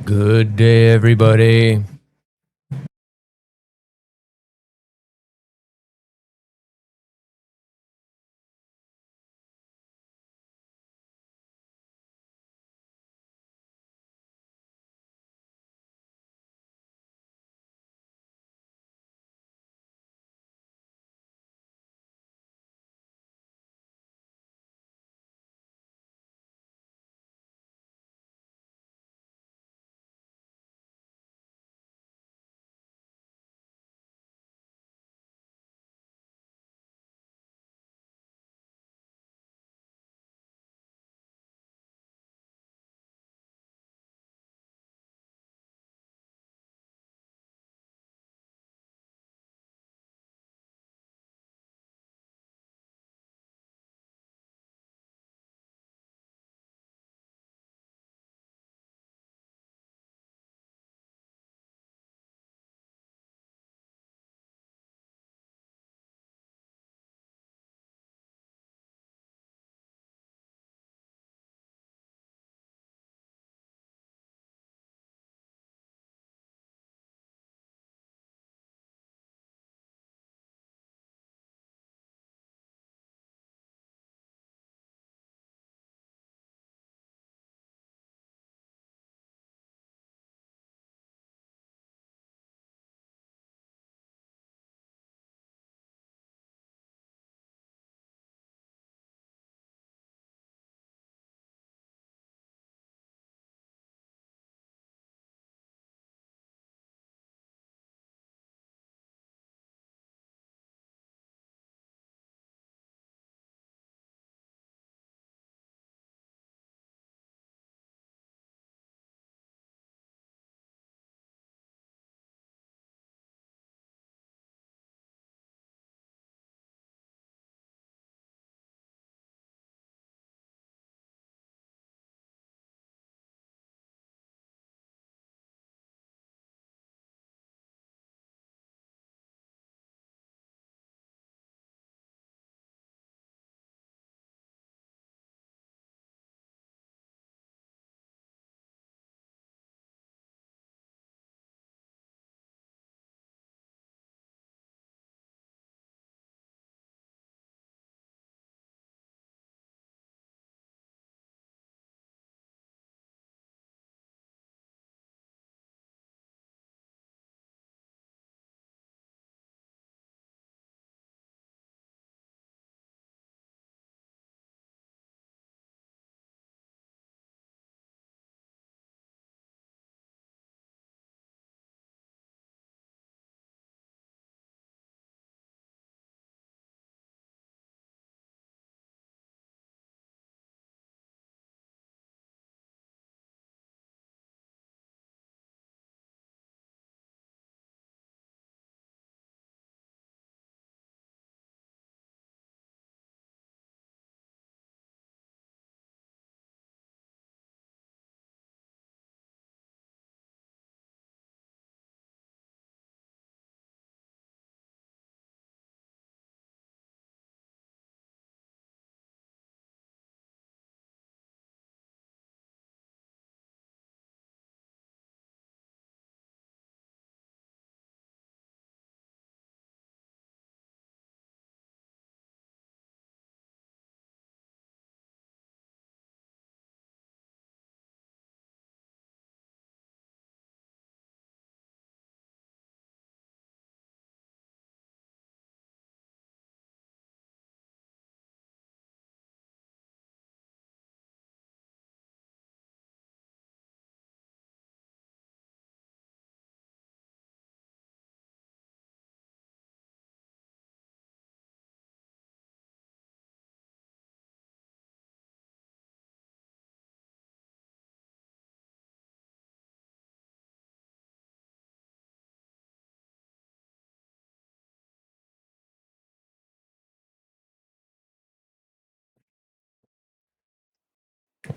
Good day, everybody.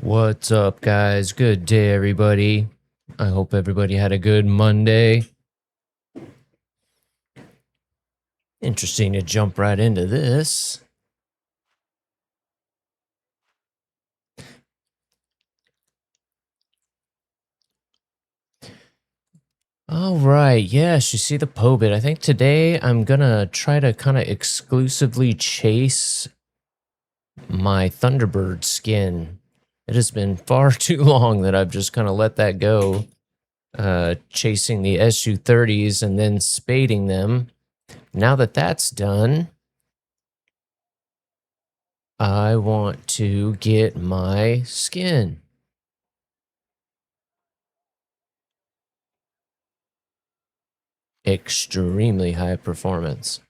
What's up, guys? Good day, everybody. I hope everybody had a good Monday. Interesting to jump right into this. All right, yes, you see the Pobit. I think today I'm gonna try to kind of exclusively chase my Thunderbird skin. It has been far too long that I've just kind of let that go, chasing the SU-30s and then spading them. Now that that's done, I want to get my skin. Extremely high performance.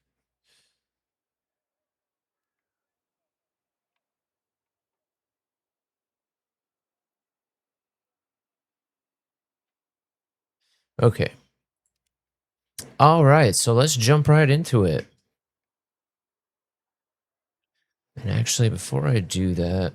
Okay. All right, so let's jump right into it. And actually, before I do that,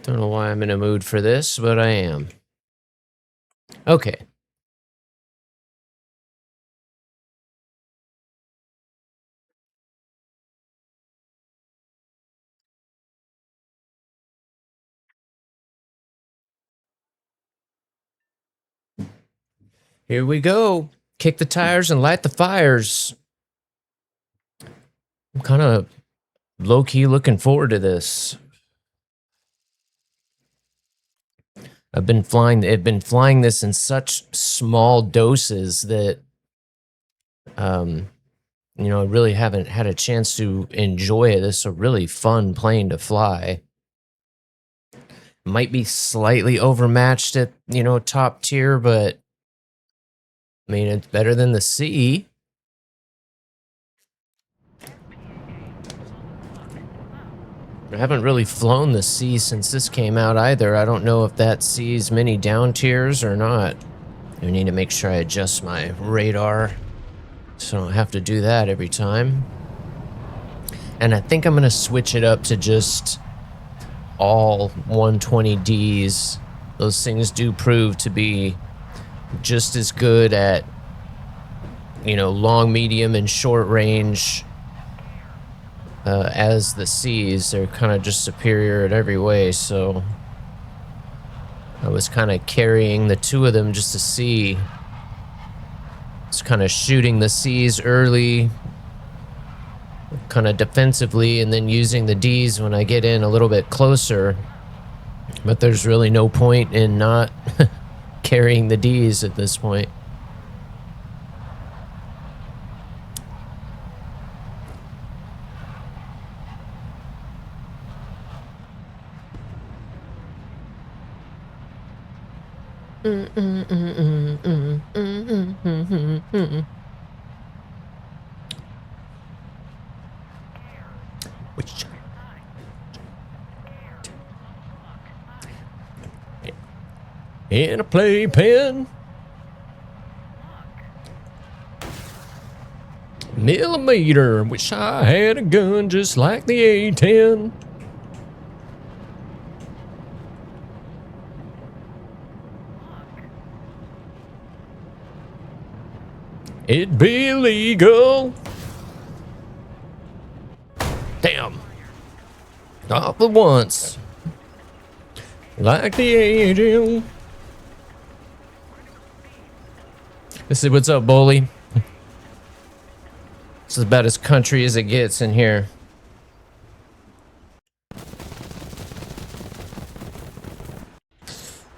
don't know why I'm in a mood for this, but I am. Okay. Here we go. Kick the tires and light the fires. I'm kind of low-key looking forward to this. I've been flying this in such small doses that you know, I really haven't had a chance to enjoy it. This is a really fun plane to fly. Might be slightly overmatched at, you know, top tier, but I mean, it's better than the C. I haven't really flown the C since this came out either. I don't know if that sees many down tiers or not. I need to make sure I adjust my radar so I don't have to do that every time. And I think I'm going to switch it up to just all 120Ds. Those things do prove to be just as good at, you know, long, medium, and short range as the Cs. They're kind of just superior in every way, so I was kind of carrying the two of them just to see. It's kind of shooting the Cs early, kind of defensively, and then using the Ds when I get in a little bit closer. But there's really no point in not carrying the Ds at this point. In a playpen, millimeter. Wish I had a gun just like the A-10. It'd be illegal. Damn. Off at once. Like the A-10. Let's see, what's up, Bully? This is about as country as it gets in here.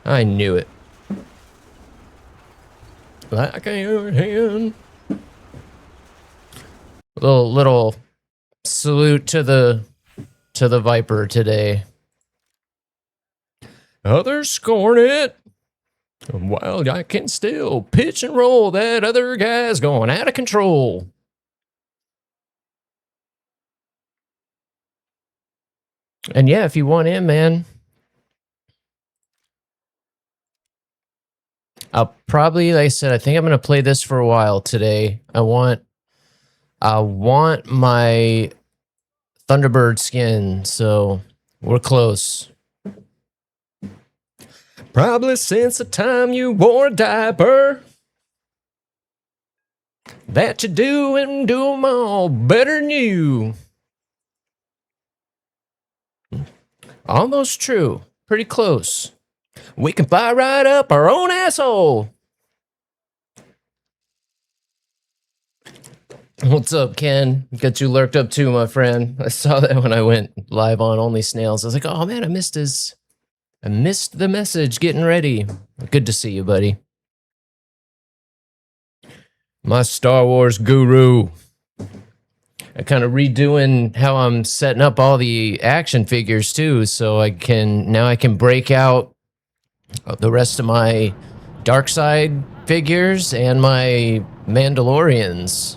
I knew it. Like a hand. Little salute to to the Viper today. Others scorn it. While I can still pitch and roll, that other guy's going out of control. And yeah, if you want in, man, I'll probably, like I said, I think I'm going to play this for a while today. I want my Thunderbird skin, so we're close. Probably since the time you wore a diaper, that you do and do 'em all better than you. Almost true. Pretty close. We can fire right up our own asshole. What's up, Ken? Got you lurked up too, my friend. I saw that when I went live on Only Snails. I was like, oh man, I missed the message getting ready. Good to see you, buddy. My Star Wars guru. I kind of redoing how I'm setting up all the action figures too, so I can break out the rest of my dark side figures and my Mandalorians.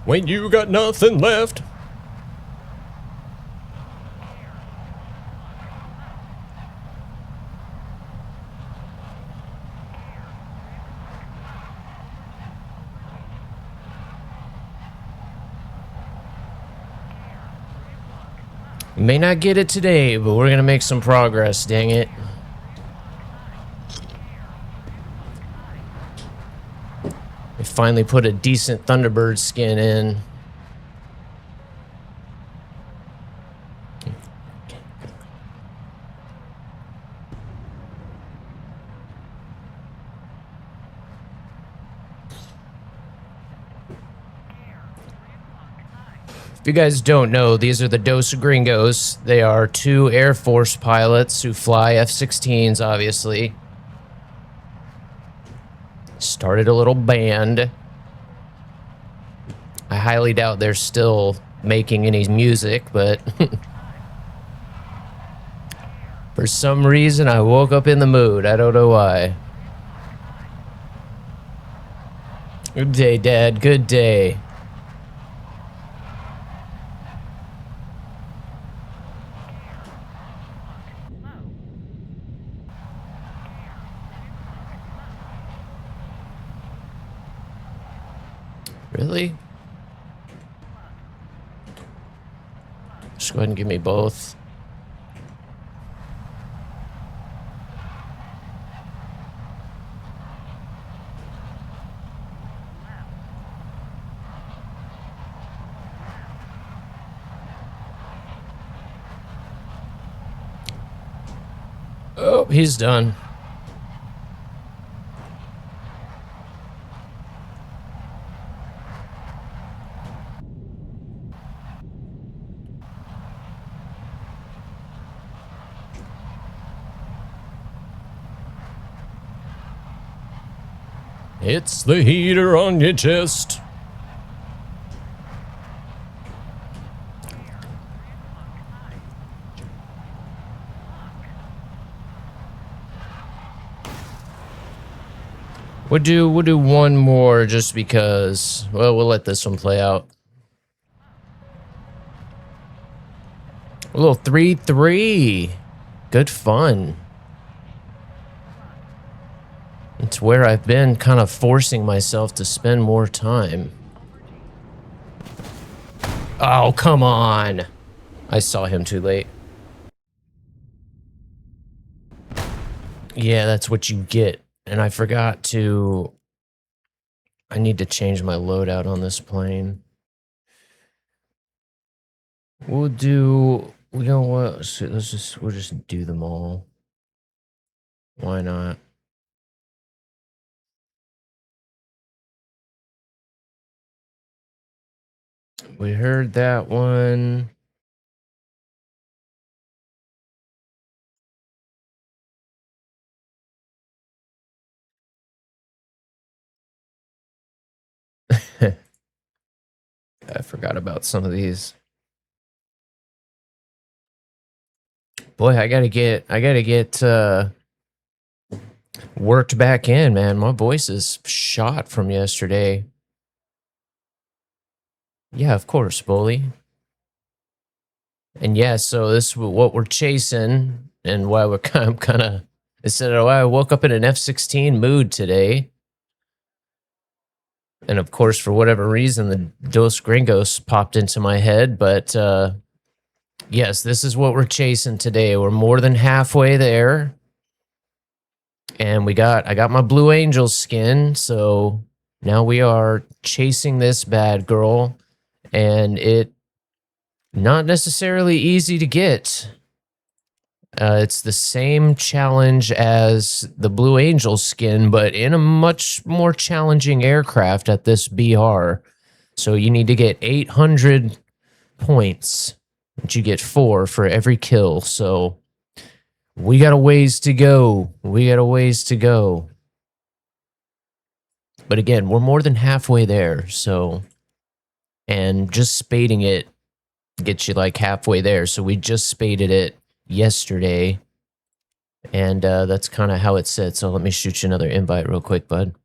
When you got nothing left. May not get it today, but we're gonna make some progress, dang it. We finally put a decent Thunderbird skin in. If you guys don't know, these are the Dos Gringos. They are 2 Air Force pilots who fly F-16s, obviously. Started a little band. I highly doubt they're still making any music, but for some reason I woke up in the mood. I don't know why. Good day, Dad. Good day. Really? Just go ahead and give me both. Oh, he's done. It's the heater on your chest. We'll do one more just because. Well, we'll let this one play out. A little 3-3. Good fun. It's where I've been kind of forcing myself to spend more time. Oh, come on. I saw him too late. Yeah, that's what you get. And I forgot to... I need to change my loadout on this plane. We'll do You know what? We'll just do them all. Why not? We heard that one. I forgot about some of these. Boy, I gotta get worked back in, man. My voice is shot from yesterday. Yeah, of course, bully. And yeah, so this is what we're chasing, and why we're kind of. I said, oh, I woke up in an F-16 mood today, and of course, for whatever reason, the Dos Gringos popped into my head. But yes, this is what we're chasing today. We're more than halfway there, and I got my Blue Angel skin, so now we are chasing this bad girl, and it not necessarily easy to get. It's the same challenge as the Blue Angel skin, but in a much more challenging aircraft at this BR. So you need to get 800 points, but you get 4 for every kill. So we got a ways to go. We got a ways to go. But again, we're more than halfway there. So, and just spading it gets you like halfway there. So we just spaded it yesterday. And that's kind of how it sits. So let me shoot you another invite real quick, bud.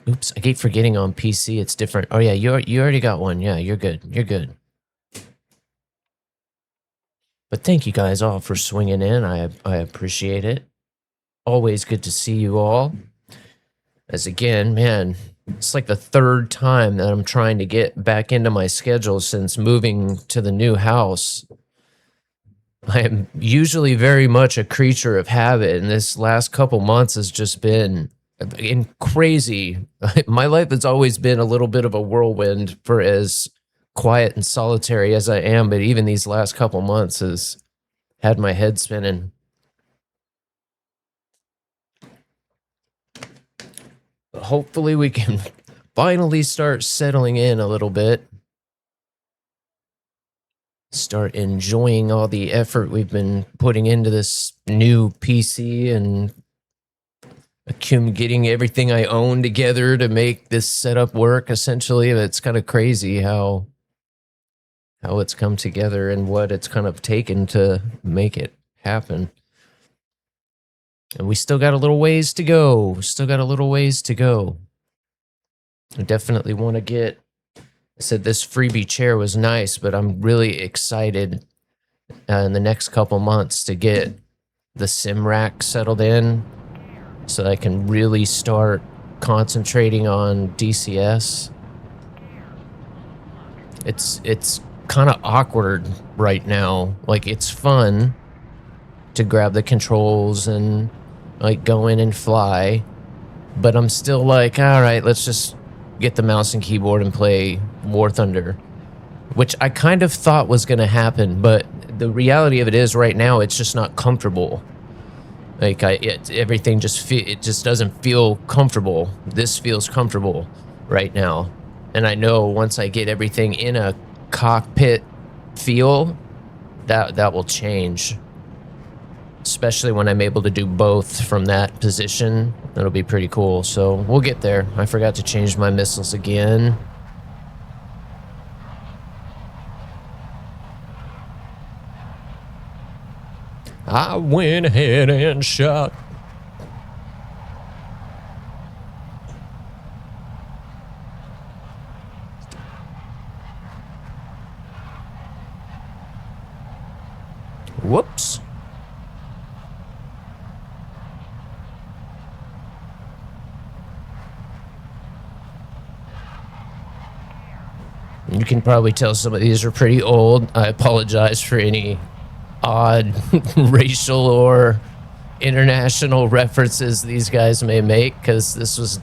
Oops, I keep forgetting on PC it's different. Oh yeah, you already got one. Yeah, you're good. You're good. But thank you guys all for swinging in. I appreciate it. Always good to see you all. As again, man, it's like the third time that I'm trying to get back into my schedule since moving to the new house. I am usually very much a creature of habit, and this last couple months has just been crazy. My life has always been a little bit of a whirlwind for as quiet and solitary as I am, but even these last couple months has had my head spinning. But hopefully we can finally start settling in a little bit. Start enjoying all the effort we've been putting into this new PC and getting everything I own together to make this setup work. Essentially, it's kind of crazy how it's come together and what it's kind of taken to make it happen. And we still got a little ways to go. I definitely want to get. I said this freebie chair was nice, but I'm really excited in the next couple months to get the sim rack settled in so that I can really start concentrating on DCS. It's kind of awkward right now. Like, it's fun to grab the controls and like go in and fly, but I'm still like, all right, let's just get the mouse and keyboard and play WarThunder, which I kind of thought was going to happen, but the reality of it is right now it's just not comfortable. Like everything it just doesn't feel comfortable. This feels comfortable right now, and I know once I get everything in a cockpit feel, that will change. Especially when I'm able to do both from that position. That'll be pretty cool. So we'll get there. I forgot to change my missiles again. I went ahead and shot. Whoops. You can probably tell some of these are pretty old. I apologize for any odd racial or international references these guys may make, because this was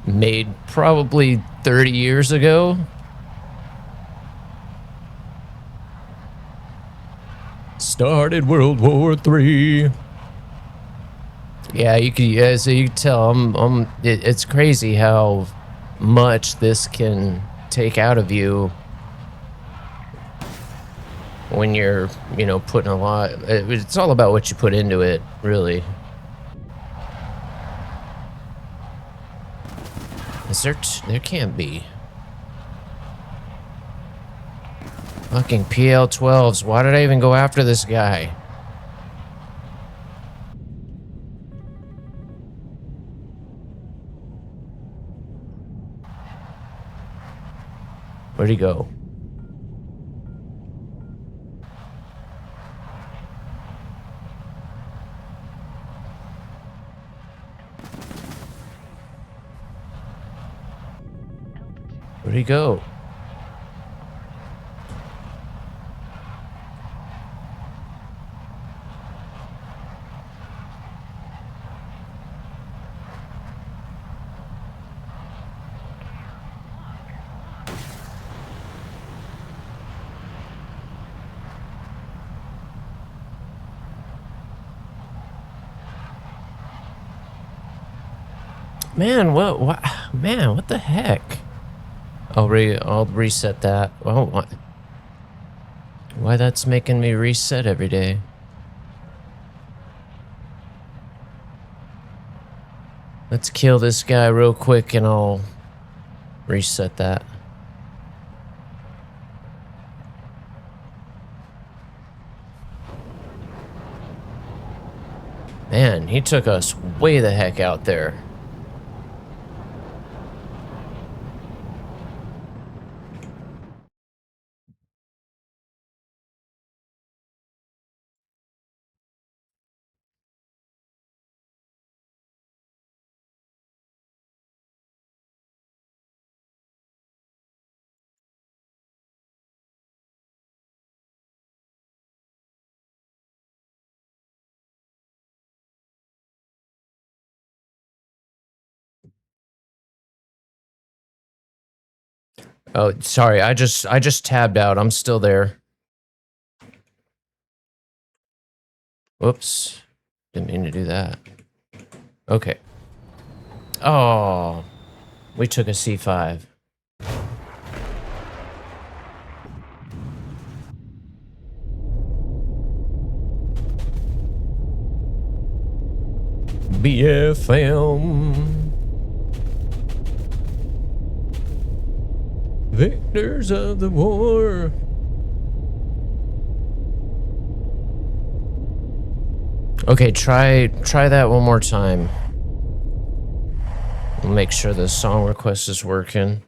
made probably 30 years ago. started World War III. Yeah, you can. So you can tell. It's crazy how much this can take out of you when you're, putting a lot. It's all about what you put into it, really. Is there? There can't be. Fucking PL-12s. Why did I even go after this guy? Where'd he go? Where'd he go? Man, what the heck? I'll reset that. Oh, why that's making me reset every day? Let's kill this guy real quick and I'll reset that. Man, he took us way the heck out there. Oh, sorry. I just tabbed out. I'm still there. Whoops. Didn't mean to do that. Okay. Oh, we took a C5. BFM. Victors of the war. Okay, try that one more time. We'll make sure the song request is working.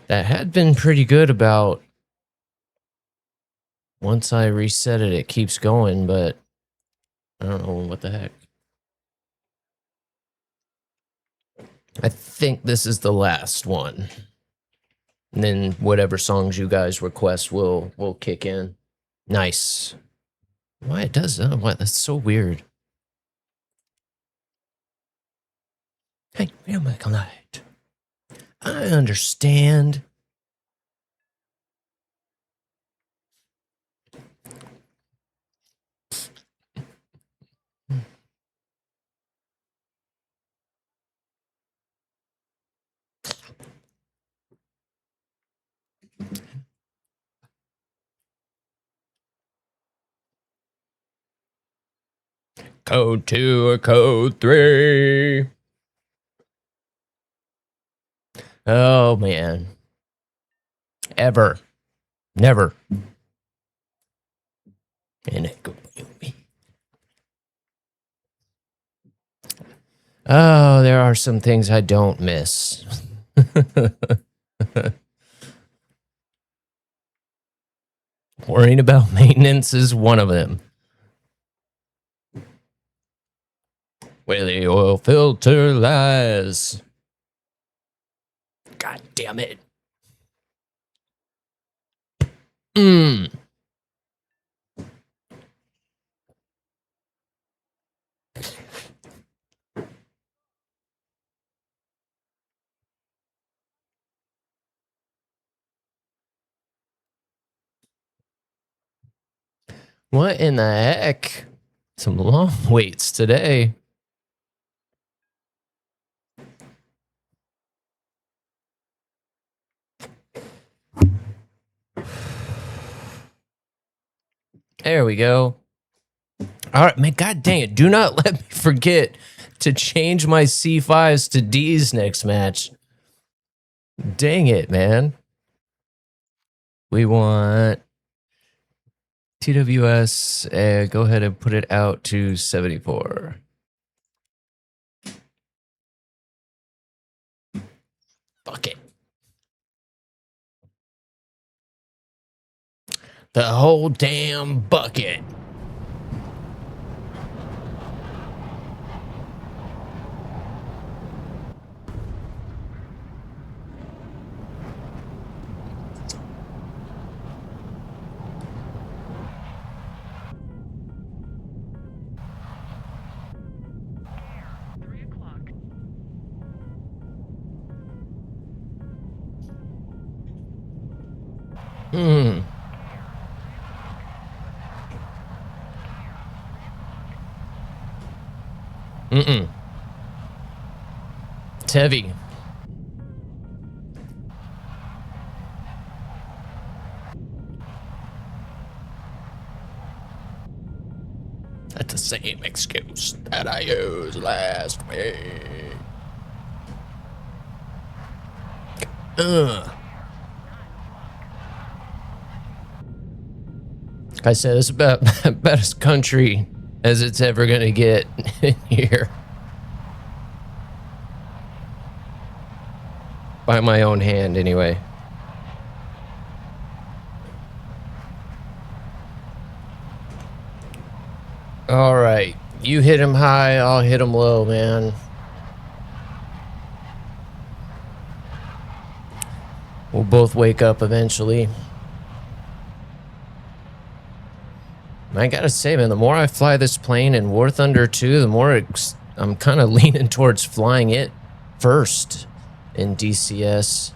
That had been pretty good about once I reset it, it keeps going, but I don't know what the heck. I think this is the last one. And then whatever songs you guys request will kick in. Nice. Why it does that? What? That's so weird. Hey, real Michael Knight. I understand. Code 2 or code 3. Oh, man. Ever. Never. Oh, there are some things I don't miss. Worrying about maintenance is one of them. Where the oil filter lies. God damn it. Mmm. What in the heck? Some long waits today. There we go. All right, man, god dang it. Do not let me forget to change my C5s to Ds next match. Dang it, man. We want TWS. Go ahead and put it out to 74. Fuck it. The whole damn bucket. Hmm. Mm-mm. It's heavy. That's the same excuse that I used last week. I said it's about as country as it's ever gonna get in here. By my own hand, anyway. All right. You hit him high, I'll hit him low, man. We'll both wake up eventually. I gotta say, man, the more I fly this plane in WarThunder 2, the more I'm kind of leaning towards flying it first in DCS.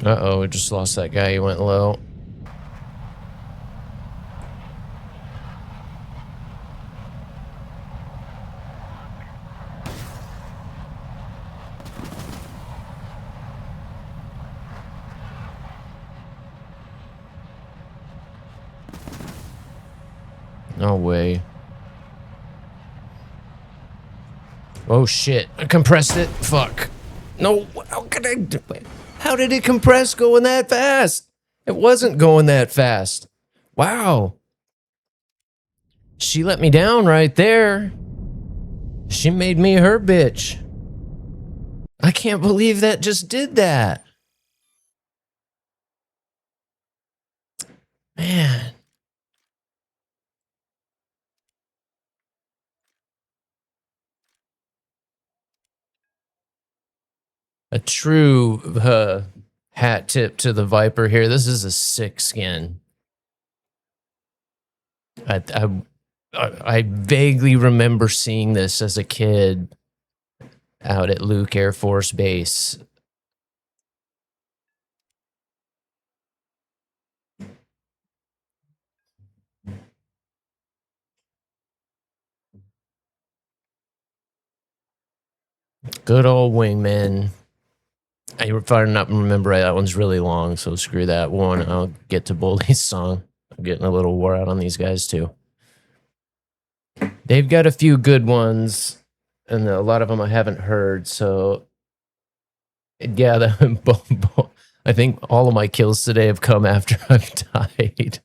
Uh-oh, we just lost that guy. He went low. No way. Oh shit, I compressed it. Fuck. No, how could I do it? How did it compress going that fast? It wasn't going that fast. Wow. She let me down right there. She made me her bitch. I can't believe that just did that. Man. A true hat tip to the Viper here. This is a sick skin. I vaguely remember seeing this as a kid out at Luke Air Force Base. Good old wingman. If I not remember right, that one's really long, so screw that one. I'll get to Bully's song. I'm getting a little wore out on these guys too. They've got a few good ones, and a lot of them I haven't heard. So, yeah, I think all of my kills today have come after I've died.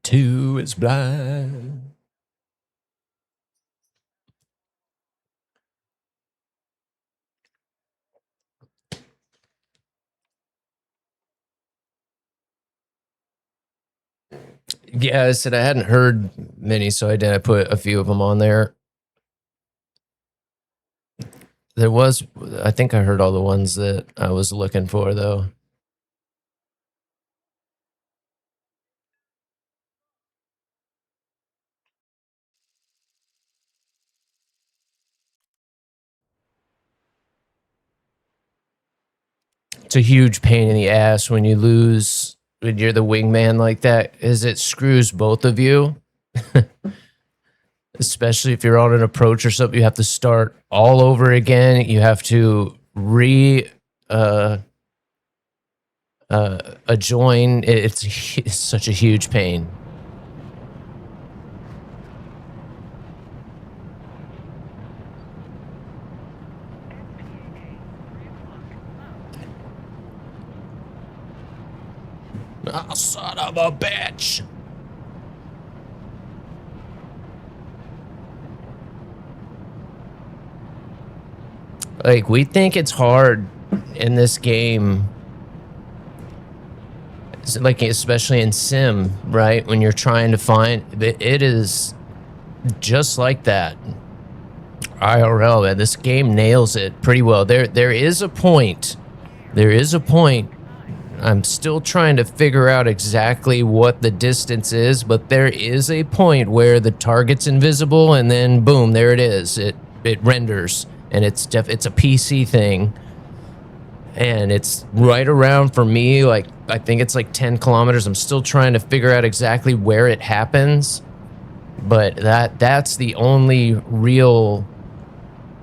2 is blind. Yeah, I said I hadn't heard many, so I put a few of them on there. There was, I think I heard all the ones that I was looking for, though. It's a huge pain in the ass when you lose, when you're the wingman like that, is it screws both of you. Especially if you're on an approach or something, you have to start all over again. You have to join. It's such a huge pain. Oh, son of a bitch. Like, we think it's hard in this game, like, especially in sim, right? When you're trying to find, it is just like that. IRL, man, this game nails it pretty well. There is a point. There is a point. I'm still trying to figure out exactly what the distance is, but there is a point where the target's invisible, and then boom, there it is. It renders, and it's a PC thing, and it's right around, for me, like, I think it's like 10 kilometers. I'm still trying to figure out exactly where it happens, but that's the only real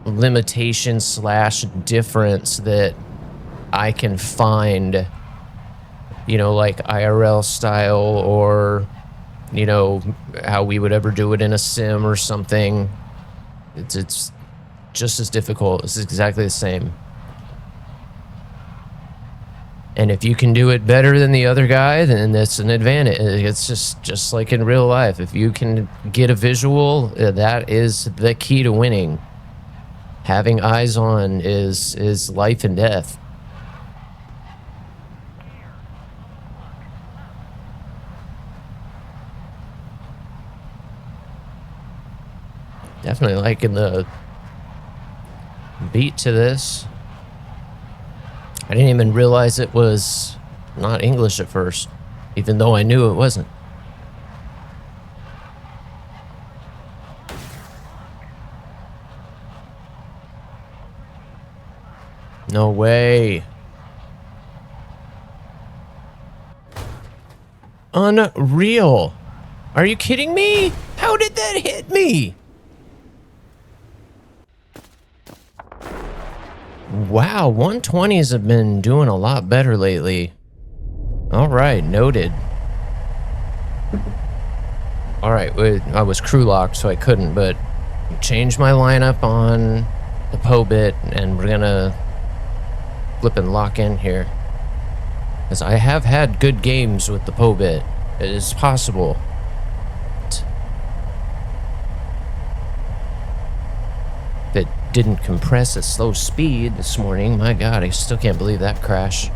limitation / difference that I can find. You know, like IRL style, or, you know, how we would ever do it in a sim or something. It's just as difficult. It's exactly the same. And if you can do it better than the other guy, then that's an advantage. It's just like in real life. If you can get a visual, that is the key to winning. Having eyes on is life and death. Definitely liking the beat to this. I didn't even realize it was not English at first, even though I knew it wasn't. No way. Unreal. Are you kidding me? How did that hit me? Wow, 120s have been doing a lot better lately. All right, noted. All right, I was crew locked, so I couldn't, but change my lineup on the Pobit, and we're gonna flip and lock in here. Because I have had good games with the Pobit. It is possible. That didn't compress at slow speed this morning. My God, I still can't believe that crash.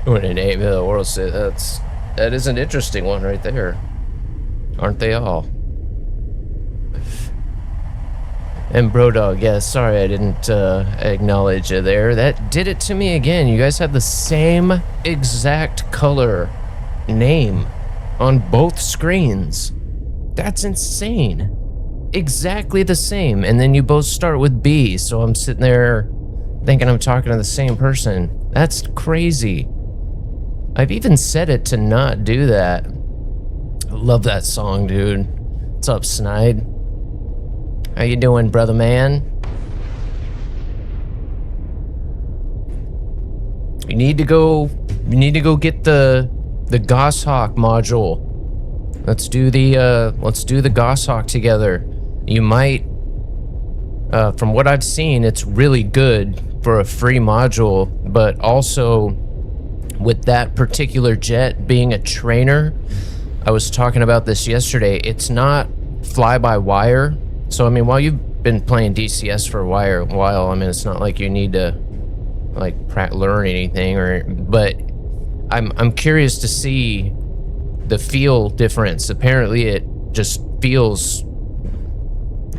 When an 8 the world says that is an interesting one right there. Aren't they all? And Brodog, yeah, sorry I didn't acknowledge you there. That did it to me again. You guys have the same exact color name on both screens. That's insane. Exactly the same. And then you both start with B, so I'm sitting there thinking I'm talking to the same person. That's crazy. I've even set it to not do that. I love that song, dude. What's up, Snide? How you doing, brother man? You need to go get the Goshawk module. Let's do the Goshawk together. You might, from what I've seen, it's really good for a free module, but also with that particular jet being a trainer, I was talking about this yesterday, it's not fly-by-wire. So, I mean, while you've been playing DCS for a while, I mean, it's not like you need to, like, learn anything, but I'm curious to see the feel difference. Apparently, it just feels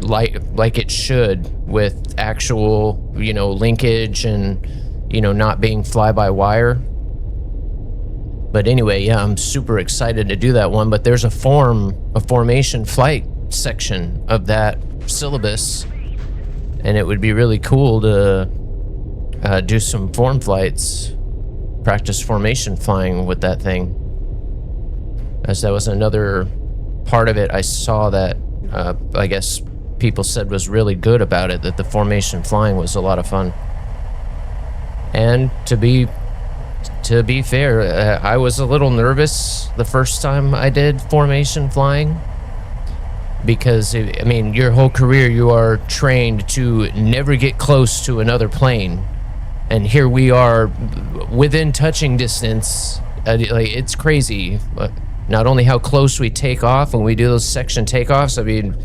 like it should with actual, you know, linkage and, you know, not being fly-by-wire. But anyway, yeah, I'm super excited to do that one. But there's a formation flight section of that syllabus, and it would be really cool to do some form flights, practice formation flying with that thing. As that was another part of it I saw that I guess people said was really good about it, that the formation flying was a lot of fun. And to be fair, I was a little nervous the first time I did formation flying, because, I mean, your whole career you are trained to never get close to another plane, and here we are within touching distance. Like, it's crazy. Not only how close we take off when we do those section takeoffs, I mean,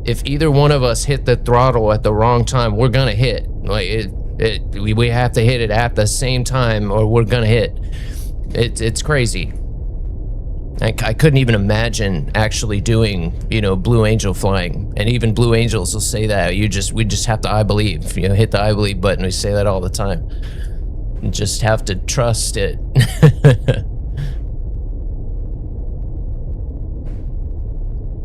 if either one of us hit the throttle at the wrong time, we're gonna hit. Like, we have to hit it at the same time or we're gonna hit. It's crazy. I couldn't even imagine actually doing, you know, Blue Angel flying. And even Blue Angels will say that. We just have to I believe, you know, hit the I believe button. We say that all the time. You just have to trust it.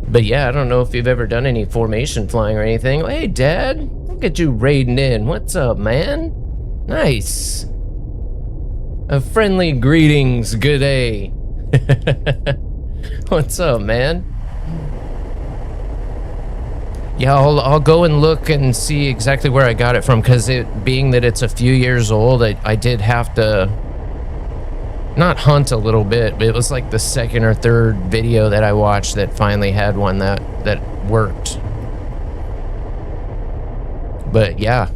But yeah, I don't know if you've ever done any formation flying or anything. Hey, Dad, look at you raiding in. What's up, man? Nice. A friendly greetings, good day. What's up, man? Yeah, I'll go and look and see exactly where I got it from, because it being that it's a few years old, I did have to not hunt a little bit, but it was like the second or third video that I watched that finally had one that worked. But yeah,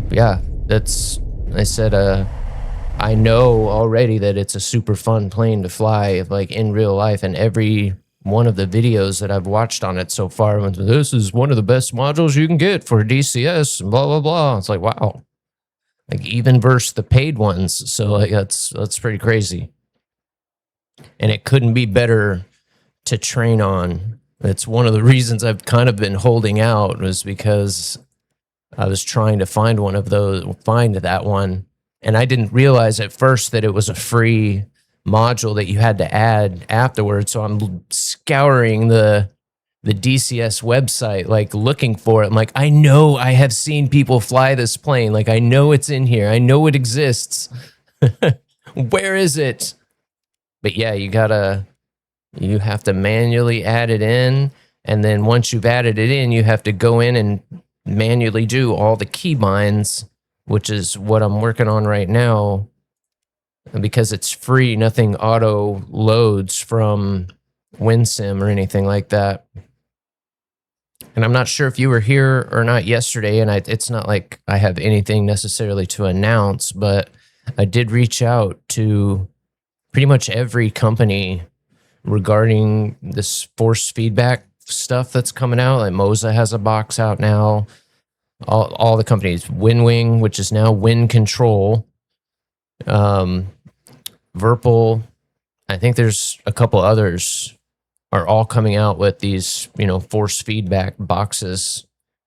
that's, I said, I know already that it's a super fun plane to fly, like in real life, and every one of the videos that I've watched on it so far, this is one of the best modules you can get for DCS, and blah, blah, blah. It's like, wow. Like, even versus the paid ones. So like, that's pretty crazy. And it couldn't be better to train on. It's one of the reasons I've kind of been holding out, was because I was trying to find one of those, find that one. And I didn't realize at first that it was a free module that you had to add afterwards. So I'm scouring the DCS website, like looking for it. I'm like, I know I have seen people fly this plane. Like, I know it's in here. I know it exists. Where is it? But yeah, you have to manually add it in. And then once you've added it in, you have to go in and manually do all the keybinds, which is what I'm working on right now. And because it's free, nothing auto loads from WinSim or anything like that. And I'm not sure if you were here or not yesterday, and it's not like I have anything necessarily to announce, but I did reach out to pretty much every company regarding this force feedback stuff that's coming out. Like Moza has a box out now. All the companies, WinWing, which is now Wind Control, Verpal, I think there's a couple others, are all coming out with these, you know, force feedback boxes.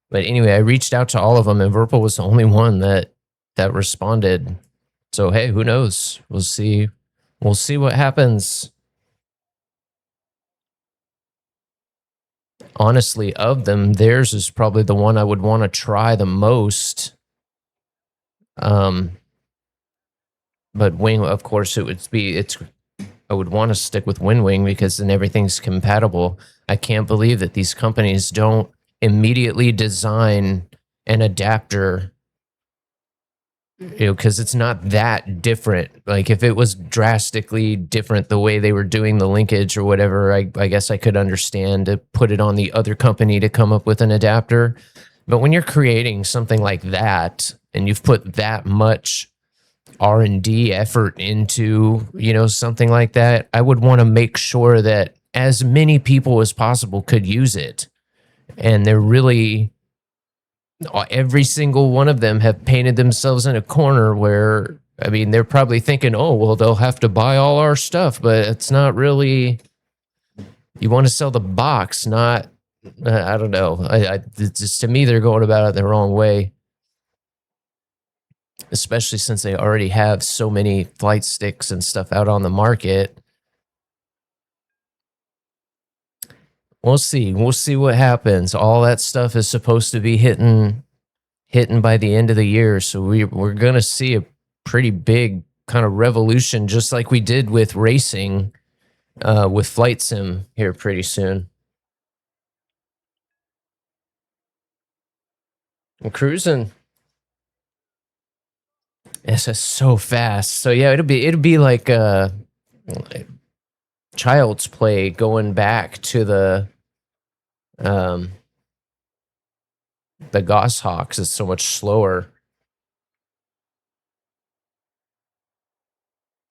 But anyway, I reached out to all of them, and Verpal was the only one that responded. So hey, who knows? We'll see. We'll see what happens. Honestly, of them, theirs is probably the one I would want to try the most. But Wing, of course, I would want to stick with WinWing because then everything's compatible. I can't believe that these companies don't immediately design an adapter, you know, because it's not that different. Like, if it was drastically different the way they were doing the linkage or whatever, I guess I could understand to put it on the other company to come up with an adapter. But when you're creating something like that, and you've put that much R&D effort into, something like that, I would want to make sure that as many people as possible could use it. And they're really, every single one of them have painted themselves in a corner where, I mean, they're probably thinking, oh, well, they'll have to buy all our stuff, but it's not really, you want to sell the box, not, I don't know. It's just, to me, they're going about it the wrong way. Especially since they already have so many flight sticks and stuff out on the market. We'll see. We'll see what happens. All that stuff is supposed to be hitting by the end of the year. So we're going to see a pretty big kind of revolution, just like we did with racing, with Flight Sim here pretty soon. I'm cruising. It's just so fast. So yeah, it'll be like child's play going back to the Goshawks. Is so much slower.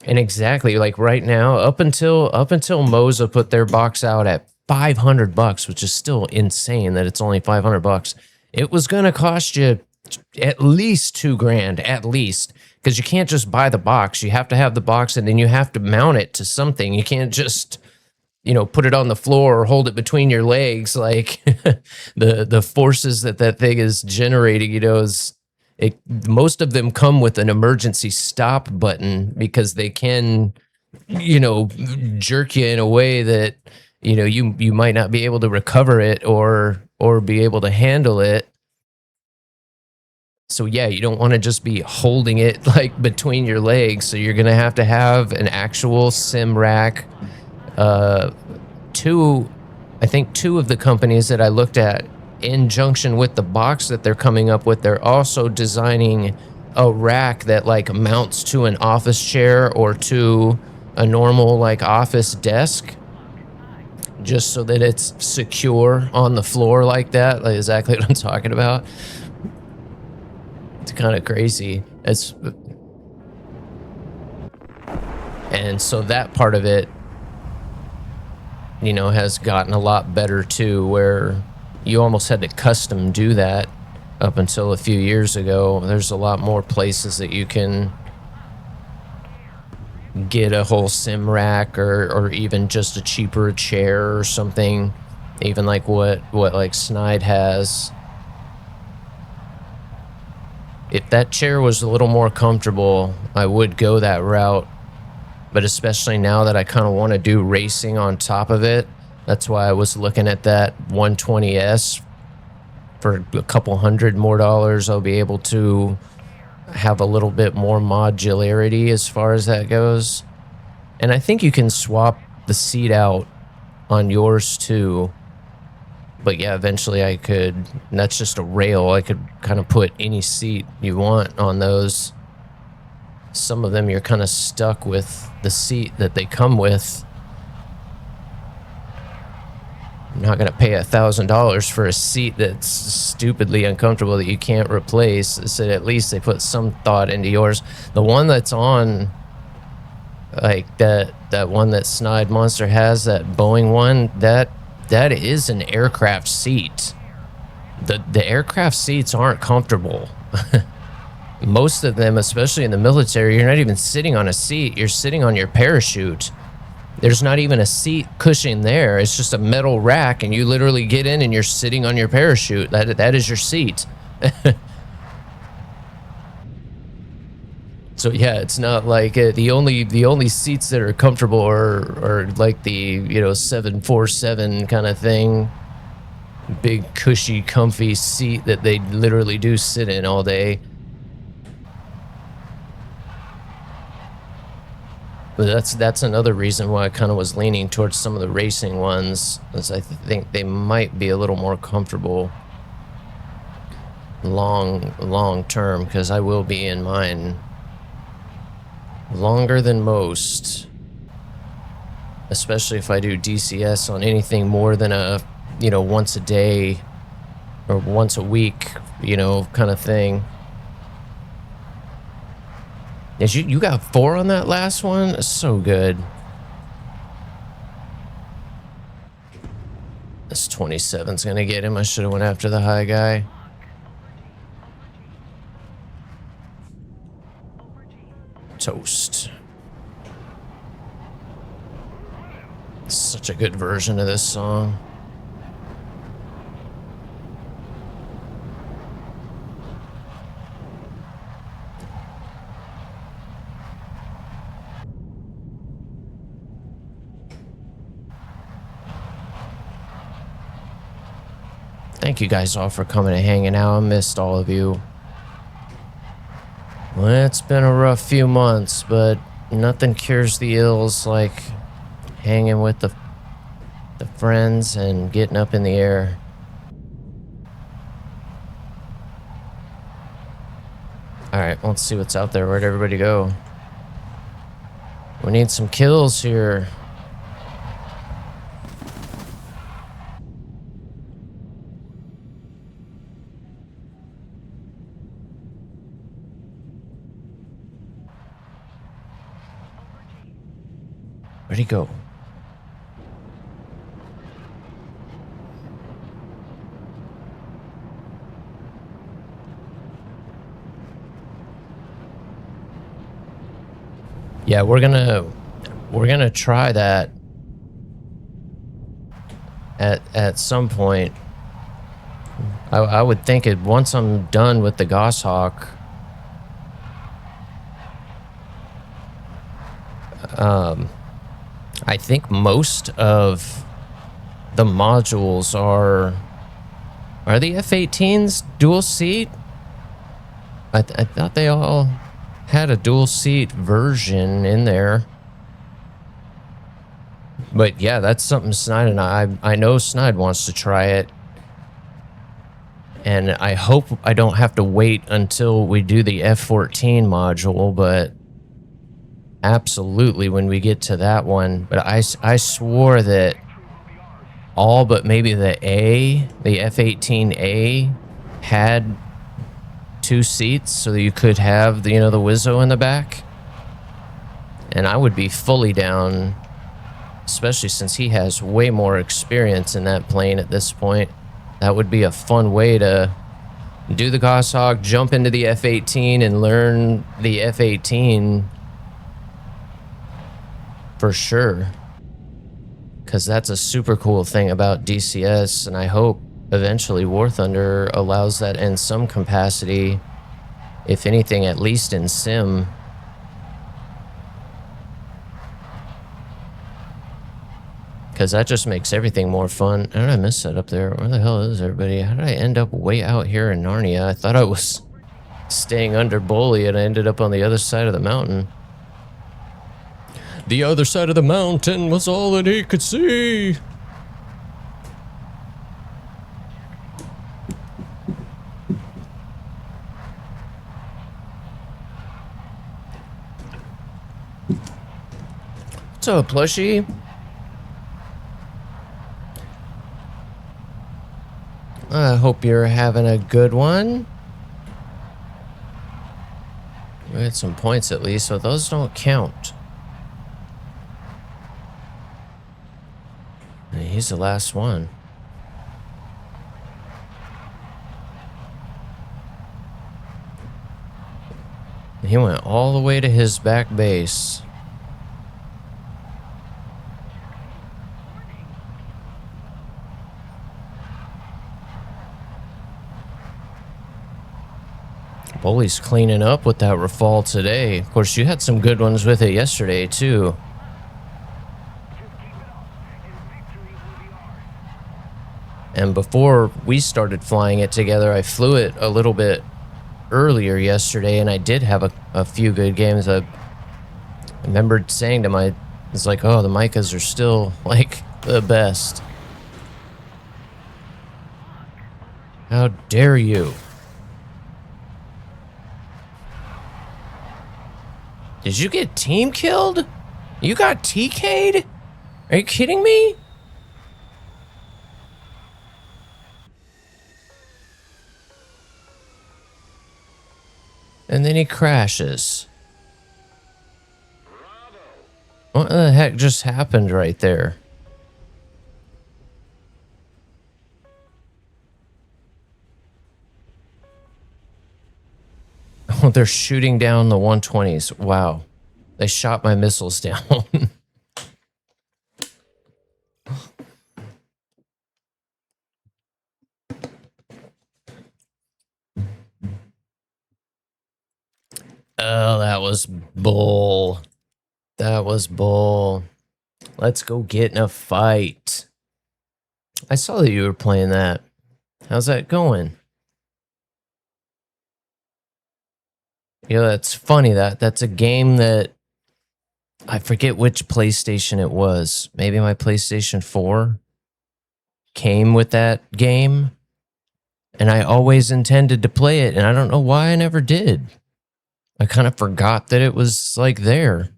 And exactly, like right now, up until Moza put their box out at $500, which is still insane that it's only $500. It was going to cost you at least $2,000, at least, because you can't just buy the box. You have to have the box, and then you have to mount it to something. You can't just, put it on the floor or hold it between your legs. Like the forces that thing is generating, most of them come with an emergency stop button because they can, jerk you in a way that, you might not be able to recover it or be able to handle it. So yeah, you don't want to just be holding it like between your legs. So you're going to have an actual sim rack. I think two of the companies that I looked at, in junction with the box that they're coming up with, they're also designing a rack that like mounts to an office chair or to a normal like office desk, just so that it's secure on the floor like that. Like exactly what I'm talking about. It's kind of crazy. And so that part of it, has gotten a lot better too, where you almost had to custom do that up until a few years ago. There's a lot more places that you can get a whole sim rack or even just a cheaper chair or something, even like what like Snide has. If that chair was a little more comfortable, I would go that route. But especially now that I kind of want to do racing on top of it, that's why I was looking at that 120S. For a couple $100 more, I'll be able to have a little bit more modularity as far as that goes. And I think you can swap the seat out on yours too. But yeah, eventually I could, and that's just a rail, I could kind of put any seat you want on those. Some of them you're kind of stuck with the seat that they come with. I'm not going to pay $1,000 for a seat that's stupidly uncomfortable that you can't replace. So at least they put some thought into yours. The one that's on, like that one that Snide Monster has, that Boeing one, that is an aircraft seat. The aircraft seats aren't comfortable. Most of them, especially in the military, you're not even sitting on a seat. You're sitting on your parachute. There's not even a seat cushion there. It's just a metal rack, and you literally get in and you're sitting on your parachute. That is your seat. So yeah, it's not like the only seats that are comfortable are like the 747 kind of thing, big cushy comfy seat that they literally do sit in all day. But that's another reason why I kind of was leaning towards some of the racing ones, is I think they might be a little more comfortable long term, because I will be in mine longer than most, especially if I do DCS on anything more than a once a day or once a week kind of thing. Did you got 4 on that last one? That's so good. This 27's gonna get him. I should have went after the high guy. Toast. Such a good version of this song. Thank you guys all for coming and hanging out. I missed all of you. Well, it's been a rough few months, but nothing cures the ills like hanging with the friends and getting up in the air. Alright, let's see what's out there. Where'd everybody go? We need some kills here. Where'd he go? Yeah, we're gonna try that at some point. I would think it once I'm done with the Goshawk. I think most of the modules are the F-18s dual seat? I thought they all had a dual seat version in there. But yeah, that's something Snide and I know Snide wants to try it. And I hope I don't have to wait until we do the F-14 module, but absolutely when we get to that one. But I swore that all but maybe the F-18A had 2 seats so that you could have the, the Wizzo in the back. And I would be fully down, especially since he has way more experience in that plane at this point. That would be a fun way to do the Goshawk, jump into the F-18 and learn the F-18 for sure. Because that's a super cool thing about DCS, and I hope eventually WarThunder allows that in some capacity, if anything, at least in sim. Because that just makes everything more fun. How did I miss that up there? Where the hell is everybody? How did I end up way out here in Narnia? I thought I was staying under Bully and I ended up on the other side of the mountain. The other side of the mountain was all that he could see. What's up, plushie? I hope you're having a good one. We had some points at least, so those don't count. And he's the last one. He went all the way to his back base. Bully's cleaning up with that Rafale today. Of course, you had some good ones with it yesterday, too. And before we started flying it together, I flew it a little bit earlier yesterday, and I did have a few good games. I remember saying to it's like, oh, the Micas are still, like, the best. How dare you? Did you get team killed? You got TK'd? Are you kidding me? And then he crashes. What the heck just happened right there? Oh, they're shooting down the 120s. Wow. They shot my missiles down. Oh, that was bull. That was bull. Let's go get in a fight. I saw that you were playing that. How's that going? You know, that's funny. That's a game that I forget which PlayStation it was. Maybe my PlayStation 4 came with that game. And I always intended to play it, and I don't know why I never did. I kind of forgot that it was like there.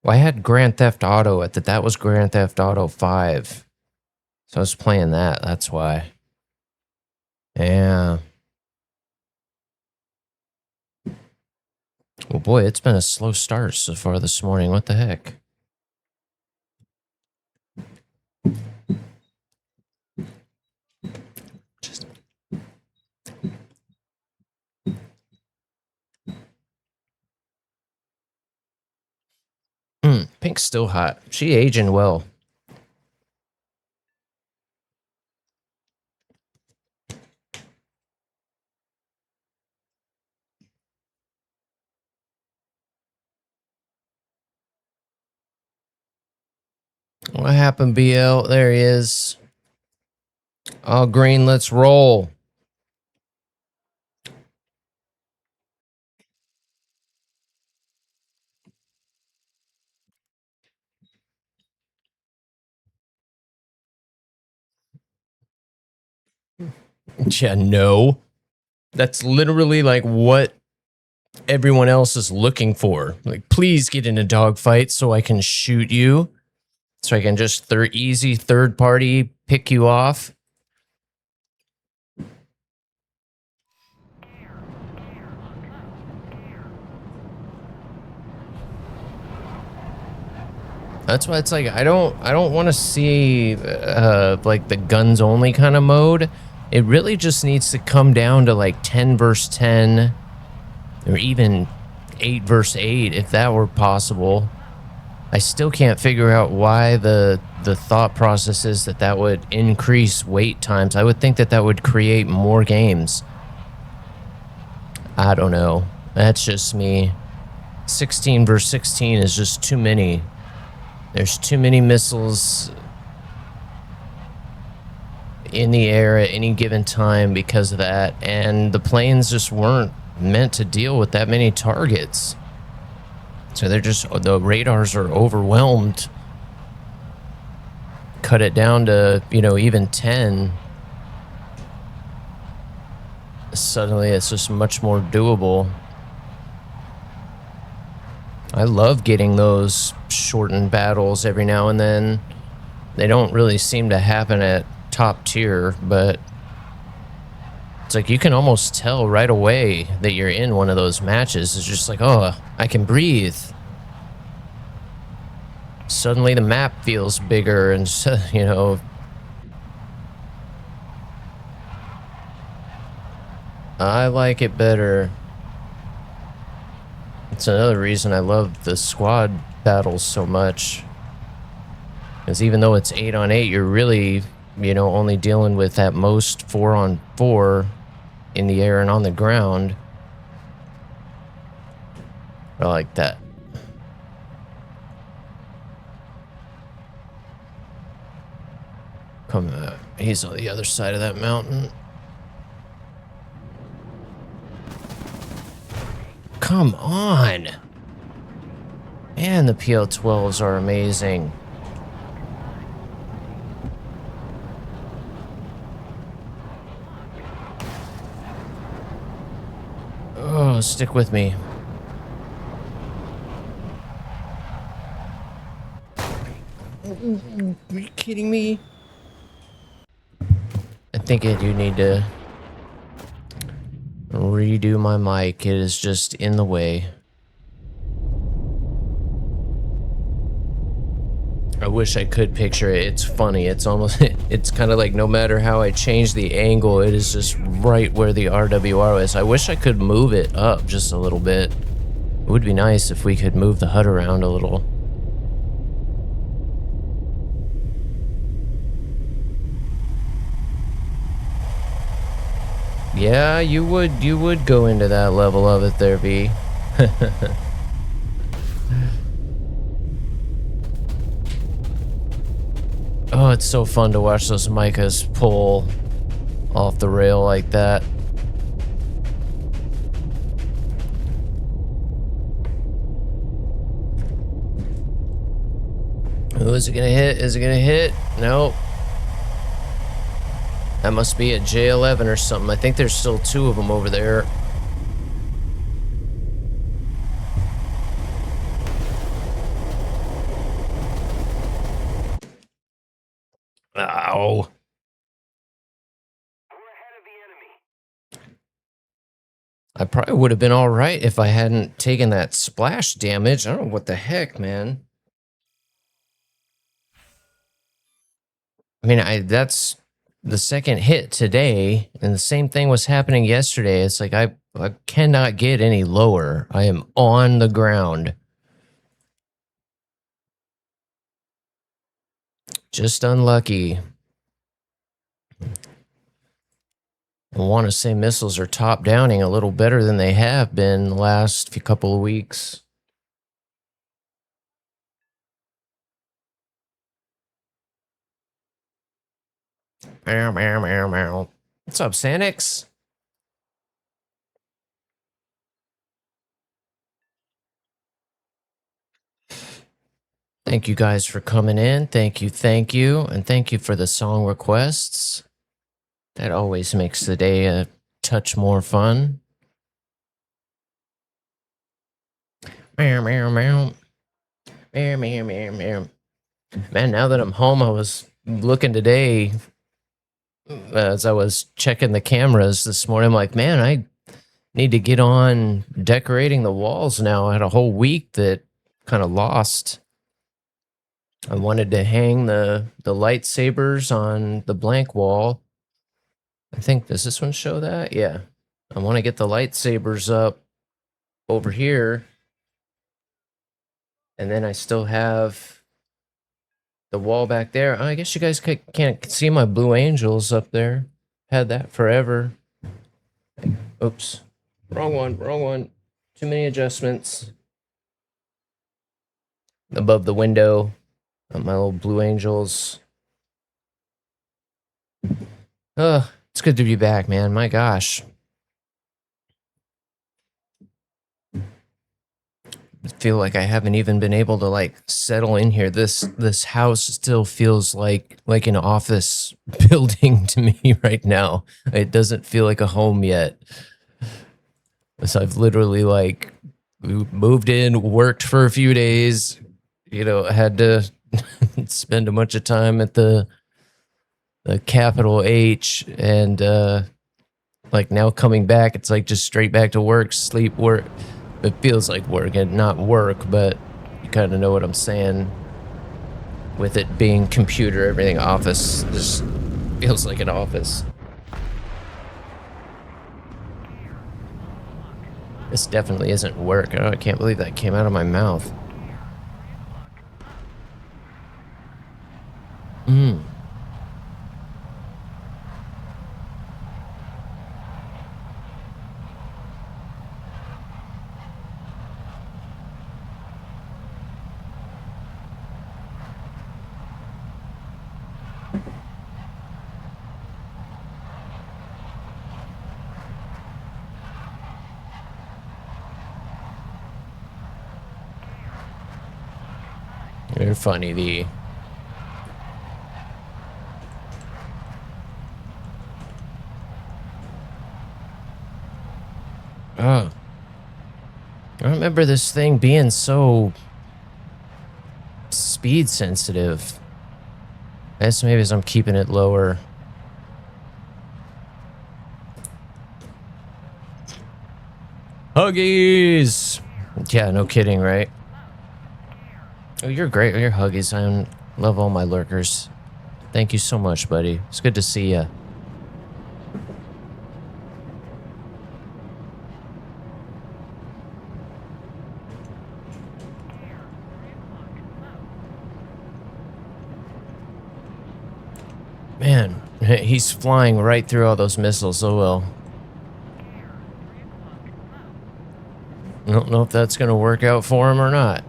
Well, I had Grand Theft Auto at that was Grand Theft Auto 5. So I was playing that, that's why. Yeah. Well, boy, it's been a slow start so far this morning. What the heck? Pink's still hot. She aging well. What happened, BL? There he is. All green, let's roll. Yeah, no. That's literally like what everyone else is looking for. Like, please get in a dogfight so I can shoot you. So I can just easy third party pick you off. That's why it's like I don't want to see like the guns only kind of mode. It really just needs to come down to like 10 versus 10 or even 8 versus 8 if that were possible. I still can't figure out why the thought process is that would increase wait times. I would think that would create more games. I don't know. That's just me. 16 versus 16 is just too many. There's too many missiles in the air at any given time because of that, and the planes just weren't meant to deal with that many targets. So they're just, the radars are overwhelmed. Cut it down to, you know, even 10. Suddenly it's just much more doable. I love getting those shortened battles every now and then. They don't really seem to happen at top tier, but it's like you can almost tell right away that you're in one of those matches. It's just like, oh, I can breathe. Suddenly the map feels bigger and, you know, I like it better. It's another reason I love the squad battles so much. Because even though it's 8 on 8, you're really, you know, only dealing with at most 4 on 4 in the air and on the ground. I like that. Come on, he's on the other side of that mountain. Come on! Man, the PL-12s are amazing. Oh, stick with me. Are you kidding me? I think I do need to redo my mic. It is just in the way. I wish I could picture it. It's funny. It's almost, it's kind of like no matter how I change the angle, it is just right where the RWR is. I wish I could move it up just a little bit. It would be nice if we could move the HUD around a little. Yeah, you would go into that level of it there, V. Oh, it's so fun to watch those micas pull off the rail like that. Who is it gonna hit? Is it gonna hit? Nope. That must be a J11 or something. I think there's still 2 of them over there. Ow. I probably would have been all right if I hadn't taken that splash damage. I don't know what the heck, man. I mean, that's the second hit today, and the same thing was happening yesterday. It's like I cannot get any lower. I am on the ground. Just unlucky. I want to say missiles are top downing a little better than they have been the last couple of weeks. Meow, meow, meow, meow. What's up, Sanix? Thank you guys for coming in. Thank you, and thank you for the song requests. That always makes the day a touch more fun. Meow, meow, meow. Meow, meow, meow, meow. Man, now that I'm home, I was looking today as I was checking the cameras this morning. I'm like, man, I need to get on decorating the walls now. I had a whole week that kind of lost. I wanted to hang the lightsabers on the blank wall. I think, does this one show that? Yeah. I want to get the lightsabers up over here. And then I still have the wall back there. Oh, I guess you guys can't see my blue angels up there. Had that forever. Oops. Wrong one. Too many adjustments. Above the window. My little blue angels. Oh, it's good to be back, man. My gosh. I feel like I haven't even been able to like settle in here. This house still feels like an office building to me right now. It doesn't feel like a home yet. So I've literally like moved in, worked for a few days, had to spend a bunch of time at the capital H, and like now coming back, it's like just straight back to work, sleep, work. It feels like work and not work, but you kind of know what I'm saying. With it being computer, everything office just feels like an office. This definitely isn't work. Oh, I can't believe that came out of my mouth. You're funny, V. Oh. I remember this thing being so speed sensitive. I guess maybe as I'm keeping it lower. Huggies! Yeah, no kidding, right? Oh, you're great with your Huggies. I'm Love all my lurkers. Thank you so much, buddy. It's good to see ya. Man, he's flying right through all those missiles. Oh well. I don't know if that's going to work out for him or not.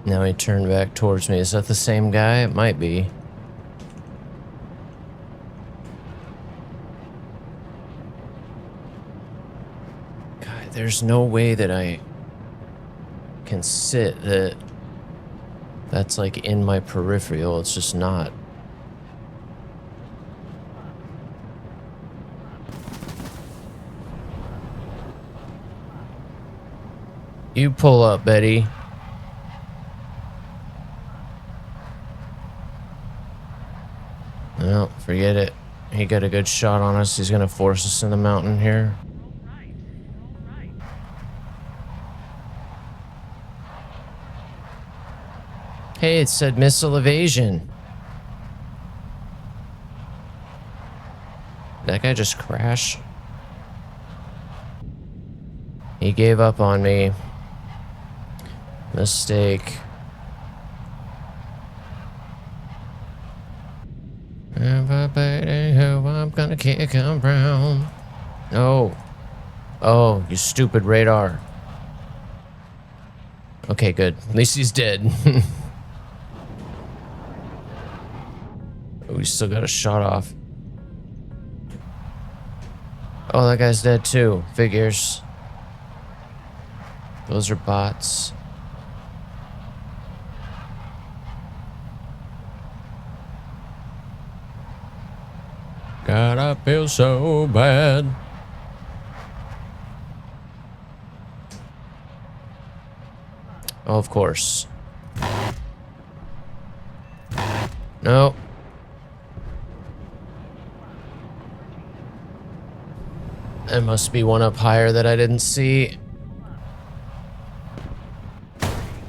Now he turned back towards me. Is that the same guy? It might be. God, there's no way that I can sit that's like in my peripheral. It's just not. You pull up, Betty. No, forget it. He got a good shot on us. He's gonna force us in the mountain here. Hey, it said missile evasion. That guy just crashed. He gave up on me. Mistake. I'm gonna kick him round. No. Oh, you stupid radar. Okay, good. At least he's dead. We still got a shot off. Oh, that guy's dead too. Figures. Those are bots. God, I feel so bad. Oh, of course. No. There must be one up higher that I didn't see.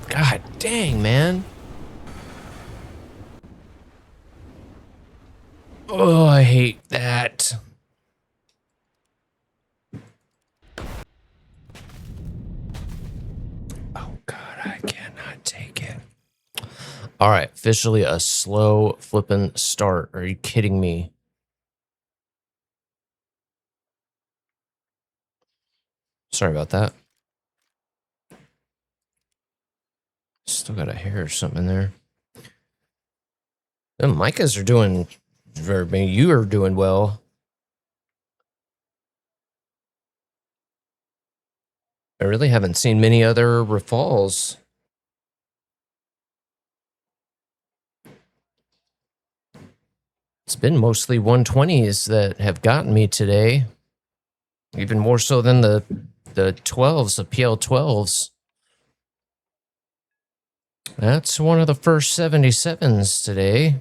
God dang, man. Oh, I hate that. Oh, God, I cannot take it. All right, officially a slow flippin' start. Are you kidding me? Sorry about that. Still got a hair or something in there. The Micahs are doing, you are doing well. I really haven't seen many other Rafals. It's been mostly 120s that have gotten me today. Even more so than the 12s, the PL12s. That's one of the first 77s today.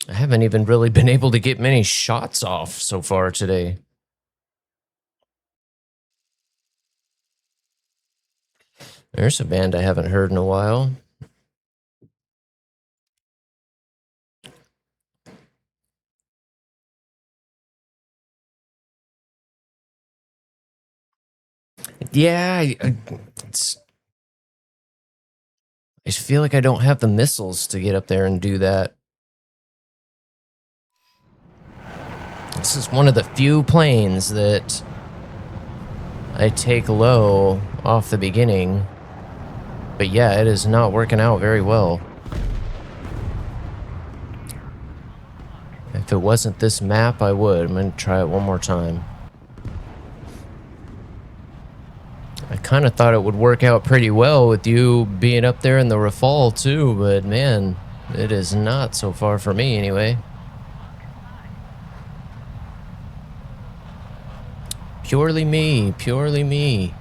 I haven't even really been able to get many shots off so far today. There's a band I haven't heard in a while. Yeah, I just feel like I don't have the missiles to get up there and do that. This is one of the few planes that I take low off the beginning. But yeah, it is not working out very well. If it wasn't this map, I would. I'm going to try it one more time. I kind of thought it would work out pretty well with you being up there in the Rafale too, but man, it is not so far for me anyway. Purely me, purely me.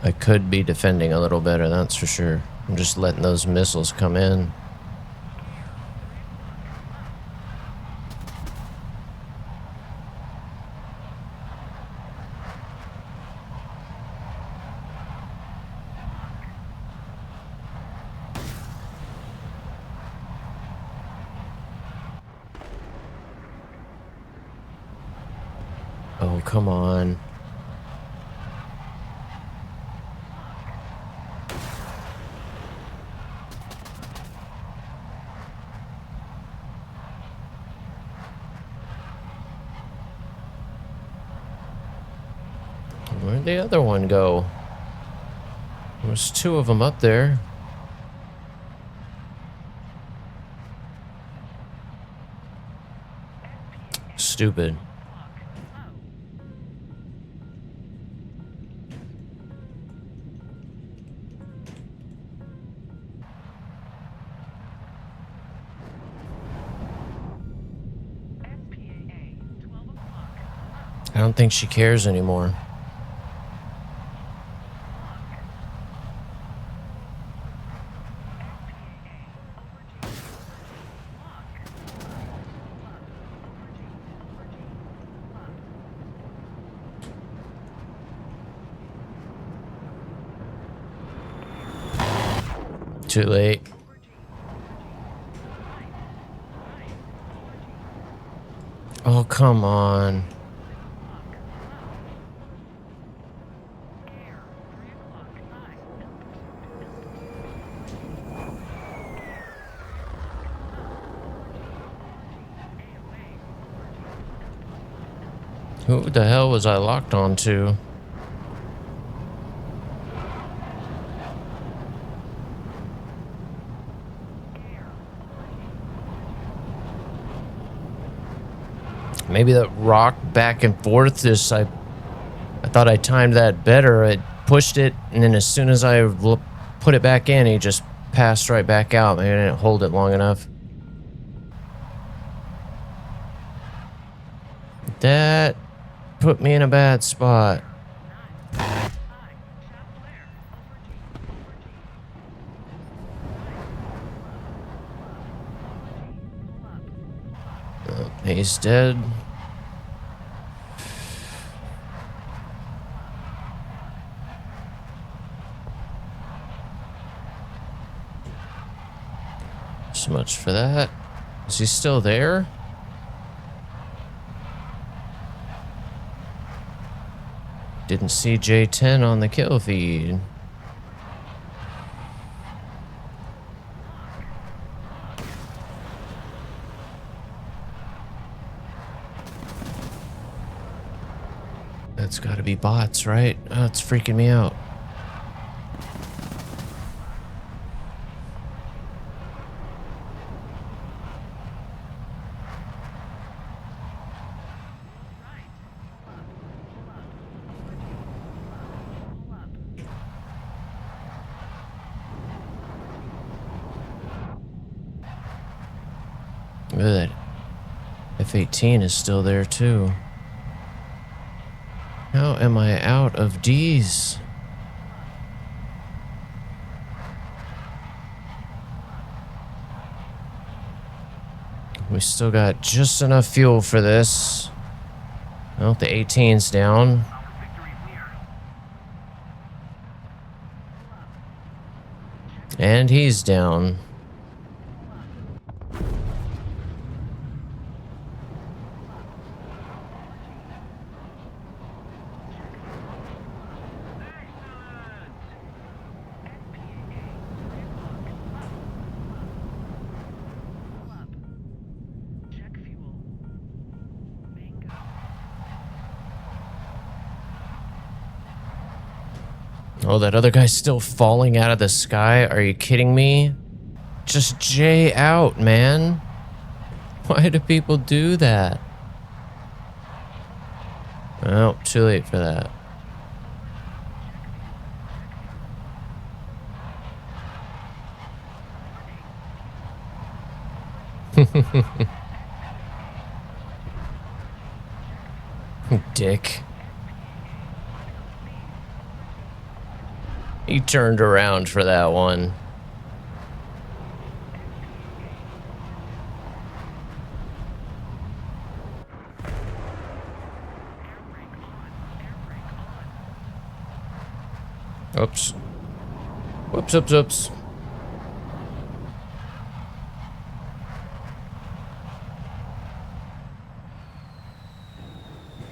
I could be defending a little better, that's for sure. I'm just letting those missiles come in. Oh, come on. Where'd the other one go? There's two of them up there. Stupid. I don't think she cares anymore. Too late. Oh, come on. Who the hell was I locked onto? Maybe that rock back and forth is, I thought I timed that better. I pushed it, and then as soon as I put it back in, he just passed right back out. Maybe I didn't hold it long enough. That put me in a bad spot. Oh, he's dead. So much for that. Is he still there? Didn't see J10 on the kill feed. That's gotta be bots, right? Oh, it's freaking me out. Good. F-18 is still there too. How am I out of Ds? We still got just enough fuel for this. Well, the 18's down. And he's down. Oh, that other guy's still falling out of the sky? Are you kidding me? Just J out, man. Why do people do that? Oh, too late for that. Dick. He turned around for that one. Oops. Whoops, whoops, whoops.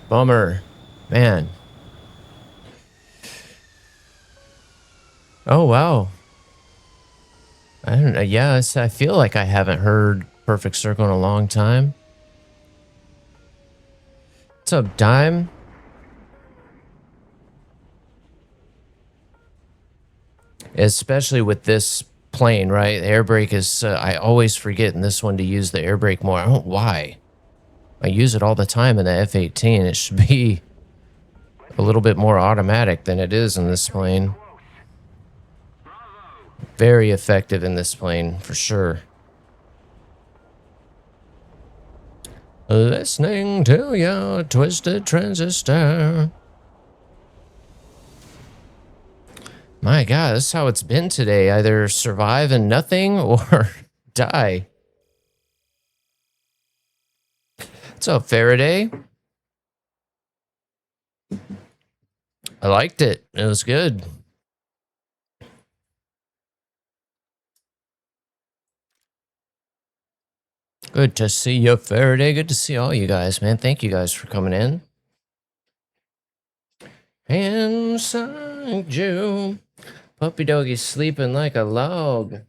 Bummer. Man. Oh, wow. I don't know. Yeah, I feel like I haven't heard Perfect Circle in a long time. What's up, Dime? Especially with this plane, right? The air brake is, I always forget in this one to use the air brake more. I don't know why. I use it all the time in the F-18. It should be a little bit more automatic than it is in this plane. Very effective in this plane, for sure. Listening to your twisted transistor. My God, this is how it's been today. Either survive and nothing or die. What's up, Faraday? I liked it. It was good. Good to see you, Faraday. Good to see all you guys, man. Thank you guys for coming in. Inside you. Puppy doggy's sleeping like a log.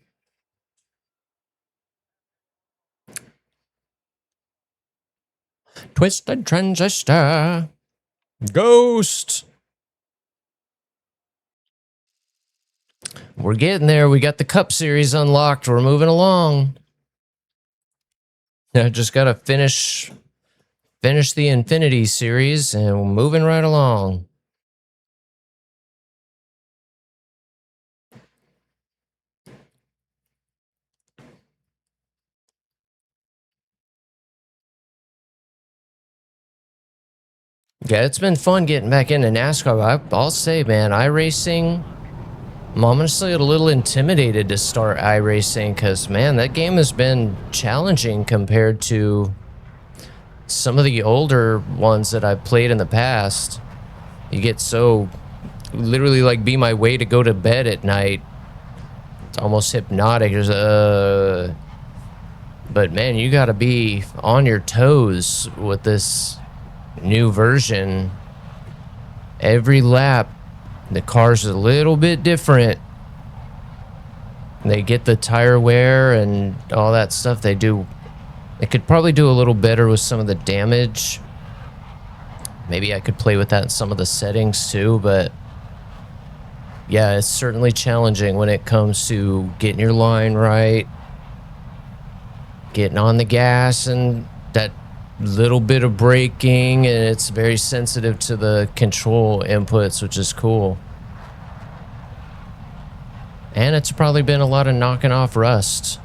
Twisted transistor. Ghost. We're getting there. We got the Cup Series unlocked. We're moving along. I just got to finish the Infinity Series, and we're moving right along. Yeah, it's been fun getting back into NASCAR. I'll say, man, iRacing, I'm honestly a little intimidated to start iRacing because, man, that game has been challenging compared to some of the older ones that I've played in the past. You get so, literally like be my way to go to bed at night. It's almost hypnotic. But man, you gotta be on your toes with this new version. Every lap, the car's a little bit different. They get the tire wear and all that stuff. They could probably do a little better with some of the damage. Maybe I could play with that in some of the settings too, but yeah, it's certainly challenging when it comes to getting your line right, getting on the gas, and that little bit of braking, and it's very sensitive to the control inputs, which is cool. And it's probably been a lot of knocking off rust.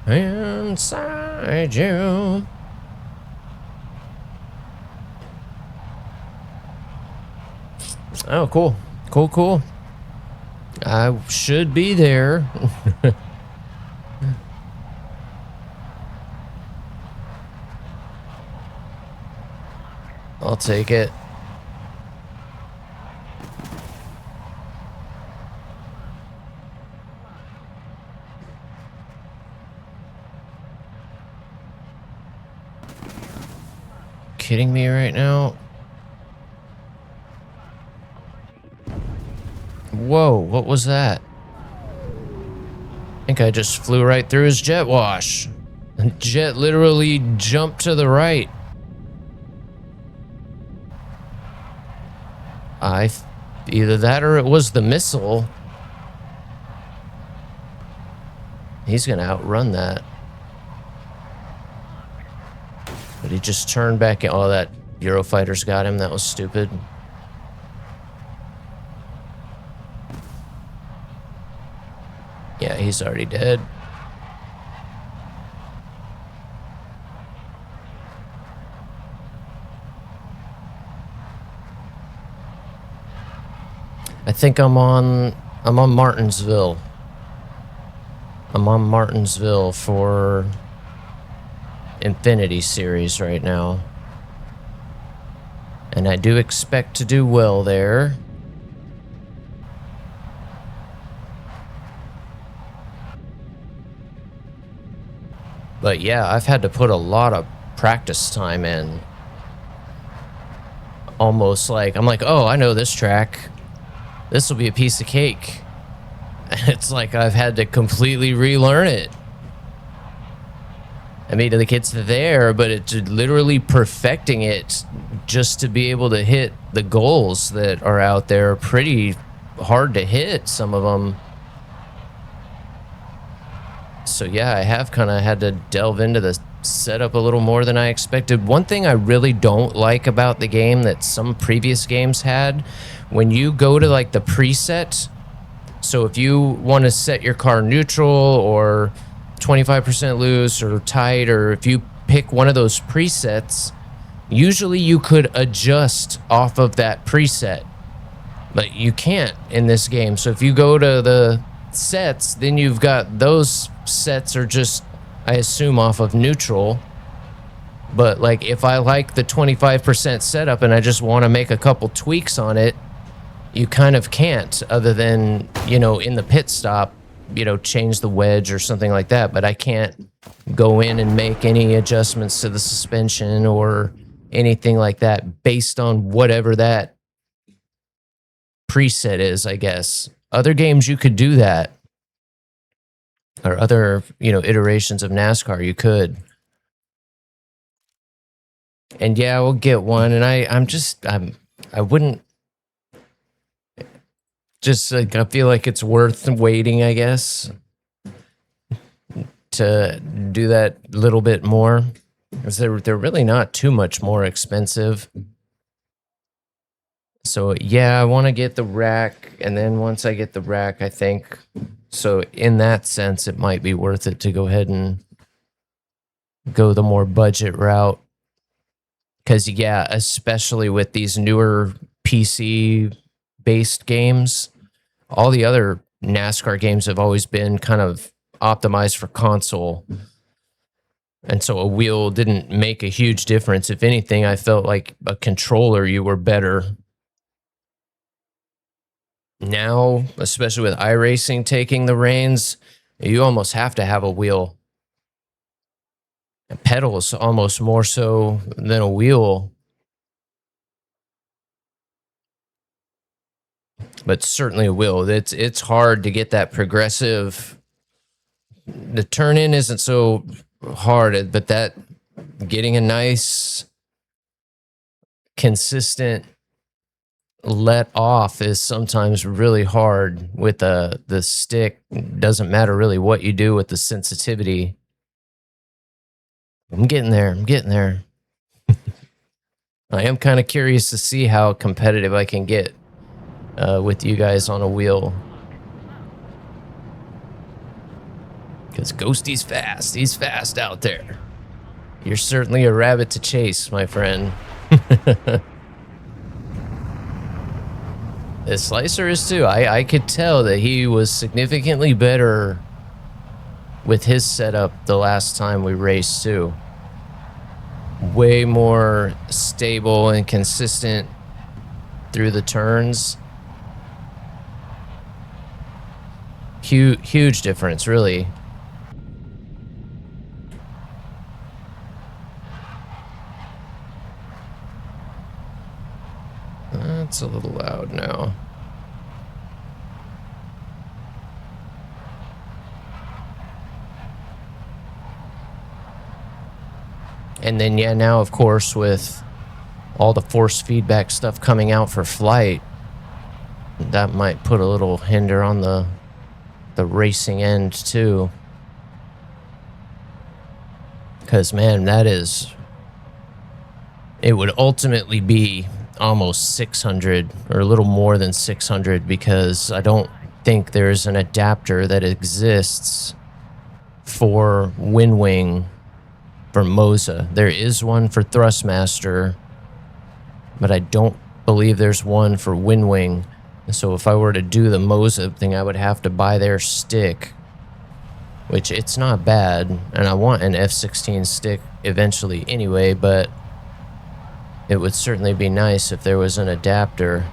Inside you. Oh, cool. Cool. I should be there. I'll take it. Kidding me right now? Whoa, what was that? I think I just flew right through his jet wash. The jet literally jumped to the right. Either that or it was the missile. He's gonna outrun that. But he just turned back in. Oh, that Eurofighter's got him. That was stupid. Yeah, he's already dead. I think I'm on Martinsville. I'm on Martinsville for Infinity Series right now. And I do expect to do well there. But yeah, I've had to put a lot of practice time in. Almost like, I'm like, oh, I know this track. This will be a piece of cake. It's like I've had to completely relearn it. I mean, like, it's there, but it's literally perfecting it just to be able to hit the goals that are out there are pretty hard to hit, some of them. So yeah, I have kind of had to delve into the setup a little more than I expected. One thing I really don't like about the game that some previous games had, when you go to like the preset, so if you want to set your car neutral or 25% loose or tight, or if you pick one of those presets, usually you could adjust off of that preset, but you can't in this game. So if you go to the sets, then you've got those sets are just, I assume, off of neutral. But like if I like the 25% setup and I just want to make a couple tweaks on it, you kind of can't, other than, you know, in the pit stop, you know, change the wedge or something like that. But I can't go in and make any adjustments to the suspension or anything like that based on whatever that preset is, I guess. Other games you could do that, or other, you know, iterations of NASCAR you could. And yeah, we'll get one. And I wouldn't just like, I feel like it's worth waiting, I guess, to do that little bit more, because they're really not too much more expensive. So yeah, I want to get the rack, and then once I get the rack, I think, so in that sense, it might be worth it to go ahead and go the more budget route. Because yeah, especially with these newer PC-based games, all the other NASCAR games have always been kind of optimized for console. And so a wheel didn't make a huge difference. If anything, I felt like a controller, you were better. Now, especially with iRacing taking the reins, you almost have to have a wheel. Pedals almost more so than a wheel. But certainly a wheel. It's hard to get that progressive. The turn in isn't so hard, but that getting a nice consistent let off is sometimes really hard with the stick. Doesn't matter really what you do with the sensitivity. I'm getting there. I am kind of curious to see how competitive I can get with you guys on a wheel. Because Ghosty's fast. He's fast out there. You're certainly a rabbit to chase, my friend. The Slicer is too. I could tell that he was significantly better with his setup the last time we raced too. Way more stable and consistent through the turns. Huge difference, really. That's a little loud now. And then, yeah, now, of course, with all the force feedback stuff coming out for flight, that might put a little hinder on the racing end, too. Because, man, it would ultimately be almost 600 or a little more than 600, because I don't think there's an adapter that exists for WinWing for Moza. There is one for Thrustmaster, but I don't believe there's one for WinWing. So if I were to do the Moza thing, I would have to buy their stick, which it's not bad, and I want an F-16 stick eventually anyway, but it would certainly be nice if there was an adapter.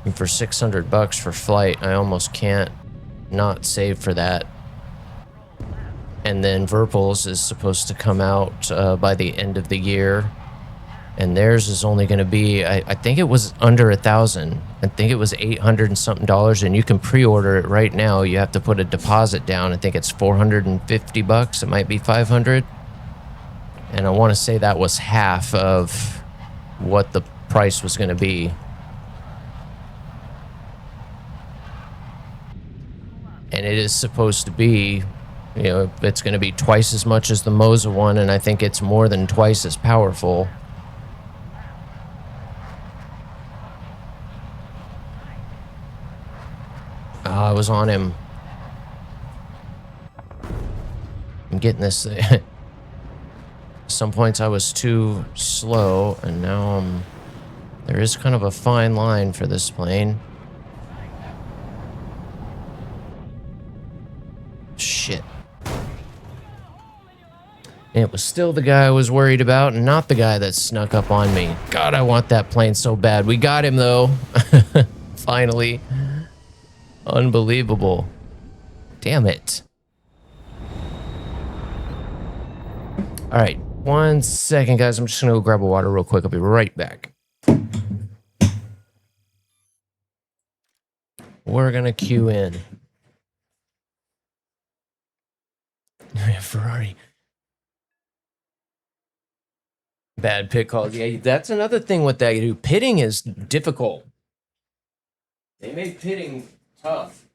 And for $600 for flight, I almost can't not save for that. And then Virpil's is supposed to come out by the end of the year. And theirs is only going to be, I think it was under $1,000. I think it was $800 and something, and you can pre-order it right now. You have to put a deposit down. I think it's $450. It might be $500. And I want to say that was half of what the price was going to be. And it is supposed to be, you know, it's going to be twice as much as the Moza one, and I think it's more than twice as powerful. I was on him. I'm getting this. Some points I was too slow, and now there is kind of a fine line for this plane. Shit. And it was still the guy I was worried about, and not the guy that snuck up on me. God, I want that plane so bad. We got him, though. Finally. Unbelievable. Damn it. All right. 1 second, guys. I'm just going to go grab a water real quick. I'll be right back. We're going to queue in. Ferrari. Bad pit calls. Yeah, that's another thing with that. Dude. Pitting is difficult. They make pitting tough.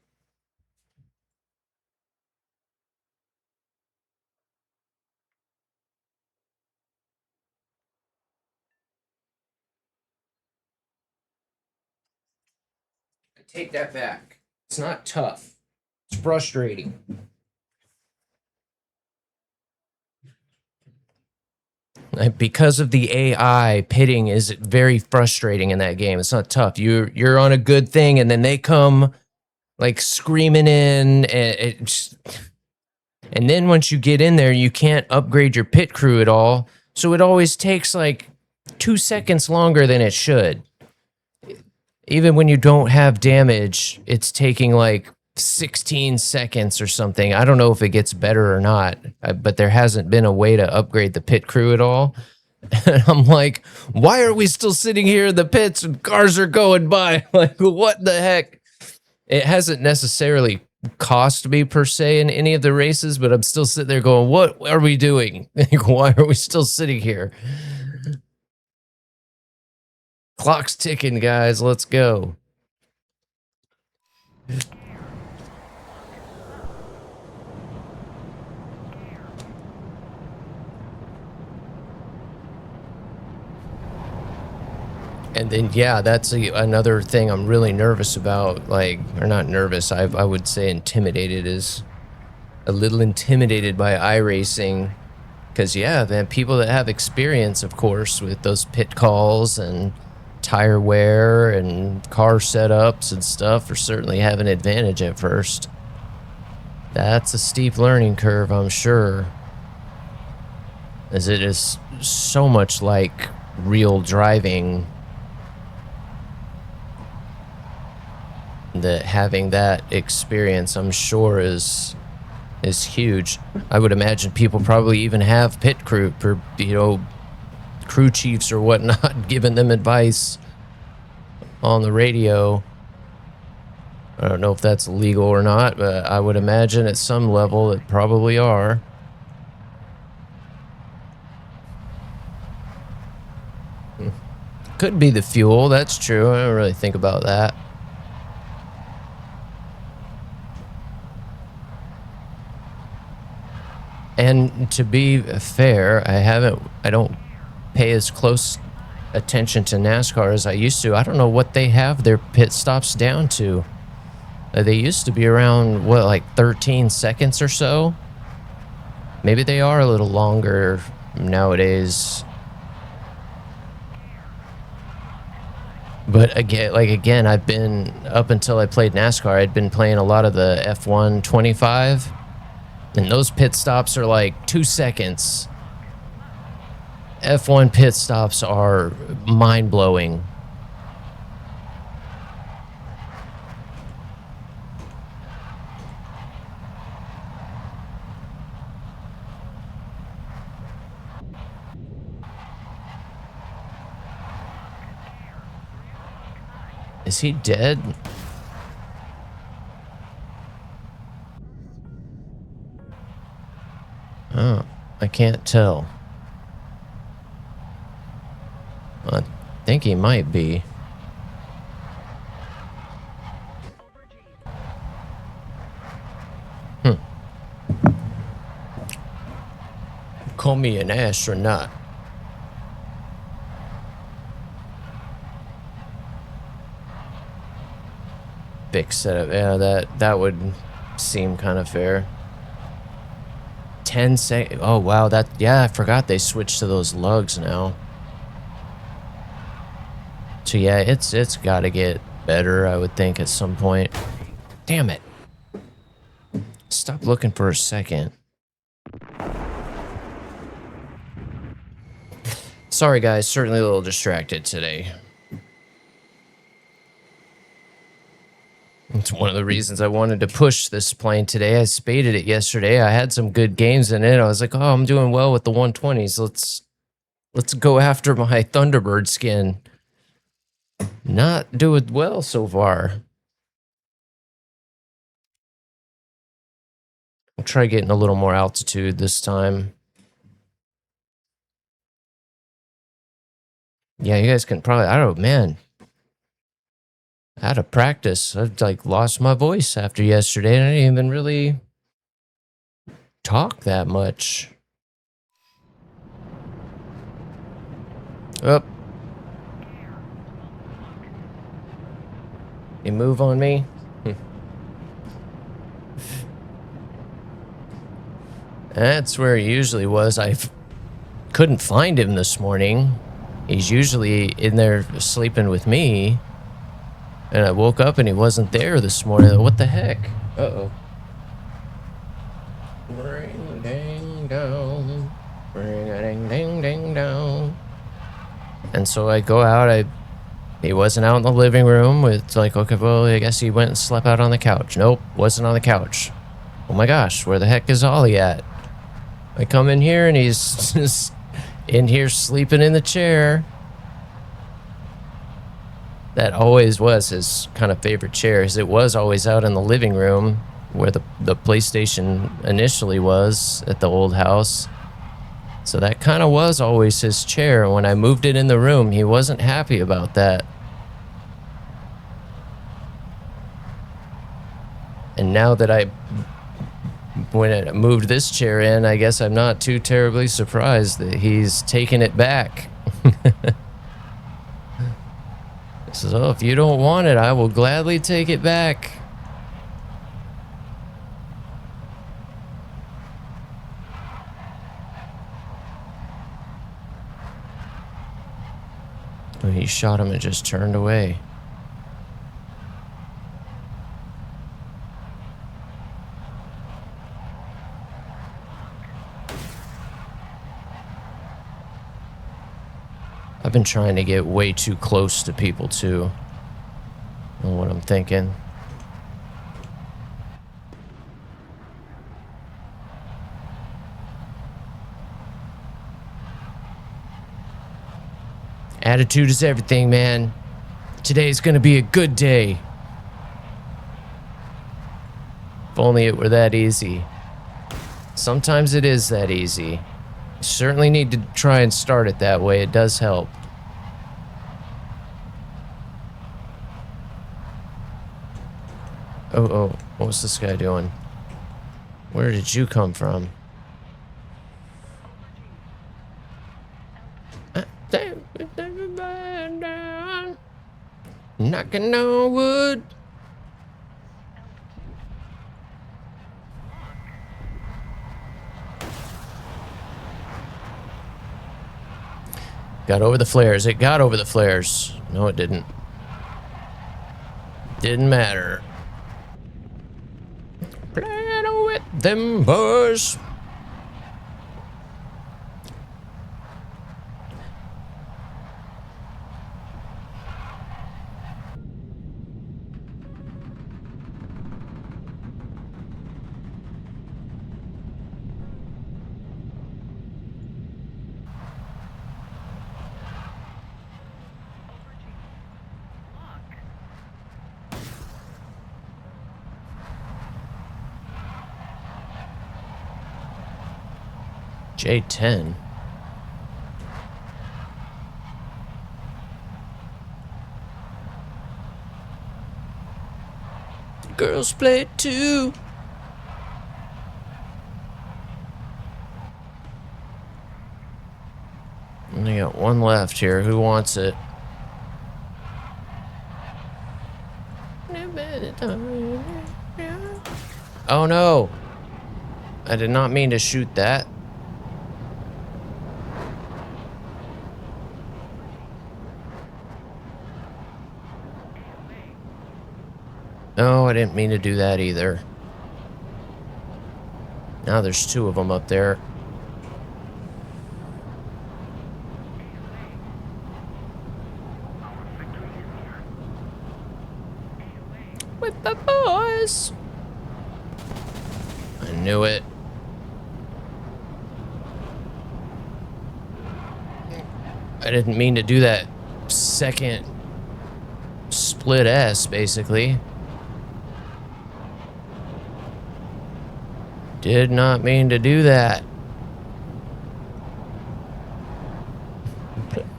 I take that back. It's not tough. It's frustrating. Because of the AI, pitting is very frustrating in that game. It's not tough. You're on a good thing, and then they come like screaming in, and then once you get in there, you can't upgrade your pit crew at all. So it always takes like 2 seconds longer than it should. Even when you don't have damage, it's taking like 16 seconds or something. I don't know if it gets better or not, but there hasn't been a way to upgrade the pit crew at all. And I'm like, why are we still sitting here in the pits and cars are going by? Like, what the heck? It hasn't necessarily cost me per se in any of the races, but I'm still sitting there going, what are we doing? Like, why are we still sitting here? Clock's ticking, guys. Let's go. And then, yeah, that's another thing I'm really nervous about, like, or not nervous, I would say intimidated, is a little intimidated by iRacing. Because, yeah, man, people that have experience, of course, with those pit calls and tire wear and car setups and stuff are certainly have an advantage at first. That's a steep learning curve, I'm sure. As it is so much like real driving, that having that experience, I'm sure, is huge. I would imagine people probably even have pit crew, crew chiefs or whatnot, giving them advice on the radio. I don't know if that's legal or not, but I would imagine at some level it probably are. Could be the fuel, that's true. I don't really think about that. And to be fair, I don't pay as close attention to NASCAR as I used to. I don't know what they have their pit stops down to. They used to be around, what, like 13 seconds or so? Maybe they are a little longer nowadays. But again, I've been, up until I played NASCAR, I'd been playing a lot of the F1 25, and those pit stops are like 2 seconds. F1 pit stops are mind-blowing. Is he dead? Oh, I can't tell. I think he might be. Call me an astronaut. Big setup. Yeah, that would seem kind of fair. 10 seconds. Oh wow, yeah, I forgot they switched to those lugs now. So yeah, it's got to get better, I would think, at some point. Damn it. Stop looking for a second. Sorry guys, certainly a little distracted today. It's one of the reasons I wanted to push this plane today. I spaded it yesterday. I had some good games in it. I was like, oh, I'm doing well with the 120s. Let's go after my Thunderbird skin. Not doing well so far. I'll try getting a little more altitude this time. Yeah, you guys can probably, I don't know, man. Out of practice. I've like lost my voice after yesterday, and I didn't even really talk that much. Oh. You move on me? That's where he usually was. I couldn't find him this morning. He's usually in there sleeping with me. And I woke up and he wasn't there this morning. What the heck? Uh-oh. Ring ding dong. Ring a ding ding ding dong. And so I go out. He wasn't out in the living room. It's like, okay, well, I guess he went and slept out on the couch. Nope, wasn't on the couch. Oh my gosh, where the heck is Ollie at? I come in here and he's just in here sleeping in the chair. That always was his kind of favorite chair. It was always out in the living room where the PlayStation initially was at the old house. So that kind of was always his chair. When I moved it in the room, he wasn't happy about that. And now that when I moved this chair in, I guess I'm not too terribly surprised that he's taken it back. He says, oh, if you don't want it, I will gladly take it back. Oh, he shot him and just turned away. I've been trying to get way too close to people too. I know what I'm thinking. Attitude is everything, man. Today's gonna be a good day. If only it were that easy. Sometimes it is that easy. You certainly need to try and start it that way. It does help. Oh, what was this guy doing? Where did you come from? Knocking on wood. Got over the flares. It got over the flares. No, it didn't. Didn't matter. Playing with them boys. J10. Girls play it too. Only got one left here. Who wants it? Oh no! I did not mean to shoot that. No, I didn't mean to do that either. Now there's two of them up there. With the boys. I knew it. I didn't mean to do that second split S, basically. Did not mean to do that.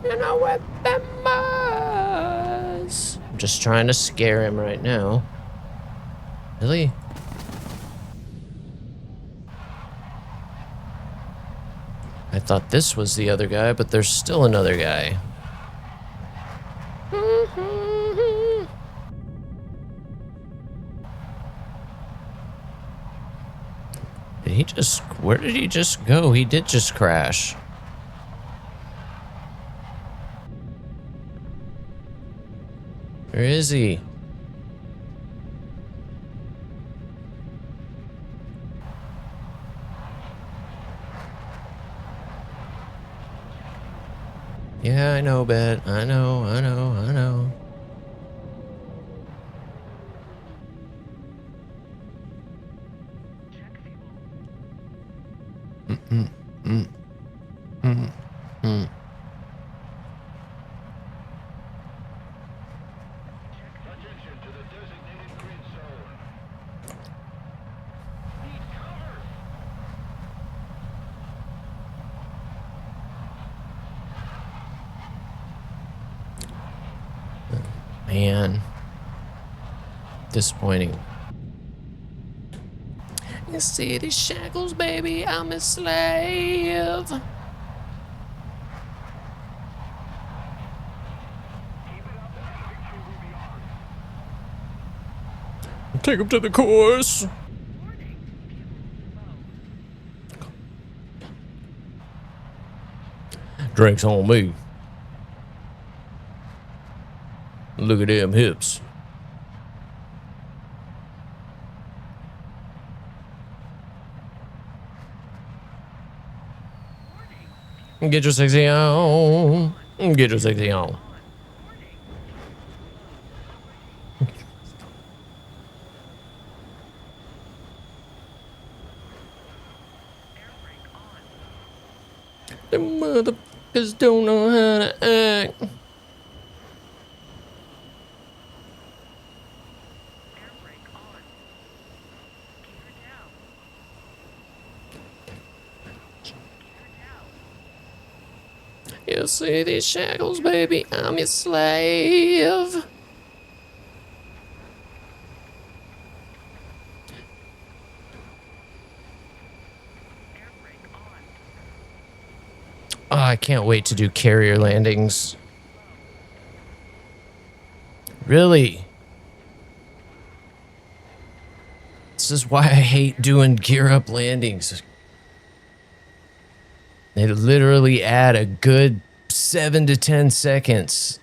You know what them was. I'm just trying to scare him right now. Really? I thought this was the other guy, but there's still another guy. Did he just... Where did he just go? He did just crash. Where is he? Yeah, I know, Bet. I know. Man. Disappointing. You see these shackles, baby, I'm a slave. Take him to the course. Drinks on me. Look at them hips. Get your sexy on. Get your sexy on. The motherfuckers don't know how to act. You see these shackles, baby, I'm your slave. Oh, I can't wait to do carrier landings. Really? This is why I hate doing gear up landings. They literally add a good 7 to 10 seconds.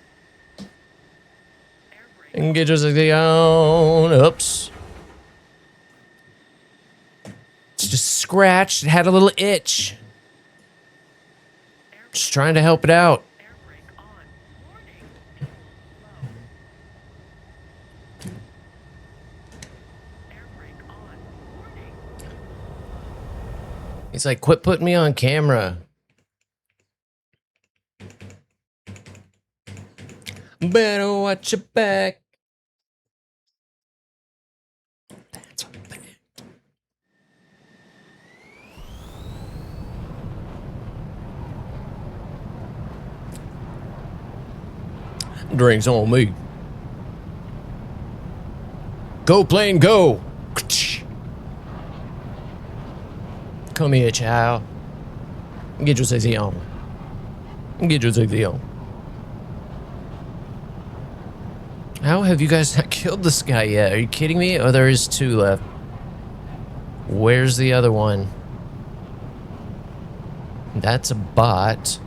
And get yourself on. Oops. It's just scratched. It had a little itch. Just trying to help it out. He's like, quit putting me on camera. Better watch your back. That's what they... Drinks on me. Go, plane, go. Come here, child. Get your sexy on. Get your sexy on. How have you guys not killed this guy yet? Are you kidding me? Oh, there is 2 left. Where's the other one? That's a bot.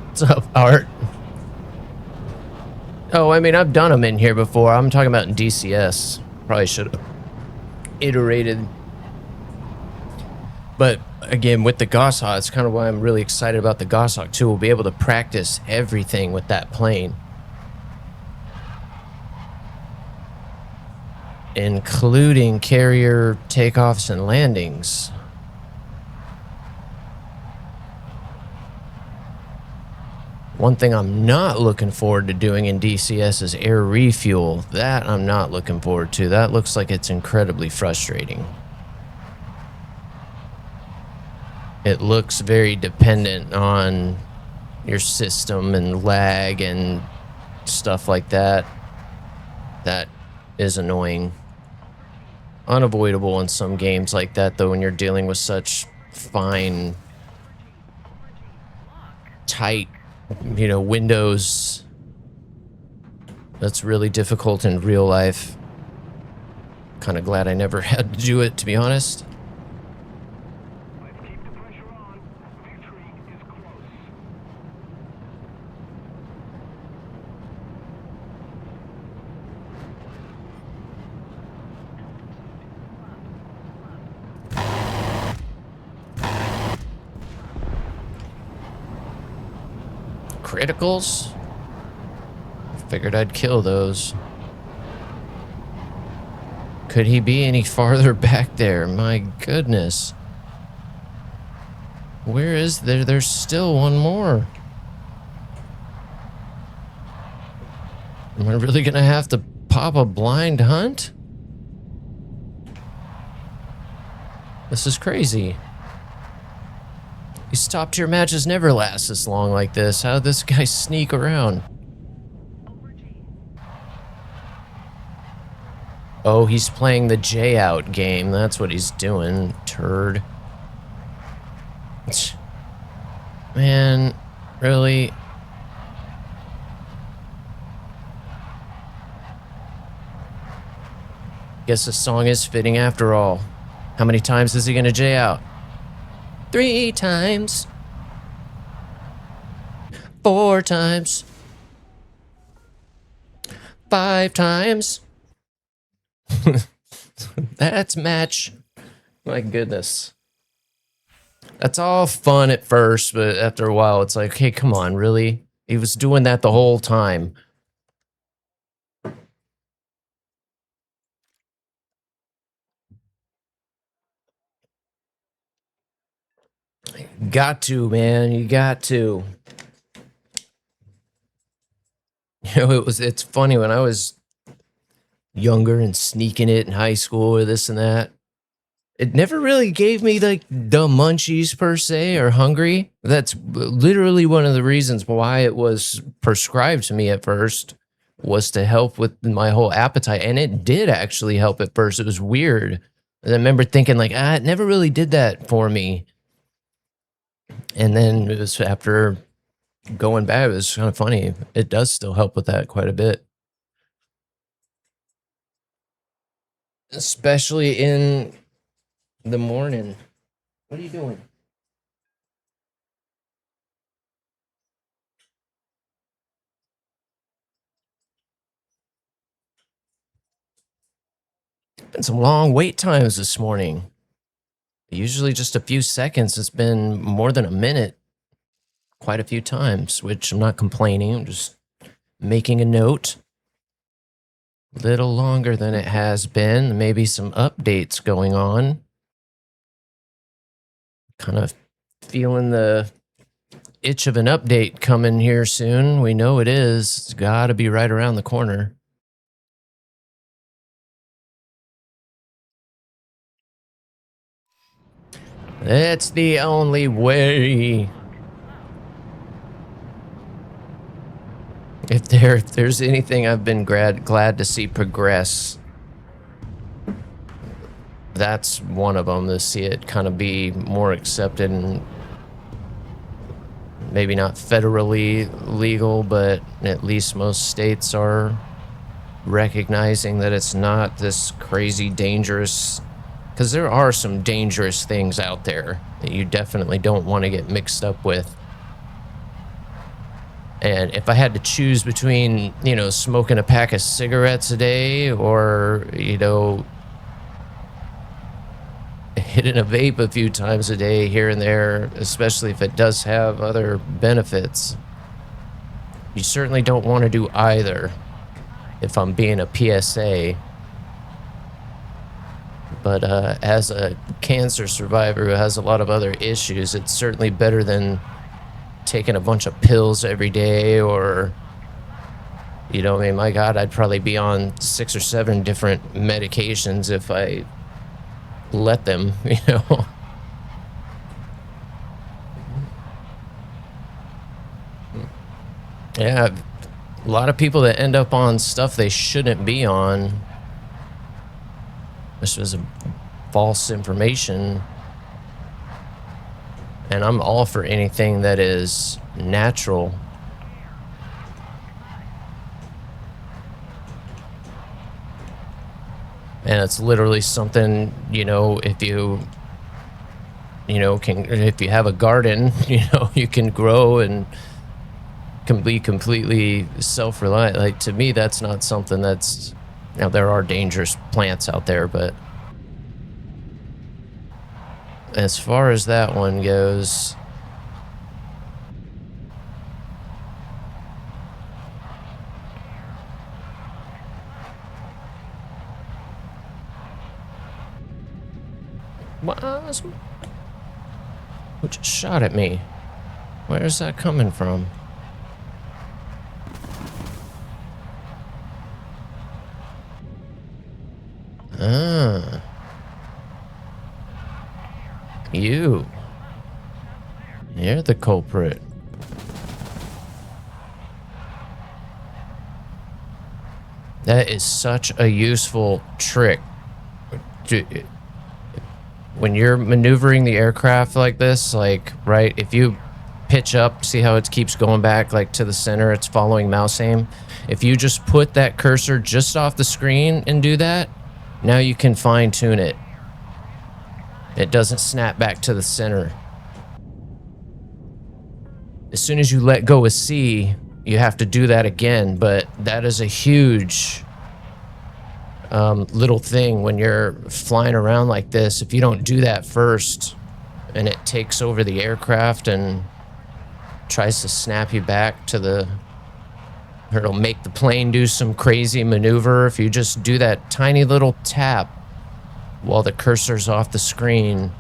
What's up, Art? Oh, I mean, I've done them in here before. I'm talking about in DCS. Probably should have iterated. But again, with the Goshawk, it's kind of why I'm really excited about the Goshawk too. We'll be able to practice everything with that plane, including carrier takeoffs and landings. One thing I'm not looking forward to doing in DCS is air refuel. That I'm not looking forward to. That looks like it's incredibly frustrating. It looks very dependent on your system and lag and stuff like that. That is annoying. Unavoidable in some games like that, though, when you're dealing with such fine, tight, you know, windows. That's really difficult in real life. Kind of glad I never had to do it, to be honest. Criticals? Figured I'd kill those. Could he be any farther back there? My goodness. Where is there? There's still one more. Am I really gonna have to pop a blind hunt? This is crazy. These top tier matches never last this long like this. How did this guy sneak around? Oh, he's playing the J out game. That's what he's doing, turd. Man, really? Guess the song is fitting after all. How many times is he gonna J out? 3 times. 4 times. 5 times. That's match. My goodness. That's all fun at first, but after a while it's like, hey, come on, really? He was doing that the whole time. Got to, man. You got to. You know, it's funny when I was younger and sneaking it in high school or this and that. It never really gave me like the munchies per se or hungry. That's literally one of the reasons why it was prescribed to me at first, was to help with my whole appetite. And it did actually help at first. It was weird. And I remember thinking like, it never really did that for me. And then it was after going back, it was kind of funny. It does still help with that quite a bit. Especially in the morning. What are you doing? been some long wait times this morning. Usually just a few seconds. It's been more than a minute quite a few times, which I'm not complaining. I'm just making a note. A little longer than it has been. Maybe some updates going on. Kind of feeling the itch of an update coming here soon. We know it is. It's got to be right around the corner. It's the only way. If there's anything I've been glad to see progress, that's one of them. To see it kind of be more accepted and maybe not federally legal, but at least most states are recognizing that it's not this crazy dangerous, because there are some dangerous things out there that you definitely don't want to get mixed up with. And if I had to choose between, smoking a pack of cigarettes a day or, hitting a vape a few times a day here and there, especially if it does have other benefits, you certainly don't want to do either if I'm being a PSA. But as a cancer survivor who has a lot of other issues, it's certainly better than taking a bunch of pills every day or, my God, I'd probably be on 6 or 7 different medications if I let them, Yeah, a lot of people that end up on stuff they shouldn't be on. This was a false information. And I'm all for anything that is natural. And it's literally something, if you have a garden, you can grow and can be completely self-reliant. Like, to me, that's not something that's, now there are dangerous plants out there, but as far as that one goes, who just shot at me? Where's that coming from? Ah. You're the culprit. That is such a useful trick. When you're maneuvering the aircraft like this, right, if you pitch up, see how it keeps going back to the center, it's following mouse aim. If you just put that cursor just off the screen and do that, now you can fine tune it. It doesn't snap back to the center. As soon as you let go of C, you have to do that again, but that is a huge little thing when you're flying around like this. If you don't do that first and it takes over the aircraft and tries to snap you back to or it'll make the plane do some crazy maneuver. If you just do that tiny little tap while the cursor's off the screen,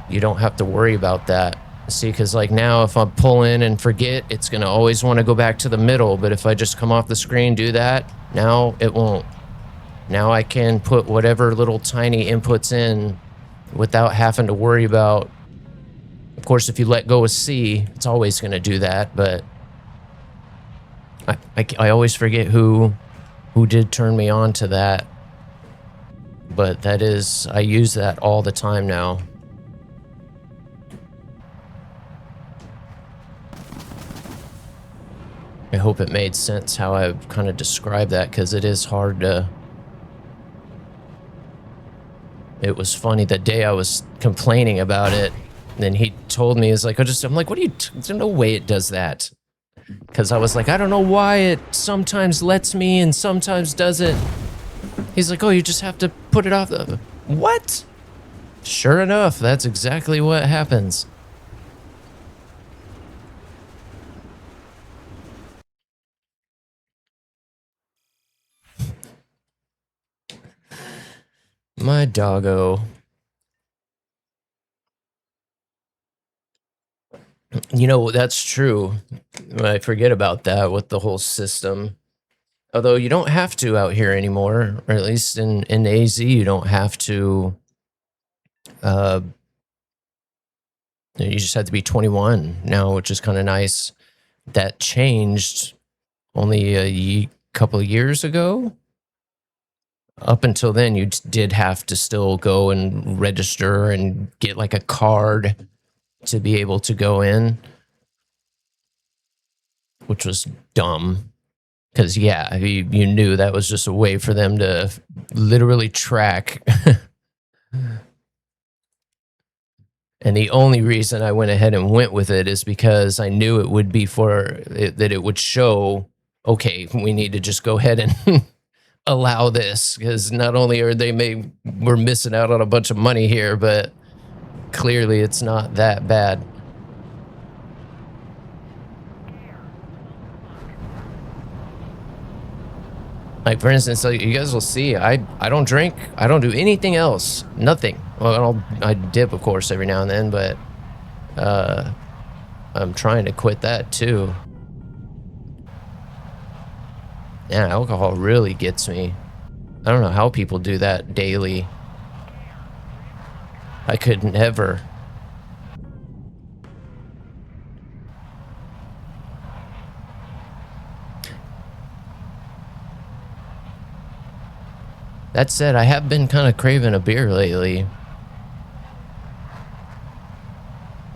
you don't have to worry about that. See, because now if I pull in and forget, it's going to always want to go back to the middle. But if I just come off the screen, do that, now it won't. Now I can put whatever little tiny inputs in without having to worry about. Of course, if you let go of C, it's always going to do that. But I always forget who did turn me on to that. But that is, I use that all the time now. I hope it made sense how I kind of described that, because it is hard to... It was funny the day I was complaining about it, then he told me, I'm like, what are you... There's no way it does that. Because I was like, I don't know why it sometimes lets me and sometimes doesn't. He's like, oh, you just have to put it off the... What? Sure enough, that's exactly what happens. My doggo. You know, that's true. I forget about that with the whole system. Although you don't have to out here anymore, or at least in AZ, you don't have to. You just have to be 21 now, which is kind of nice. That changed only a couple of years ago. Up until then, you did have to still go and register and get like a card to be able to go in, which was dumb. Because, yeah, you knew that was just a way for them to literally track. And the only reason I went ahead and went with it is because I knew it would be that it would show, okay, we need to just go ahead and allow this. Because not only we're missing out on a bunch of money here, but clearly it's not that bad. Like, for instance, like, you guys will see, I don't drink. I don't do anything else. Nothing. Well, I dip, of course, every now and then, but I'm trying to quit that, too. Yeah, alcohol really gets me. I don't know how people do that daily. I could never. That said, I have been kind of craving a beer lately.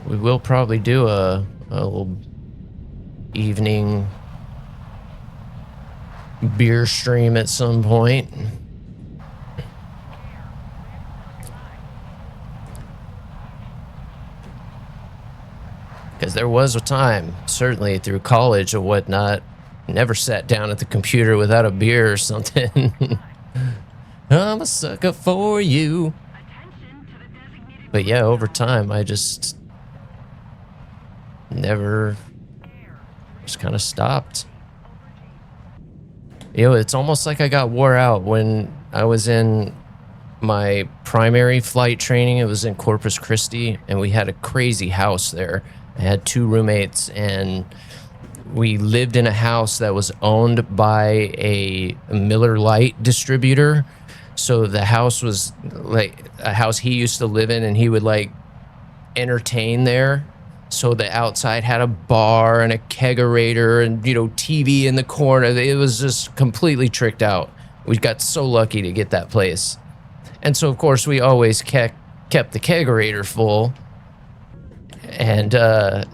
We will probably do a little evening beer stream at some point. Because there was a time, certainly through college or whatnot, never sat down at the computer without a beer or something. I'm a sucker for you. But yeah, over time, I just never just kind of stopped. You know, it's almost like I got wore out when I was in my primary flight training. It was in Corpus Christi, and we had a crazy house there. I had 2 roommates, and we lived in a house that was owned by a Miller Lite distributor. So the house was like a house he used to live in, and he would like entertain there. So the outside had a bar and a kegerator and, you know, TV in the corner. It was just completely tricked out. We got so lucky to get that place. And so, of course, we always kept the kegerator full. And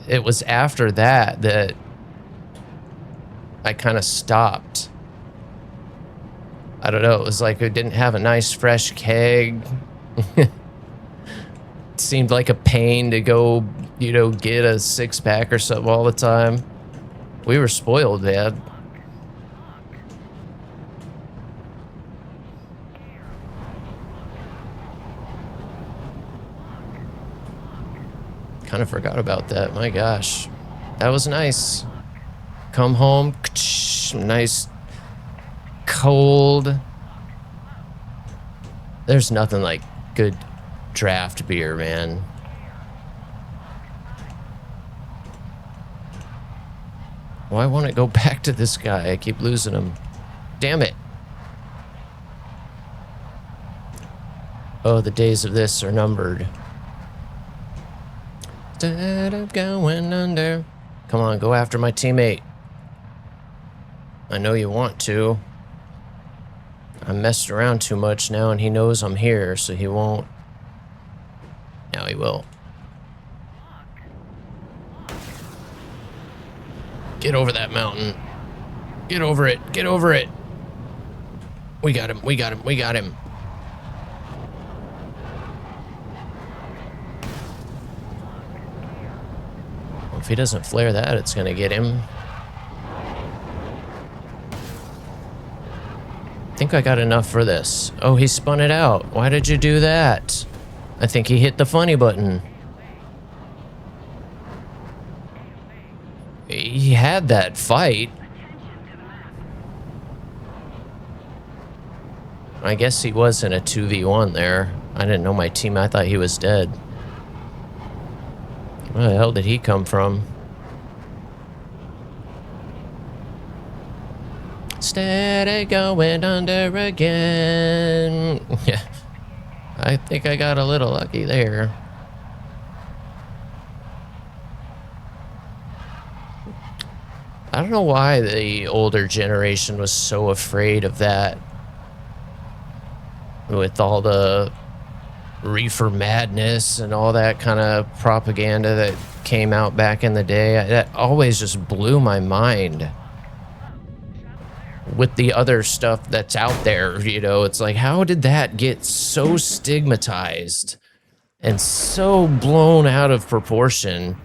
it was after that I kind of stopped. I don't know, it was like it didn't have a nice fresh keg. It seemed like a pain to go, you know, get a 6-pack or something all the time. We were spoiled, man. Kind of forgot about that, my gosh. That was nice. Come home, nice cold. There's nothing like good draft beer, man. Why won't it go back to this guy? I keep losing him. Damn it. Oh, the days of this are numbered. Instead of going under. Come on, go after my teammate. I know you want to. I messed around too much now, and he knows I'm here, so he won't. Now he will. Get over that mountain. Get over it. Get over it. We got him. We got him. We got him. Well, if he doesn't flare that, it's going to get him. think I got enough for this. Oh, he spun it out. Why did you do that? I think he hit the funny button. He had that fight. I guess he was in a 2v1 there. I didn't know my team. I thought he was dead. Where the hell did he come from? Steady going under again. Yeah. I think I got a little lucky there. I don't know why the older generation was so afraid of that. With all the reefer madness and all that kind of propaganda that came out back in the day. That always just blew my mind. With the other stuff that's out there, you know, it's like, how did that get so stigmatized and so blown out of proportion?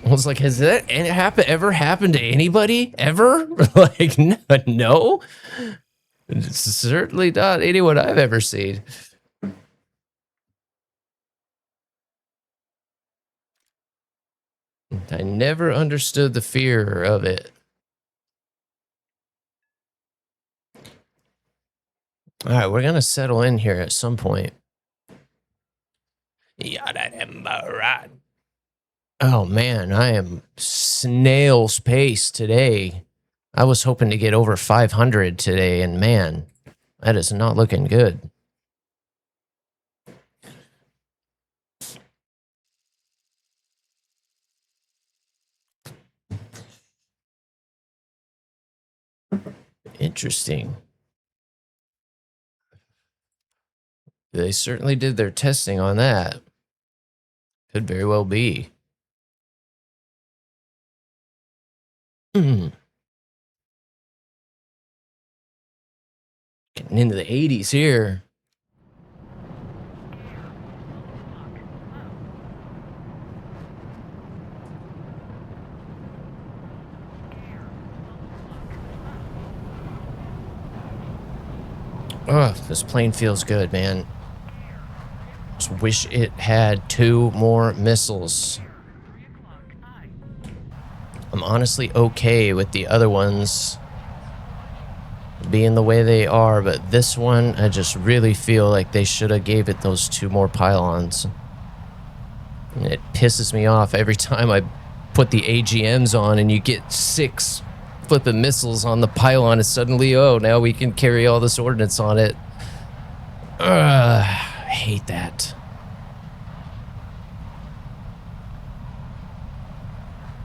I was like, has that ever happened to anybody? Ever? Like, no? It's certainly not anyone I've ever seen. I never understood the fear of it. All right, we're going to settle in here at some point. Oh, man, I am snail's pace today. I was hoping to get over 500 today, and man, that is not looking good. Interesting. They certainly did their testing on that. Could very well be. Getting into the 80s here. Oh, this plane feels good, man. Just wish it had 2 more missiles. I'm honestly okay with the other ones being the way they are, but this one, I just really feel like they should have gave it those 2 more pylons. And it pisses me off every time I put the AGMs on and you get 6 flipping missiles on the pylon and suddenly, oh, now we can carry all this ordnance on it. I hate that.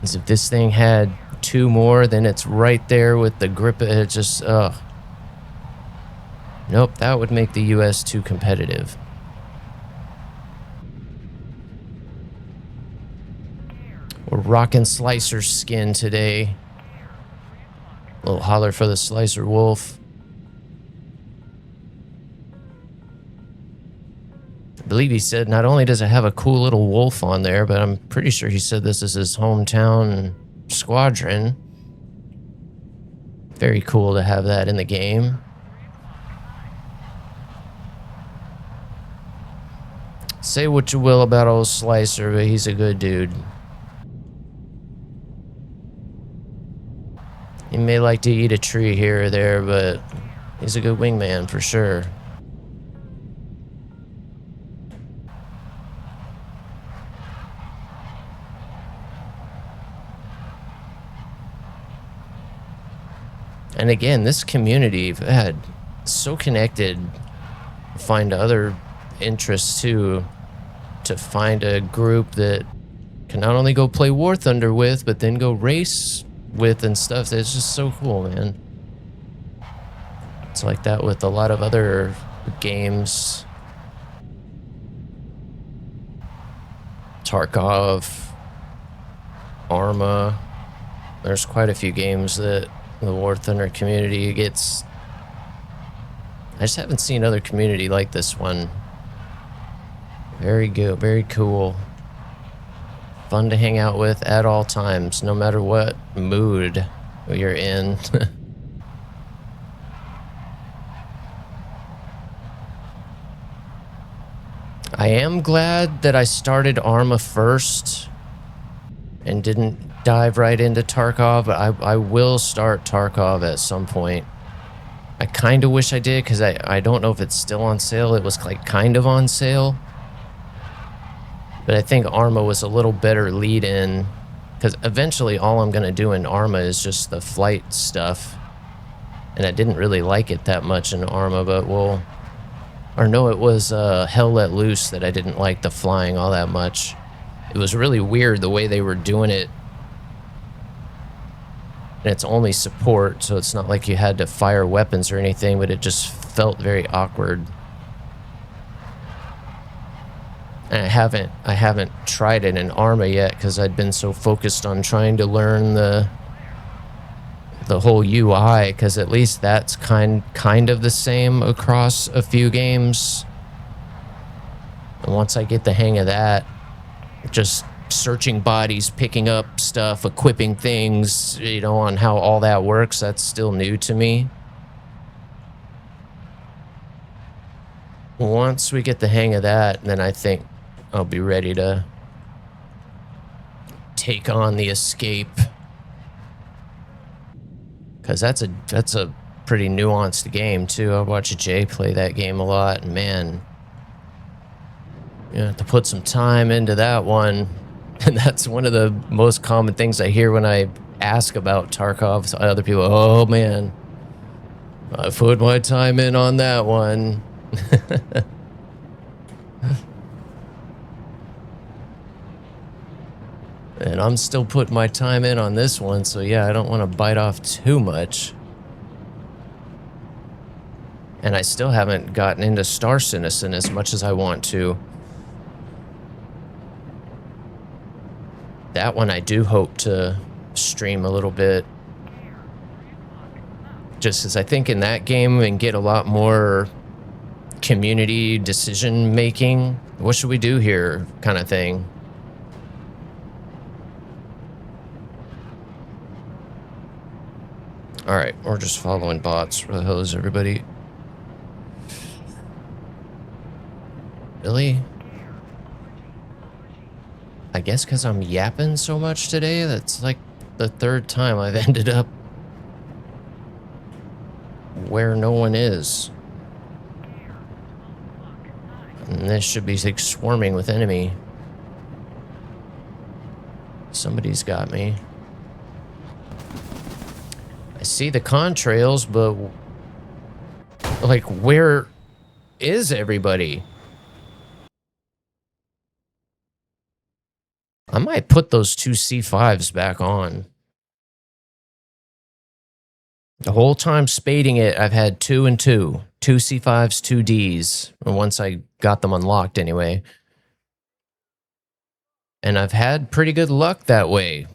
As if this thing had 2 more, then it's right there with the grip. It just, nope, that would make the US too competitive. We're rocking Slicer's skin today. A little holler for the Slicer Wolf. I believe he said not only does it have a cool little wolf on there, but I'm pretty sure he said this is his hometown squadron. Very cool to have that in the game. Say what you will about old Slicer, but he's a good dude. He may like to eat a tree here or there, but he's a good wingman for sure. And again, this community had so connected. Find other interests too, to find a group that can not only go play WarThunder with, but then go race with and stuff. It's just so cool, man. It's like that with a lot of other games. Tarkov, Arma. There's quite a few games that the WarThunder community gets. I just haven't seen other community like this one. Very good, very cool. Fun to hang out with at all times, no matter what mood you're in. am glad that I started Arma first and didn't dive right into Tarkov. I will start Tarkov at some point. I kind of wish I did, because I don't know if it's still on sale. It was like kind of on sale. But I think Arma was a little better lead-in, because eventually all I'm going to do in Arma is just the flight stuff. And I didn't really like it that much in Arma, but we'll... Or no, it was Hell Let Loose that I didn't like the flying all that much. It was really weird the way they were doing it. And it's only support, so it's not like you had to fire weapons or anything, but it just felt very awkward. And I haven't tried it in Arma yet, because I'd been so focused on trying to learn the whole UI, because at least that's kind of the same across a few games. And once I get the hang of that, just searching bodies, picking up stuff, equipping things, you know, on how all that works, that's still new to me. Once we get the hang of that, then I think I'll be ready to take on the Escape. Because that's a pretty nuanced game, too. I watch Jay play that game a lot, and man, you have to put some time into that one. And that's one of the most common things I hear when I ask about Tarkov. So other people, oh man, I put my time in on that one. And I'm still putting my time in on this one, so yeah, I don't want to bite off too much. And I still haven't gotten into Star Citizen as much as I want to. That one I do hope to stream a little bit. Just as I think in that game we can get a lot more community decision making. What should we do here kind of thing. Alright, we're just following bots. Where the hell is everybody? Really? I guess because I'm yapping so much today, that's like the third time I've ended up where no one is. And this should be like swarming with enemy. Somebody's got me. I see the contrails, but like, where is everybody? I might put those two C5s back on. The whole time spading it, I've had 2 and 2. 2 C5s, 2 Ds. And once I got them unlocked anyway. And I've had pretty good luck that way.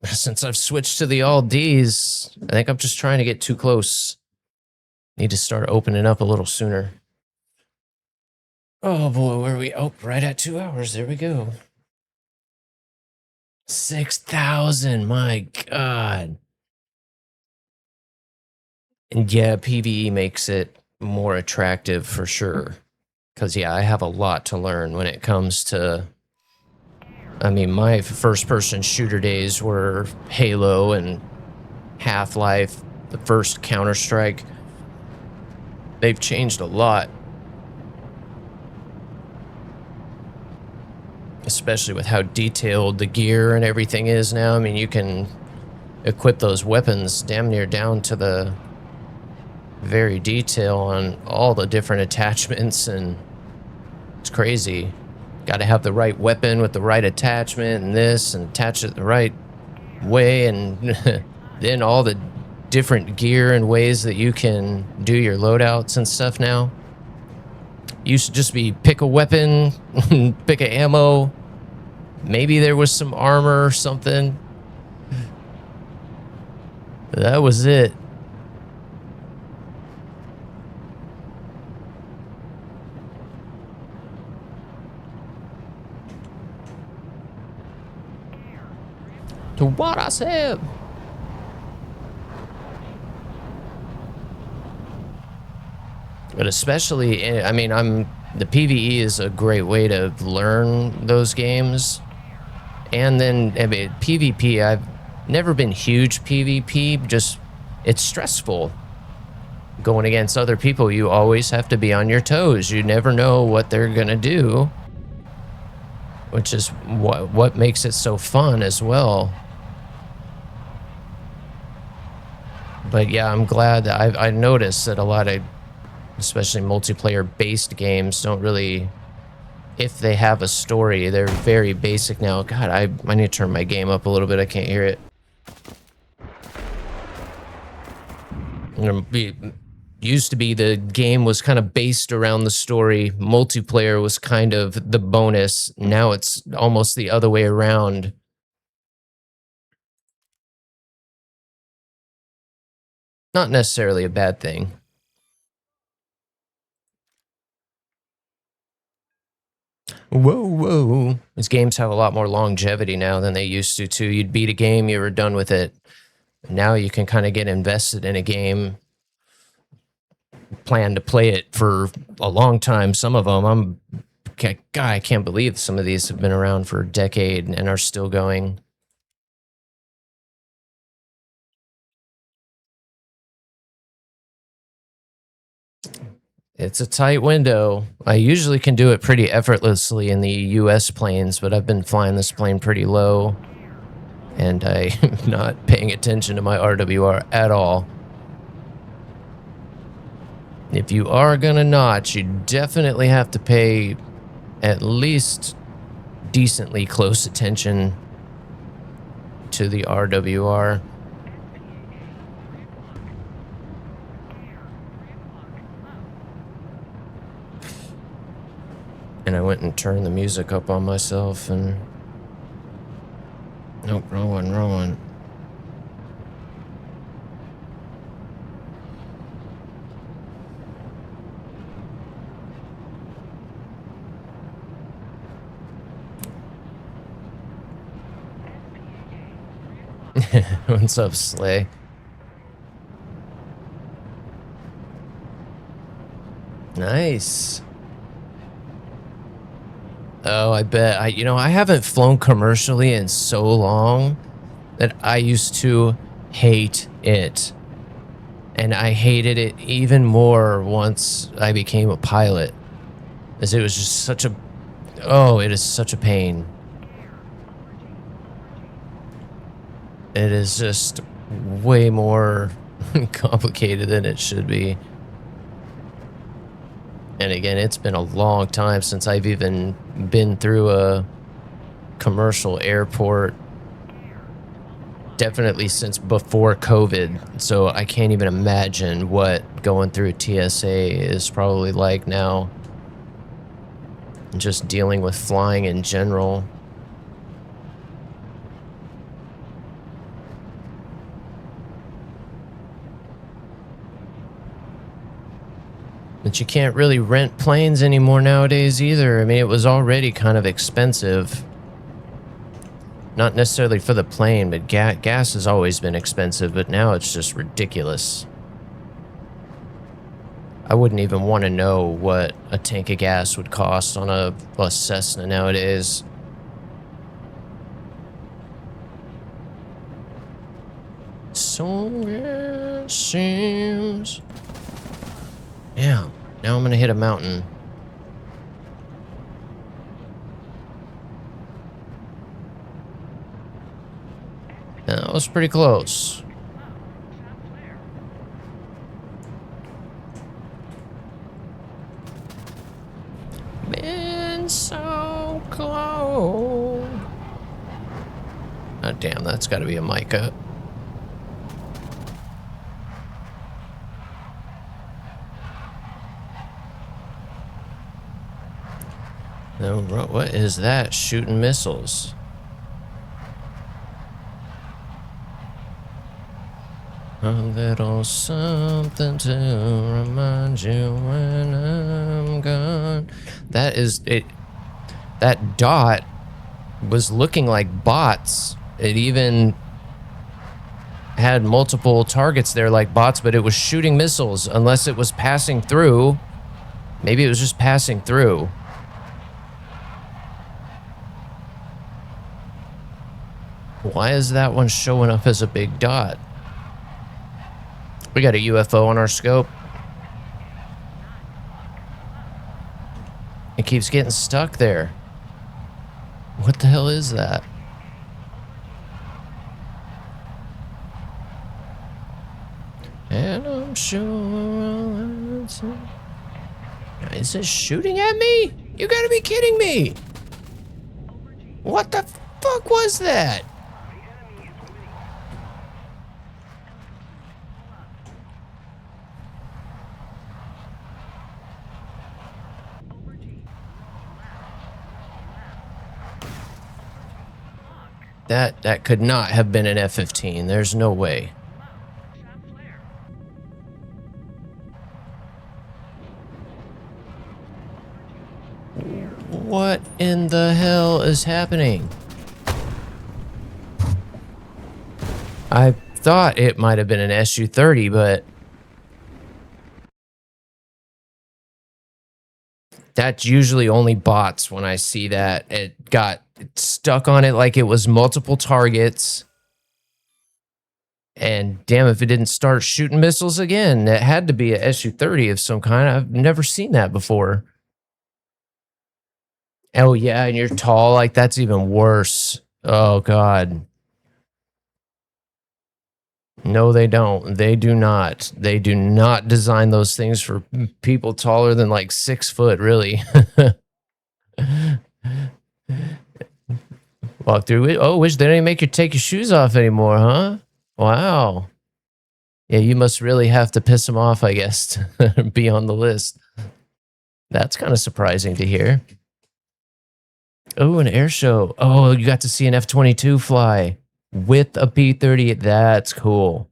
Since I've switched to the all Ds, I think I'm just trying to get too close. Need to start opening up a little sooner. Oh boy, where are we? Oh, right at 2 hours. There we go. 6,000, my God. And yeah, PvE makes it more attractive for sure. Because yeah, I have a lot to learn when it comes to... I mean, my first-person shooter days were Halo and Half-Life, the first Counter-Strike. They've changed a lot. Especially with how detailed the gear and everything is now. I mean, you can equip those weapons damn near down to the very detail on all the different attachments, and it's crazy. Got to have the right weapon with the right attachment and this, and attach it the right way, and then all the different gear and ways that you can do your loadouts and stuff now. Used to just be pick a weapon, pick a ammo. Maybe there was some armor or something. That was it. To what I said. But especially, I mean, I'm the PvE is a great way to learn those games. And then, I mean, PvP, I've never been huge PvP, just it's stressful. Going against other people, you always have to be on your toes. You never know what they're gonna do, which is what makes it so fun as well. But yeah, I'm glad that I noticed that a lot of, especially multiplayer-based games, don't really, if they have a story, they're very basic now. God, I need to turn my game up a little bit. I can't hear it. Used to be the game was kind of based around the story. Multiplayer was kind of the bonus. Now it's almost the other way around. Not necessarily a bad thing. Whoa, whoa. These games have a lot more longevity now than they used to, too. You'd beat a game, you were done with it. Now you can kind of get invested in a game, plan to play it for a long time. Some of them, God, I can't believe some of these have been around for a decade and are still going. It's a tight window. I usually can do it pretty effortlessly in the US planes, but I've been flying this plane pretty low, and I'm not paying attention to my RWR at all. If you are gonna notch, you definitely have to pay at least decently close attention to the RWR. And I went and turned the music up on myself and... Nope, wrong one, wrong one. What's up, Slay? Nice. Oh, I bet. I haven't flown commercially in so long that I used to hate it. And I hated it even more once I became a pilot. As it was just such a... Oh, it is such a pain. It is just way more complicated than it should be. And again, it's been a long time since I've even been through a commercial airport. Definitely since before COVID. So I can't even imagine what going through TSA is probably like now. Just dealing with flying in general. But you can't really rent planes anymore nowadays either. I mean, it was already kind of expensive. Not necessarily for the plane, but gas has always been expensive, but now it's just ridiculous. I wouldn't even want to know what a tank of gas would cost on a Cessna nowadays. So it seems... Yeah, now I'm gonna hit a mountain. That was pretty close. Been so close. Oh, damn, that's gotta be a mica. No, what is that? Shooting missiles. A little something to remind you when I'm gone. That is it. That dot was looking like bots. It even had multiple targets there like bots, but it was shooting missiles unless it was passing through. Maybe it was just passing through. Why is that one showing up as a big dot? We got a UFO on our scope. It keeps getting stuck there. What the hell is that? And I'm sure... Is it shooting at me? You gotta be kidding me! What the fuck was that? That could not have been an F-15. There's no way. What in the hell is happening? I thought it might have been an Su-30, but that's usually only bots when I see that. It got stuck on it like it was multiple targets. And damn if it didn't start shooting missiles again. It had to be a Su-30 of some kind. I've never seen that before. Oh yeah, and you're tall, like that's even worse. Oh god. No, they don't. They do not. They do not design those things for people taller than like 6 foot, really. Walk through it. Oh, wish they didn't make you take your shoes off anymore, huh? Wow. Yeah, you must really have to piss them off, I guess, to be on the list. That's kind of surprising to hear. Oh, an air show. Oh, you got to see an F-22 fly with a P-30. That's cool.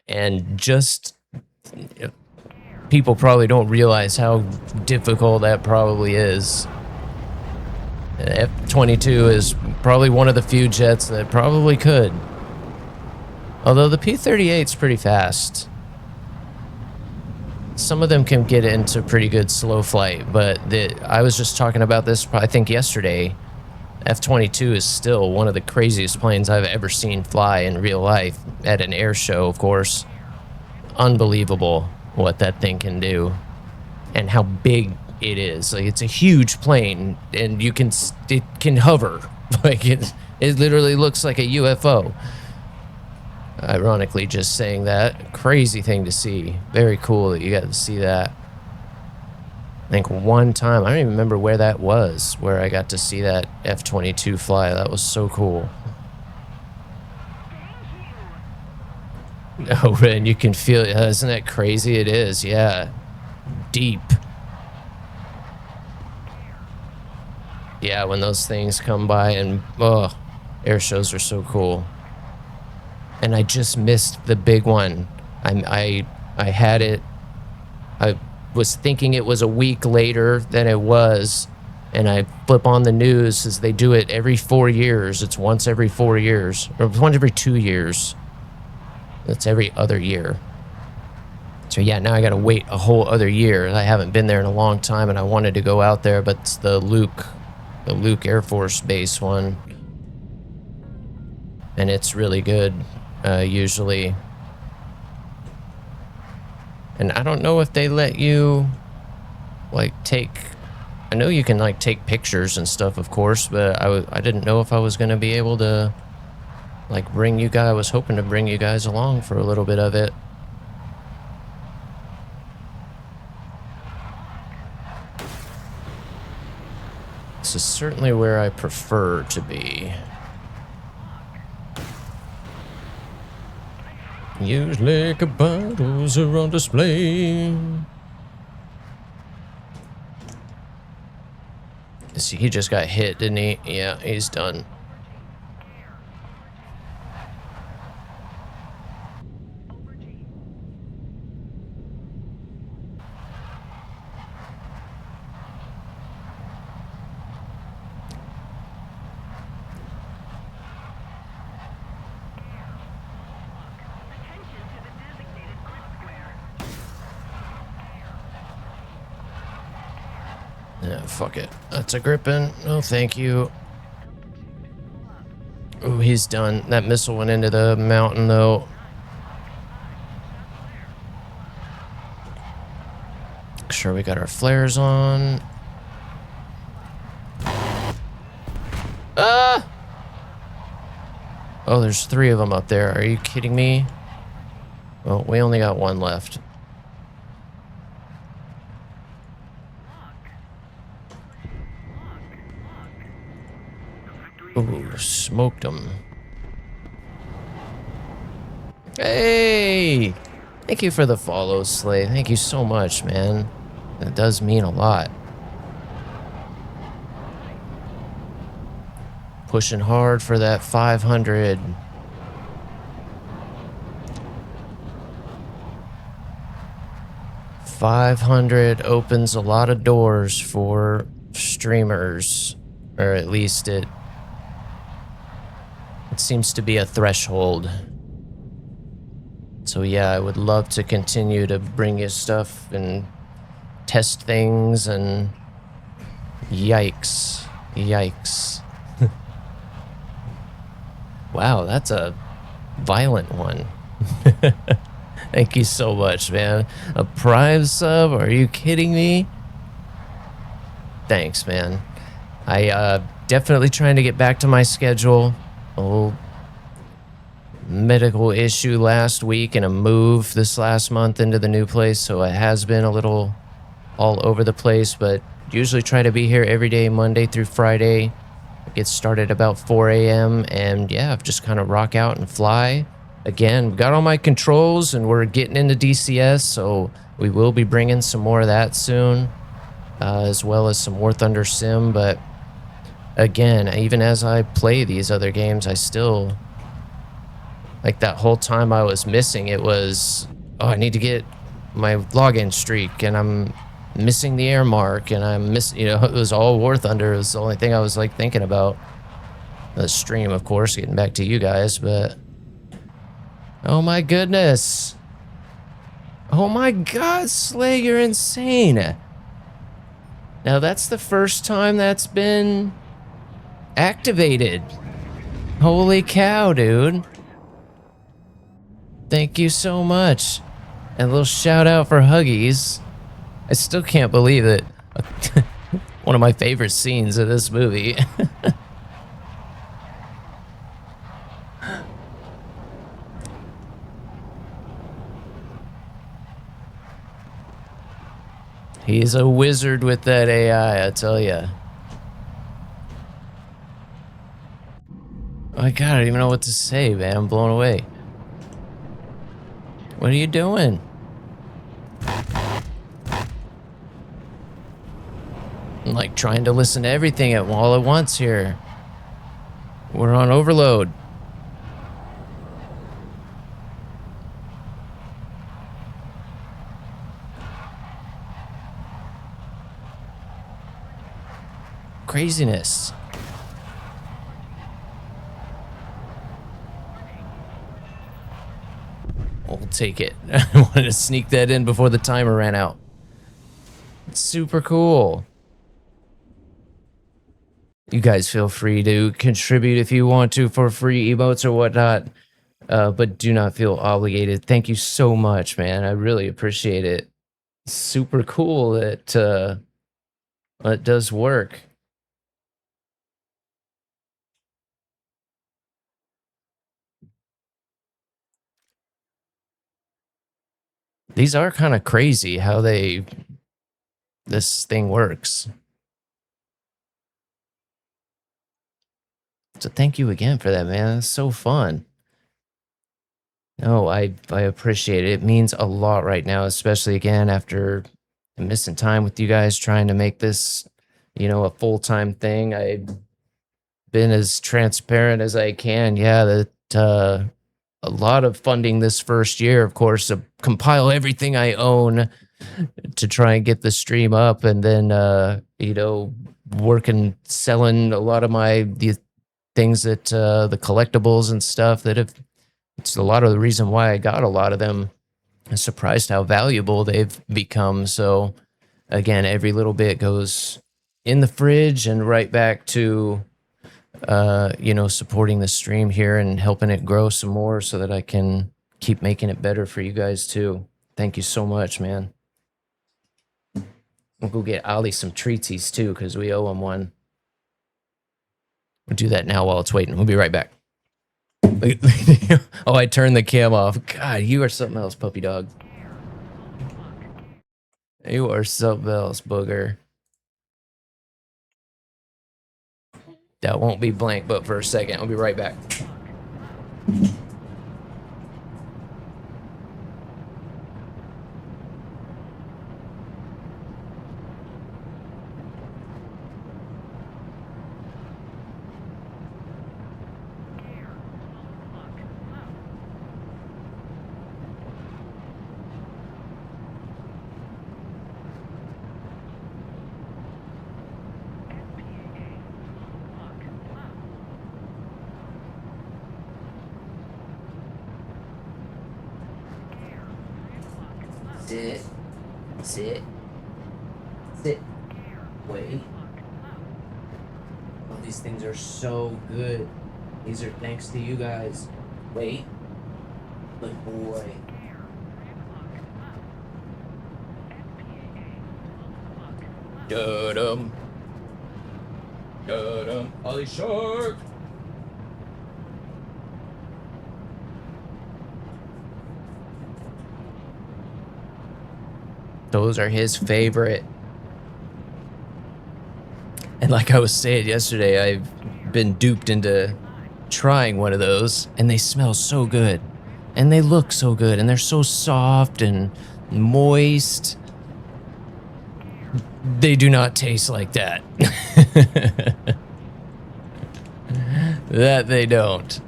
And just people probably don't realize how difficult that probably is. An F-22 is probably one of the few jets that probably could. Although the P-38 is pretty fast. Some of them can get into pretty good slow flight, but I was just talking about this, I think, yesterday. F-22 is still one of the craziest planes I've ever seen fly in real life, at an air show, of course. Unbelievable what that thing can do, and how big it is. Like, it's a huge plane, and it can hover. Like, it literally looks like a UFO. Ironically, just saying that. Crazy thing to see. Very cool that you got to see that. I think one time, I don't even remember where that was, where I got to see that F-22 fly. That was so cool. Oh, and you can feel it. Isn't that crazy? It is, yeah. Deep. Yeah, when those things come by, and oh, air shows are so cool. And I just missed the big one. I had it. I was thinking it was a week later than it was, and I flip on the news as they do it every 4 years. It's once every 4 years, or once every 2 years. It's every other year. So yeah, now I got to wait a whole other year. I haven't been there in a long time, and I wanted to go out there, but it's the Luke Air Force Base one, and it's really good. Usually, and I don't know if they let you like I know you can like take pictures and stuff, of course, but I didn't know if I was going to be able to like bring you guys. I was hoping to bring you guys along for a little bit of it. This is certainly where I prefer to be. Used liquor bottles are on display. See, he just got hit, didn't he? Yeah, he's done. Yeah, fuck it. That's a gripping. No, thank you. Oh, he's done. That missile went into the mountain, though. Make sure we got our flares on. Ah! Oh, there's 3 of them up there. Are you kidding me? Well, we only got 1 left. Ooh, smoked him. Hey! Thank you for the follow, Slay. Thank you so much, man. That does mean a lot. Pushing hard for that 500. $500 opens a lot of doors for streamers, or at least it seems to be a threshold. So yeah, I would love to continue to bring you stuff and test things, and yikes. Wow, that's a violent one. Thank you so much, man. A Prime sub? Are you kidding me? Thanks, man. I definitely trying to get back to my schedule. A little medical issue last week and a move this last month into the new place, so it has been a little all over the place, but usually try to be here every day, Monday through Friday. Get started about 4 a.m. and yeah, I've just kind of rock out and fly. Again, got all my controls and we're getting into DCS, so we will be bringing some more of that soon, as well as some WarThunder Sim. But again, even as I play these other games, I still, like that whole time I was missing, it was, oh, I need to get my login streak and I'm missing the air mark and I'm missing, you know, it was all WarThunder. It was the only thing I was like thinking about. The stream, of course, getting back to you guys, but oh my goodness. Oh my God, Slay, you're insane. Now that's the first time that's been activated. Holy cow, dude. Thank you so much. And a little shout out for Huggies. I still can't believe it. One of my favorite scenes of this movie. He's a wizard with that AI, I tell ya. Oh my God, I don't even know what to say, man. I'm blown away. What are you doing? I'm like trying to listen to everything all at once here. We're on overload. Craziness. We'll take it. I wanted to sneak that in before the timer ran out. It's super cool. You guys feel free to contribute if you want to for free emotes or whatnot, but do not feel obligated. Thank you so much, man. I really appreciate it. Super cool that it does work. These are kind of crazy how this thing works. So thank you again for that, man. That's so fun. No, I appreciate it. It means a lot right now, especially again after missing time with you guys trying to make this, you know, a full-time thing. I've been as transparent as I can. Yeah, that a lot of funding this first year, of course, to compile everything I own to try and get the stream up, and then you know, working selling a lot of the things that the collectibles and stuff that have, it's a lot of the reason why I got a lot of them. I'm surprised how valuable they've become. So again, every little bit goes in the fridge and right back to, you know, supporting the stream here and helping it grow some more so that I can keep making it better for you guys too. Thank you so much, man. We'll go get Ollie some treatsies too, because we owe him one. We'll do that now while it's waiting. We'll be right back. Oh, I turned the cam off. God, you are something else, puppy dog. You are something else, booger. That won't be blank, but for a second. I'll be right back. Sit. Sit. Sit. Wait. Oh, these things are so good. These are thanks to you guys. Wait. Good boy. Dum. Dum. Ollie Shark. Those are his favorite. And like I was saying yesterday, I've been duped into trying one of those, and they smell so good. And they look so good, and they're so soft and moist. They do not taste like that. That they don't.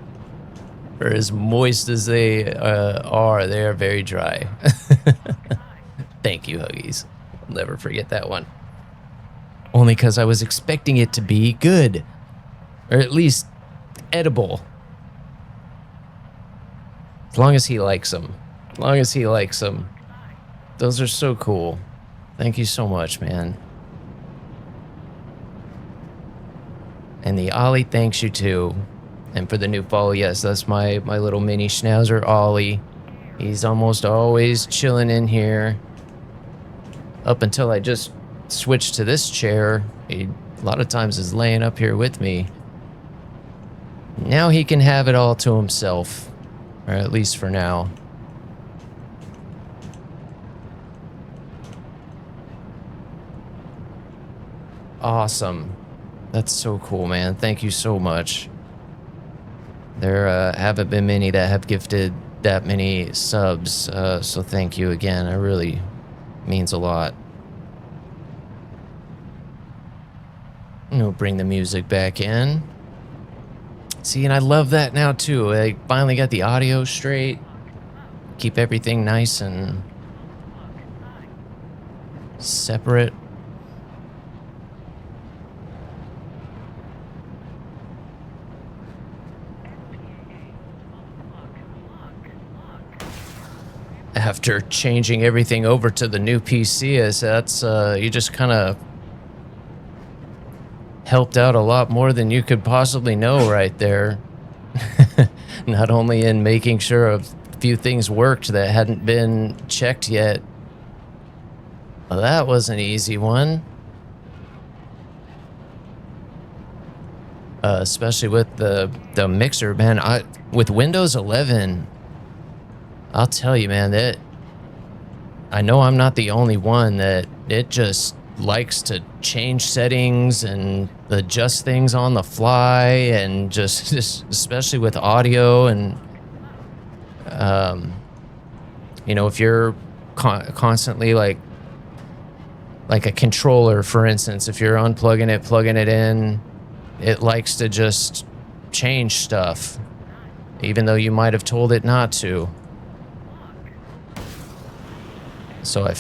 For as moist as they are very dry. Thank you, Huggies. I'll never forget that one. Only because I was expecting it to be good. Or at least edible. As long as he likes them. As long as he likes them. Those are so cool. Thank you so much, man. And the Ollie thanks you too. And for the new follow, yes, that's my little mini schnauzer Ollie. He's almost always chilling in here. Up until I just switched to this chair, he a lot of times is laying up here with me. Now he can have it all to himself, or at least for now. Awesome. That's so cool, man. Thank you so much. There haven't been many that have gifted that many subs, so thank you again. It really means a lot. We'll bring the music back in. See, and I love that now too. I finally got the audio straight. Keep everything nice and separate. After changing everything over to the new PC, as that's you just kind of helped out a lot more than you could possibly know right there. Not only in making sure a few things worked that hadn't been checked yet. Well, that was an easy one. Especially with the mixer, man. With Windows 11, I'll tell you, man, that I know I'm not the only one that it just likes to change settings and adjust things on the fly, and just especially with audio and you know, if you're constantly like a controller, for instance, if you're unplugging it, plugging it in, it likes to just change stuff even though you might have told it not to. So I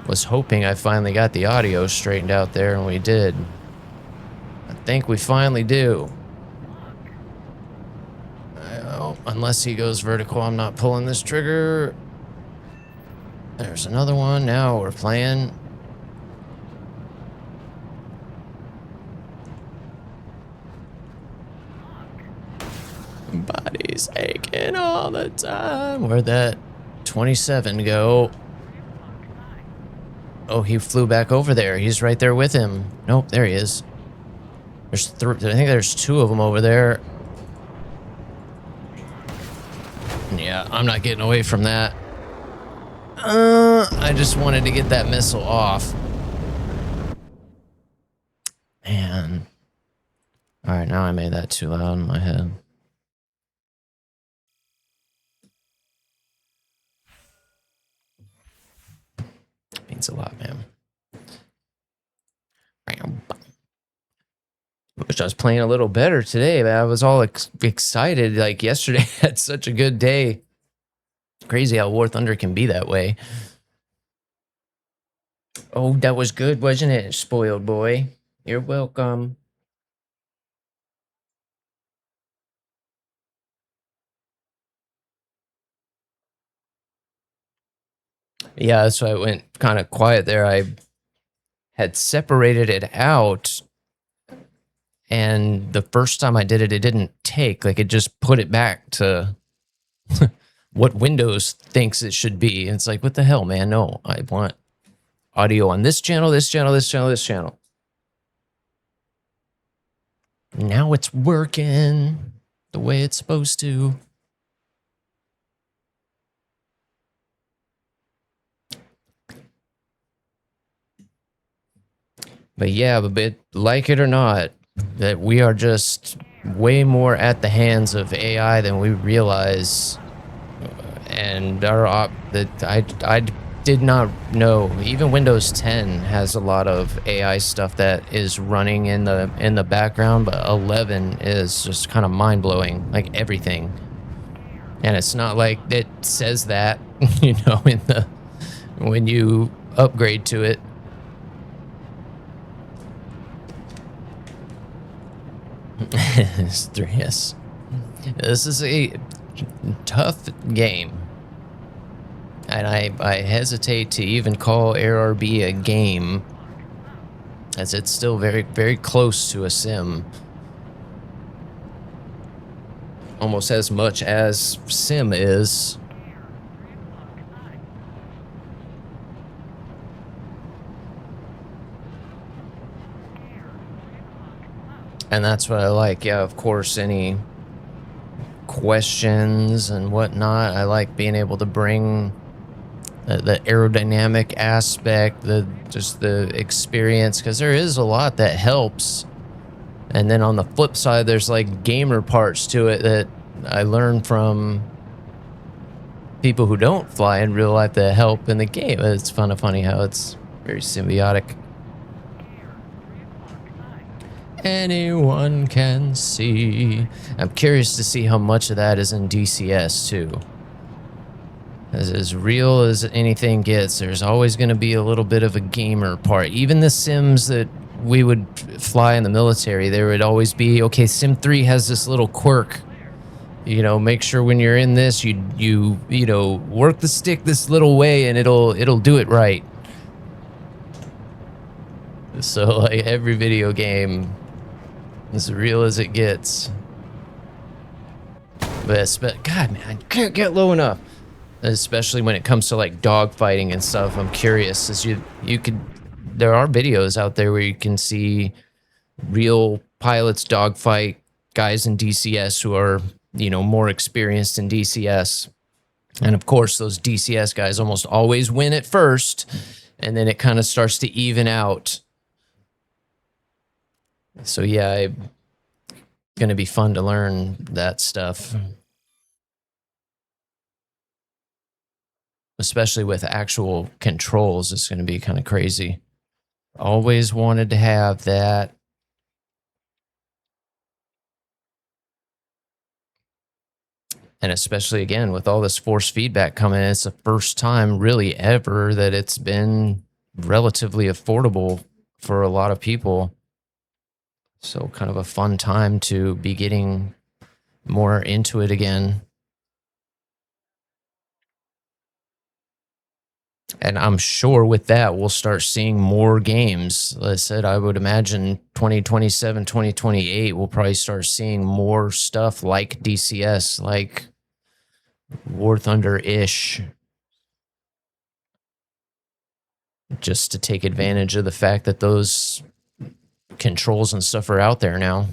was hoping I finally got the audio straightened out there, and we did. I think we finally do. Oh, unless he goes vertical, I'm not pulling this trigger. There's another one. Now we're playing. He's aching all the time. Where'd that 27 go? Oh, he flew back over there. He's right there with him. Nope, there he is. There's I think there's 2 of them over there. Yeah, I'm not getting away from that. I just wanted to get that missile off. Man. Alright, now I made that too loud in my head. Means a lot, man. Wish I was playing a little better today, but I was all excited. Like yesterday, I had such a good day. Crazy how WarThunder can be that way. Oh, that was good, wasn't it, spoiled boy? You're welcome. Yeah, that's why I went kind of quiet there. I had separated it out, and the first time I did it, it didn't take. Like, it just put it back to what Windows thinks it should be. And it's like, what the hell, man? No, I want audio on this channel, this channel, this channel, this channel. Now it's working the way it's supposed to. But yeah, but like it or not, that we are just way more at the hands of AI than we realize. And that I did not know. Even Windows 10 has a lot of AI stuff that is running in the background, but 11 is just kind of mind blowing, like everything. And it's not like it says that, you know, when you upgrade to it. Yes. This is a tough game. And I hesitate to even call ARB a game, as it's still very, very close to a sim. Almost as much as sim is. And that's what I like. Yeah, of course, any questions and whatnot, I like being able to bring the aerodynamic aspect, just the experience, because there is a lot that helps. And then on the flip side, there's like gamer parts to it that I learned from people who don't fly in real life that help in the game. It's funny how it's very symbiotic. Anyone can see. I'm curious to see how much of that is in DCS too. As real as anything gets, there's always going to be a little bit of a gamer part. Even the sims that we would fly in the military, there would always be, okay, Sim 3 has this little quirk. You know, make sure when you're in this, you know, work the stick this little way and it'll do it right. So like every video game, as real as it gets. But God, man, I can't get low enough. Especially when it comes to like dogfighting and stuff. I'm curious, as there are videos out there where you can see real pilots dogfight guys in DCS who are, you know, more experienced in DCS. And of course, those DCS guys almost always win at first, and then it kind of starts to even out. So yeah, it's going to be fun to learn that stuff. Especially with actual controls, it's going to be kind of crazy. Always wanted to have that. And especially, again, with all this force feedback coming in, it's the first time really ever that it's been relatively affordable for a lot of people. So kind of a fun time to be getting more into it again. And I'm sure with that, we'll start seeing more games. Like I said, I would imagine 2027, 2028, we'll probably start seeing more stuff like DCS, like WarThunder-ish, just to take advantage of the fact that those controls and stuff are out there now.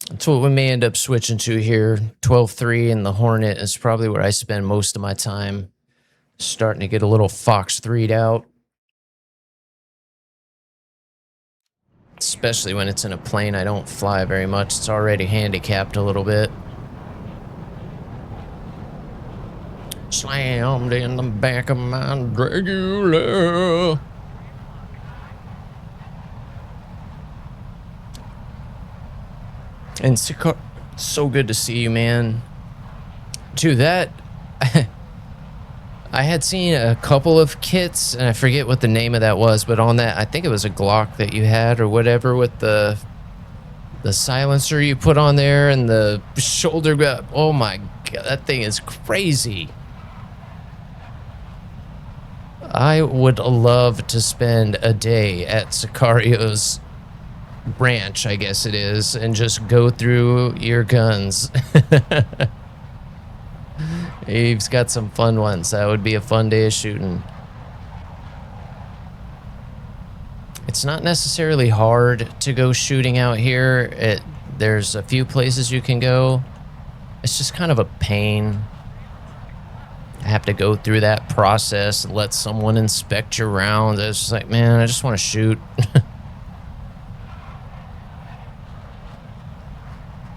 That's what we may end up switching to here. 12.3 and the Hornet is probably where I spend most of my time. Starting to get a little Fox 3'd out. Especially when it's in a plane I don't fly very much. It's already handicapped a little bit. Slammed in the back of my Dragula. And Sicar, so good to see you, man. Dude, that... I had seen a couple of kits, and I forget what the name of that was, but on that, I think it was a Glock that you had or whatever with the silencer you put on there and the shoulder grab. Oh my God, that thing is crazy. I would love to spend a day at Sicario's branch, I guess it is, and just go through your guns. He's got some fun ones. That would be a fun day of shooting. It's not necessarily hard to go shooting out here. There's a few places you can go. It's just kind of a pain. I have to go through that process and let someone inspect your rounds. It's just like, man, I just want to shoot.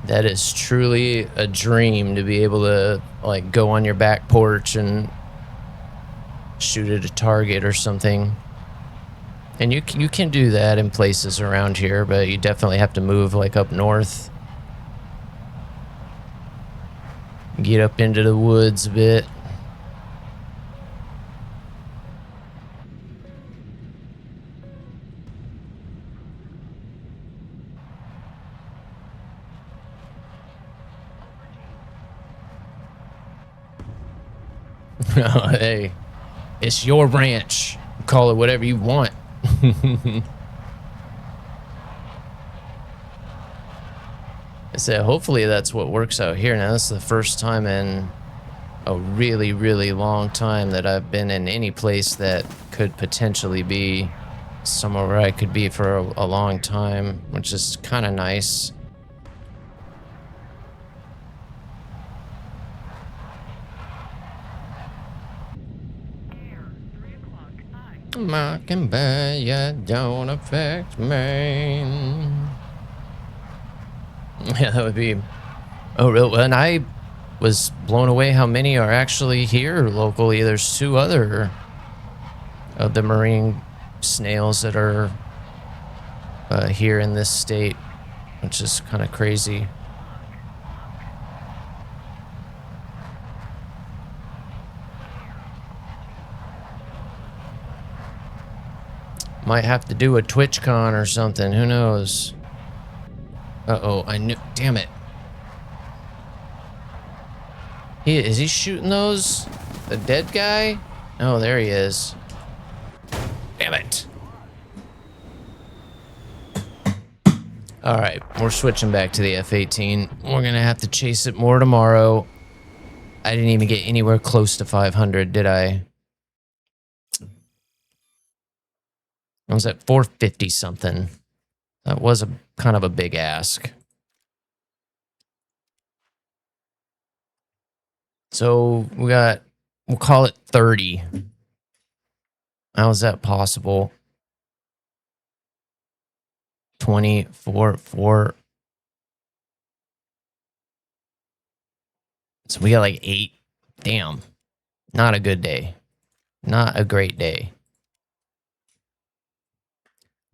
That is truly a dream to be able to like go on your back porch and shoot at a target or something. And you can do that in places around here, but you definitely have to move like up north. Get up into the woods a bit. Hey, it's your ranch. Call it whatever you want. I said, hopefully that's what works out here. Now, this is the first time in a really, really long time that I've been in any place that could potentially be somewhere where I could be for a long time, which is kind of nice. Mockingbird, you don't affect me. Yeah, that would be... Oh, real. And I was blown away how many are actually here locally. There's 2 other of the marine snails that are here in this state, which is kind of crazy. Might have to do a TwitchCon or something. Who knows? Uh-oh, I knew... Damn it. Is he shooting those? The dead guy? Oh, there he is. Damn it. All right, we're switching back to the F-18. We're going to have to chase it more tomorrow. I didn't even get anywhere close to 500, did I? I was at 450 something. That was a kind of a big ask. So we got, we'll call it 30. How is that possible? 24, 4. So we got like 8. Damn. Not a good day. Not a great day.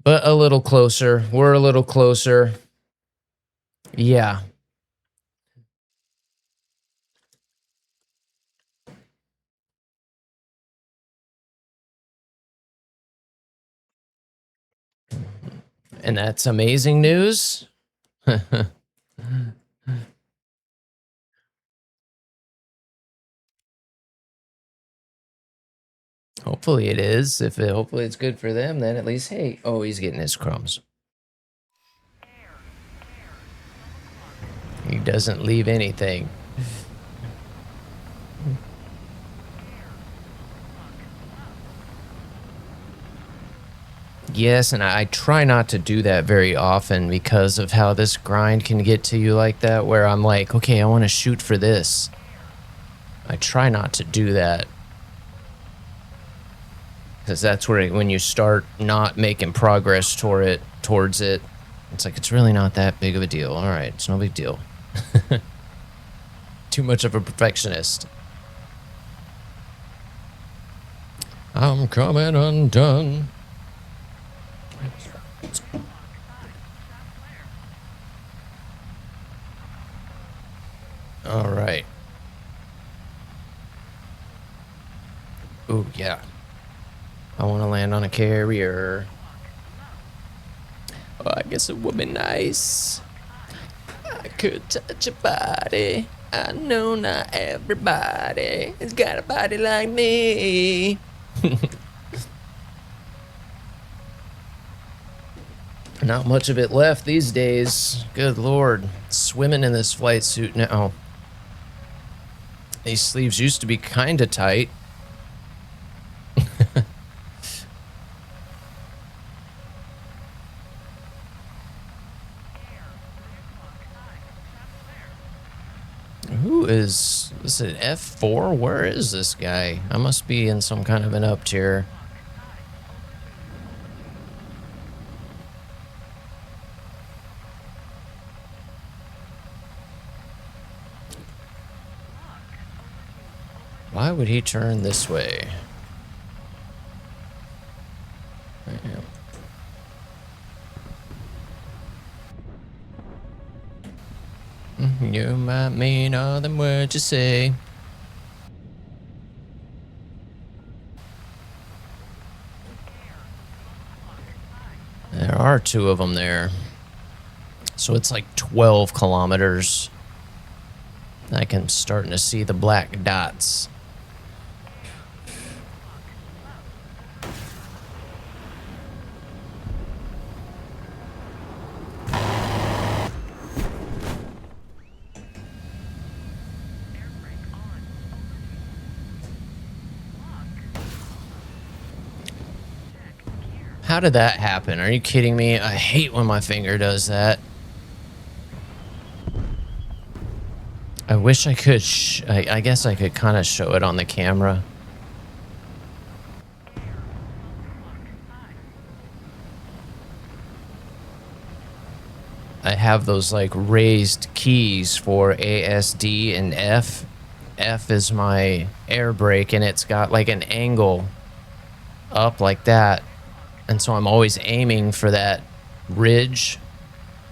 But a little closer. We're a little closer. Yeah. And that's amazing news. Hopefully it is. Hopefully it's good for them, then at least, hey, oh, he's getting his crumbs. He doesn't leave anything. Yes, and I try not to do that very often because of how this grind can get to you like that, where I'm like, okay, I want to shoot for this. I try not to do that. Because that's where when you start not making progress towards it, it's like, it's really not that big of a deal. All right, it's no big deal. Too much of a perfectionist. I'm coming undone. All right. Ooh, yeah. I want to land on a carrier. Oh, I guess it would be nice. I could touch a body. I know not everybody has got a body like me. Not much of it left these days. Good Lord. Swimming in this flight suit now. These sleeves used to be kind of tight. Who is it F4? Where is this guy? I must be in some kind of an up tier. Why would he turn this way? You might mean all them words you say. There are two of them there. So it's like 12 kilometers. I can starting to see the black dots. How did that happen? Are you kidding me? I hate when my finger does that. I wish I could, I guess I could kind of show it on the camera. I have those like raised keys for ASD and F. F is my air brake and it's got like an angle up like that. And so I'm always aiming for that ridge.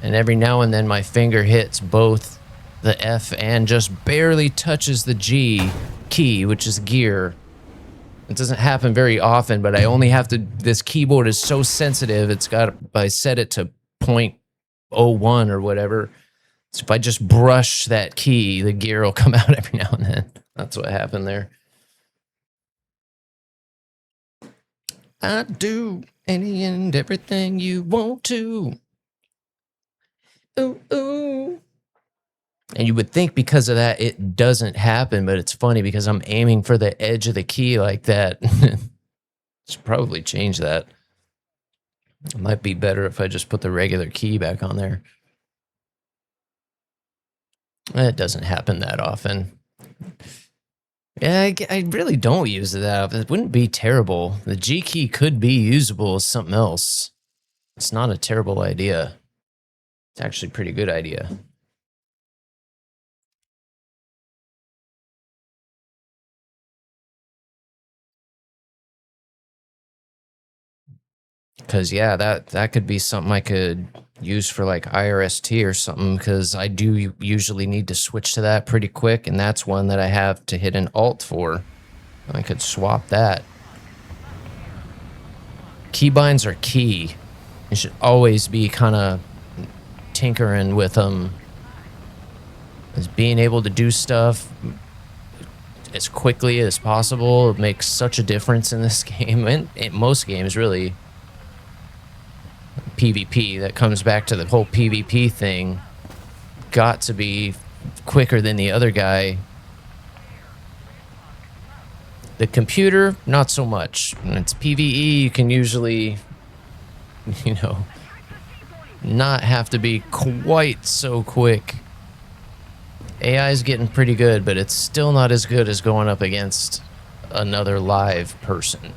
And every now and then my finger hits both the F and just barely touches the G key, which is gear. It doesn't happen very often, but I only have to, this keyboard is so sensitive, it's got, I set it to 0.01 or whatever. So if I just brush that key, the gear will come out every now and then. That's what happened there. I do any and everything you want to. Ooh, ooh. And you would think because of that, it doesn't happen, but it's funny because I'm aiming for the edge of the key like that. Should probably change that. It might be better if I just put the regular key back on there. It doesn't happen that often. Yeah, I really don't use it that often. It wouldn't be terrible. The G key could be usable as something else. It's not a terrible idea. It's actually a pretty good idea. Because, yeah, that could be something I could use for like IRST or something, because I do usually need to switch to that pretty quick, and that's one that I have to hit an Alt for. I could swap that. Keybinds are key. You should always be kind of tinkering with them. As being able to do stuff as quickly as possible makes such a difference in this game, and in most games, really. PvP, that comes back to the whole PvP thing. Got to be quicker than the other guy. The computer, not so much. When it's PvE, you can usually, you know, not have to be quite so quick. AI is getting pretty good, but it's still not as good as going up against another live person.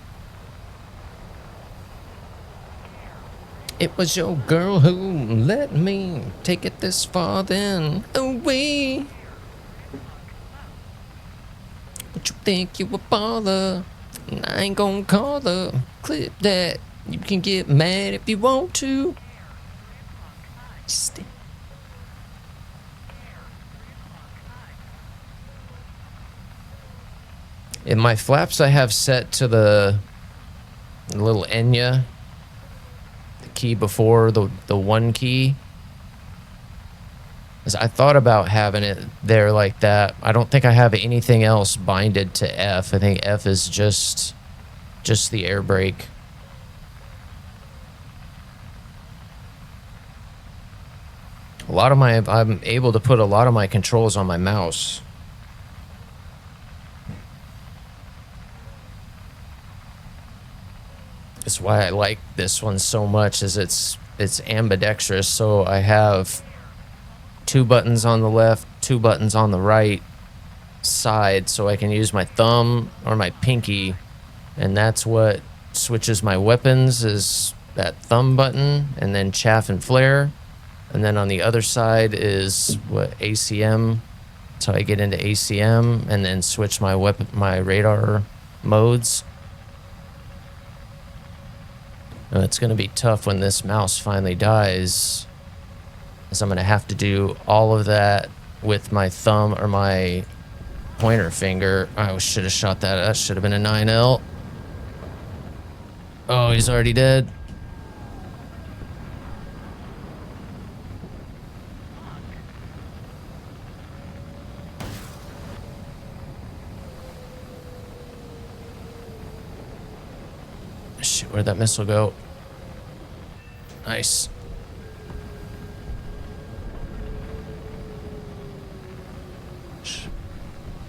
It was your girl who let me take it this far then away. But you think you a baller, and I ain't gonna call her. Clip that. You can get mad if you want to. In my flaps, I have set to the little Enya, the key before the one key. As I thought about having it there like that. I don't think I have anything else binded to F. I think F is just the air brake. I'm able to put a lot of my controls on my mouse. That's why I like this one so much, is it's ambidextrous. So I have 2 buttons on the left, 2 buttons on the right side, so I can use my thumb or my pinky, and that's what switches my weapons, is that thumb button, and then chaff and flare. And then on the other side is what, ACM. So I get into ACM and then switch my radar modes. Now, it's going to be tough when this mouse finally dies, as I'm going to have to do all of that with my thumb or my pointer finger. I should have shot that. That should have been a 9L. Oh, he's already dead. Shit, where'd that missile go? Nice.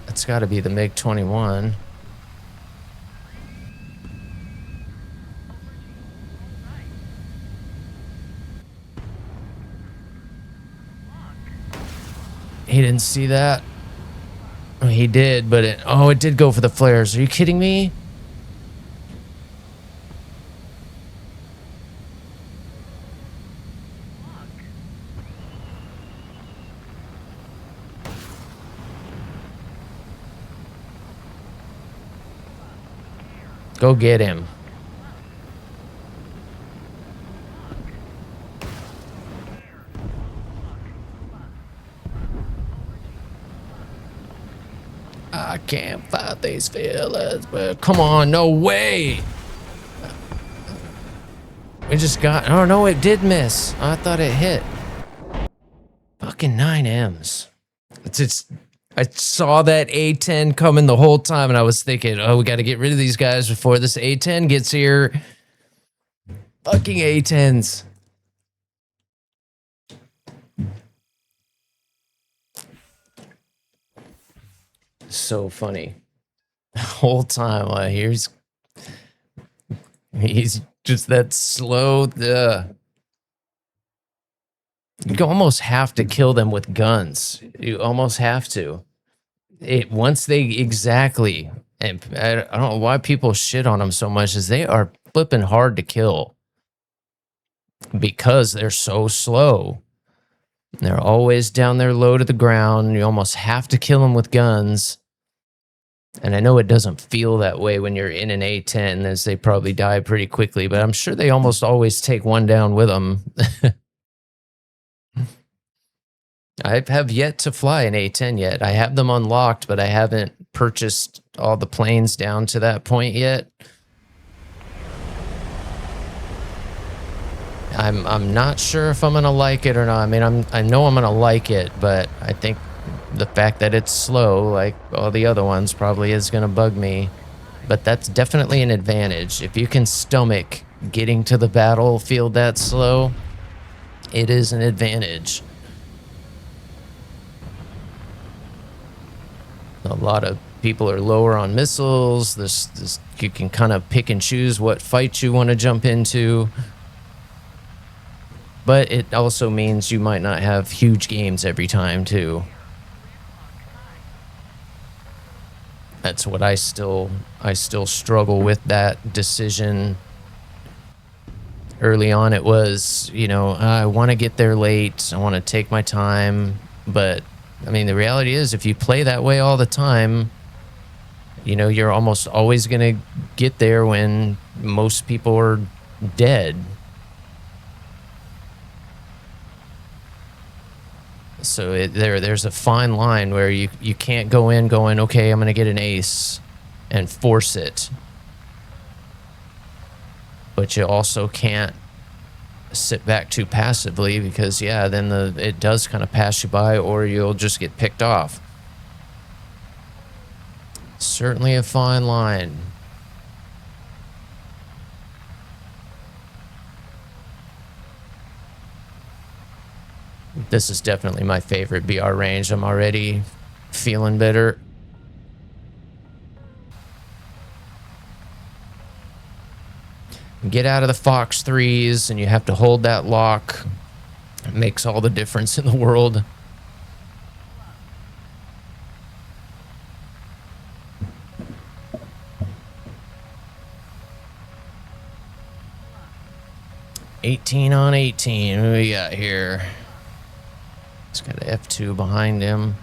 That's got to be the MiG-21. He didn't see that. Oh, he did, but it did go for the flares. Are you kidding me? Go get him. I can't fight these feelings, but come on, no way. We just got, oh no, it did miss. I thought it hit. Fucking 9Ms. I saw that A10 coming the whole time, and I was thinking, oh, we got to get rid of these guys before this A10 gets here. Fucking A10s. So funny. The whole time, he's just that slow. You almost have to kill them with guns. You almost have to. Once they exactly, and I don't know why people shit on them so much, is they are flipping hard to kill because they're so slow. They're always down there low to the ground. You almost have to kill them with guns. And I know it doesn't feel that way when you're in an A10, as they probably die pretty quickly, but I'm sure they almost always take one down with them. I have yet to fly an A10 yet. I have them unlocked, but I haven't purchased all the planes down to that point yet. I'm not sure if I'm gonna like it or not. I mean, I know I'm gonna like it, but I think the fact that it's slow, like all the other ones, probably is gonna bug me. But that's definitely an advantage. If you can stomach getting to the battlefield that slow, it is an advantage. A lot of people are lower on missiles. This you can kind of pick and choose what fights you want to jump into. But it also means you might not have huge games every time, too. That's what I still struggle with that decision. Early on, it was, you know, I want to get there late. I want to take my time. But, I mean, the reality is, if you play that way all the time, you know, you're almost always going to get there when most people are dead. So there's a fine line where you can't go in going, okay, I'm going to get an ace and force it. But you also can't sit back too passively because, yeah, then it does kind of pass you by or you'll just get picked off. Certainly a fine line. This is definitely my favorite BR range. I'm already feeling better. Get out of the Fox 3s and you have to hold that lock. It makes all the difference in the world. $18 on 18. What do we got here? It's got an F2 behind him.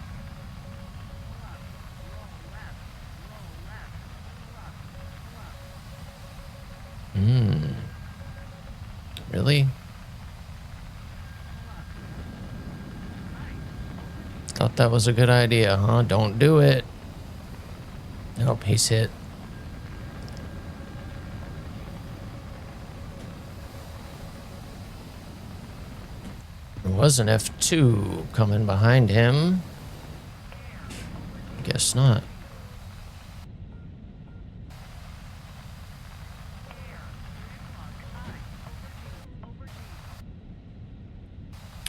Really? Thought that was a good idea, huh? Don't do it. Nope, he's hit. There was an F2 coming behind him. Guess not.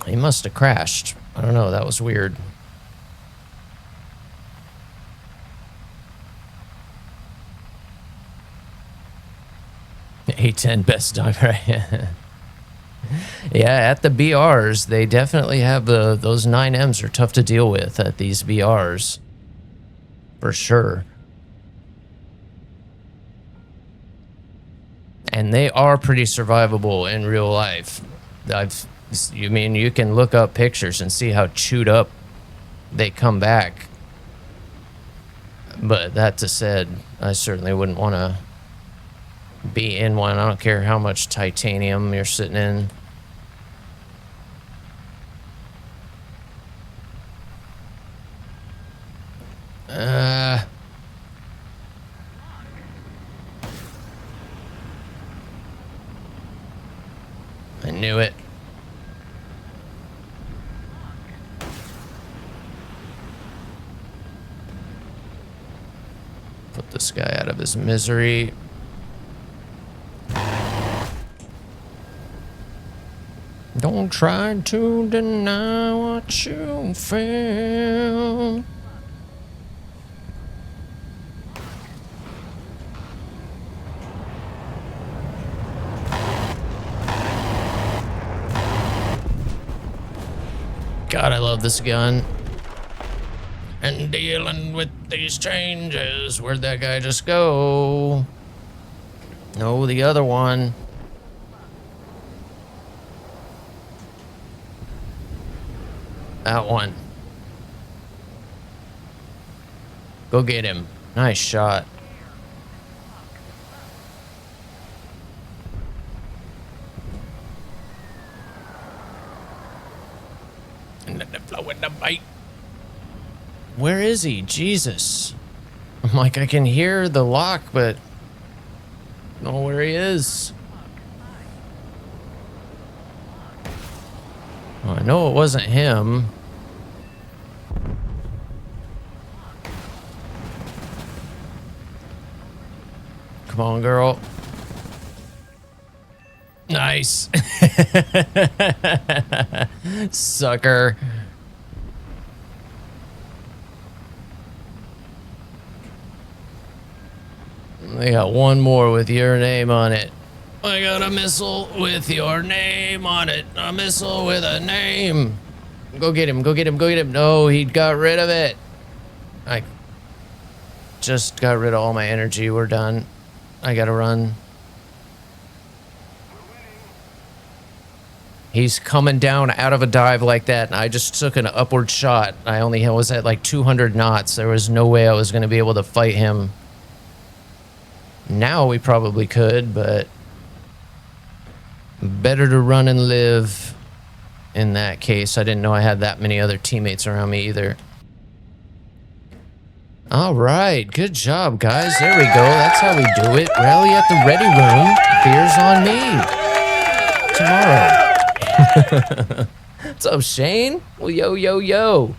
He must have crashed. I don't know, that was weird. A10 best dog, right? Yeah, at the BRs, they definitely have those 9Ms are tough to deal with at these BRs. For sure. And they are pretty survivable in real life. You mean you can look up pictures and see how chewed up they come back. But that said, I certainly wouldn't want to be in one. I don't care how much titanium you're sitting in. I knew it. Put this guy out of his misery. Don't try to deny what you feel. God, I love this gun. And dealing with these changes. Where'd that guy just go? No, the other one. That one. Go get him. Nice shot. And let the flow in the bite. Where is he? Jesus. I'm like, I can hear the lock, but I don't know where he is. Well, I know it wasn't him. Come on, girl. Nice. Sucker. I got one more with your name on it. I got a missile with your name on it. A missile with a name. Go get him, go get him, go get him. No, he got rid of it. I just got rid of all my energy. We're done. I gotta run. He's coming down out of a dive like that, and I just took an upward shot. I only was at like 200 knots. There was no way I was going to be able to fight him. Now we probably could, but better to run and live in that case. I didn't know I had that many other teammates around me either. All right, good job, guys. There we go. That's how we do it. Rally at the ready room. Beers on me. Tomorrow. What's up, Shane? Well, yo, yo, yo.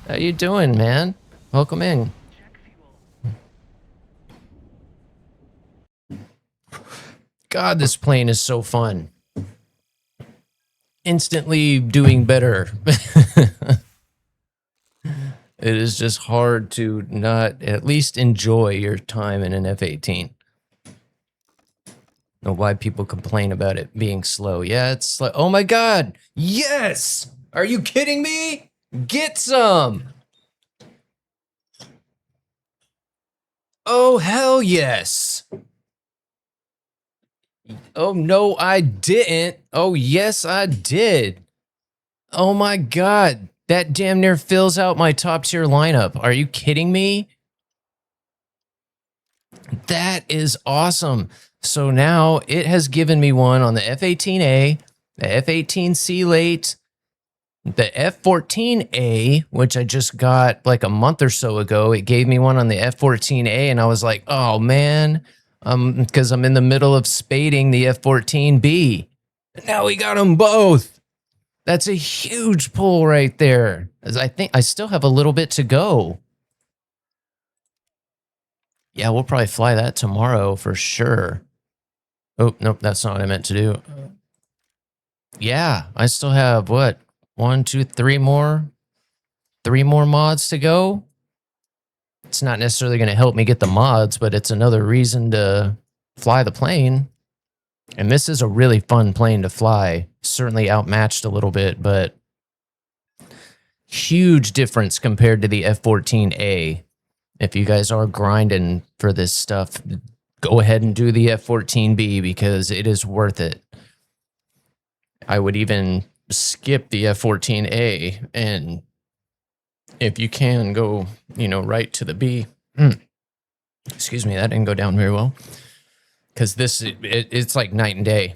How you doing, man? Welcome in. God, this plane is so fun. Instantly doing better. It is just hard to not at least enjoy your time in an F-18. Know why people complain about it being slow. Yeah, it's like, oh my God, yes! Are you kidding me? Get some! Oh, hell yes! Oh, no, I didn't. Oh, yes, I did. Oh my God, that damn near fills out my top tier lineup. Are you kidding me? That is awesome. So now it has given me one on the F-18A, the F-18C late, the F-14A, which I just got like a month or so ago. It gave me one on the F-14A, and I was like, oh man, because I'm in the middle of spading the F-14B. Now we got them both. That's a huge pull right there. As I think I still have a little bit to go. Yeah, we'll probably fly that tomorrow for sure. Oh, nope, that's not what I meant to do. Yeah, I still have, what, 1, 2, 3 more? 3 more mods to go? It's not necessarily going to help me get the mods, but it's another reason to fly the plane. And this is a really fun plane to fly. Certainly outmatched a little bit, but huge difference compared to the F-14A. If you guys are grinding for this stuff, go ahead and do the F-14B because it is worth it. I would even skip the F-14A, and if you can, go, right to the B. Excuse me, that didn't go down very well. Because it's like night and day.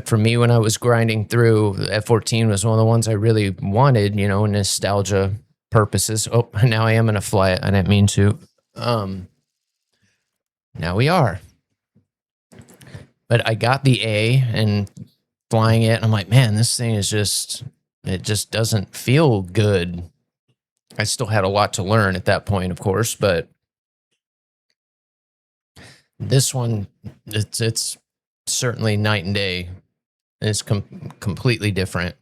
For me, when I was grinding through, the F-14 was one of the ones I really wanted, nostalgia purposes. Oh, now I am going to fly it. I didn't mean to. Now we are. But I got the A and flying it. I'm like, man, this thing is it just doesn't feel good. I still had a lot to learn at that point, of course, but this one, it's certainly night and day. It's completely different.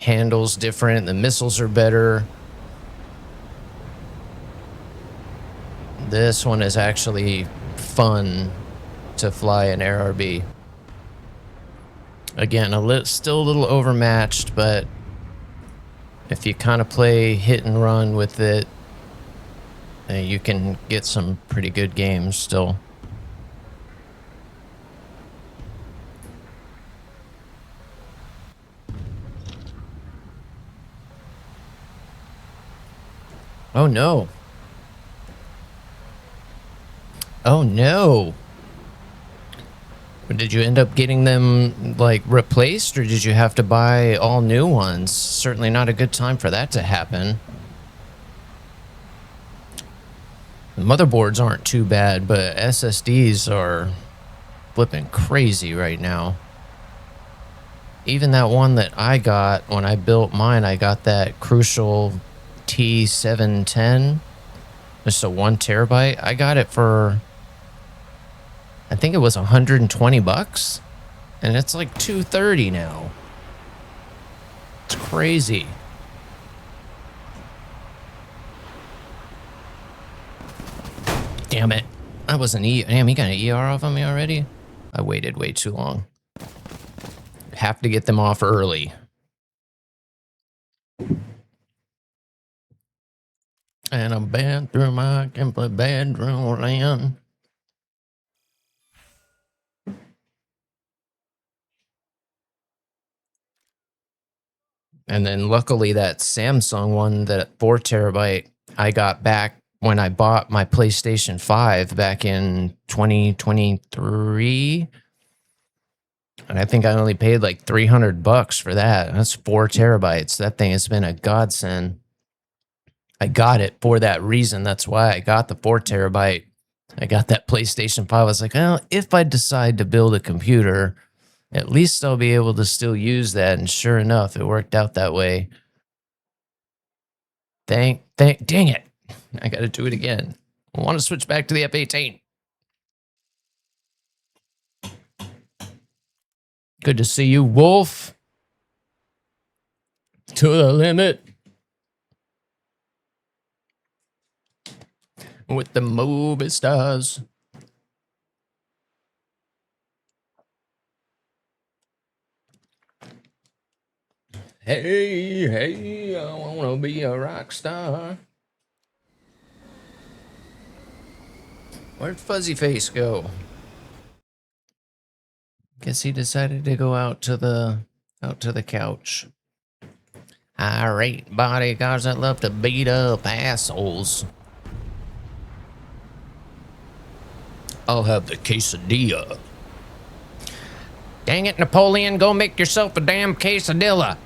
Handles different. The missiles are better. This one is actually fun to fly an ARB. Again, still a little overmatched, but if you kind of play hit and run with it, you can get some pretty good games still. Oh no. Oh no. Did you end up getting them like replaced, or did you have to buy all new ones? Certainly not a good time for that to happen. The motherboards aren't too bad, but SSDs are flipping crazy right now. even that one that I got when I built mine, I got that Crucial T710. Just a 1 terabyte. I got it for, I think it was 120 bucks, and it's like 230 now. It's crazy. Damn it. I wasn't damn, he got an ER off on me already? I waited way too long. Have to get them off early. And a bedroom, I can play bedroom land. And then luckily that Samsung one, that 4 terabyte, I got back when I bought my PlayStation 5 back in 2023. And I think I only paid like 300 bucks for that. That's 4 terabytes. That thing has been a godsend. I got it for that reason. That's why I got the 4 terabyte. I got that PlayStation 5. I was like, well, if I decide to build a computer, at least I'll be able to still use that. And sure enough, it worked out that way. Dang it. I got to do it again. I want to switch back to the F-18. Good to see you, Wolf. To the limit. With the movie stars. Hey, I want to be a rock star. Where'd Fuzzy Face go? Guess he decided to go out to the couch. Irate bodyguards that love to beat up assholes. I'll have the quesadilla. Dang it, Napoleon, go make yourself a damn quesadilla.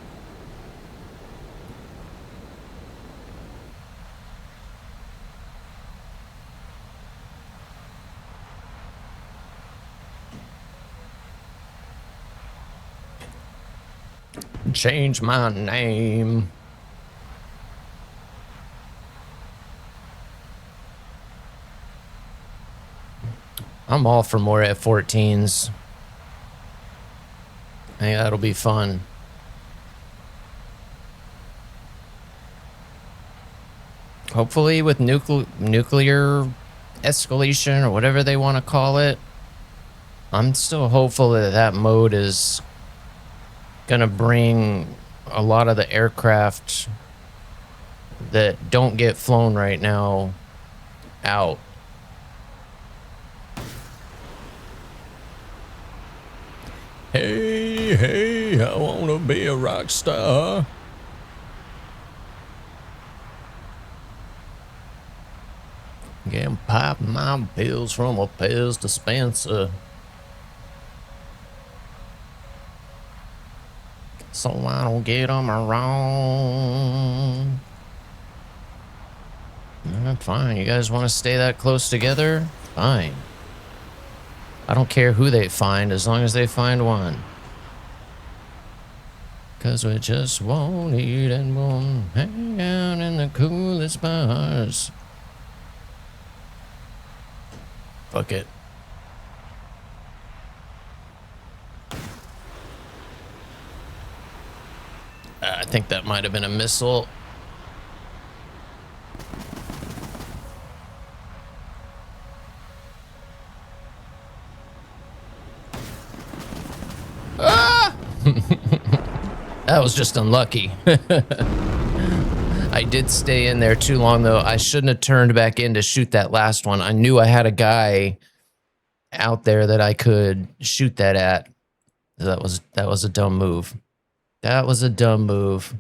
Change my name. I'm all for more F-14s. I think that'll be fun. Hopefully with nuclear escalation or whatever they want to call it, I'm still hopeful that that mode is gonna bring a lot of the aircraft that don't get flown right now out. Hey, I wanna be a rock star. Getting popping my pills from a pills dispenser. So I don't get them wrong. Fine, you guys want to stay that close together? Fine. I don't care who they find as long as they find one. Cause we just won't eat and won't hang out in the coolest bars. Fuck it. I think that might have been a missile. Ah! That was just unlucky. I did stay in there too long, though. I shouldn't have turned back in to shoot that last one. I knew I had a guy out there that I could shoot that at. That was a dumb move. That was a dumb move.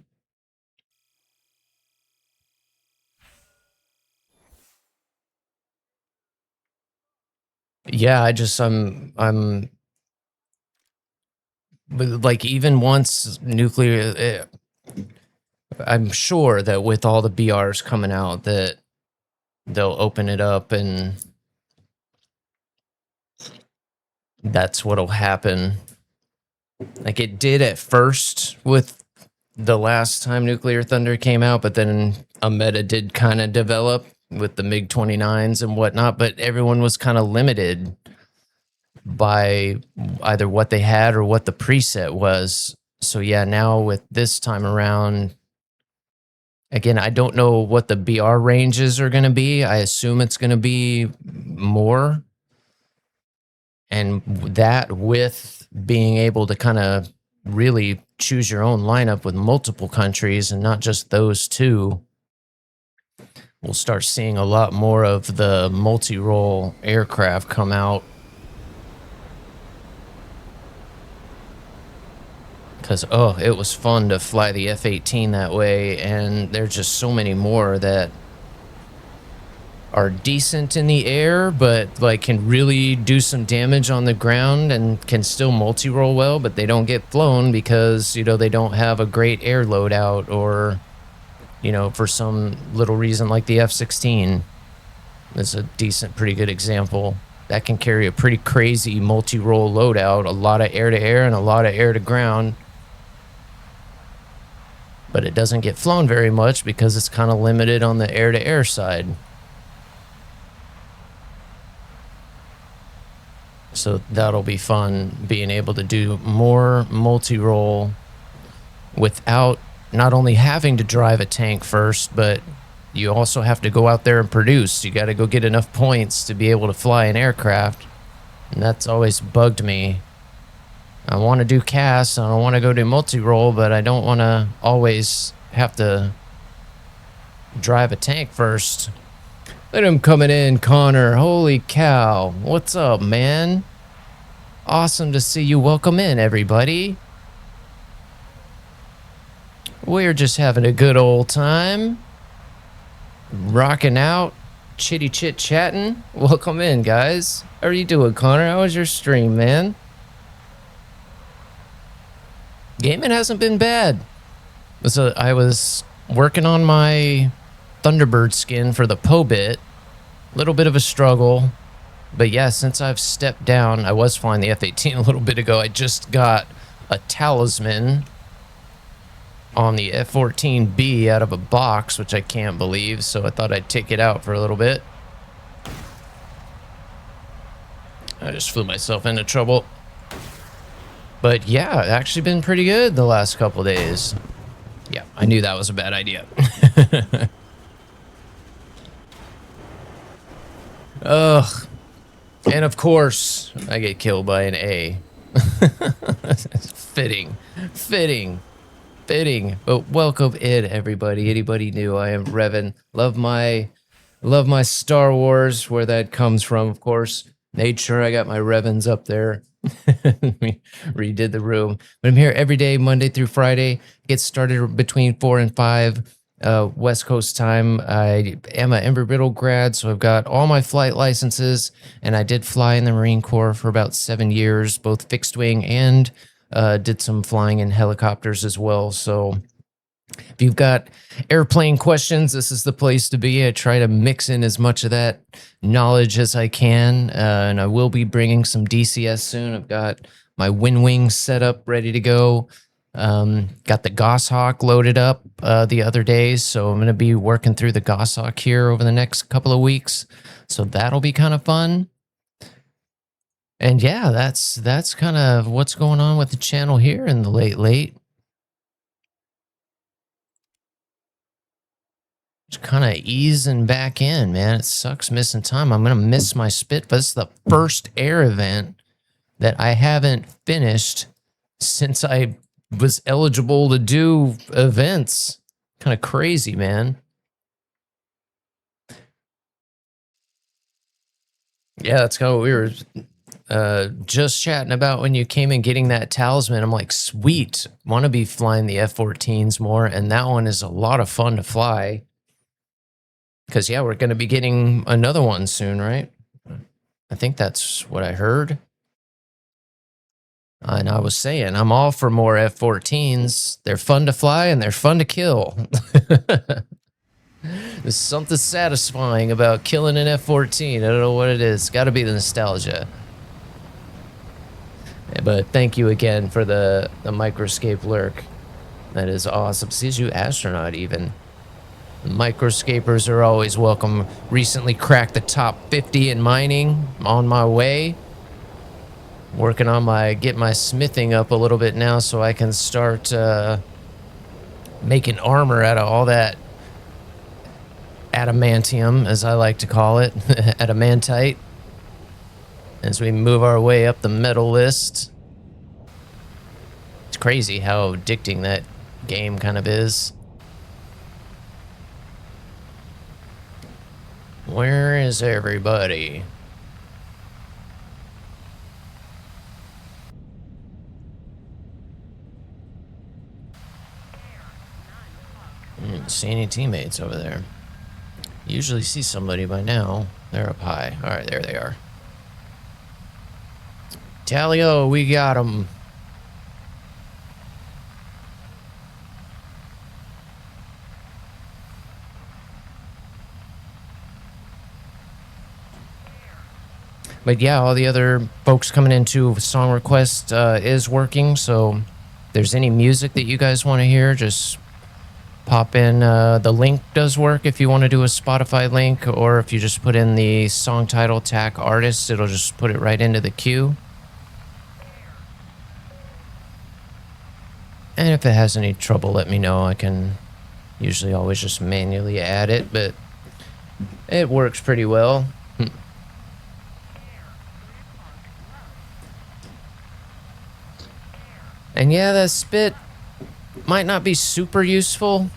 Yeah, I'm like, even once nuclear, I'm sure that with all the BRs coming out that they'll open it up and that's what'll happen. Like it did at first with the last time Nuclear Thunder came out, but then a meta did kind of develop with the MiG-29s and whatnot, but everyone was kind of limited by either what they had or what the preset was. So yeah, now with this time around, again, I don't know what the BR ranges are going to be. I assume it's going to be more. And that with being able to kind of really choose your own lineup with multiple countries and not just those two, we'll start seeing a lot more of the multi-role aircraft come out. Because, oh, it was fun to fly the F-18 that way, and there's just so many more that are decent in the air, but like can really do some damage on the ground and can still multi-roll well, but they don't get flown because, you know, they don't have a great air loadout or, you know, for some little reason like the F-16 is a decent, pretty good example. That can carry a pretty crazy multi-roll loadout, a lot of air-to-air and a lot of air-to-ground. But it doesn't get flown very much because it's kind of limited on the air-to-air side. So that'll be fun, being able to do more multi-role without not only having to drive a tank first, but you also have to go out there and produce. You got to go get enough points to be able to fly an aircraft. And that's always bugged me. I want to do CAS, and I want to go do multi-role, but I don't want to always have to drive a tank first. Look at him coming in, Connor. Holy cow. What's up, man? Awesome to see you. Welcome in, everybody. We're just having a good old time. Rocking out. Chitty chit chatting. Welcome in, guys. How are you doing, Connor? How was your stream, man? Gaming hasn't been bad. So I was working on my Thunderbird skin for the Pobit. Little bit of a struggle. But yeah, since I've stepped down, I was flying the F-18 a little bit ago. I just got a talisman on the F-14B out of a box, which I can't believe. So I thought I'd take it out for a little bit. I just flew myself into trouble. But yeah, actually been pretty good the last couple days. Yeah, I knew that was a bad idea. Ugh. And of course, I get killed by an A. Fitting. But welcome in, everybody. Anybody new? I am Reven. Love my Star Wars, where that comes from, of course. Made sure I got my REVEN'S up there. We redid the room. But I'm here every day, Monday through Friday. Get started between 4 and 5 West Coast time. I am an Embry-Riddle grad, so I've got all my flight licenses, and I did fly in the Marine Corps for about 7 years, both fixed wing and did some flying in helicopters as well. So if you've got airplane questions, this is the place to be. I try to mix in as much of that knowledge as I can, and I will be bringing some DCS soon. I've got my WinWing set up, ready to go. Got the Goshawk loaded up the other day, so I'm going to be working through the Goshawk here over the next couple of weeks. So that'll be kind of fun. And yeah, that's kind of what's going on with the channel here in the late. Just kind of easing back in, man. It sucks missing time. I'm going to miss my Spit, but it's the first air event that I haven't finished since I was eligible to do events. Kind of crazy, man. Yeah, that's kind of what we were just chatting about when you came in getting that talisman. I'm like, sweet. Want to be flying the F-14s more, and that one is a lot of fun to fly. Because, yeah, we're going to be getting another one soon, right? I think that's what I heard. And I was saying, I'm all for more F-14s. They're fun to fly and they're fun to kill. There's something satisfying about killing an F-14. I don't know what it is. It's got to be the nostalgia. But thank you again for the Microscape lurk. That is awesome. Sees you astronaut even. The Microscapers are always welcome. Recently cracked the top 50 in mining. On my way. Working on getting my smithing up a little bit now so I can start making armor out of all that adamantium, as I like to call it. Adamantite. As we move our way up the metal list. It's crazy how addicting that game kind of is. Where is everybody? Didn't see any teammates over there. Usually see somebody by now. They're up high. All right, there they are. Tally-o, we got them. But yeah, all the other folks coming into song request is working. So if there's any music that you guys want to hear, just pop in. The link does work if you want to do a Spotify link, or if you just put in the song title, TAC artist, it'll just put it right into the queue. And if it has any trouble, let me know. I can usually always just manually add it, but it works pretty well. And yeah, that spit might not be super useful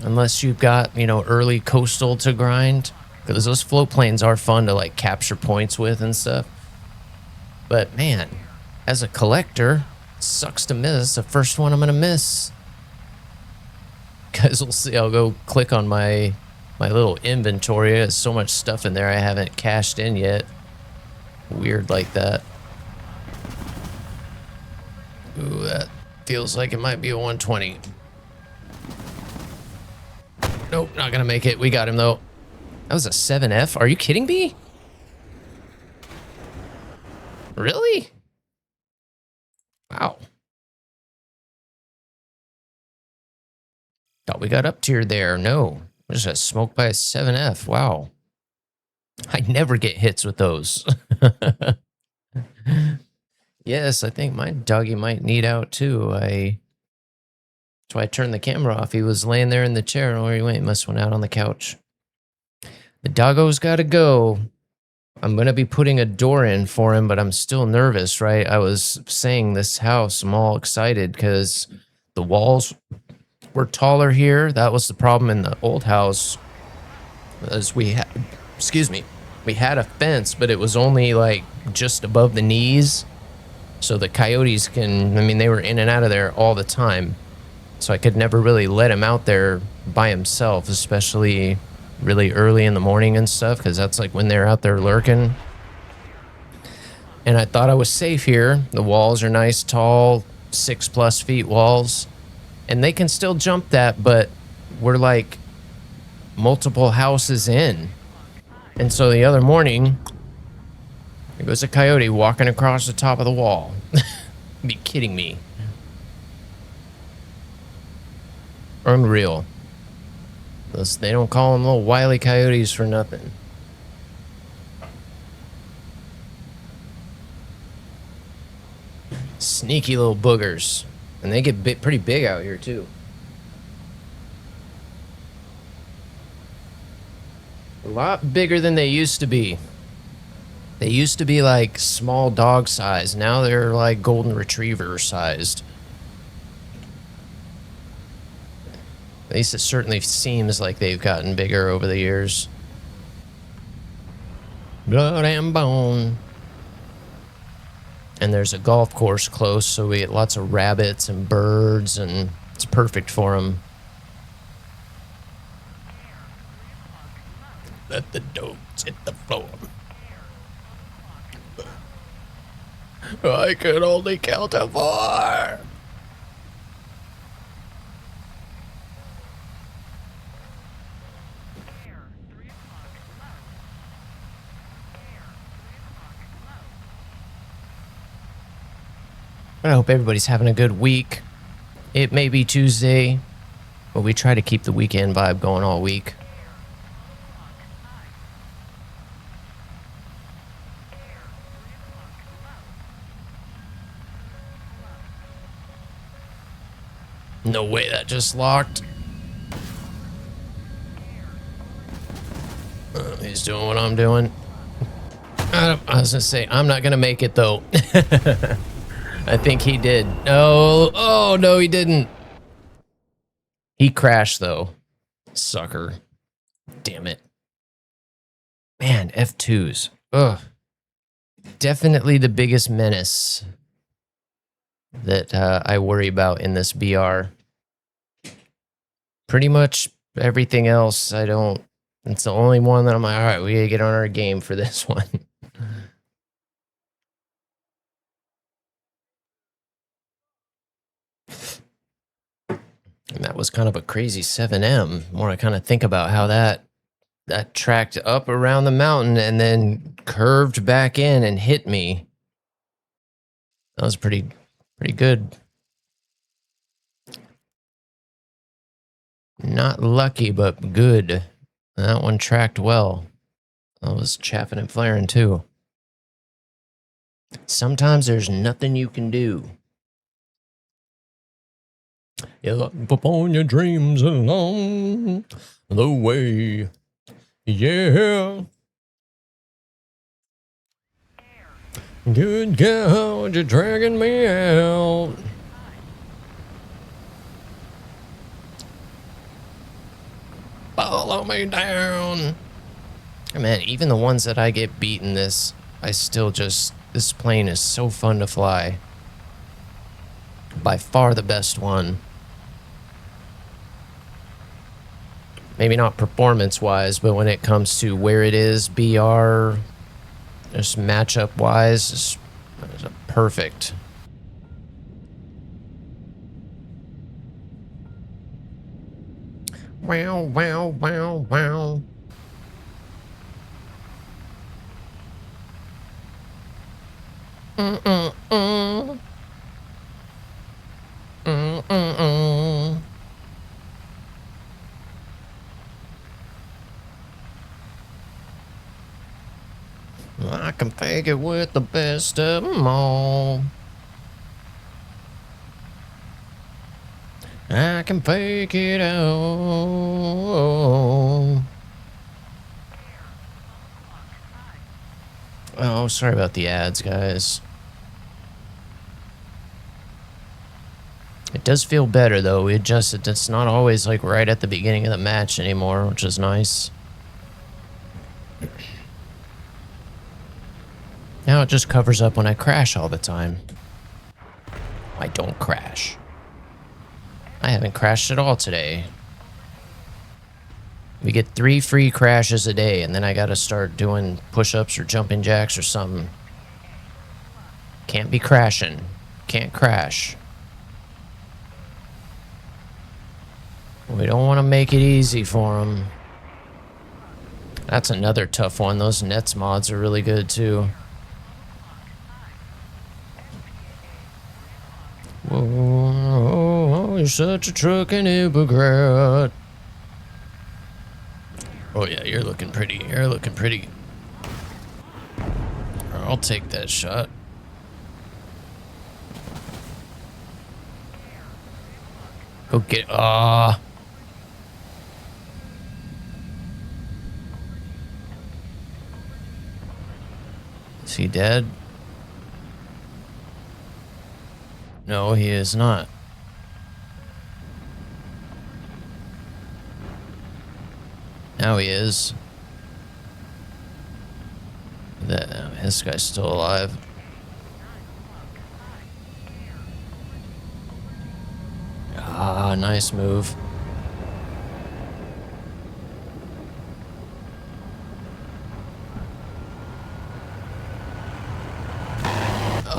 unless you've got, you know, early coastal to grind, because those float planes are fun to like capture points with and stuff. But man, as a collector, it sucks to miss the first one I'm gonna miss. Guys, we'll see. I'll go click on my little inventory. There's so much stuff in there I haven't cashed in yet. Weird like that. Ooh, that feels like it might be a 120. Nope, not gonna make it. We got him though. That was a 7F. Are you kidding me? Really? Wow. Thought we got up tier there. No. I just got smoked by a 7F. Wow. I never get hits with those. Yes, I think my doggy might need out too. That's why I turned the camera off. He was laying there in the chair. Oh, where he went? He must have went out on the couch. The doggo's got to go. I'm going to be putting a door in for him, but I'm still nervous, right? I was saying this house, I'm all excited because the walls were taller here. That was the problem in the old house. As we had, excuse me, we had a fence, but it was only like just above the knees. So the coyotes they were in and out of there all the time. So I could never really let him out there by himself, especially really early in the morning and stuff, because that's like when they're out there lurking. And I thought I was safe here. The walls are nice, tall, 6+ feet walls. And they can still jump that, but we're like multiple houses in. And so the other morning, there goes a coyote walking across the top of the wall. Be kidding me. Unreal. They don't call them little wily coyotes for nothing. Sneaky little boogers. And they get pretty big out here too. A lot bigger than they used to be. They used to be like small dog size. Now they're like golden retriever sized. At least it certainly seems like they've gotten bigger over the years. Blood and bone. And there's a golf course close, so we get lots of rabbits and birds, and it's perfect for them. Let the dogs hit the floor. I could only count to 4. I hope everybody's having a good week. It may be Tuesday, but we try to keep the weekend vibe going all week. No way, that just locked. He's doing what I'm doing. I was gonna say, I'm not gonna make it though. I think he did. Oh no, he didn't. He crashed though. Sucker. Damn it. Man, F2s. Ugh. Definitely the biggest menace that I worry about in this BR. Pretty much everything else, I don't. It's the only one that I'm like, all right, we gotta get on our game for this one. And that was kind of a crazy 7M. The more I kind of think about how that tracked up around the mountain and then curved back in and hit me. That was pretty good. Not lucky, but good. That one tracked well. I was chaffing and flaring too. Sometimes there's nothing you can do. You up on your dreams along the way. Yeah. Good God, you're dragging me out. Follow me down. Man, even the ones that I get beaten this, I still just, this plane is so fun to fly. By far the best one. Maybe not performance-wise, but when it comes to where it is, BR, just matchup-wise, it's perfect. Wow, wow, wow, wow. Mm-mm-mm. Mm-mm-mm. I can fake it with the best of them all. I can fake it out. Oh, sorry about the ads, guys. It does feel better, though. It's not always like right at the beginning of the match anymore, which is nice. Now it just covers up when I crash all the time. I don't crash. I haven't crashed at all today. We get 3 free crashes a day, and then I gotta start doing push-ups or jumping jacks or something. Can't be crashing. Can't crash. We don't want to make it easy for them. That's another tough one. Those Nets mods are really good, too. Whoa, you're such a trucking hypocrite. Oh yeah, you're looking pretty. You're looking pretty. I'll take that shot. Go get. Is he dead? No, he is not. Now he is. This guy's still alive. Ah, nice move.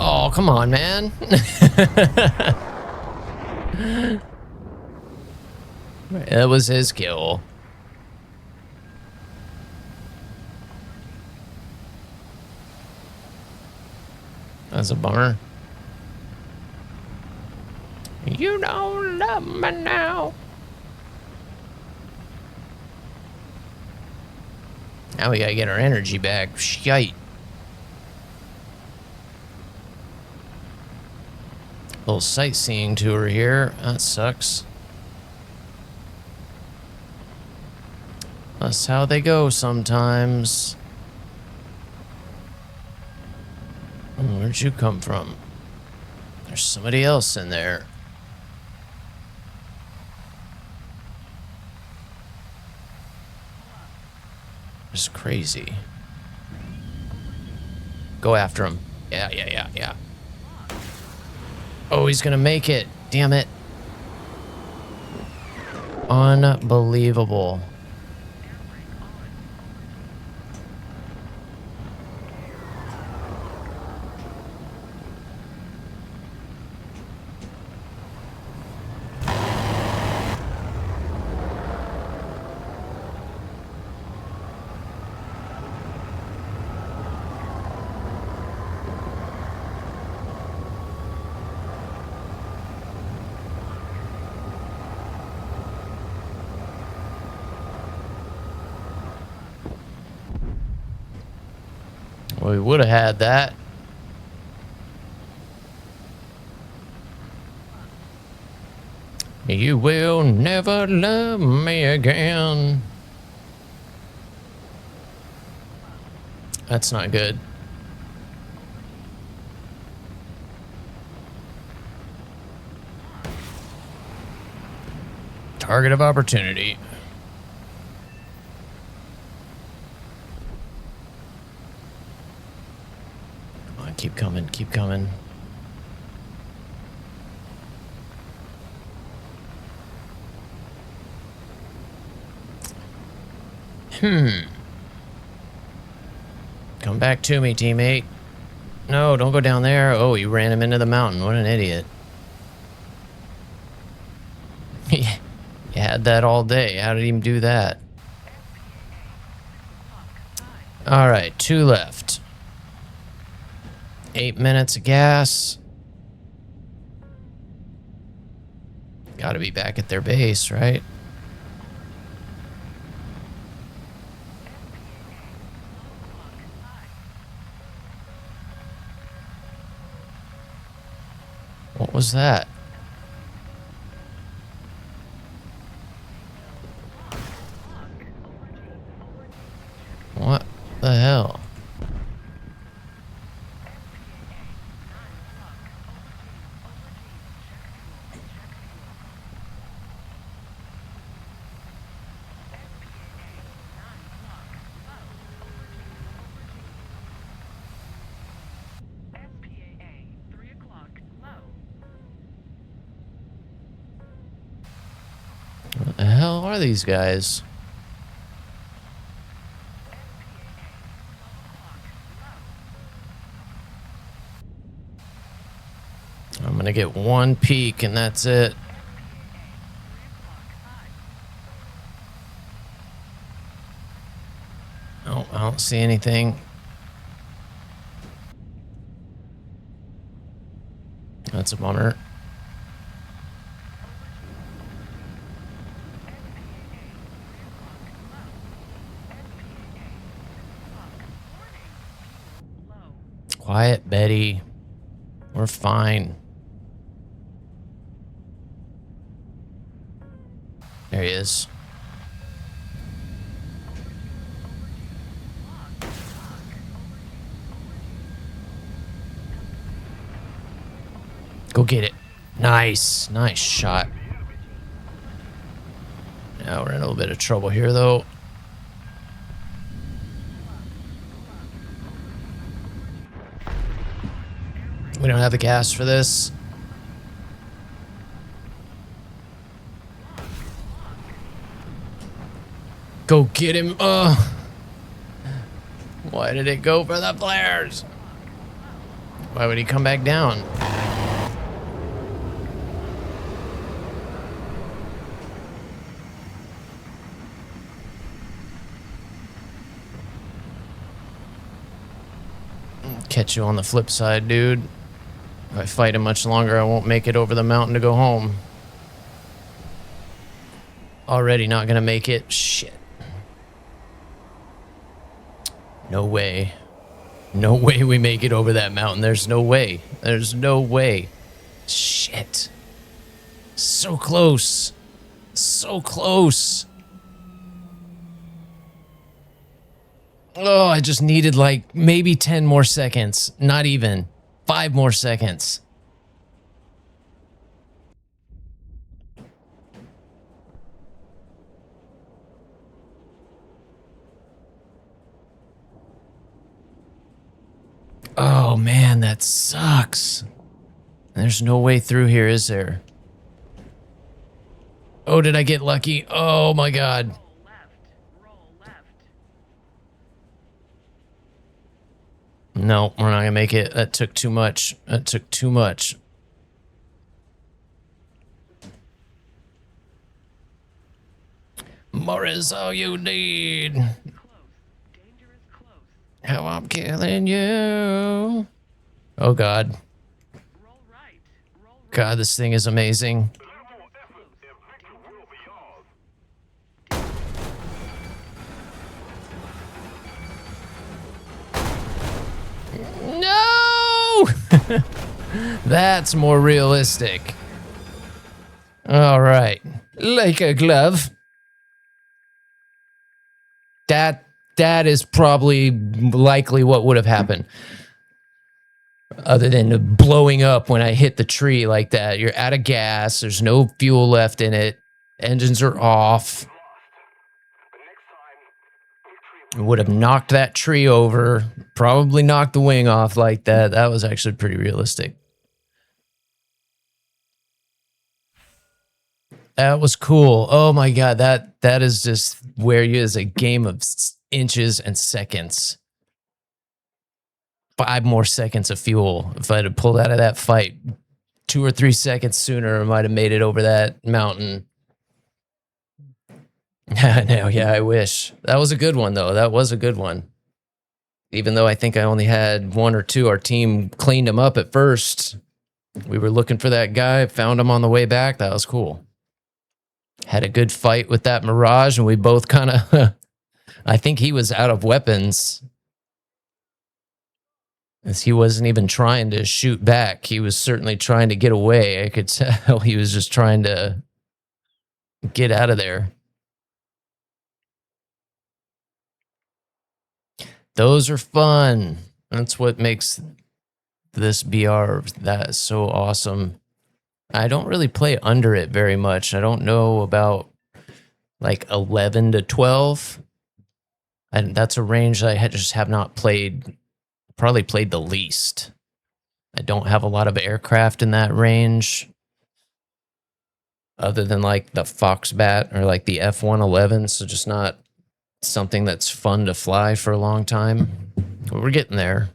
Oh, come on, man. That was his kill. That's a bummer. You don't love me now. Now we gotta get our energy back. Shite. Little sightseeing tour here. That sucks. That's how they go sometimes. Where'd you come from? There's somebody else in there. It's crazy. Go after him. Yeah. Oh, he's gonna make it. Damn it. Unbelievable. Well, we would have had that. You will never love me again. That's not good. Target of opportunity. Come on, keep coming, keep coming. Come back to me, teammate. No, don't go down there. Oh, you ran him into the mountain. What an idiot. You had that all day. How did he do that? All right, 2 left. 8 minutes of gas. Gotta be back at their base, right? What was that? What the hell? What the hell are these guys? I'm gonna get 1 peek and that's it. Oh, I don't see anything. That's a bummer. Quiet, Betty. We're fine. There he is. Go get it. Nice. Nice shot. Now we're in a little bit of trouble here, though. We don't have the gas for this. Go get him. Why did it go for the flares? Why would he come back down? Catch you on the flip side, dude. If I fight him much longer, I won't make it over the mountain to go home. Already not gonna make it. Shit. No way. No way we make it over that mountain. There's no way. There's no way. Shit. So close. So close. Oh, I just needed like maybe 10 more seconds. Not even. 5 more seconds. Oh man, that sucks. There's no way through here, is there? Oh, did I get lucky? Oh my god. No, we're not gonna make it. That took too much. That took too much. More is all you need. How I'm killing you. Oh god. God, this thing is amazing. No! That's more realistic. All right. Like a glove. That is probably likely what would have happened. Other than blowing up when I hit the tree like that. You're out of gas. There's no fuel left in it. Engines are off. Would have knocked that tree over. Probably knocked the wing off like that. That was actually pretty realistic. That was cool. Oh my god, that is just where you is a game of inches and seconds. 5 more seconds of fuel. If I'd have pulled out of that fight 2 or 3 seconds sooner, I might have made it over that mountain. No, yeah, I wish. That was a good one, though. That was a good one. Even though I think I only had 1 or 2, our team cleaned him up at first. We were looking for that guy, found him on the way back. That was cool. Had a good fight with that Mirage, and we both kind of... I think he was out of weapons. As he wasn't even trying to shoot back. He was certainly trying to get away. I could tell he was just trying to get out of there. Those are fun. That's what makes this BR that so awesome. I don't really play under it very much. I don't know about like 11 to 12. And that's a range I just have not played. Probably played the least. I don't have a lot of aircraft in that range. Other than like the Foxbat or like the F-111. So just not something that's fun to fly for a long time. But we're getting there.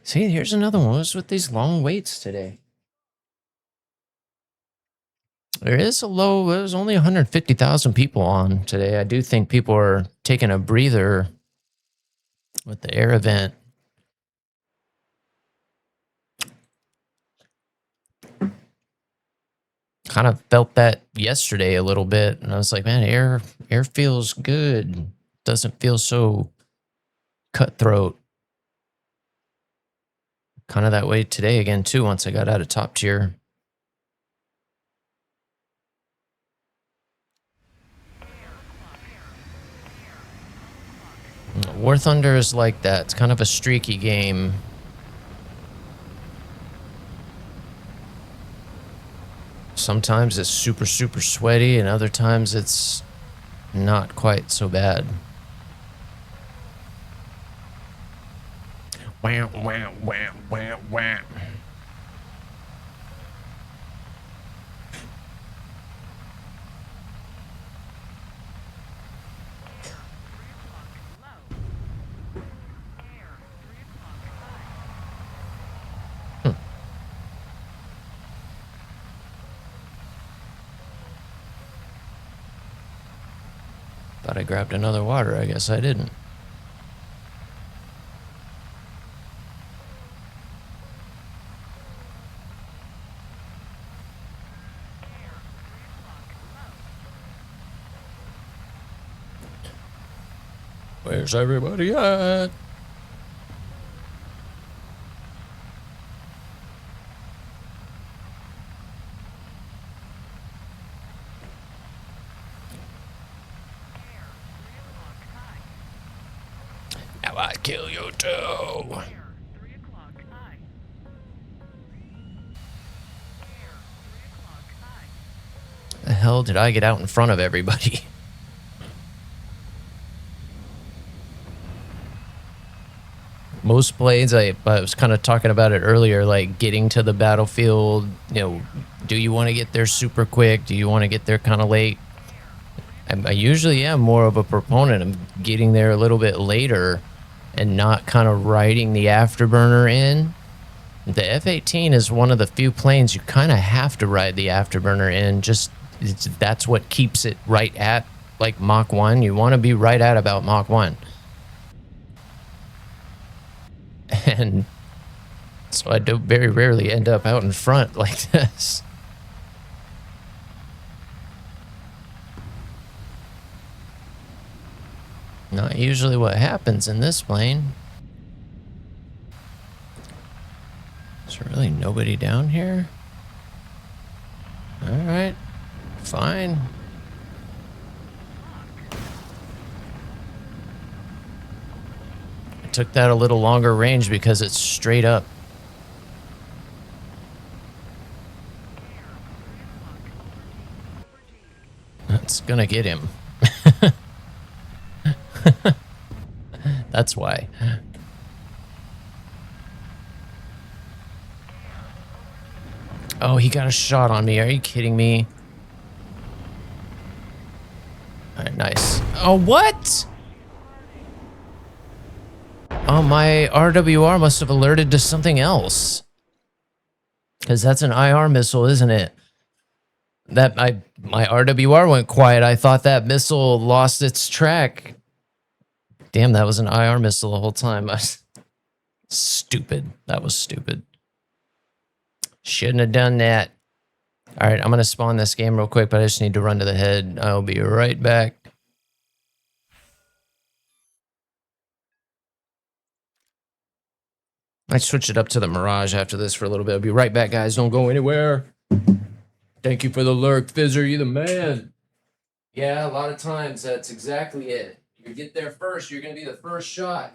See, here's another one. What's with these long waits today? There's only 150,000 people on today. I do think people are taking a breather with the air event. Kind of felt that yesterday a little bit. And I was like, man, air feels good. Doesn't feel so cutthroat. Kind of that way today again, too, once I got out of top tier. WarThunder is like that. It's kind of a streaky game. Sometimes it's super, super sweaty, and other times it's not quite so bad. Wham, wham, wham, wham, wham. Thought I grabbed another water. I guess I didn't. Where's everybody at? Now I kill you too. The hell did I get out in front of everybody? Most planes, I was kind of talking about it earlier, like getting to the battlefield, you know, do you want to get there super quick? Do you want to get there kind of late? I usually am more of a proponent of getting there a little bit later and not kind of riding the afterburner in. The F-18 is one of the few planes you kind of have to ride the afterburner in. Just that's what keeps it right at like Mach 1. You want to be right at about Mach 1. And so I do very rarely end up out in front like this. Not usually what happens in this plane. Is there really nobody down here? All right, fine. I took that a little longer range because it's straight up. That's gonna get him. That's why. Oh, he got a shot on me. Are you kidding me? All right, nice. Oh, what? Oh, my RWR must have alerted to something else. Because that's an IR missile, isn't it? That my RWR went quiet. I thought that missile lost its track. Damn, that was an IR missile the whole time. Stupid. That was stupid. Shouldn't have done that. All right, I'm going to spawn this game real quick, but I just need to run to the head. I'll be right back. I switch it up to the Mirage after this for a little bit. I'll be right back, guys. Don't go anywhere. Thank you for the lurk, Fizzer. You the man. Yeah, a lot of times that's exactly it. You get there first, you're going to be the first shot.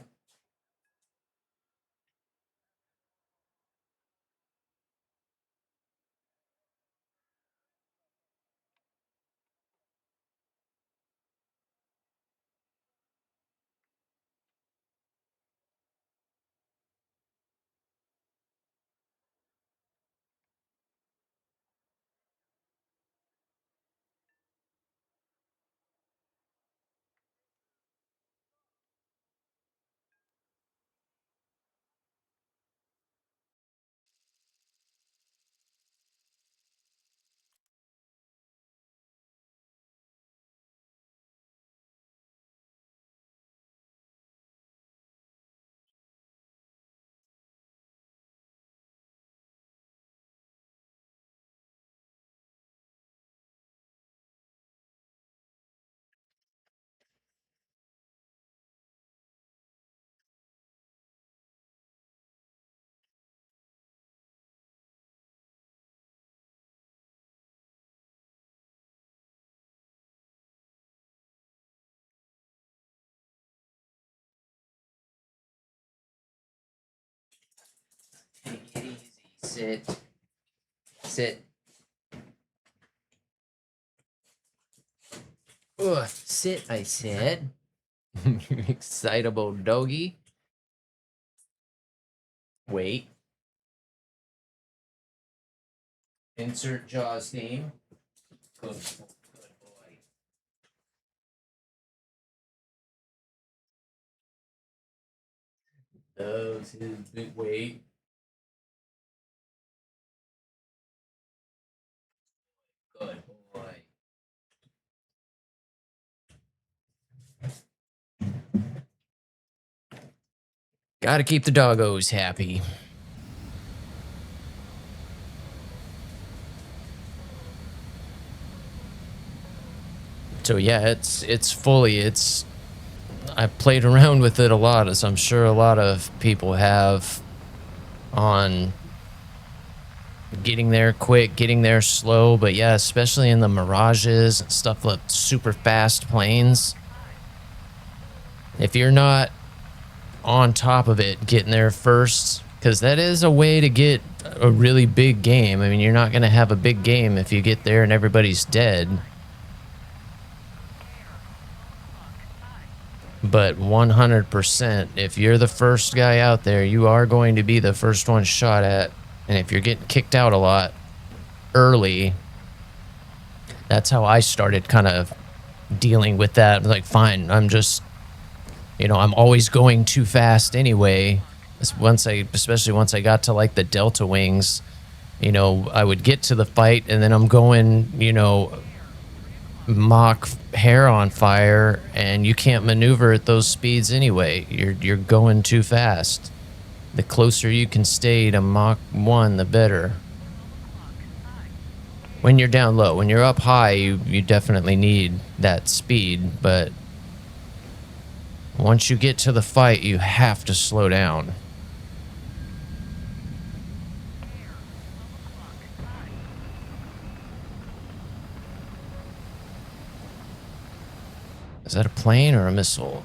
Take it easy. Sit. Sit. Ugh, sit, I said. Excitable doggy. Wait. Insert Jaws theme. Good, good boy. Loves his big weight. Good boy. Gotta keep the doggos happy. So yeah, it's I've played around with it a lot, as I'm sure a lot of people have, on getting there quick, getting there slow. But yeah, especially in the mirages and stuff like super fast planes, if you're not on top of it, getting there first, because that is a way to get a really big game. I mean, you're not going to have a big game if you get there and everybody's dead. But 100%, if you're the first guy out there, you are going to be the first one shot at. And if you're getting kicked out a lot early, that's how I started kind of dealing with that. Like, fine, I'm just, you know, I'm always going too fast anyway. Especially once I got to like the Delta Wings, you know, I would get to the fight and then I'm going, you know, Mach hair on fire, and you can't maneuver at those speeds anyway. You're going too fast. The closer you can stay to Mach 1, the better. When you're down low, when you're up high, you definitely need that speed, but once you get to the fight, you have to slow down. Is that a plane or a missile?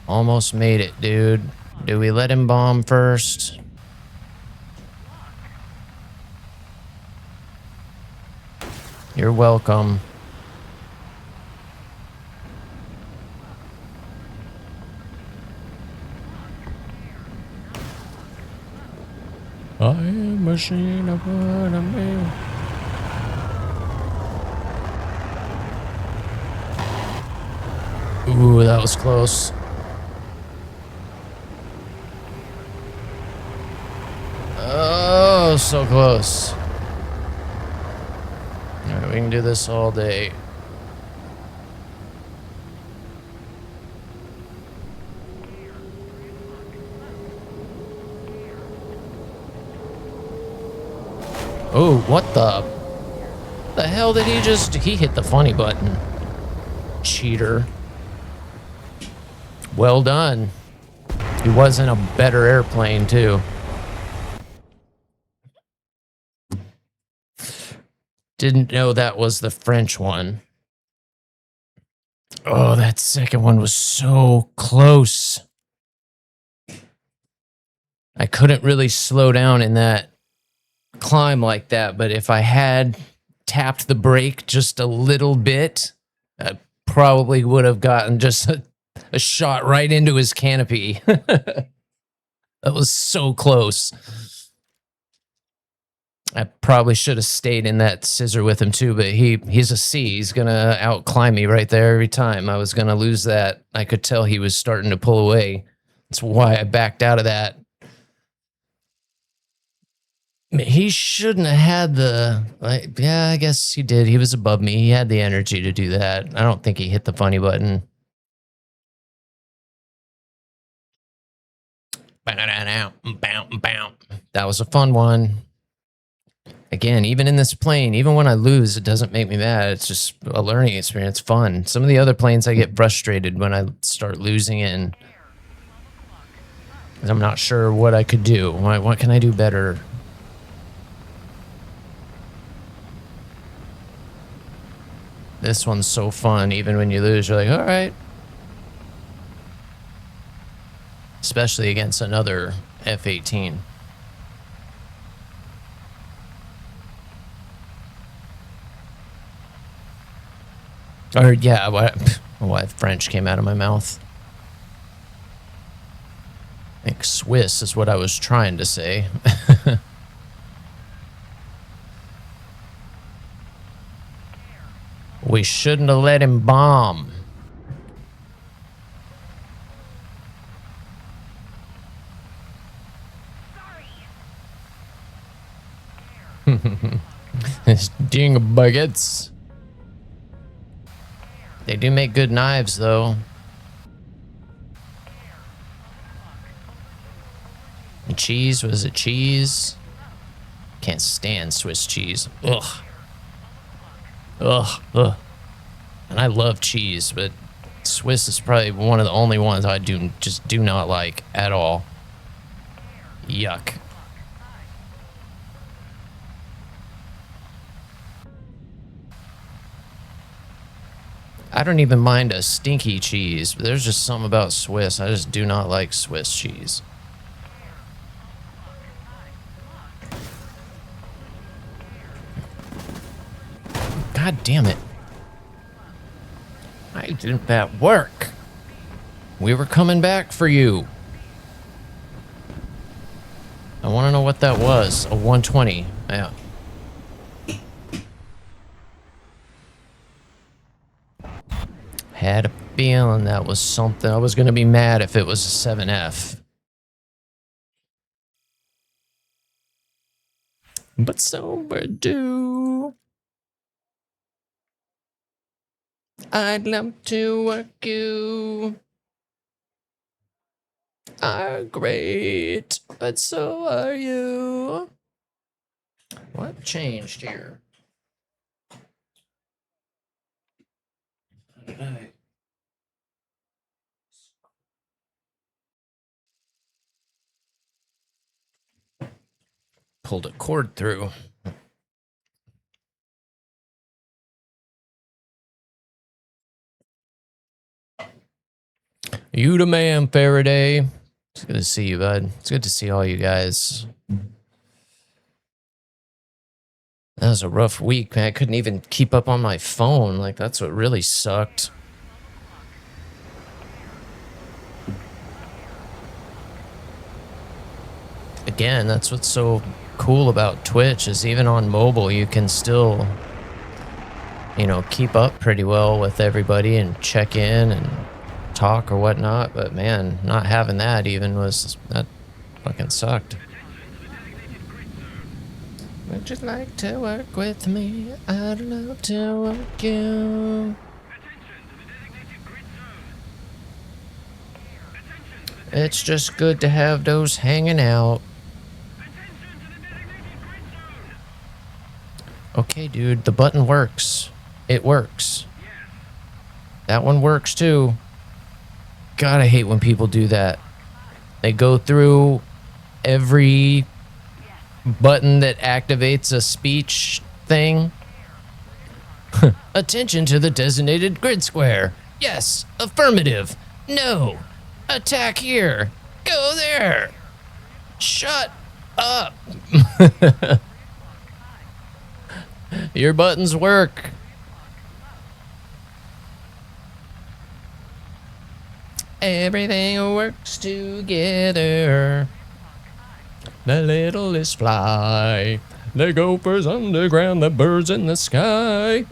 Almost made it, dude. Do we let him bomb first? You're welcome. I am a machine of what I mean. Ooh, that was close. Oh, so close. All right, we can do this all day. Oh, what the hell did he just... He hit the funny button. Cheater. Well done. He was in a better airplane, too. Didn't know that was the French one. Oh, that second one was so close. I couldn't really slow down in that climb like that, but if I had tapped the brake just a little bit, I probably would have gotten just a shot right into his canopy. That was so close. I probably should have stayed in that scissor with him too, but he's a C. He's gonna outclimb me right there every time. I was gonna lose that. I could tell he was starting to pull away. That's why I backed out of that. He shouldn't have had the... yeah, I guess he did. He was above me. He had the energy to do that. I don't think he hit the funny button. That was a fun one. Again, even in this plane, even when I lose, it doesn't make me mad. It's just a learning experience, fun. Some of the other planes, I get frustrated when I start losing in. I'm not sure what I could do. What can I do better? This one's so fun. Even when you lose, you're like, all right. Especially against another F-18. Or, yeah, what French came out of my mouth. I think Swiss is what I was trying to say. We shouldn't have let him bomb. Ding buckets. They do make good knives, though. cheese? Was it cheese? Can't stand Swiss cheese. Ugh. Ugh. Ugh. And I love cheese, but Swiss is probably one of the only ones I just do not like at all. Yuck. I don't even mind a stinky cheese, but there's just something about Swiss. I just do not like Swiss cheese. God damn it. Why didn't that work? We were coming back for you. I want to know what that was. A 120. Yeah. Had a feeling that was something. I was going to be mad if it was a 7F. But so we're due. I'd love to work you. Are great, but so are you. What changed here? Pulled a cord through. You the man, Faraday. It's good to see you, bud. It's good to see all you guys. That was a rough week, man. I couldn't even keep up on my phone. Like, that's what really sucked. Again, that's what's so cool about Twitch is even on mobile, you can still, you know, keep up pretty well with everybody and check in and talk or whatnot. But man, not having that even that fucking sucked. Would you like to work with me? I'd love to work you. It's just good to have those hanging out. Okay, dude, the button works. It works. That one works too. God, I hate when people do that. They go through every button that activates a speech thing. Attention to the designated grid square. Yes, affirmative. No. Attack here. Go there. Shut up. Your buttons work. Everything works together. The littlest fly, the gophers underground, the birds in the sky,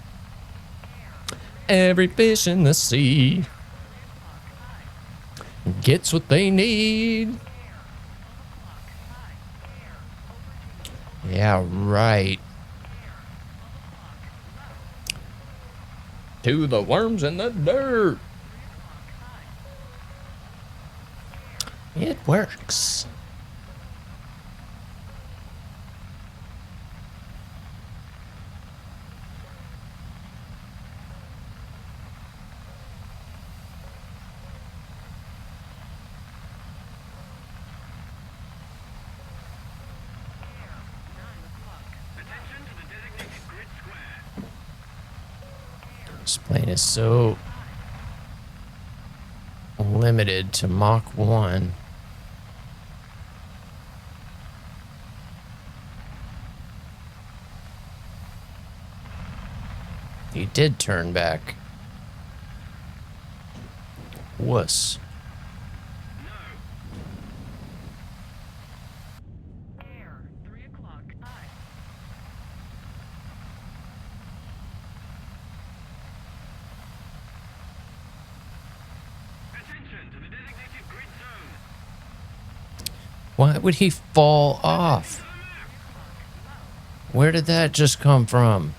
every fish in the sea gets what they need. Yeah, right. To the worms in the dirt. It works. This plane is so limited to Mach 1. He did turn back. Wuss. Why would he fall off? Where did that just come from?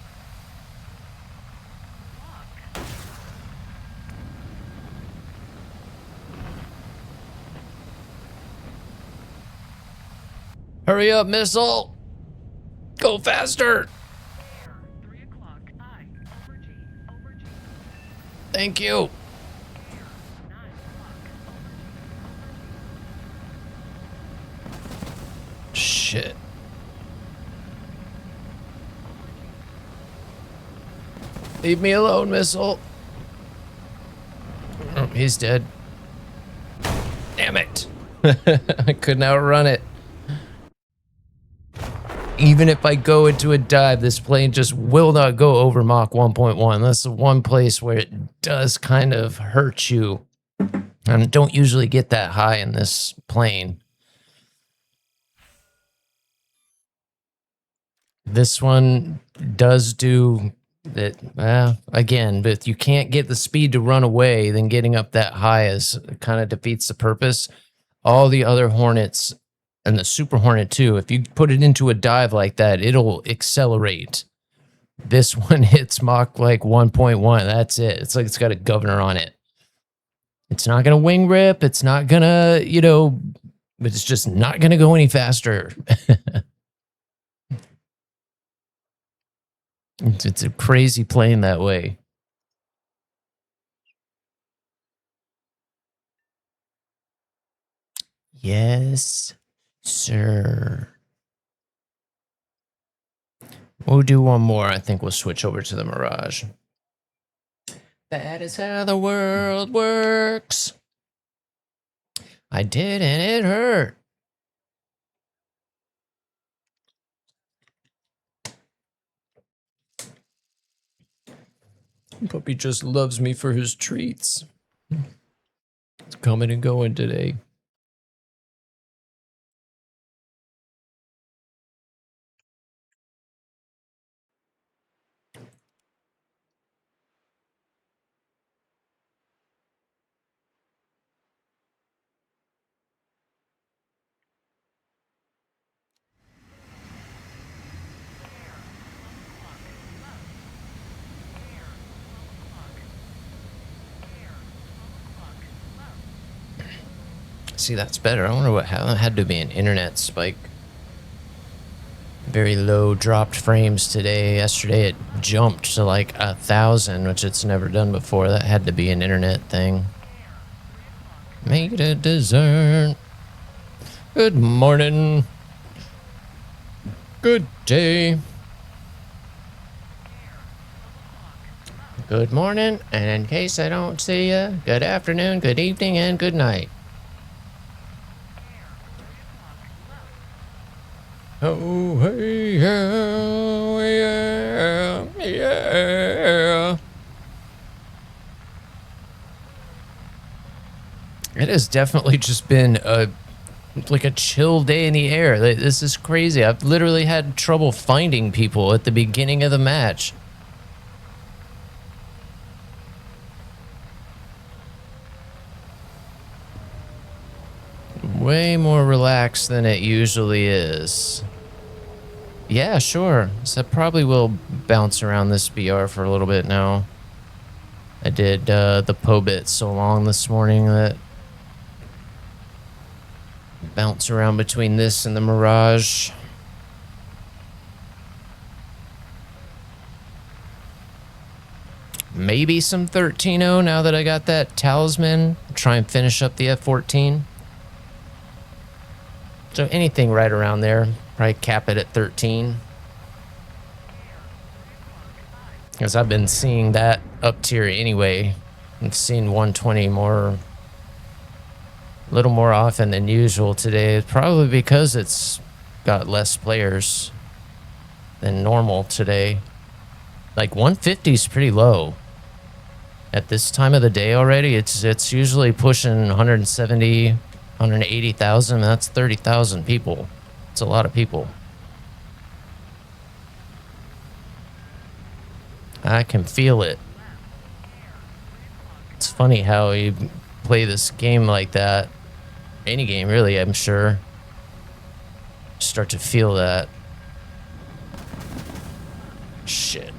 Hurry up, missile! Go faster! Thank you. Shit. Leave me alone, missile. Oh, he's dead. Damn it. I couldn't outrun it. Even if I go into a dive, this plane just will not go over Mach 1.1. That's the one place where it does kind of hurt you. And don't usually get that high in this plane. This one does do that, again, but you can't get the speed to run away, then getting up that high is kind of defeats the purpose. All the other Hornets, and the Super Hornet too, if you put it into a dive like that, it'll accelerate. This one hits Mach like 1.1. That's it. It's like it's got a governor on it. It's not going to wing rip. It's not going to, you know, but it's just not going to go any faster. It's a crazy plane that way. Yes, sir. We'll do one more. I think we'll switch over to the Mirage. That is how the world works. I did, and it hurt. Puppy just loves me for his treats. It's coming and going today. See, that's better. I wonder what had to be an internet spike. Very low dropped frames today. Yesterday it jumped to like 1,000, which it's never done before. That had to be an internet thing. Made a dessert. Good morning. Good day. Good morning, and in case I don't see you, good afternoon, good evening, and good night. Oh, hey, yeah, yeah, yeah. It has definitely just been like a chill day in the air. This is crazy. I've literally had trouble finding people at the beginning of the match. Way more relaxed than it usually is. Yeah, sure. So I probably will bounce around this BR for a little bit now. I did the Pobit so long this morning that bounce around between this and the Mirage. Maybe some 13-0 now that I got that Talisman. Try and finish up the F-14. So anything right around there. Probably cap it at 13. Because I've been seeing that up tier anyway. I've seen 120 more, a little more often than usual today. Probably because it's got less players than normal today. Like 150 is pretty low. At this time of the day already, it's usually pushing 170, 180,000. That's 30,000 people. It's a lot of people. I can feel it. It's funny how you play this game like that. Any game, really, I'm sure. Start to feel that. Shit.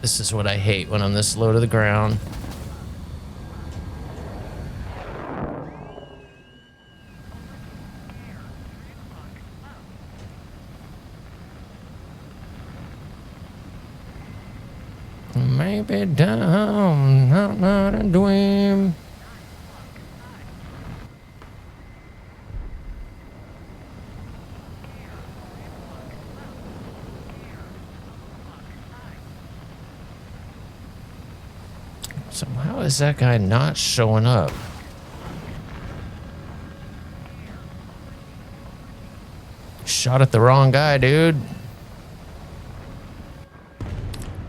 This is what I hate when I'm this low to the ground. Maybe down, not a dream. So how is that guy not showing up? Shot at the wrong guy, dude.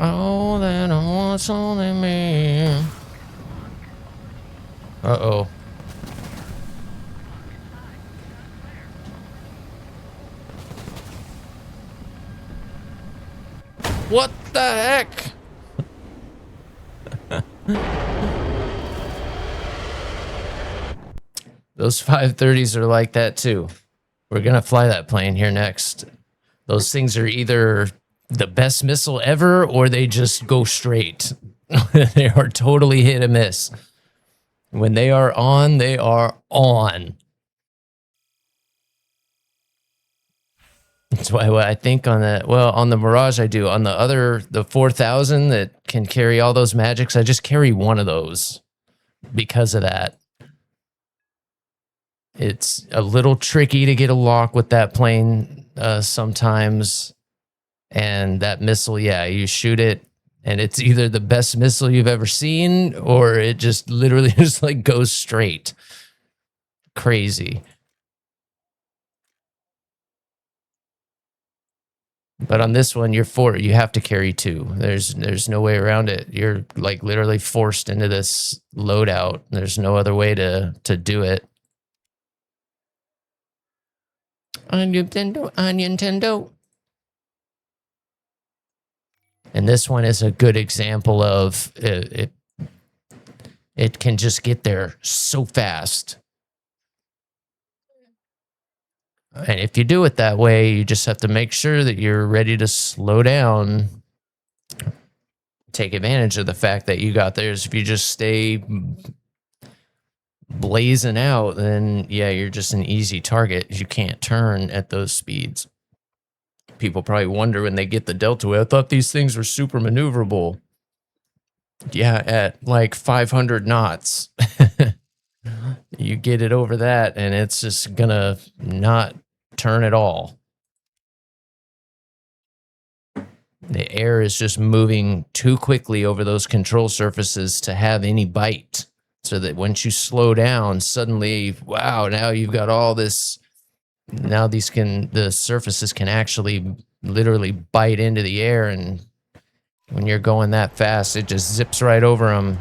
Oh, that wants only me. Uh-oh. What the heck? Those 530s are like that too. We're gonna fly that plane here next. Those things are either the best missile ever or they just go straight. They are totally hit and miss. When they are on, they are on. That's why I think on that. Well, on the Mirage, I do. On the other, the 4000 that can carry all those magics, I just carry one of those because of that. It's a little tricky to get a lock with that plane sometimes. And that missile, yeah, you shoot it, and it's either the best missile you've ever seen, or it just literally just like goes straight. Crazy. But on this one, you have to carry two. There's no way around it. You're like literally forced into this loadout. There's no other way to do it. On Nintendo. And this one is a good example of it can just get there so fast. And if you do it that way, you just have to make sure that you're ready to slow down. Take advantage of the fact that you got theirs. If you just stay blazing out, then yeah, you're just an easy target. You can't turn at those speeds. People probably wonder when they get the Delta Wave, I thought these things were super maneuverable. Yeah, at like 500 knots. You get it over that, and it's just gonna not turn at all. The air is just moving too quickly over those control surfaces to have any bite. So that once you slow down, suddenly, wow, now you've got all this. Now the surfaces can actually literally bite into the air, and when you're going that fast, it just zips right over them.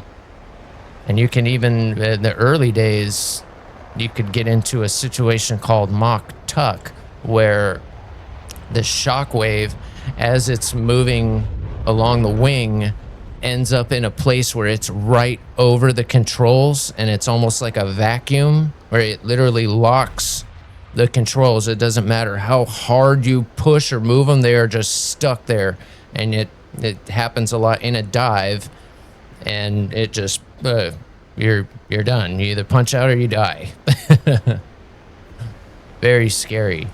And you can even, in the early days, you could get into a situation called mock tuck, where the shock wave, as it's moving along the wing, ends up in a place where it's right over the controls, and it's almost like a vacuum where it literally locks the controls. It doesn't matter how hard you push or move them, they are just stuck there. And it happens a lot in a dive, and it just you're done. You either punch out or you die. Very scary.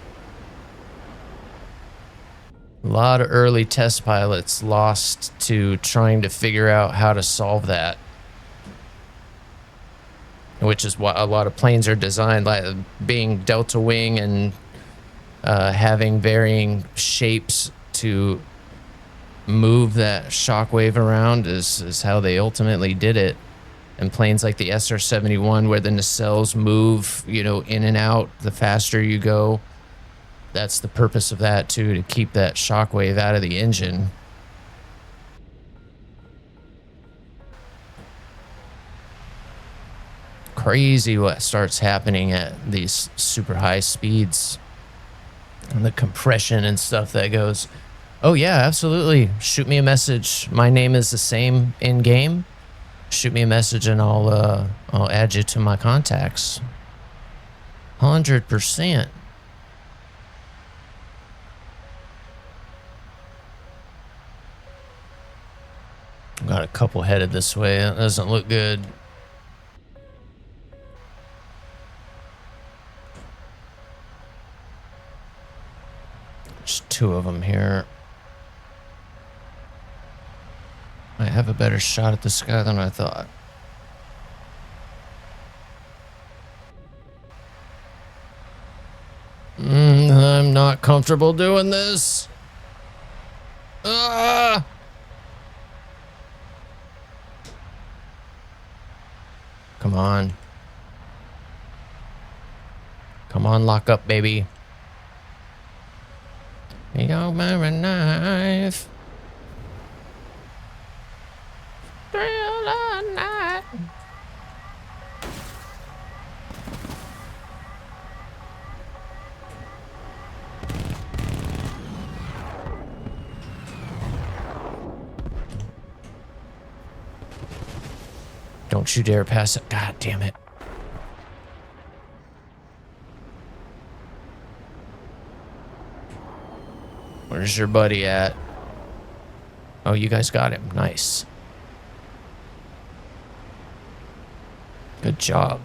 A lot of early test pilots lost to trying to figure out how to solve that, which is why a lot of planes are designed, like being delta wing and having varying shapes to move that shockwave around is how they ultimately did it. And planes like the SR-71, where the nacelles move, in and out the faster you go, that's the purpose of that too, to keep that shockwave out of the engine. Crazy what starts happening at these super high speeds, and the compression and stuff that goes. Oh yeah, absolutely. Shoot me a message. My name is the same in game. Shoot me a message and I'll add you to my contacts. 100%. Got a couple headed this way. That doesn't look good. There's two of them here. I have a better shot at the sky than I thought. I'm not comfortable doing this. Ah! Come on. Come on, lock up, baby. You're my knife. Thriller night. Don't you dare pass it. God damn it. Where's your buddy at? Oh, you guys got him. Nice. Good job.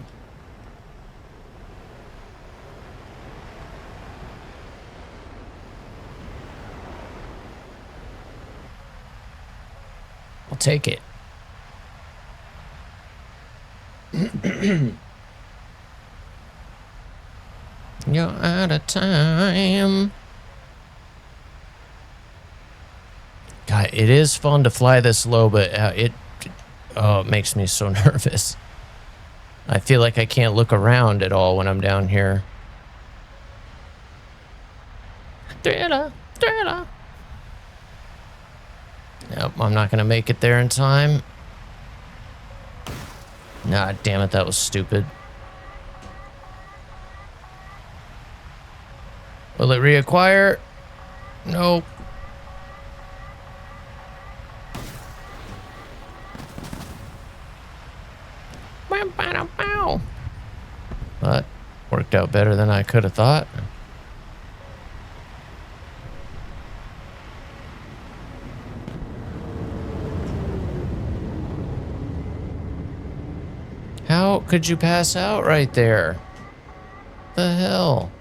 I'll take it. You're out of time. God, it is fun to fly this low, but it makes me so nervous. I feel like I can't look around at all when I'm down here. Thriller. Nope, I'm not gonna make it there in time. Nah, damn it, that was stupid. Will it reacquire? Nope. But worked out better than I could have thought. How could you pass out right there? The hell?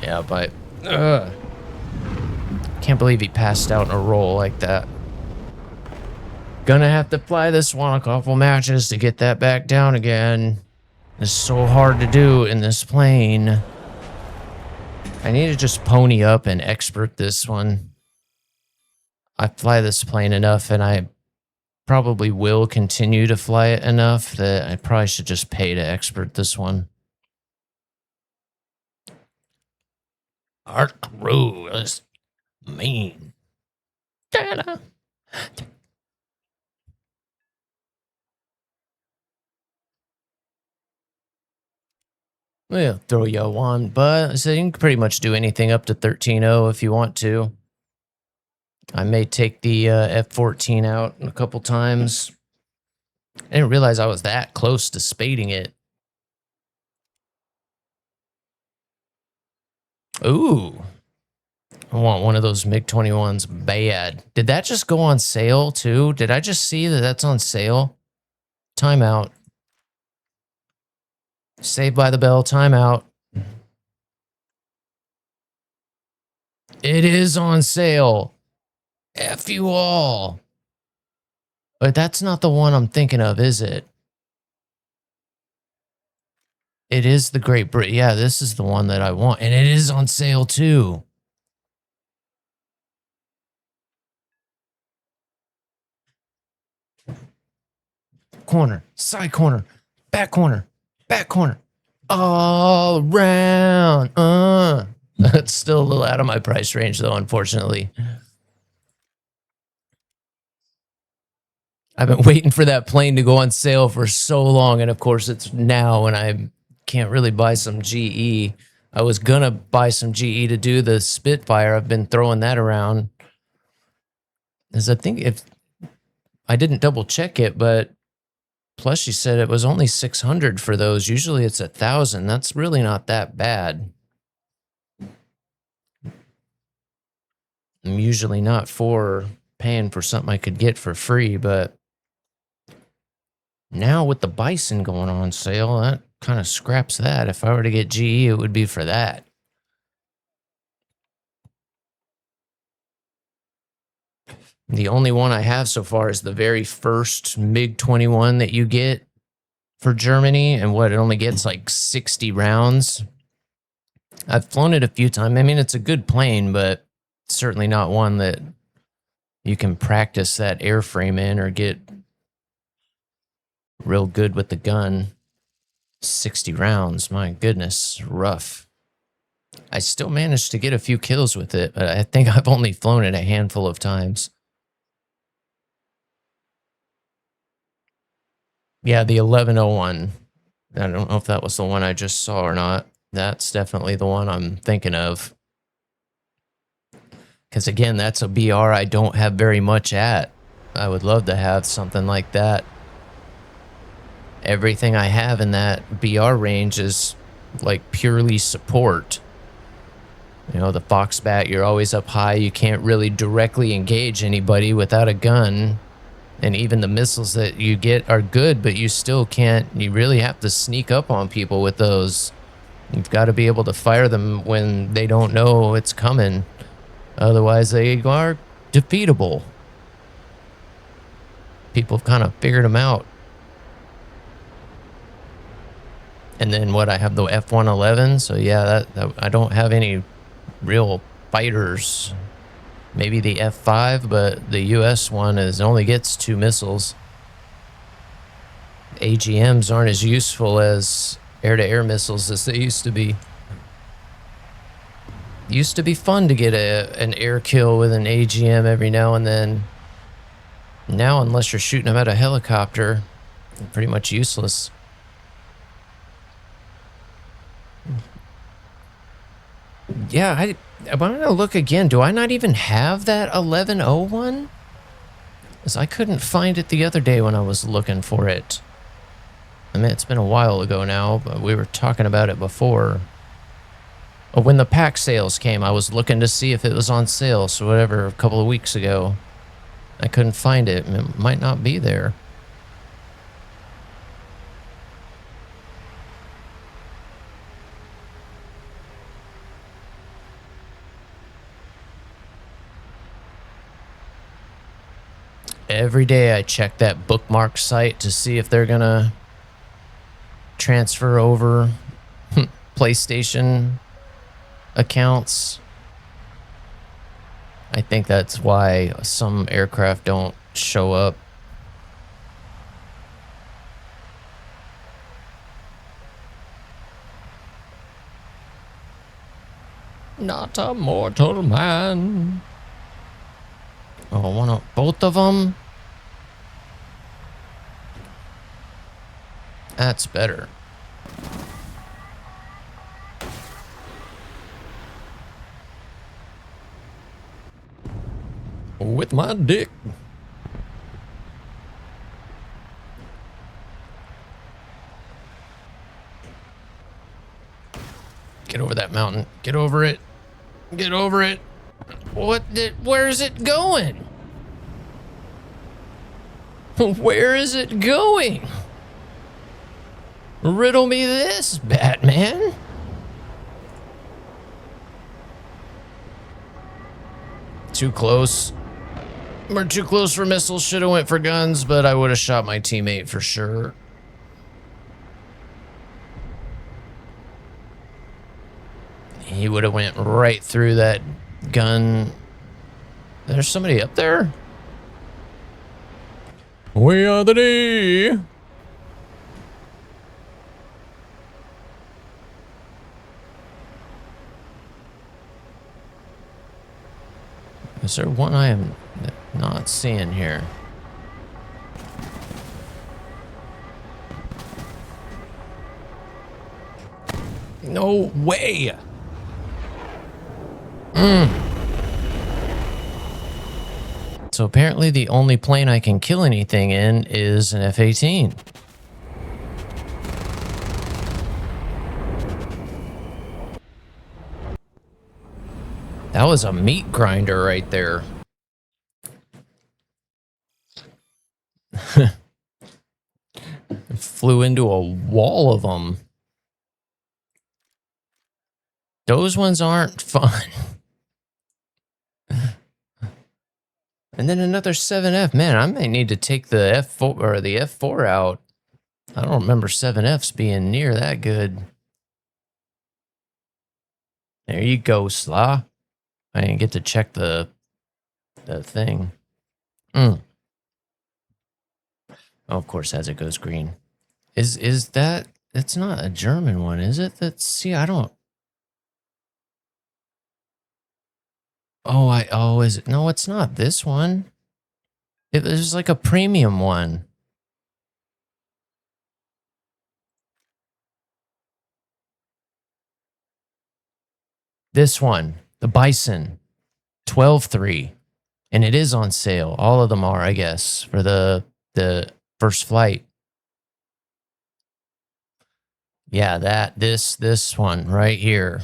Yeah, but can't believe he passed out in a roll like that. Gonna have to fly this one a couple matches to get that back down again. It's so hard to do in this plane. I need to just pony up and expert this one. I fly this plane enough, and I probably will continue to fly it enough that I probably should just pay to expert this one. Art crew is mean. We'll throw you one, but so you can pretty much do anything up to 13.0 if you want to. I may take the F-14 out a couple times. I didn't realize I was that close to spading it. Ooh. I want one of those MiG-21s bad. Did that just go on sale too? Did I just see that that's on sale? Timeout. Saved by the bell, timeout. It is on sale. F you all. But that's not the one I'm thinking of, is it? It is the Great Britain. Yeah, this is the one that I want. And it is on sale too. Corner, side corner, back corner, back corner. All around. That's still a little out of my price range though, unfortunately. I've been waiting for that plane to go on sale for so long, and of course it's now, and I can't really buy some GE. I was gonna buy some GE to do the Spitfire. I've been throwing that around. As I think if I didn't double check it, but plus she said it was only 600 for those. Usually it's 1,000. That's really not that bad. I'm usually not for paying for something I could get for free, but Now with the Bison going on sale, that kind of scraps that. If I were to get GE, it would be for that. The only one I have so far is the very first MiG-21 that you get for Germany, and what, it only gets like 60 rounds. I've flown it a few times. I mean, it's a good plane, but certainly not one that you can practice that airframe in or get real good with the gun. 60 rounds, my goodness, rough. I still managed to get a few kills with it, but I think I've only flown it a handful of times. Yeah, the 1101. I don't know if that was the one I just saw or not. That's definitely the one I'm thinking of. Because again, that's a BR I don't have very much at. I would love to have something like that. Everything I have in that BR range is like purely support. You know, the Foxbat, you're always up high. You can't really directly engage anybody without a gun. And even the missiles that you get are good, but you still can't. You really have to sneak up on people with those. You've got to be able to fire them when they don't know it's coming. Otherwise, they are defeatable. People have kind of figured them out. And then what, I have the F-111, so yeah, that I don't have any real fighters. Maybe the F-5, but the US one only gets 2 missiles. AGMs aren't as useful as air-to-air missiles as they used to be. Used to be fun to get an air kill with an AGM every now and then. Now, unless you're shooting them at a helicopter, they're pretty much useless. Yeah, I'm gonna look again. Do I not even have that 1101? Because I couldn't find it the other day when I was looking for it. I mean, it's been a while ago now, but we were talking about it before. Oh, when the pack sales came, I was looking to see if it was on sale, so whatever, a couple of weeks ago. I couldn't find it. It might not be there. Every day I check that bookmark site to see if they're gonna transfer over PlayStation accounts. I think that's why some aircraft don't show up. Not a mortal man. Oh, both of them? That's better. With my dick. Get over that mountain. Get over it. Get over it. Where is it going? Where is it going? Riddle me this, Batman. Too close. We're too close for missiles. Should have went for guns, but I would have shot my teammate for sure. He would have went right through that gun. There's somebody up there? We are the D. Is there one I am not seeing here? No way! So apparently the only plane I can kill anything in is an F-18. That was a meat grinder right there. flew into a wall of them. Those ones aren't fun. And then another 7F. Man, I may need to take the F4 or the F4 out. I don't remember 7Fs being near that good. There you go, Slaw. I didn't get to check the thing. Oh, of course, as it goes green. Is that... It's not a German one, is it? That's... See, I don't... Oh, is it? No, it's not this one. It was like a premium one. This one, the Bison, 12.3. And it is on sale. All of them are, I guess, for the first flight. Yeah, this one right here.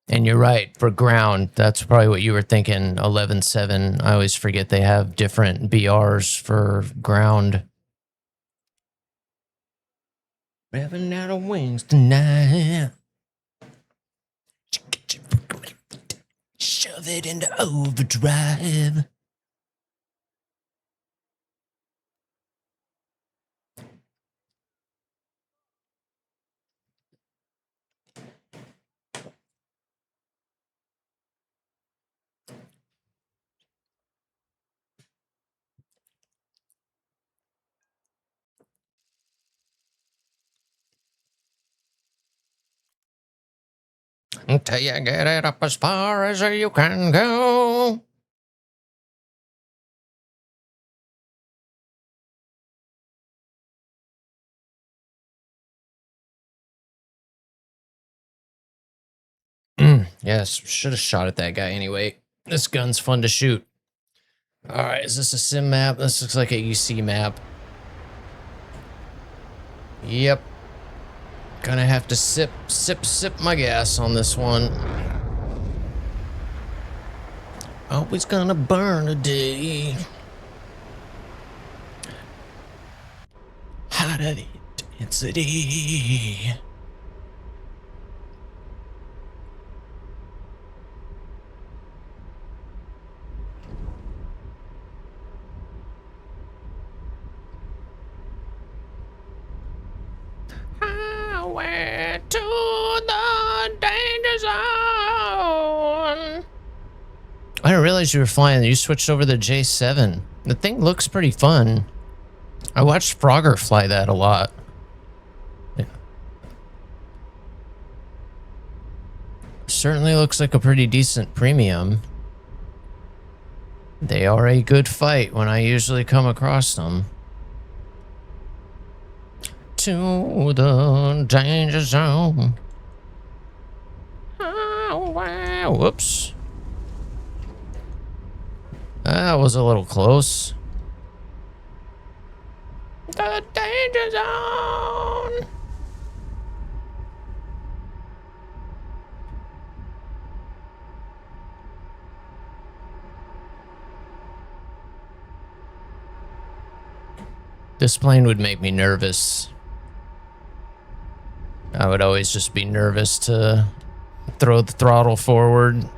And you're right, for ground, that's probably what you were thinking, 11.7. I always forget they have different BRs for ground. Revving out of wings tonight. Shove it into overdrive. Until you get it up as far as you can go. Yes, should have shot at that guy anyway. This gun's fun to shoot. Alright, is this a sim map? This looks like a UC map. Yep. Gonna have to sip my gas on this one. Always gonna burn a day. Hot at intensity. Highway to the danger zone. I didn't realize you were flying. You switched over to J7. The thing looks pretty fun. I watched Frogger fly that a lot. Yeah. Certainly looks like a pretty decent premium. They are a good fight when I usually come across them. To the danger zone. Oh, wow. Whoops. That was a little close. The danger zone. This plane would make me nervous. I would always just be nervous to throw the throttle forward.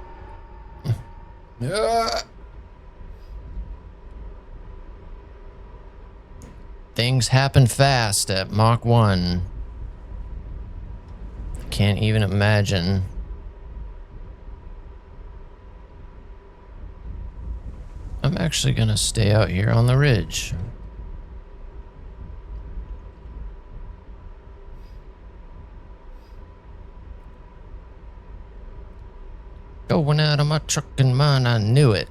Things happen fast at Mach 1. Can't even imagine. I'm actually gonna stay out here on the ridge. Going out of my truck and mine, I knew it.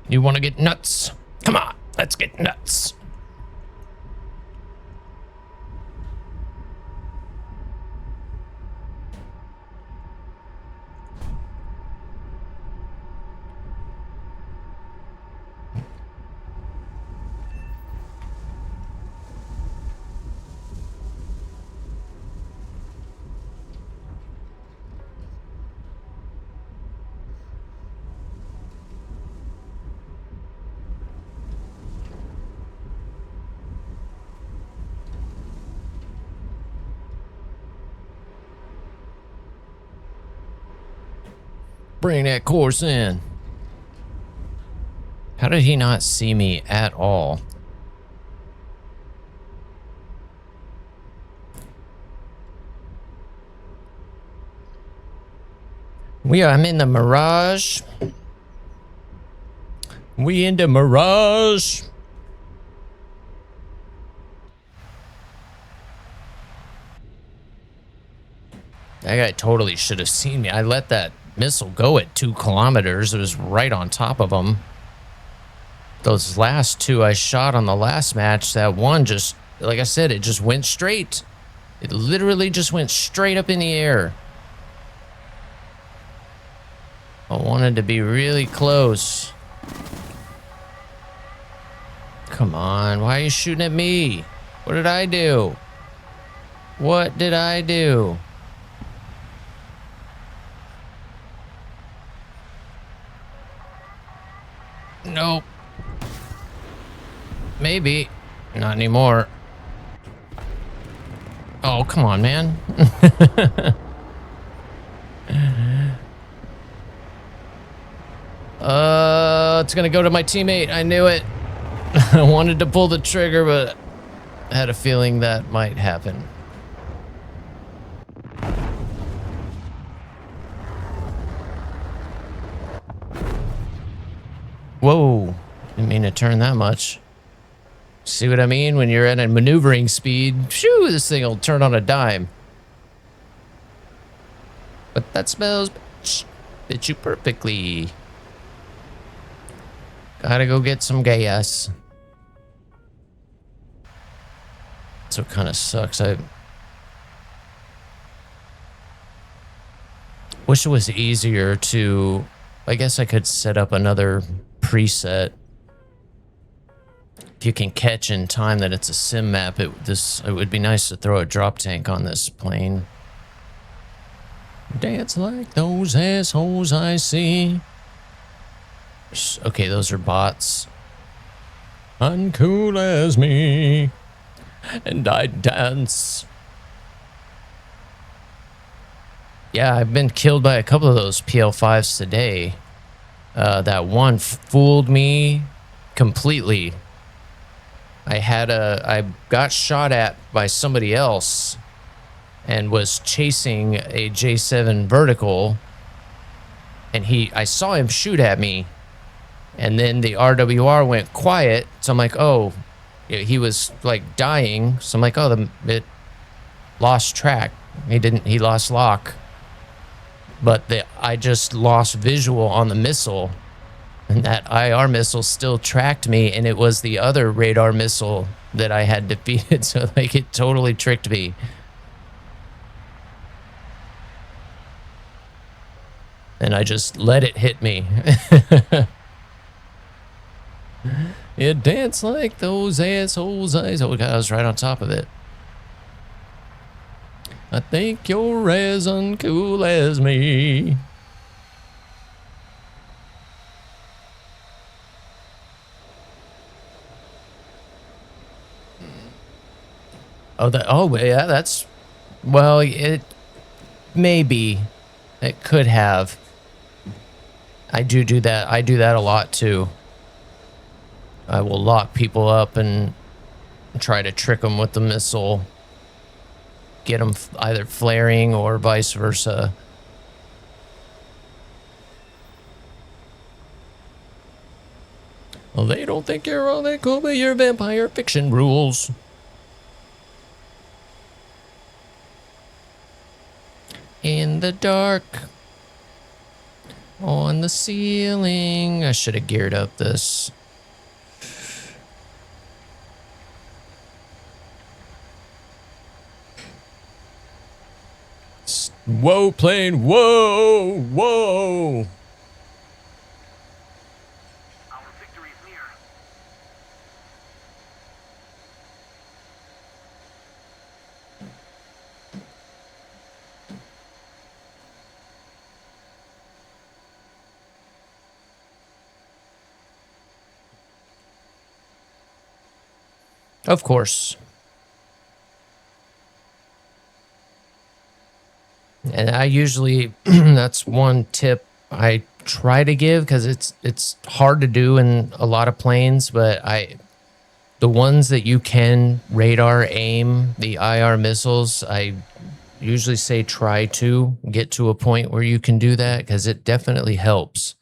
You want to get nuts? Come on, let's get nuts. Bring that course in. How did he not see me at all? I'm in the Mirage. We in the Mirage. That guy totally should have seen me. I let that missile go at 2 kilometers. It was right on top of him. Those last 2 I shot on the last match, that one just, like I said, it just went straight. It literally just went straight up in the air. I wanted to be really close. Come on, why are you shooting at me? What did I do? What did I do? Nope. Maybe. Not anymore. Oh, come on, man. It's gonna go to my teammate. I knew it. I wanted to pull the trigger, but I had a feeling that might happen. Whoa. Didn't mean to turn that much. See what I mean? When you're at a maneuvering speed, shoo, this thing will turn on a dime. But that smells fit you perfectly. Gotta go get some gas. So it kind of sucks. I wish it was easier to... I guess I could set up another preset. If you can catch in time that it's a sim map, it would be nice to throw a drop tank on this plane. Dance like those assholes I see. Okay, those are bots. Uncool as me, and I dance. Yeah, I've been killed by a couple of those PL5s today. That one fooled me completely. I got shot at by somebody else and was chasing a J7 vertical, and I saw him shoot at me, and then the RWR went quiet, so I'm like, oh, he was like dying, so I'm like, oh, it lost track. He lost lock. But I just lost visual on the missile, and that IR missile still tracked me, and it was the other radar missile that I had defeated, so like it totally tricked me. And I just let it hit me. You dance like those assholes. Oh God, I was right on top of it. I think you're as uncool as me. Oh yeah, that's, well, it maybe it could have. I do that. I do that a lot too. I will lock people up and try to trick them with the missile. Get them either flaring or vice versa. Well, they don't think you're all that cool, but your vampire fiction rules. In the dark, on the ceiling. I should have geared up this. Whoa, plane, whoa, whoa. Our victory is near. Of course. And I usually, that's one tip I try to give because it's hard to do in a lot of planes, but the ones that you can radar aim, the IR missiles, I usually say try to get to a point where you can do that because it definitely helps.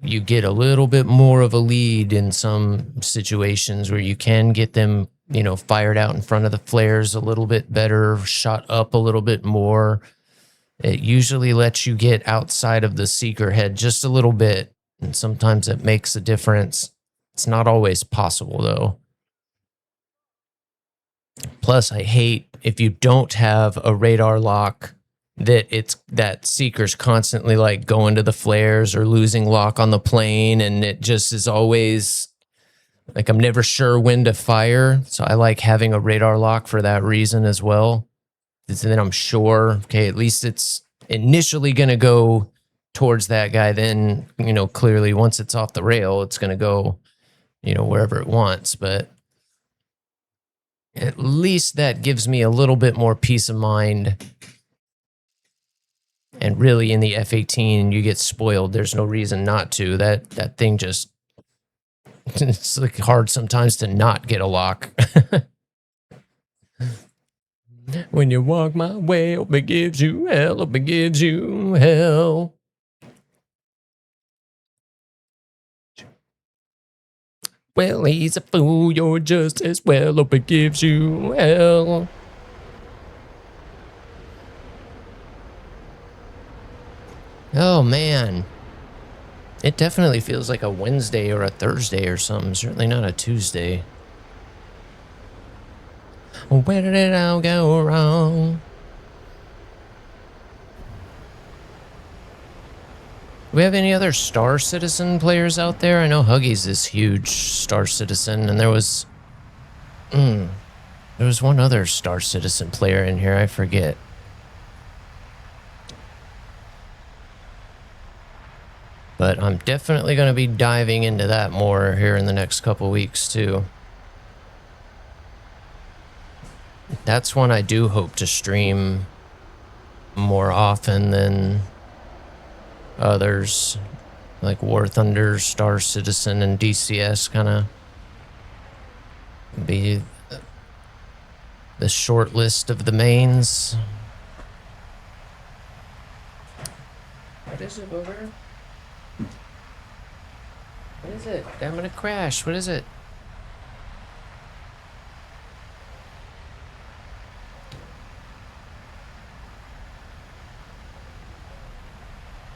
You get a little bit more of a lead in some situations where you can get them, fired out in front of the flares a little bit better, shot up a little bit more. It usually lets you get outside of the seeker head just a little bit, and sometimes it makes a difference. It's not always possible though. Plus, I hate if you don't have a radar lock that seeker's constantly like going to the flares or losing lock on the plane, and it just is always like I'm never sure when to fire. So I like having a radar lock for that reason as well. And then I'm sure, okay, at least it's initially going to go towards that guy. Then, clearly once it's off the rail, it's going to go, wherever it wants. But at least that gives me a little bit more peace of mind. And really in the F-18, you get spoiled. There's no reason not to. That thing just, it's like hard sometimes to not get a lock. When you walk my way, hope it gives you hell, hope it gives you hell. Well, he's a fool, you're just as well, hope it gives you hell. Oh, man. It definitely feels like a Wednesday or a Thursday or something. Certainly not a Tuesday. Where did it all go wrong? Do we have any other Star Citizen players out there? I know Huggy's this huge Star Citizen, and there was one other Star Citizen player in here. I forget. But I'm definitely going to be diving into that more here in the next couple weeks, too. That's one I do hope to stream more often than others, like WarThunder, Star Citizen, and DCS kind of be the short list of the mains. What is it, Booger? What is it? I'm gonna crash. What is it?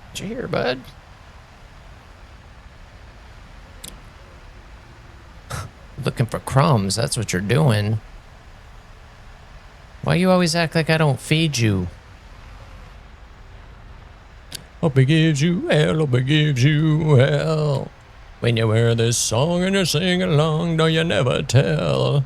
What you hear, bud? Looking for crumbs. That's what you're doing. Why you always act like I don't feed you? Hope it gives you hell, hope it gives you hell. When you hear this song and you sing along, don't you never tell.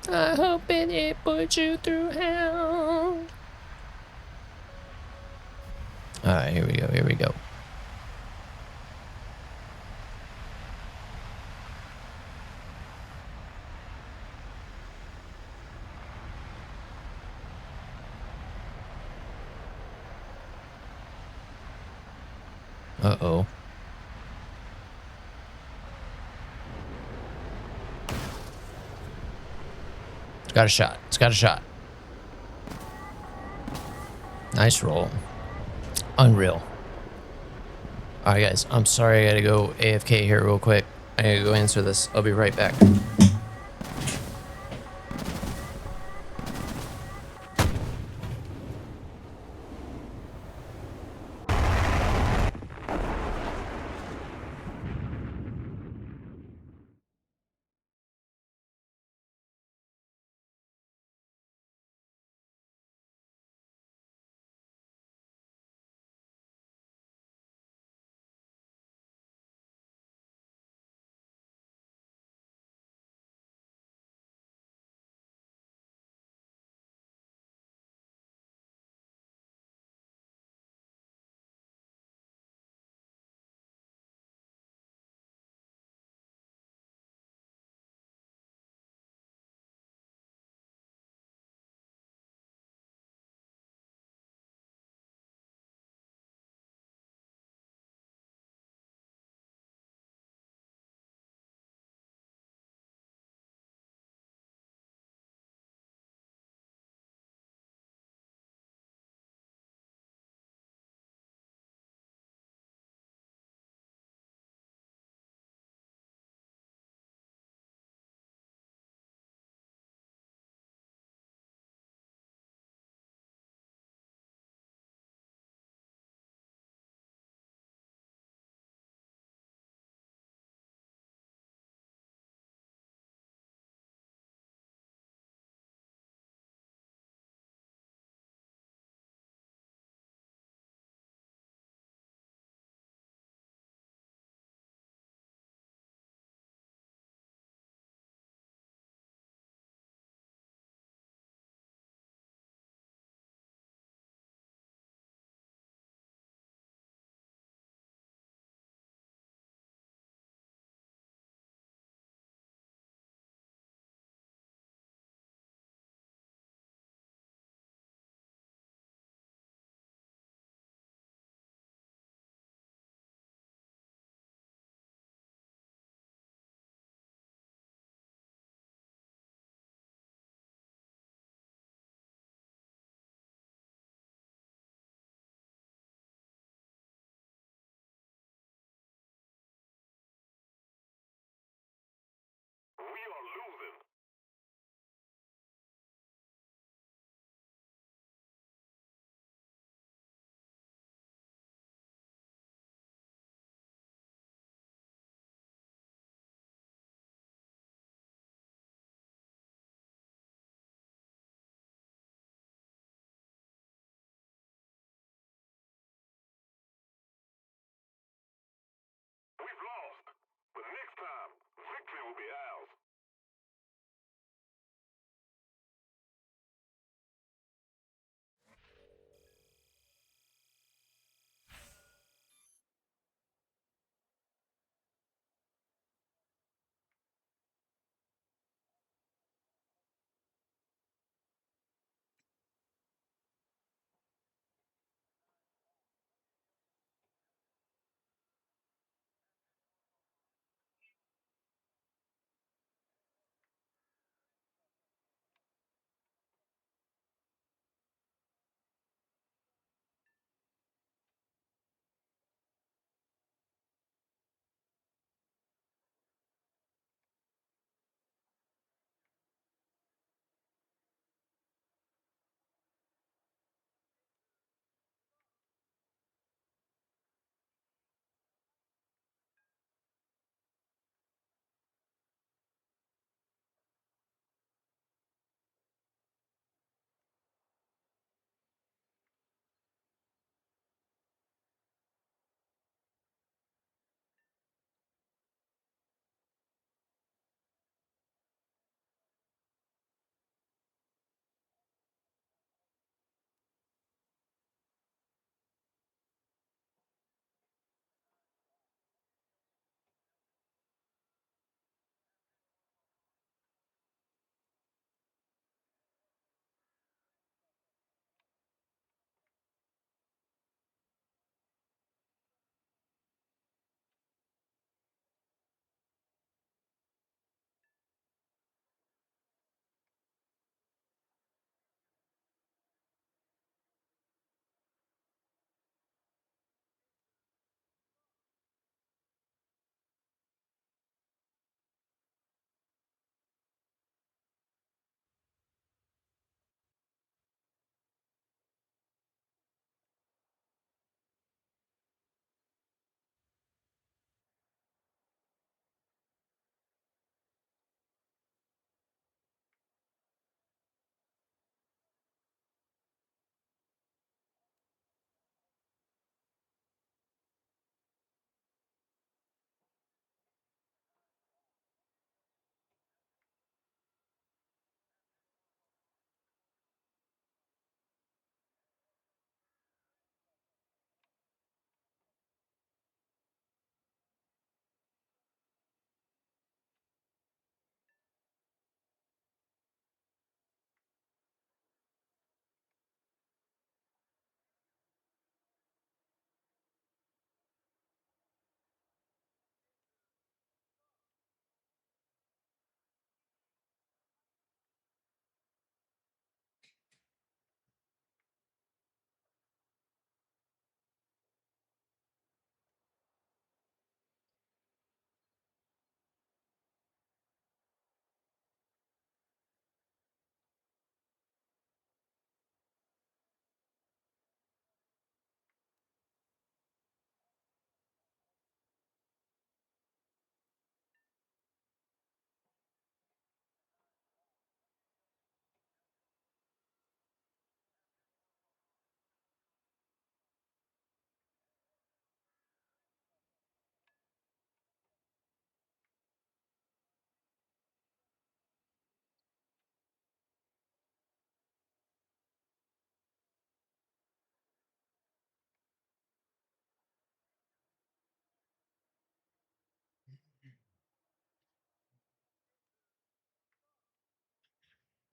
I hope it puts you through hell. Alright, here we go, here we go. Uh-oh. It's got a shot. It's got a shot. Nice roll. Unreal. Alright, guys. I'm sorry I gotta go AFK here real quick. I gotta go answer this. I'll be right back.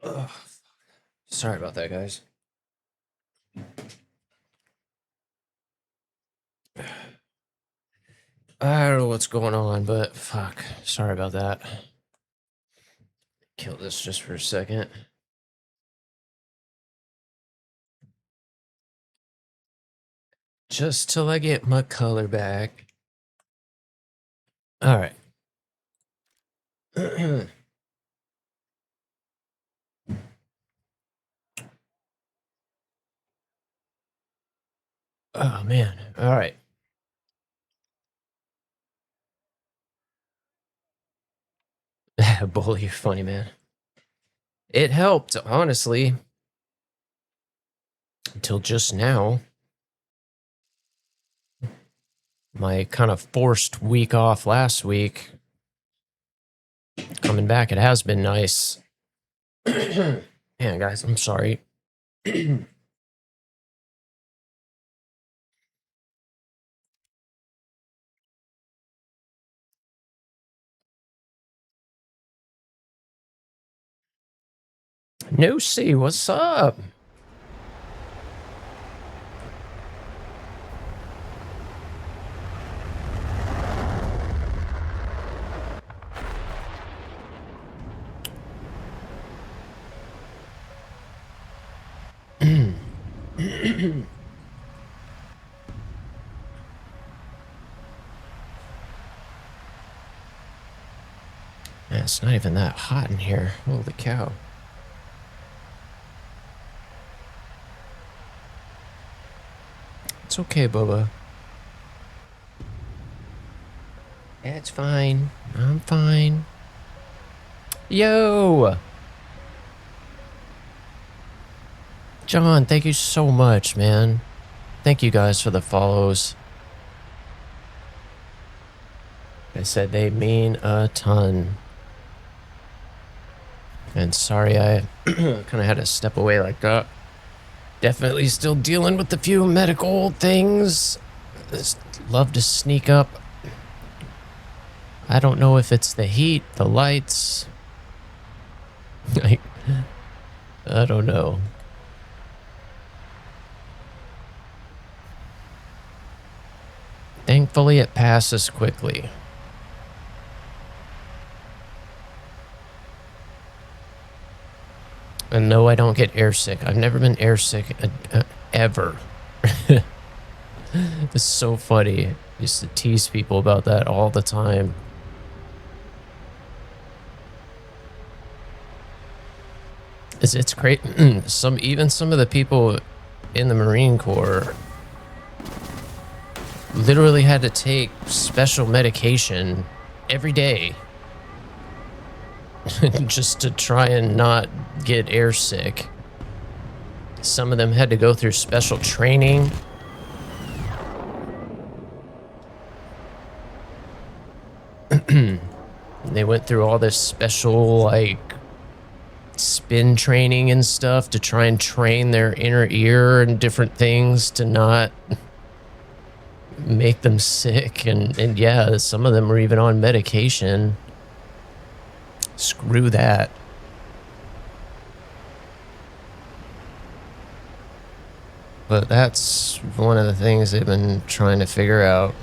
Ugh. Sorry about that, guys. I don't know what's going on, but fuck. Sorry about that. Kill this just for a second. Just till I get my color back. All right. Oh, man. All right. Bully, you're funny, man. It helped, honestly. Until just now. My kind of forced week off last week coming back. It has been nice. Man, guys, I'm sorry. No C, what's up? Yeah, it's not even that hot in here. Holy cow. It's okay, Bubba. Yeah, it's fine. I'm fine. Yo! John, thank you so much, man. Thank you guys for the follows. I said they mean a ton. And sorry I kind of had to step away like that. Definitely still dealing with a few medical things. Just love to sneak up. I don't know if it's the heat, the lights. I don't know. Thankfully, it passes quickly. And no, I don't get airsick. I've never been airsick ever. It's so funny. I used to tease people about that all the time. It's great. Even some of the people in the Marine Corps literally had to take special medication every day just to try and not get airsick. Some of them had to go through special training. They went through all this special, like, spin training and stuff to try and train their inner ear and different things to not make them sick. And yeah, some of them were even on medication. Screw that. But that's one of the things they've been trying to figure out.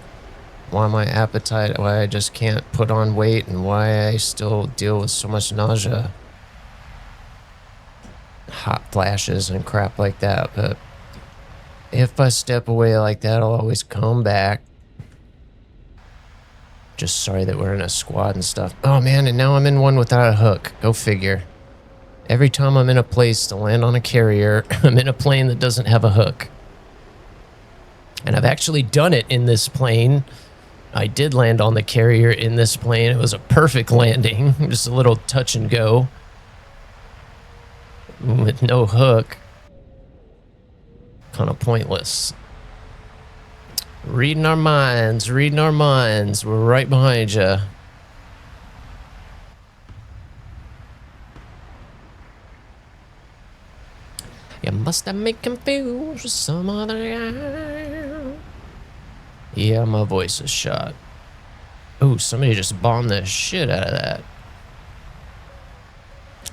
Why my appetite, why I just can't put on weight, and why I still deal with so much nausea. Hot flashes and crap like that. But if I step away like that, I'll always come back. Just sorry that we're in a squad and stuff. Oh man, and now I'm in one without a hook. Go figure. Every time I'm in a place to land on a carrier, I'm in a plane that doesn't have a hook. And I've actually done it in this plane. I did land on the carrier in this plane. It was a perfect landing. Just a little touch and go. With no hook. Kind of pointless. Reading our minds, reading our minds. We're right behind you. You must have made confused with some other guy. Yeah, my voice is shot. Ooh, somebody just bombed the shit out of that.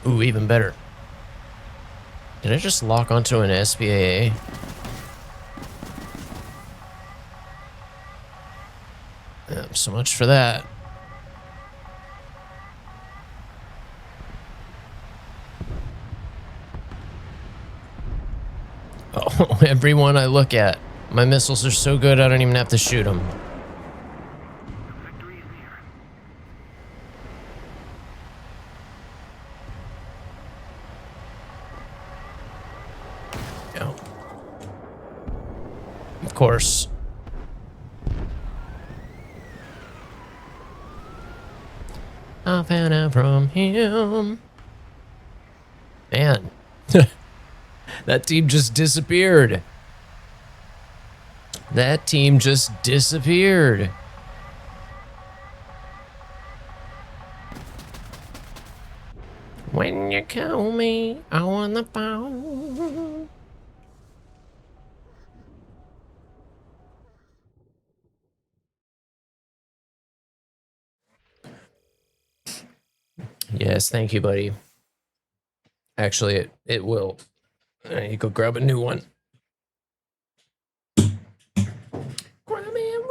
Ooh, even better. Did I just lock onto an SPAA? Yeah, so much for that. Oh, everyone I look at. My missiles are so good I don't even have to shoot them. Victory is near. Yeah. Of course. I found out from him. Man. That team just disappeared. That team just disappeared. When you call me on the phone. Yes, thank you, buddy. Actually, it will. I need to go grab a new one. Grab me a river.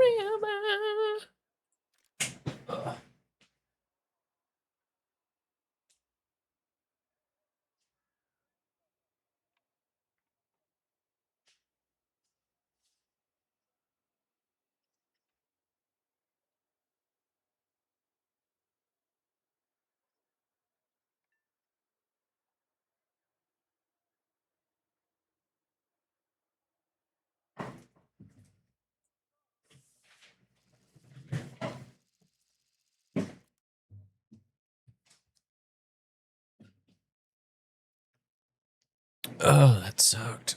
Oh, that sucked.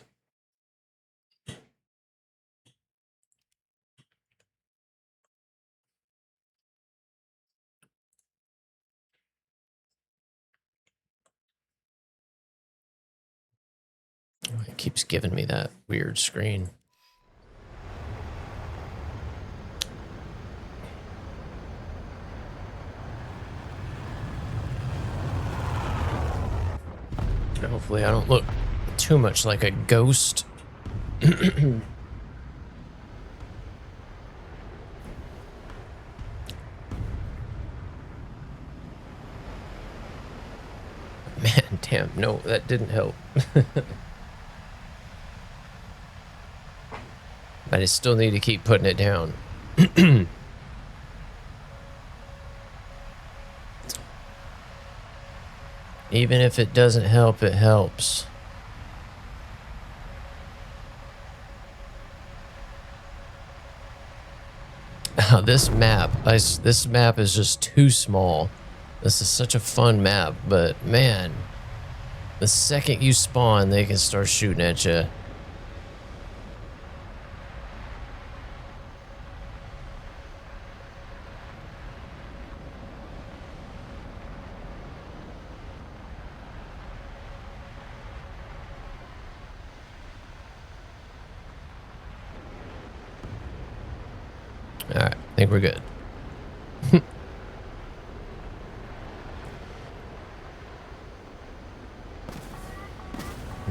Oh, it keeps giving me that weird screen. Hopefully I don't look too much like a ghost. Man, damn, no, that didn't help. But I still need to keep putting it down. Even if it doesn't help, it helps. Oh, this map is just too small. This is such a fun map, but man, the second you spawn, they can start shooting at you. All right, I think we're good.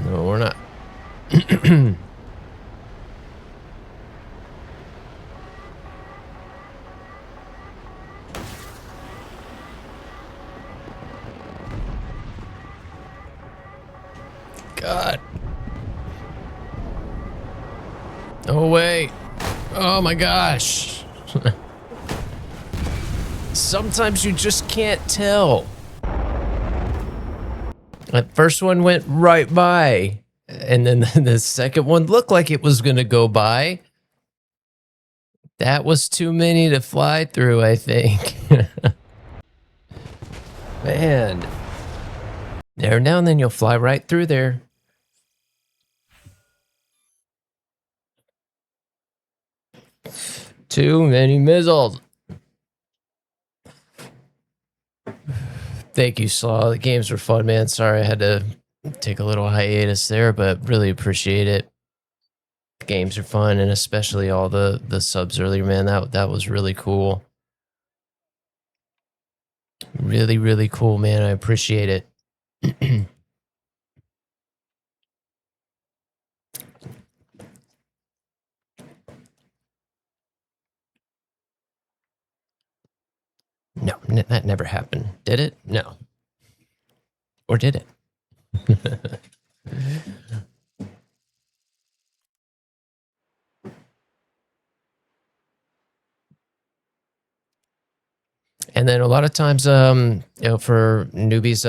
No, we're not. God. No way. Oh my gosh. Sometimes you just can't tell. That first one went right by, and then the second one looked like it was going to go by. That was too many to fly through, I think. Man. There now and then you'll fly right through there. Too many missiles. Thank you, Slaw. The games were fun, man. Sorry I had to take a little hiatus there, but really appreciate it. The games are fun, and especially all the subs earlier, man. That was really cool. Really, really cool, man. I appreciate it. No, that never happened. Did it? No. Or did it? And then a lot of times, you know, for newbies,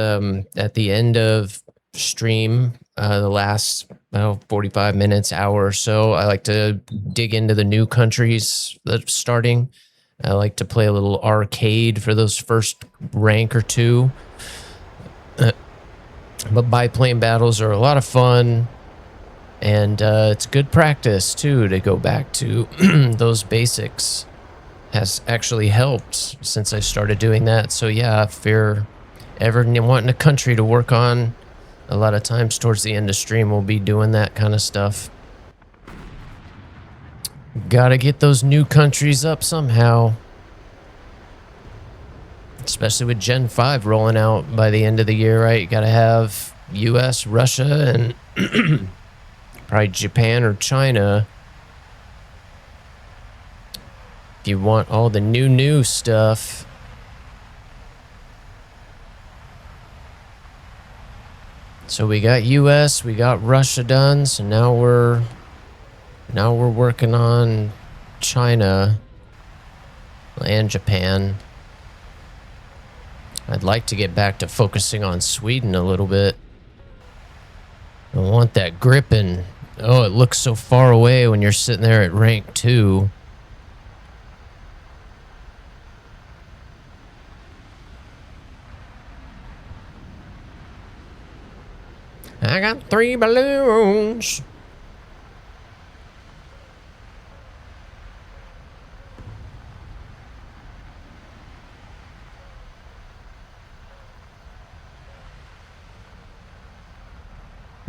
at the end of stream, the last 45 minutes, hour or so, I like to dig into the new countries that's starting. I like to play a little arcade for those first rank or two. But biplane battles are a lot of fun, and it's good practice too to go back to those basics. Has actually helped since I started doing that. So yeah, ever wanting a country to work on, a lot of times towards the end of stream, we'll be doing that kind of stuff. Gotta get those new countries up somehow. Especially with Gen 5 rolling out by the end of the year, right? You gotta have US, Russia, and probably Japan or China. If you want all the new stuff. So we got US, we got Russia done, so now we're working on China and Japan. I'd like to get back to focusing on Sweden a little bit. I want that gripping. Oh, it looks so far away when you're sitting there at rank 2. I got 3 balloons.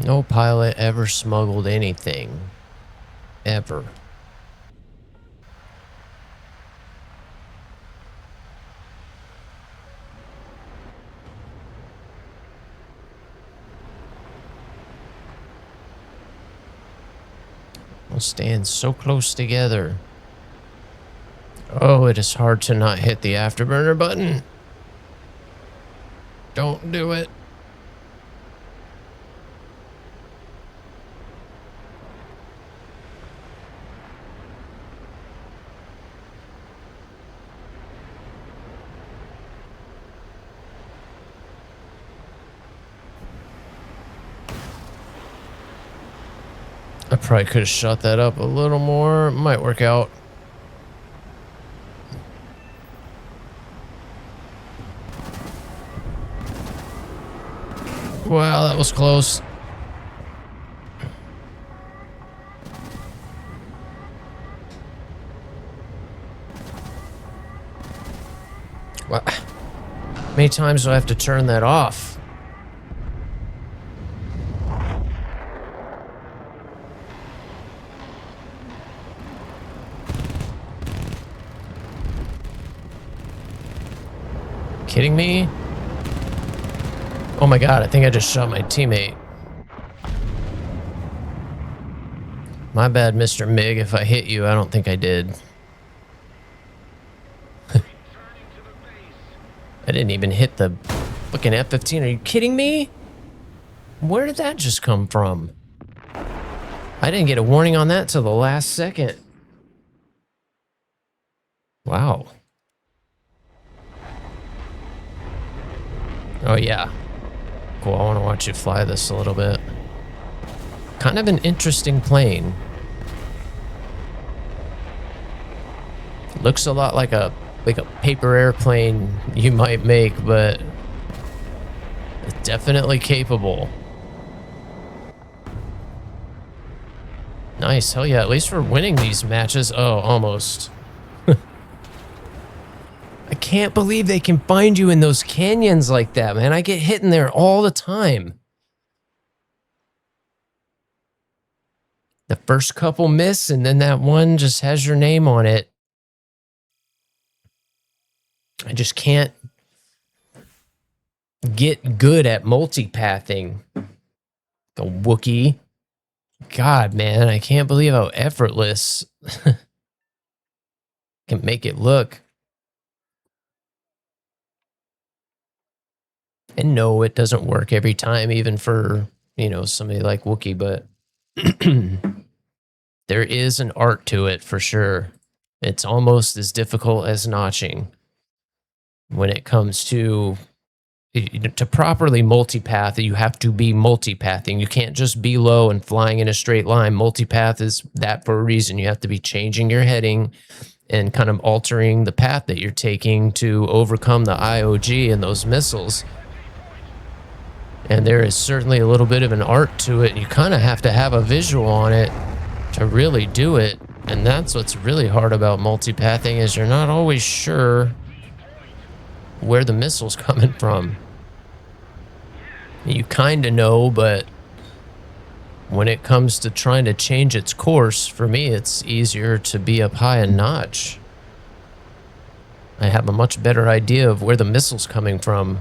No pilot ever smuggled anything. Ever. We'll stand so close together. Oh, it is hard to not hit the afterburner button. Don't do it. I probably could have shot that up a little more. Might work out. Wow, that was close. Wow. How many times do I have to turn that off? Kidding me? Oh my god, I think I just shot my teammate. My bad, Mr. Mig, if I hit you. I don't think I did. I didn't even hit the fucking F-15. Are you kidding me? Where did that just come from? I didn't get a warning on that till the last second. Wow. Oh yeah. Cool, I want to watch you fly this a little bit. Kind of an interesting plane. Looks a lot like a paper airplane you might make, but it's definitely capable. Nice, hell yeah, at least we're winning these matches. Oh, almost. I can't believe they can find you in those canyons like that, man. I get hit in there all the time. The first couple miss, and then that one just has your name on it. I just can't get good at multipathing. The Wookiee. God, man, I can't believe how effortless can make it look. And no, it doesn't work every time, even for, you know, somebody like Wookiee, but there is an art to it for sure. It's almost as difficult as notching when it comes to properly multipath. You have to be multipathing. You can't just be low and flying in a straight line. Multipath is that for a reason. You have to be changing your heading and kind of altering the path that you're taking to overcome the IOG and those missiles. And there is certainly a little bit of an art to it. You kind of have to have a visual on it to really do it. And that's what's really hard about multipathing, is you're not always sure where the missile's coming from. You kind of know, but when it comes to trying to change its course, for me, it's easier to be up high and notch. I have a much better idea of where the missile's coming from.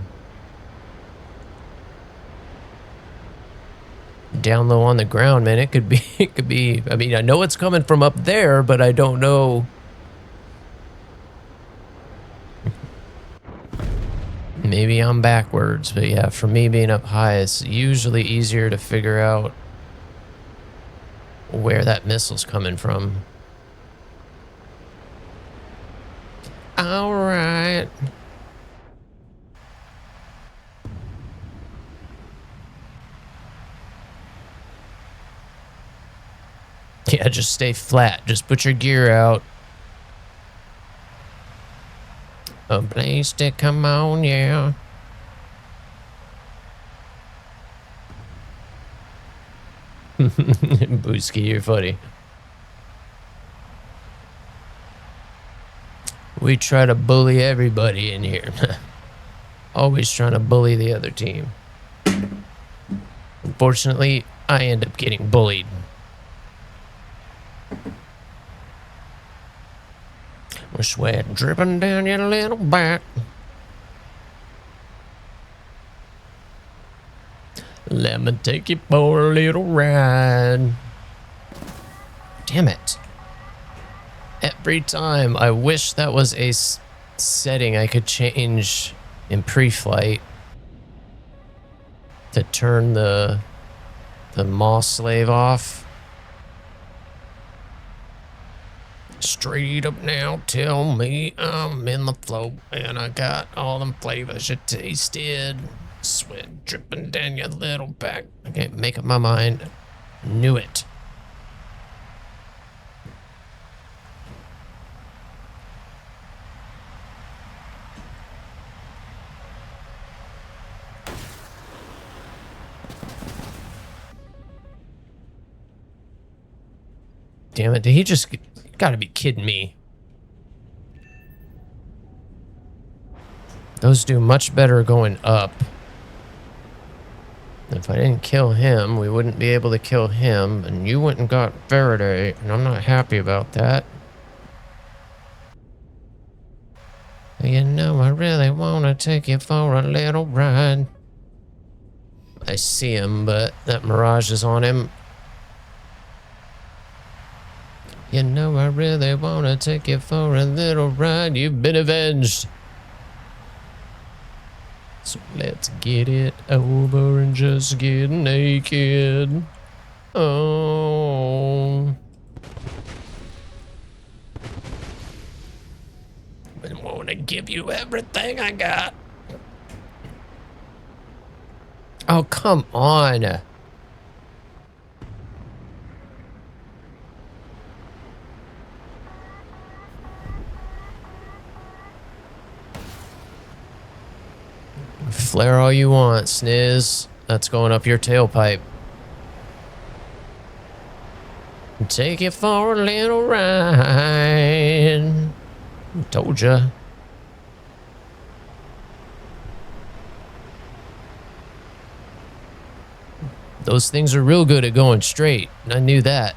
Down low on the ground, man, it could be, I mean, I know it's coming from up there, but I don't know. Maybe I'm backwards, but yeah, for me being up high, it's usually easier to figure out where that missile's coming from. All right. Yeah, just stay flat. Just put your gear out. A blaze stick, come on, yeah. Booski, you're funny. We try to bully everybody in here. Always trying to bully the other team. Unfortunately, I end up getting bullied. With sweat dripping down your little back. Let me take you for a little ride. Damn it. Every time. I wish that was a setting I could change in pre-flight to turn the moss slave off. Straight up now, tell me I'm in the flow and I got all them flavors you tasted. Sweat dripping down your little back. I can't make up my mind. Knew it. Damn it, did he just... Gotta be kidding me. Those do much better going up. If I didn't kill him, we wouldn't be able to kill him, and you went and got Faraday, and I'm not happy about that. You know, I really want to take you for a little ride. I see him, but that Mirage is on him. You know, I really want to take you for a little ride. You've been avenged. So let's get it over and just get naked. Oh. I want to give you everything I got. Oh, come on. Flare all you want, Sniz. That's going up your tailpipe. Take you for a little ride. Told ya. Those things are real good at going straight. I knew that.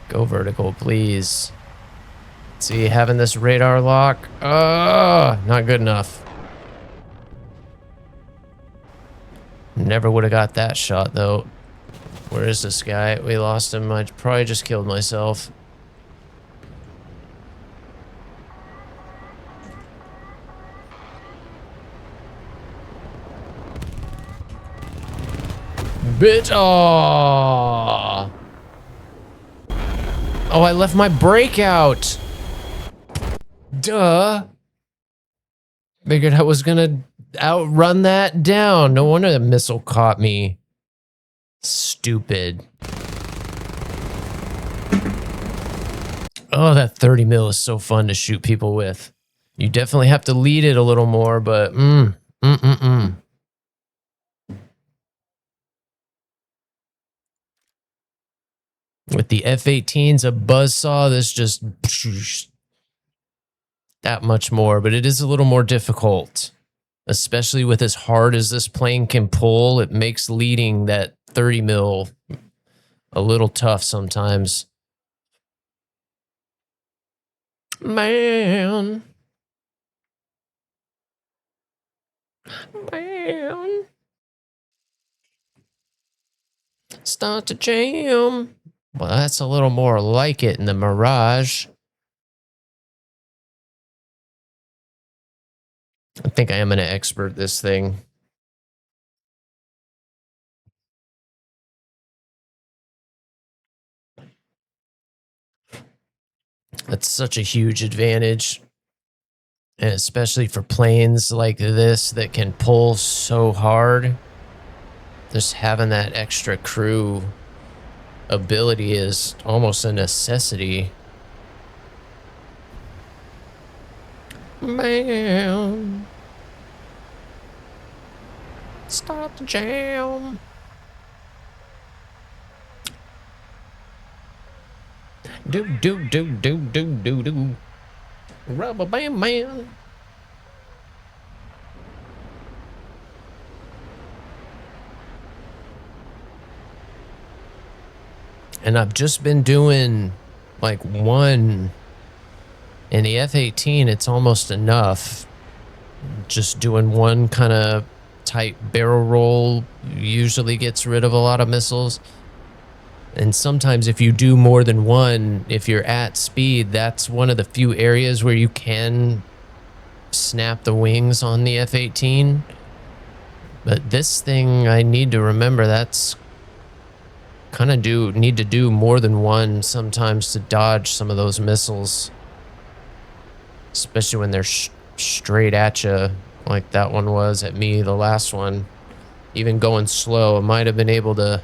Go vertical, please. See, having this radar lock. Not good enough. Never would have got that shot, though. Where is this guy? We lost him. I probably just killed myself. Bitch. Oh. Oh, I left my brake out. Duh. Figured I was gonna outrun that down. No wonder the missile caught me. Stupid. Oh, that 30 mil is so fun to shoot people with. You definitely have to lead it a little more, but With the F-18s, a buzzsaw, this just that much more, but it is a little more difficult, especially with as hard as this plane can pull. It makes leading that 30 mil a little tough sometimes. Man. Man. Start to jam. Well, that's a little more like it in the Mirage. I think I am going to expert this thing. That's such a huge advantage. And especially for planes like this that can pull so hard. Just having that extra crew ability is almost a necessity. Man. Start the jam. Do. Rubber band man. And I've just been doing like one in the F-18. It's almost enough. Just doing one kind of tight barrel roll usually gets rid of a lot of missiles. And sometimes if you do more than one, if you're at speed, that's one of the few areas where you can snap the wings on the F-18. But this thing, I need to remember that's kind of need to do more than one sometimes to dodge some of those missiles. Especially when they're straight at you, like that one was at me, the last one. Even going slow, I might have been able to.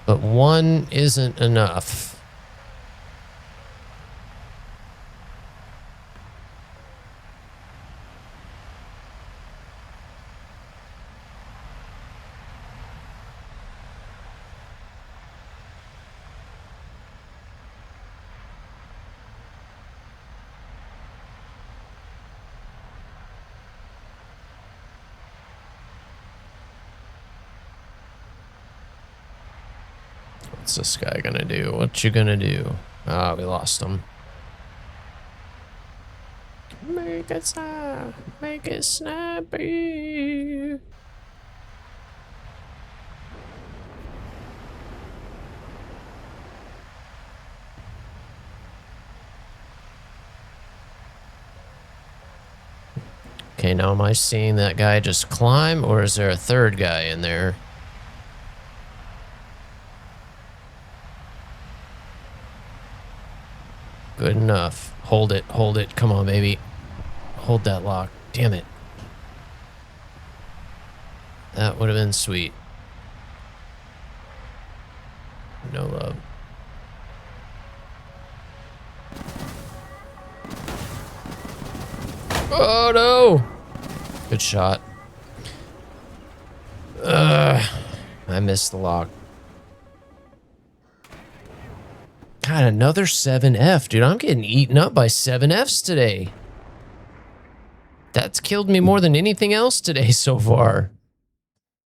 But one isn't enough. What's this guy gonna do? What you gonna do? Ah, we lost him. Make it snap. Make it snappy. Okay, now am I seeing that guy just climb, or is there a third guy in there? Good enough. Hold it, hold it. Come on, baby. Hold that lock. Damn it. That would have been sweet. No love. Oh no! Good shot. I missed the lock. God, another 7F. Dude, I'm getting eaten up by 7Fs today. That's killed me more than anything else today so far.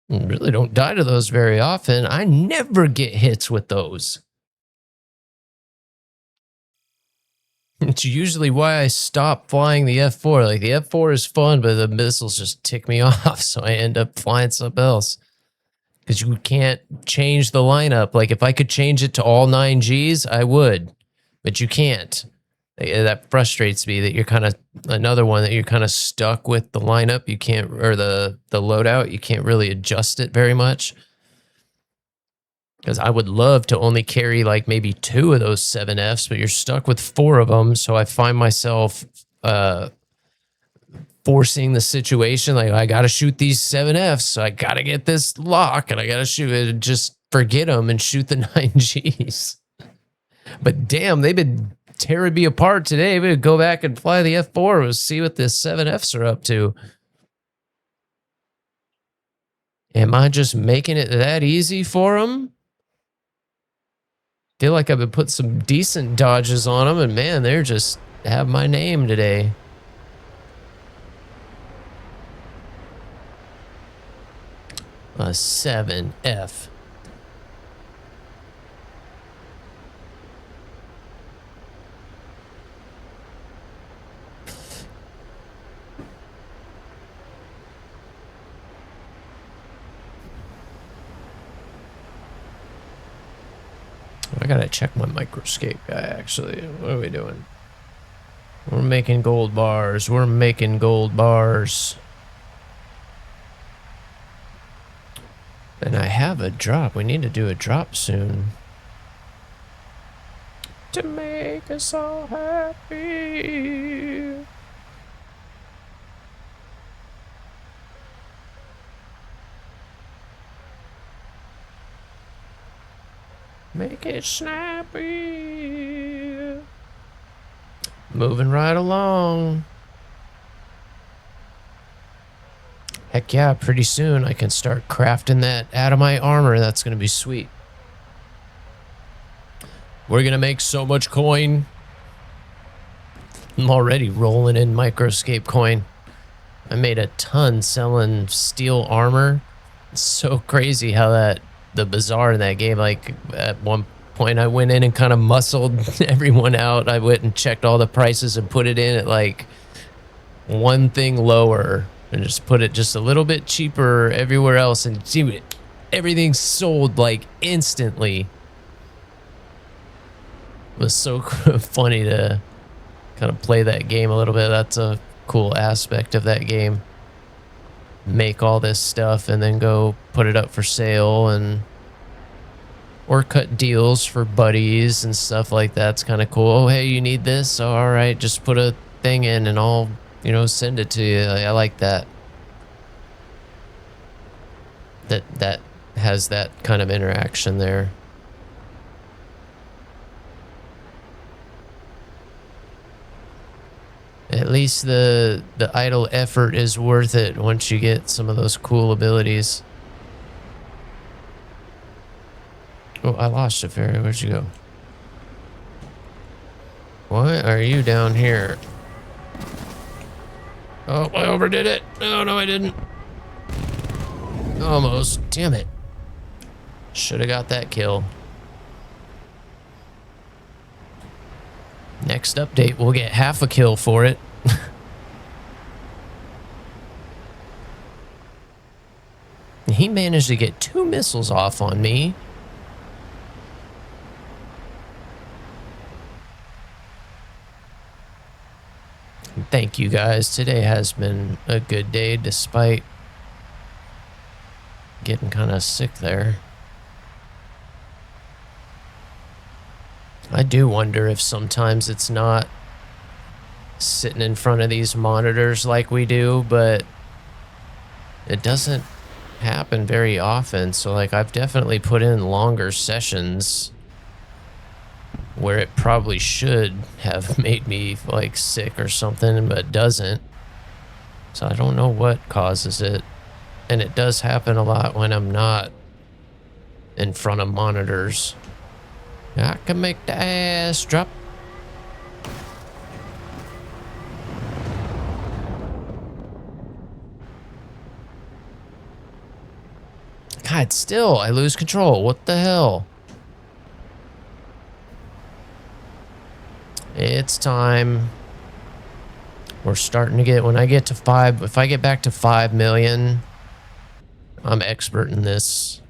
I really don't die to those very often. I never get hits with those. It's usually why I stop flying the F4. Like, the F4 is fun, but the missiles just tick me off, so I end up flying something else. Because you can't change the lineup. Like, if I could change it to all 9Gs, I would. But you can't. That frustrates me that you're kind of, another one that you're kind of stuck with the lineup. You can't, or the loadout, you can't really adjust it very much. Because I would love to only carry like maybe 2 of those 7Fs, but you're stuck with 4 of them. So I find myself forcing the situation. Like, I got to shoot these 7Fs. So I got to get this lock and I got to shoot it and just forget them and shoot the 9Gs. But damn, they've been tearing me apart today. We would go back and fly the F4 and see what the 7Fs are up to. Am I just making it that easy for them? feel like I've been putting some decent dodges on them, and man, they're just have my name today. A 7F. I gotta check my microscape guy, actually. What are we doing? We're making gold bars. We're making gold bars. And I have a drop. We need to do a drop soon. To make us all happy. Make it snappy. Moving right along. Heck yeah, pretty soon I can start crafting that out of my armor. That's going to be sweet. We're going to make so much coin. I'm already rolling in Microscape coin. I made a ton selling steel armor. It's so crazy how the bazaar in that game, like at one point I went in and kind of muscled everyone out. I went and checked all the prices and put it in at like one thing lower and just put it just a little bit cheaper everywhere else, and see, everything sold like instantly. It was so funny to kind of play that game a little bit. That's a cool aspect of that game. Make all this stuff and then go put it up for sale, and or cut deals for buddies and stuff like that. It's kind of cool. Oh, hey, you need this? Oh, all right, just put a thing in and I'll, you know, send it to you. I like that. That has that kind of interaction there. At least the idle effort is worth it once you get some of those cool abilities. Oh, I lost you, Fairy. Where'd you go? Why are you down here? Oh, I overdid it. Oh, no, I didn't. Almost. Damn it. Should have got that kill. Next update, we'll get half a kill for it. He managed to get 2 missiles off on me. Thank you guys. Today has been a good day despite getting kind of sick there. I do wonder if sometimes it's not sitting in front of these monitors like we do, but it doesn't happen very often. So like I've definitely put in longer sessions where it probably should have made me like sick or something, but it doesn't. So I don't know what causes it. And it does happen a lot when I'm not in front of monitors. I can make the ass drop. God, still, I lose control. What the hell? It's time. We're starting to get, when I get to 5, if I get back to 5 million, I'm expert in this.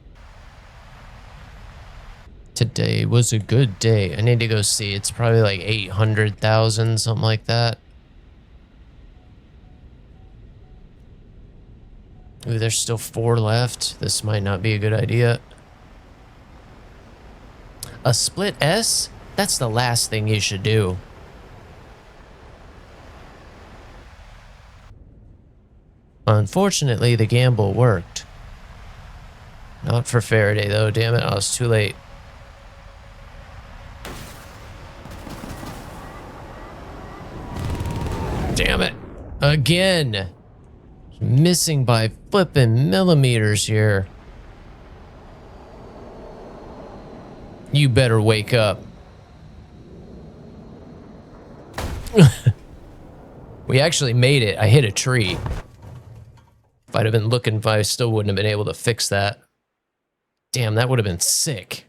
Today was a good day. I need to go see. It's probably like 800,000, something like that. Ooh, there's still 4 left. This might not be a good idea. A split S? That's the last thing you should do. Unfortunately, the gamble worked. Not for Faraday, though. Damn it, I was too late. Damn it. Again. Missing by flipping millimeters here. You better wake up. We actually made it. I hit a tree. If I'd have been looking, I still wouldn't have been able to fix that. Damn, that would have been sick.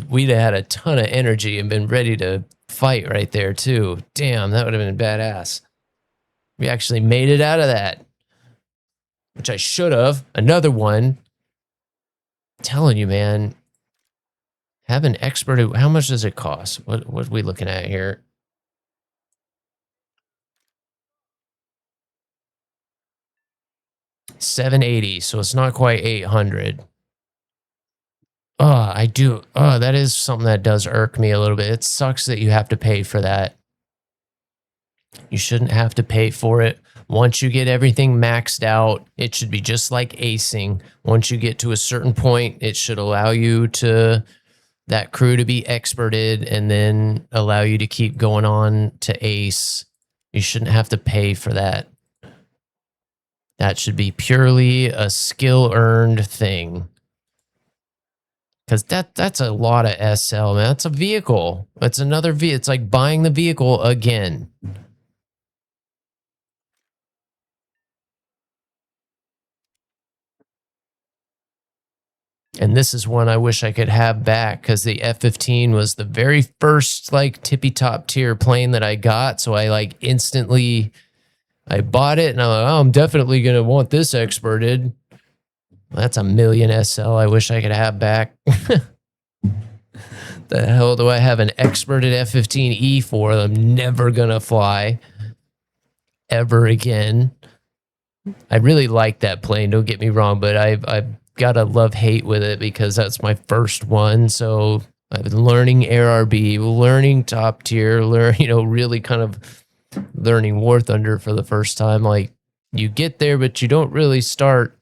We'd have had a ton of energy and been ready to fight right there, too. Damn, that would have been badass. We actually made it out of that. Which I should have. Another one. I'm telling you, man. Have an expert. How much does it cost? What are we looking at here? $780, so it's not quite 800. Oh, I do. Oh, that is something that does irk me a little bit. It sucks that you have to pay for that. You shouldn't have to pay for it. Once you get everything maxed out, it should be just like acing. Once you get to a certain point, it should allow you to, that crew to be experted and then allow you to keep going on to ace. You shouldn't have to pay for that. That should be purely a skill earned thing. Because that's a lot of SL, man. That's a vehicle. It's another vehicle. It's like buying the vehicle again. And this is one I wish I could have back because the F-15 was the very first like tippy top tier plane that I got. So I like instantly, I bought it and I'm like, oh, I'm definitely going to want this experted. That's a million SL I wish I could have back. The hell do I have an experted F-15E for? I'm never going to fly ever again. I really like that plane, don't get me wrong, but I've got a love-hate with it because that's my first one. So I've been learning ARB, learning top tier, really kind of learning WarThunder for the first time. Like, you get there, but you don't really start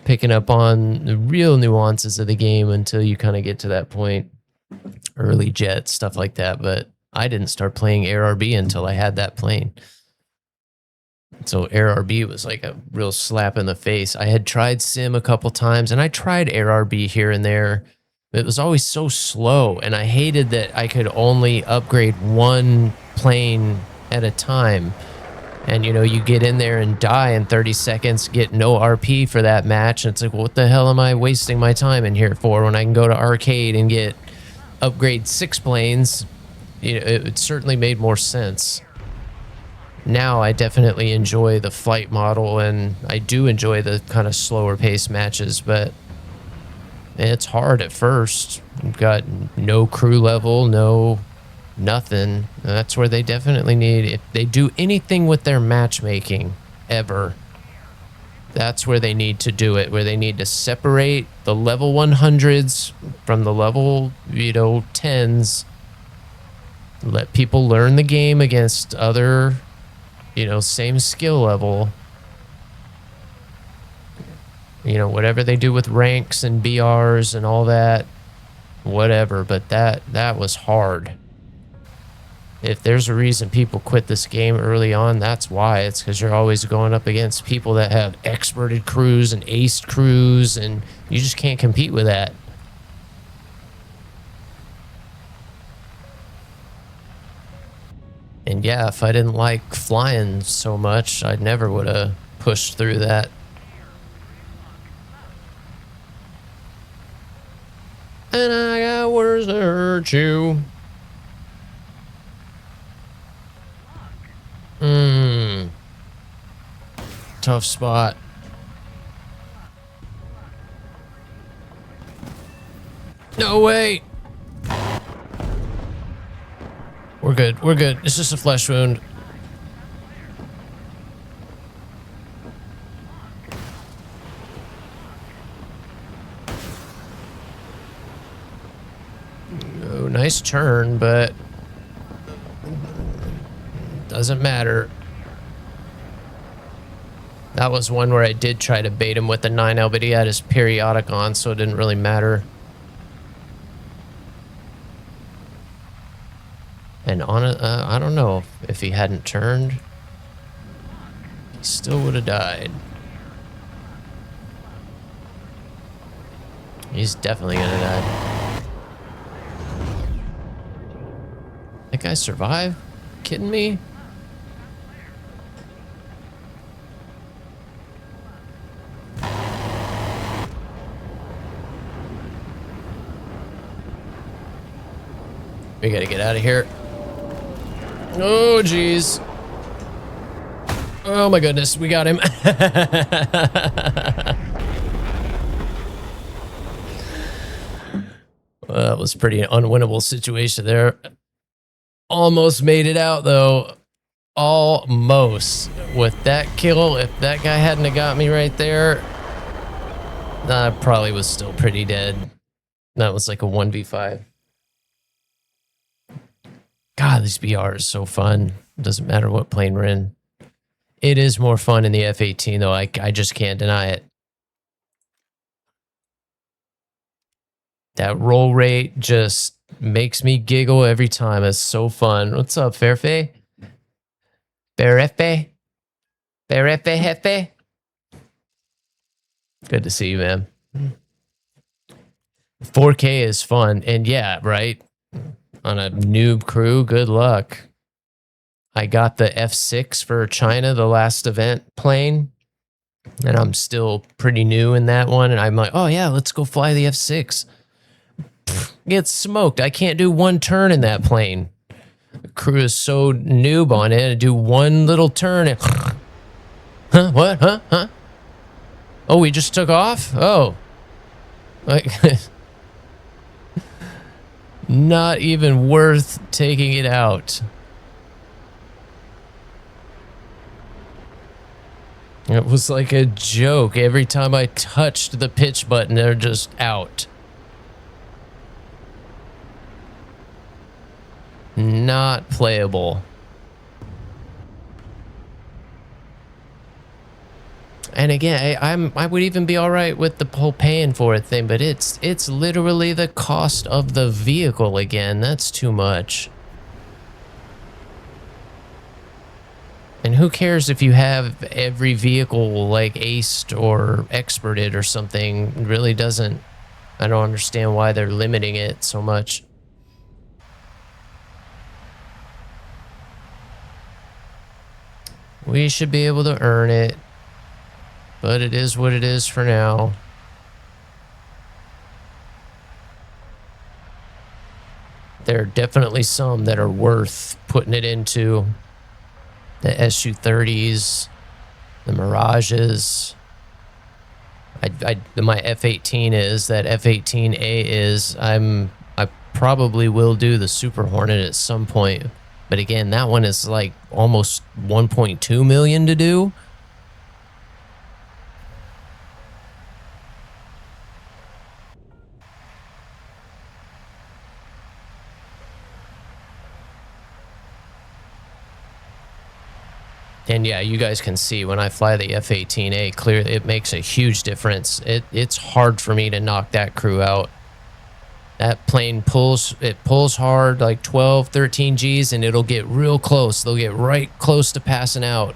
picking up on the real nuances of the game until you kind of get to that point. Early jet, stuff like that. But I didn't start playing ARB until I had that plane. So ARB was like a real slap in the face. I had tried Sim a couple times, and I tried ARB here and there. But it was always so slow, and I hated that I could only upgrade one plane at a time. And, you get in there and die in 30 seconds, get no RP for that match. And it's like, well, what the hell am I wasting my time in here for when I can go to arcade and get upgrade 6 planes? It certainly made more sense. Now I definitely enjoy the flight model, and I do enjoy the kind of slower pace matches, but it's hard at first. You've got no crew level, no nothing. That's where they definitely need, if they do anything with their matchmaking ever, that's where they need to do it, where they need to separate the level 100s from the level 10s, let people learn the game against other same skill level, whatever they do with ranks and BRs and all that, whatever. But that was hard. If there's a reason people quit this game early on, that's why. It's because you're always going up against people that have experted crews and aced crews, and you just can't compete with that. And yeah, if I didn't like flying so much, I never would have pushed through that. And I got words to hurt you. Tough spot. No way. We're good. We're good. It's just a flesh wound. Oh, nice turn, but doesn't matter. That was one where I did try to bait him with the 9L, but he had his periodic on, so it didn't really matter. And I don't know if he hadn't turned, he still would have died. He's definitely gonna die. That guy survived? Kidding me? We gotta get out of here. Oh, jeez. Oh my goodness, we got him. Well, that was pretty unwinnable situation there. Almost made it out though. Almost. With that kill, if that guy hadn't have got me right there, I probably was still pretty dead. That was like a 1v5. God, these BR is so fun. Doesn't matter what plane we're in. It is more fun in the F-18 though. I just can't deny it. That roll rate just makes me giggle every time. It's so fun. What's up, Fairfay? Fairfay? Fairfay Hefe? Good to see you, man. 4K is fun. And yeah, right? On a noob crew, good luck. I got the F6 for China, the last event plane. And I'm still pretty new in that one. And I'm like, oh yeah, let's go fly the F6. Get smoked. I can't do one turn in that plane. The crew is so noob on it. I do one little turn and huh? What? Huh? Huh? Oh, we just took off? Oh. Like not even worth taking it out. It was like a joke. Every time I touched the pitch button, they're just out. Not playable. And again, I would even be all right with the whole paying for it thing, but it's literally the cost of the vehicle again. That's too much. And who cares if you have every vehicle like aced or experted or something? It really doesn't. I don't understand why they're limiting it so much. We should be able to earn it, but it is what it is for now. There are definitely some that are worth putting it into. The SU-30s, the Mirages. My F-18 is, that F-18A is. I probably will do the Super Hornet at some point. But again, that one is like almost 1.2 million to do. And yeah, you guys can see when I fly the F-18A, clearly it makes a huge difference. It's hard for me to knock that crew out. That plane pulls hard, like 12, 13 Gs, and it'll get real close. They'll get right close to passing out.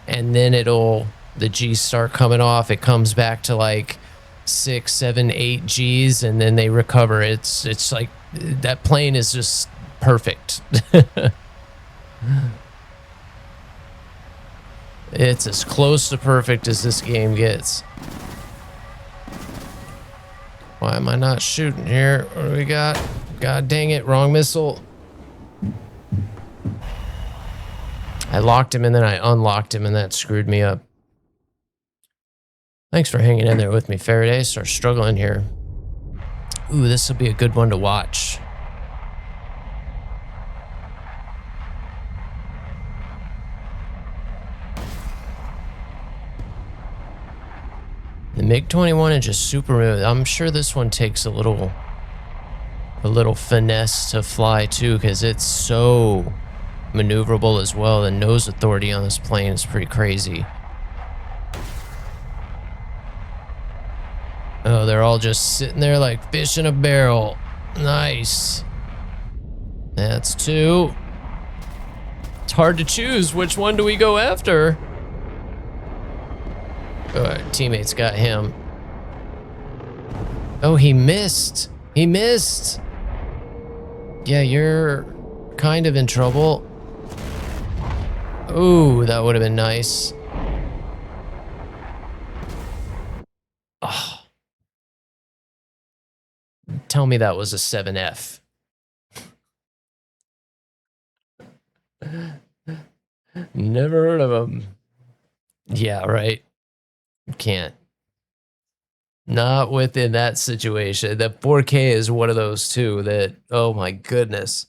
And then the Gs start coming off. It comes back to like 6, 7, 8 Gs, and then they recover. It's like, that plane is just perfect. It's as close to perfect as this game gets. Why am I not shooting here? What do we got? God dang it, wrong missile. I locked him and then I unlocked him and that screwed me up. Thanks for hanging in there with me, Faraday. Start struggling here. Ooh, this will be a good one to watch. The MiG-21 is just super smooth. I'm sure this one takes a little finesse to fly too, because it's so maneuverable as well. The nose authority on this plane is pretty crazy. Oh, they're all just sitting there like fish in a barrel. Nice. That's 2. It's hard to choose. Which one do we go after? All right, teammates got him. Oh, he missed. He missed. Yeah, you're kind of in trouble. Ooh, that would have been nice. Oh, tell me that was a 7F. Never heard of him. Yeah, right. Can't. Not within that situation. The 4K is one of those too that, oh my goodness,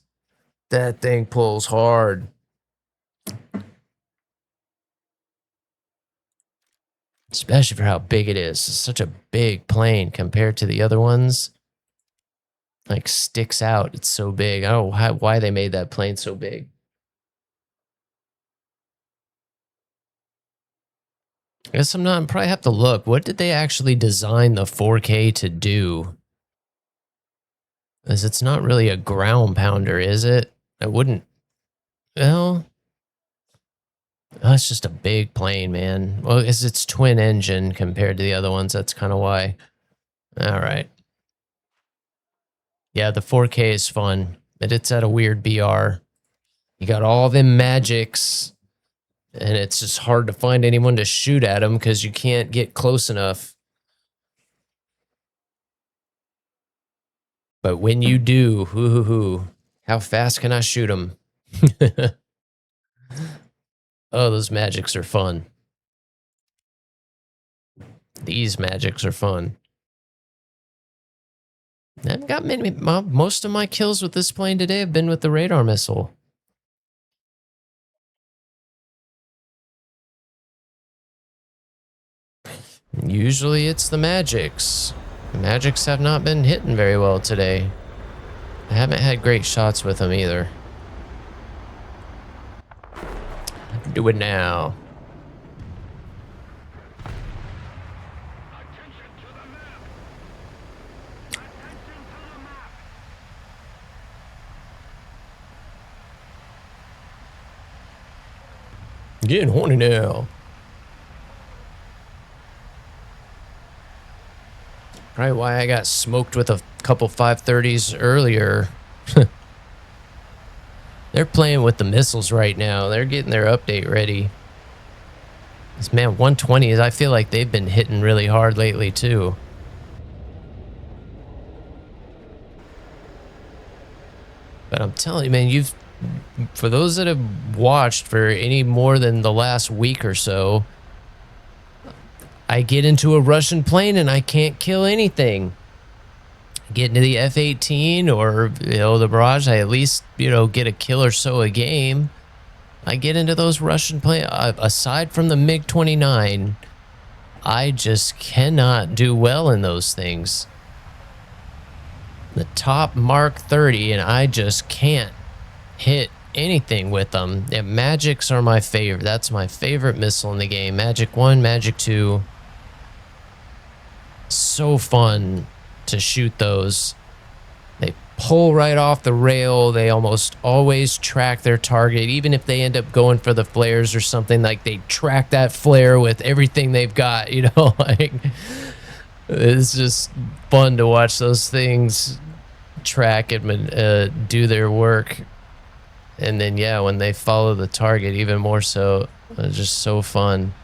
that thing pulls hard. Especially for how big it is. It's such a big plane compared to the other ones. Like sticks out. It's so big. I don't know why they made that plane so big. I guess I'm not. I probably have to look. What did they actually design the 4K to do? Because it's not really a ground pounder, is it? I wouldn't. Well, oh, it's just a big plane, man. Well, it's twin engine compared to the other ones. That's kind of why. All right. Yeah, the 4K is fun, but it's at a weird BR. You got all them magics, and it's just hard to find anyone to shoot at them because you can't get close enough. But when you do, how fast can I shoot them? Oh, those magics are fun. These magics are fun. I haven't got many. Most of my kills with this plane today have been with the radar missile. Usually it's the magics. The magics have not been hitting very well today. I haven't had great shots with them either. Do it now. Getting horny now. Probably why I got smoked with a couple 530s earlier. They're playing with the missiles right now. They're getting their update ready. This man, 120s, I feel like they've been hitting really hard lately too. But I'm telling you, man, for those that have watched for any more than the last week or so, I get into a Russian plane and I can't kill anything. Get into the F-18 or, the Mirage, I at least, get a kill or so a game. I get into those Russian planes, aside from the MiG-29, I just cannot do well in those things. The top Mark 30, and I just can't hit anything with them. Yeah, Magics are my favorite. That's my favorite missile in the game. Magic 1, Magic 2. So fun to shoot those. They pull right off the rail. They almost always track their target. Even if they end up going for the flares or something, like they track that flare with everything they've got, like it's just fun to watch those things track and do their work. And then, yeah, when they follow the target, even more so, it's just so fun.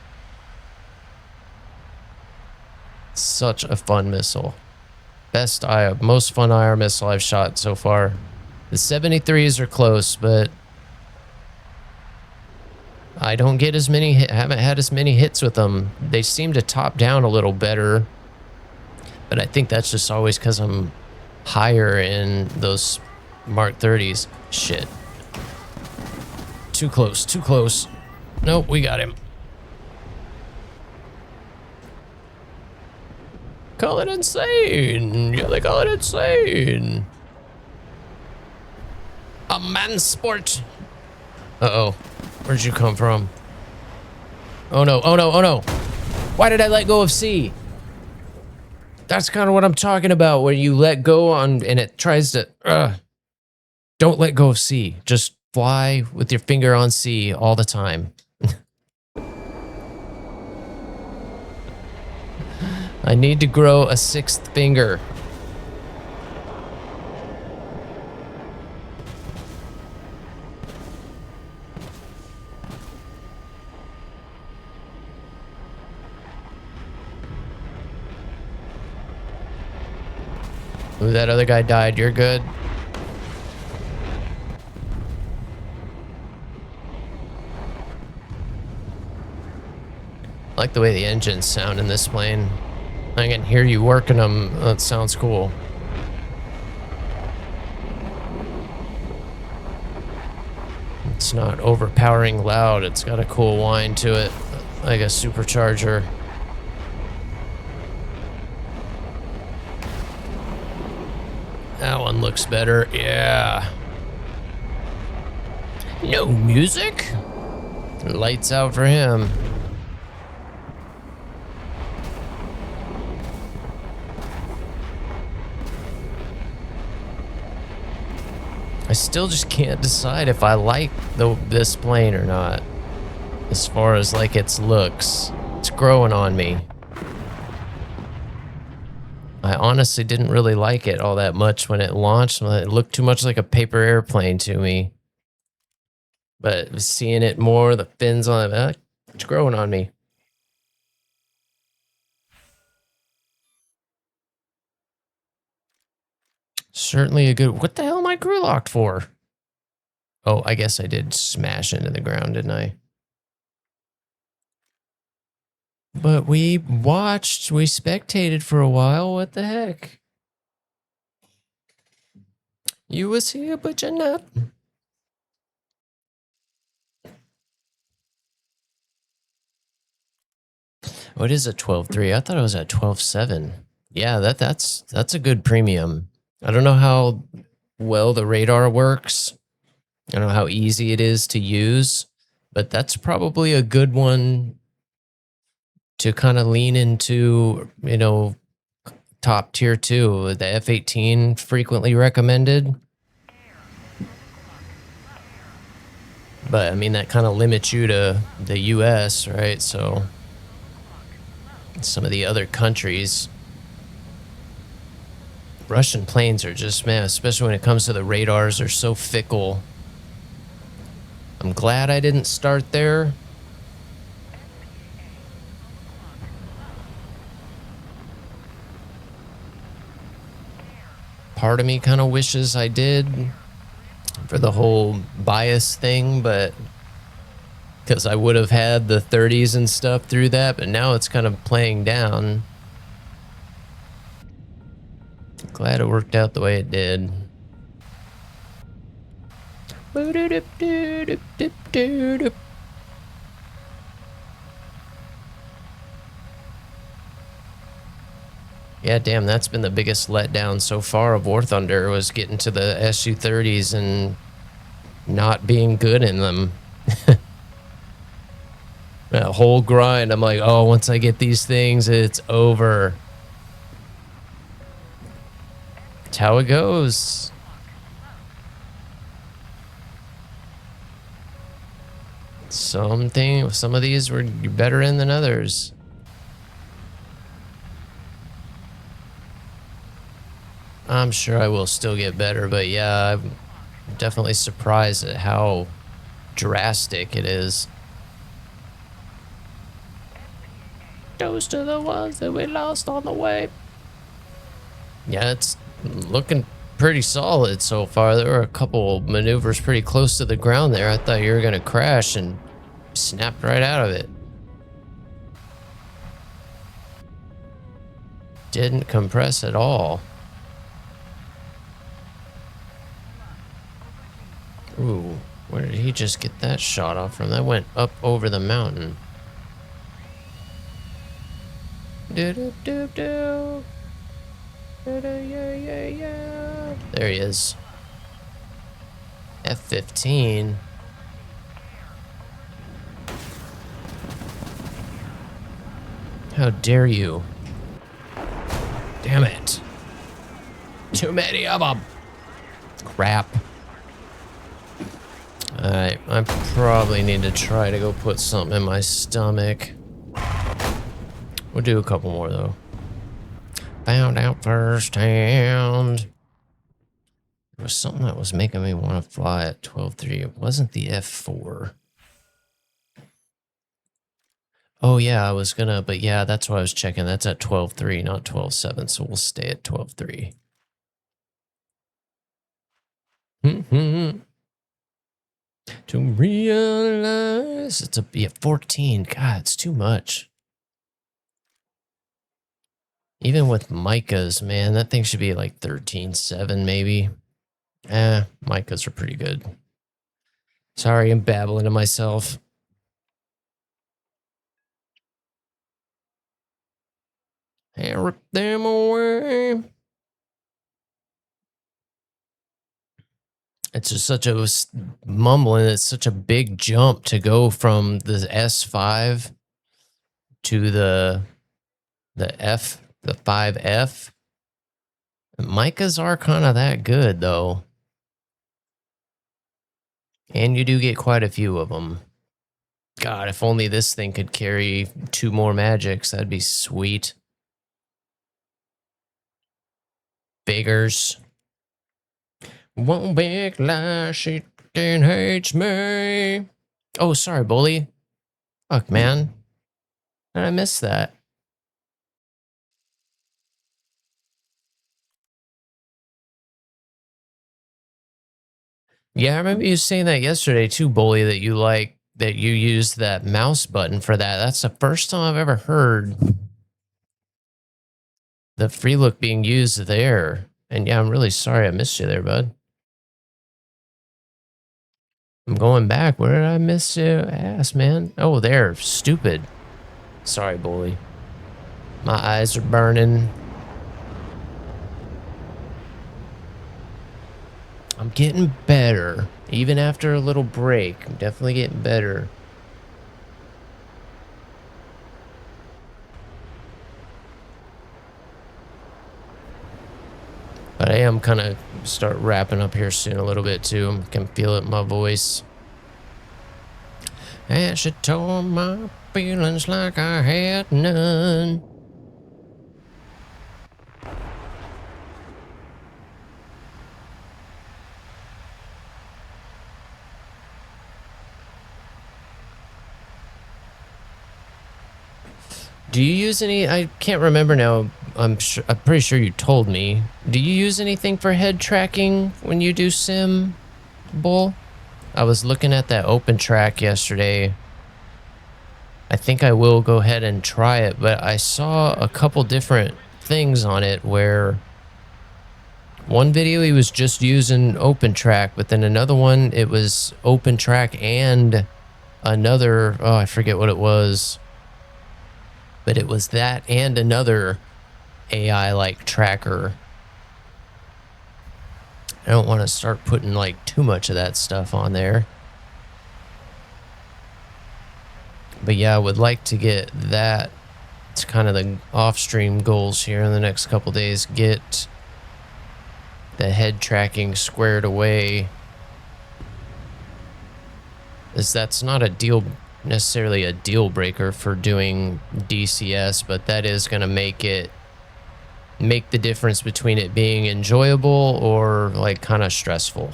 Such a fun missile. Most fun IR missile I've shot so far. The 73s are close, but I don't get as many, haven't had as many hits with them. They seem to top down a little better, but I think that's just always because I'm higher in those Mark 30s. Shit. Too close, too close. Nope, we got him. Call it insane. Yeah, they call it insane. A man sport. Uh-oh. Where'd you come from? Oh no, oh no, oh no. Why did I let go of C? That's kind of what I'm talking about, where you let go on and it tries to... Don't let go of C. Just fly with your finger on C all the time. I need to grow a 6th finger. Ooh, that other guy died. You're good. I like the way the engines sound in this plane. I can hear you working them. That sounds cool. It's not overpowering loud. It's got a cool whine to it, like a supercharger. That one looks better. Yeah. No music? Lights out for him. I still just can't decide if I like this plane or not. As far as like its looks. It's growing on me. I honestly didn't really like it all that much when it launched. It looked too much like a paper airplane to me. But seeing it more, the fins on it, it's growing on me. Certainly a good... What the hell am I crew locked for? Oh, I guess I did smash into the ground, didn't I? But we watched, we spectated for a while. What the heck? You was here, but you're not. What is a 12.3? I thought it was at 12.7. Yeah, that's a good premium. I don't know how well the radar works. I don't know how easy it is to use, but that's probably a good one to kind of lean into, you know, top tier 2. The F-18 frequently recommended. But I mean, that kind of limits you to the US, right? So some of the other countries, Russian planes are just, man, especially when it comes to the radars, they're so fickle. I'm glad I didn't start there. Part of me kind of wishes I did for the whole bias thing, but because I would have had the 30s and stuff through that, but now it's kind of playing down. Glad it worked out the way it did. Yeah, damn, that's been the biggest letdown so far of WarThunder, was getting to the Su-30s and not being good in them. That whole grind, I'm like, oh, once I get these things, it's over. That's how it goes. Some of these were better in than others. I'm sure I will still get better, but yeah, I'm definitely surprised at how drastic it is. Those to the ones that we lost on the way. Yeah, it's looking pretty solid so far. There were a couple maneuvers pretty close to the ground there. I thought you were going to crash and snapped right out of it. Didn't compress at all. Ooh, where did he just get that shot off from? That went up over the mountain. Do-do-do-do. Do-do-yeah-yeah-yeah. There he is. F-15. How dare you? Damn it. Too many of them. Crap. Alright, I probably need to try to go put something in my stomach. We'll do a couple more, though. Found out firsthand. There was something that was making me want to fly at 12.3. It wasn't the F4. Oh, yeah, I was gonna, but yeah, that's what I was checking. That's at 12.3, not 12.7, so we'll stay at 12.3. To realize it's a 14. God, it's too much. Even with micas, man, that thing should be like 13.7 maybe. Micas are pretty good. Sorry, I'm babbling to myself. Hey, rip them away. It's just such a mumbling. It's such a big jump to go from the S5 to the 5F. Micas are kind of that good though, and you do get quite a few of them. God, if only this thing could carry 2 more magics, that'd be sweet. Beggars. One big lie, she hates me. Oh, sorry, bully. Fuck, man. Did I miss that? Yeah, I remember you saying that yesterday too, bully, that you used that mouse button for that. That's the first time I've ever heard the free look being used there. And yeah, I'm really sorry I missed you there, bud. I'm going back. Where did I miss you? Ass, man. Oh, there. Stupid. Sorry, bully. My eyes are burning. I'm getting better. Even after a little break, I'm definitely getting better. But I am kind of start wrapping up here soon a little bit too. I can feel it in my voice. And she tore my feelings like I had none. Do you use any? I can't remember now. I'm pretty sure you told me. Do you use anything for head tracking when you do sim, Bull? I was looking at that open track yesterday. I think I will go ahead and try it, but I saw a couple different things on it where one video he was just using open track, but then another one it was open track and another, oh, I forget what it was. But it was that and another AI like tracker. I don't want to start putting like too much of that stuff on there. But yeah, I would like to get that. It's kind of the off-stream goals here in the next couple days. Get the head tracking squared away. As that's not a deal, necessarily a deal breaker for doing DCS, but that is going to make the difference between it being enjoyable or like kind of stressful.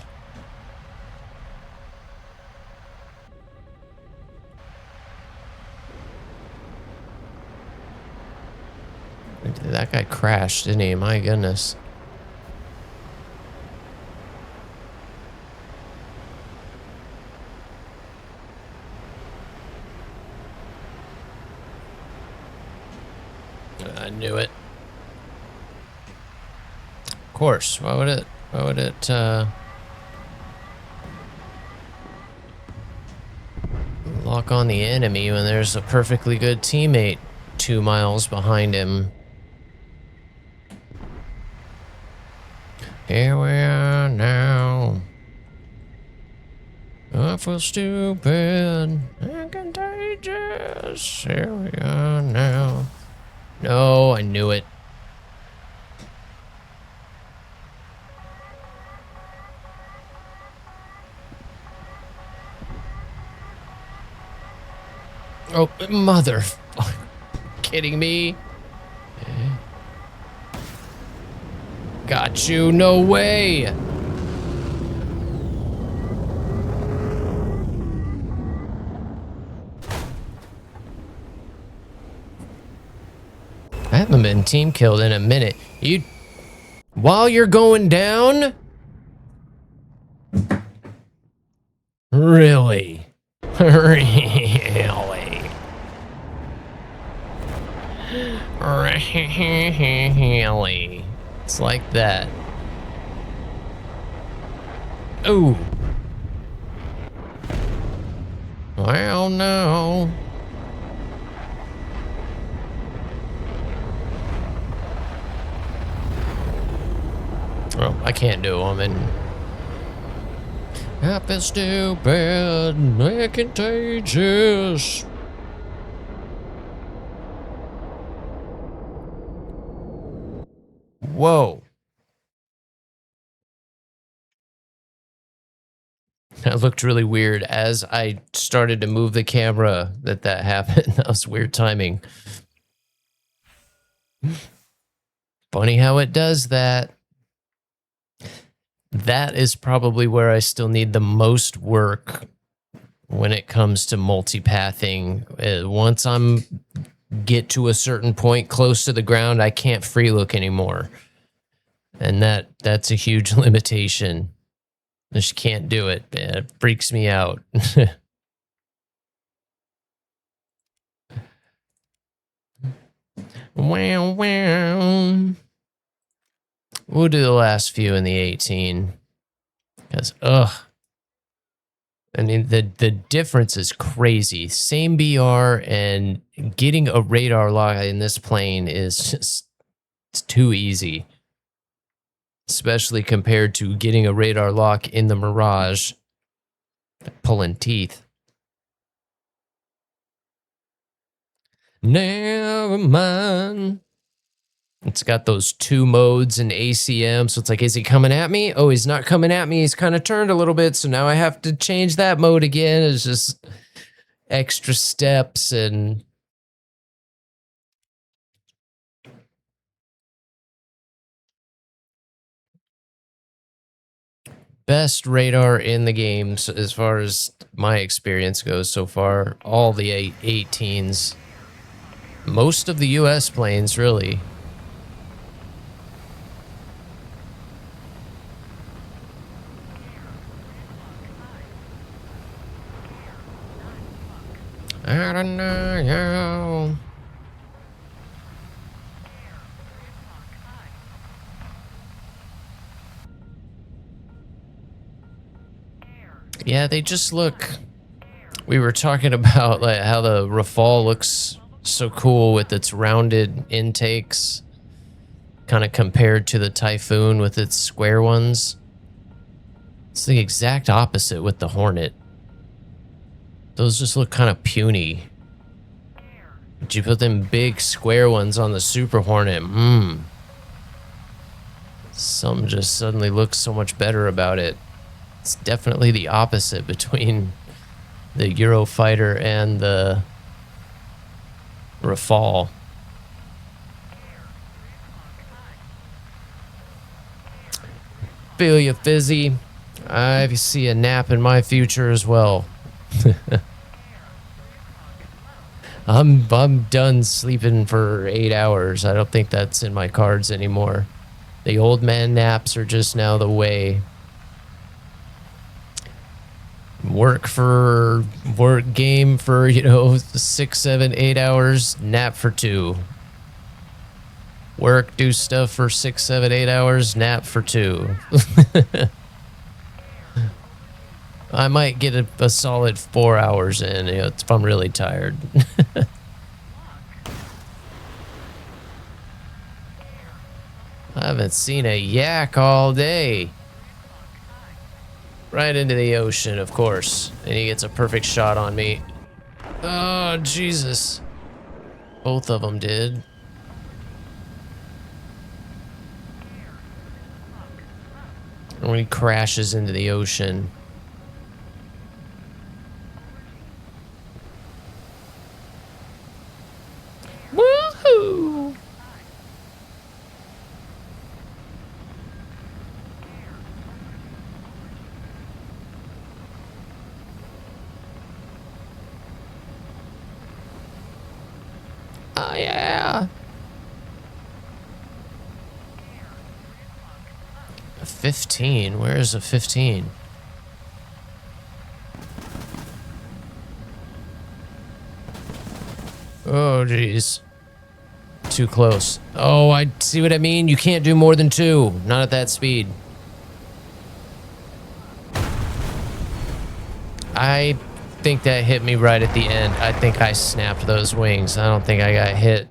That guy crashed, didn't he? My goodness. I knew it. Of course. Why would it lock on the enemy when there's a perfectly good teammate 2 miles behind him? Here we are now. I feel stupid and contagious. Here we are now. No, I knew it. Oh, mother. Kidding me? Got you. No way. I haven't been team killed in a minute. While you're going down? Really? Really? Really? It's like that. Ooh. Well, no. Oh, I can't do them. And happy, stupid, and contagious. Whoa. That looked really weird as I started to move the camera that happened. That was weird timing. Funny how it does that. That is probably where I still need the most work when it comes to multipathing. Once I'm get to a certain point close to the ground, I can't free look anymore. And that's a huge limitation. I just can't do it. It freaks me out. Wow, wow. We'll do the last few in the 18. Because, ugh. I mean, the difference is crazy. Same BR, and getting a radar lock in this plane is just, it's too easy. Especially compared to getting a radar lock in the Mirage. Pulling teeth. Never mind. It's got those 2 modes in ACM, so it's like, is he coming at me? Oh, he's not coming at me. He's kind of turned a little bit, so now I have to change that mode again. It's just extra steps and... Best radar in the games as far as my experience goes so far. All the 18s. Most of the US planes, really. I don't know. Yeah, they just look... We were talking about like how the Rafale looks so cool with its rounded intakes, kind of compared to the Typhoon with its square ones. It's the exact opposite with the Hornet. Those just look kind of puny. But you put them big square ones on the Super Hornet, some just suddenly looks so much better about it. It's definitely the opposite between the Eurofighter and the Rafale. Feel you, Fizzy. I see a nap in my future as well. I'm done sleeping for 8 hours. I don't think that's in my cards anymore. The old man naps are just now the way. Work game for, 6, 7, 8 hours, nap for 2. Work, do stuff for 6, 7, 8 hours, nap for 2. I might get a solid 4 hours in, if I'm really tired. I haven't seen a yak all day. Right into the ocean, of course. And he gets a perfect shot on me. Oh, Jesus. Both of them did. And when he crashes into the ocean. Woohoo! Oh, yeah. A 15? Where is a 15? Oh, jeez. Too close. Oh, I see what I mean. You can't do more than 2. Not at that speed. I think that hit me right at the end. I think I snapped those wings. I don't think I got hit.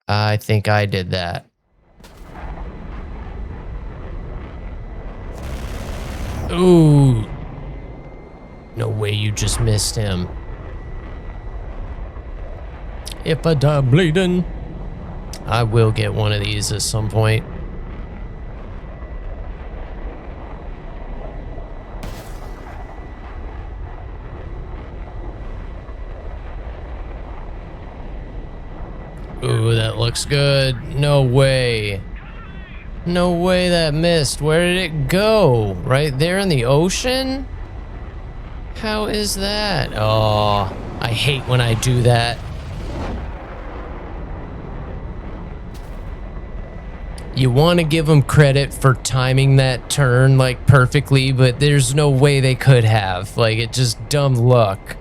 I think I did that. Ooh. No way you just missed him. If I die bleeding, I will get one of these at some point. Ooh, that looks good. No way. No way that missed. Where did it go? Right there in the ocean? How is that? Oh, I hate when I do that. You want to give them credit for timing that turn like perfectly, but there's no way they could have. Like, it's just dumb luck.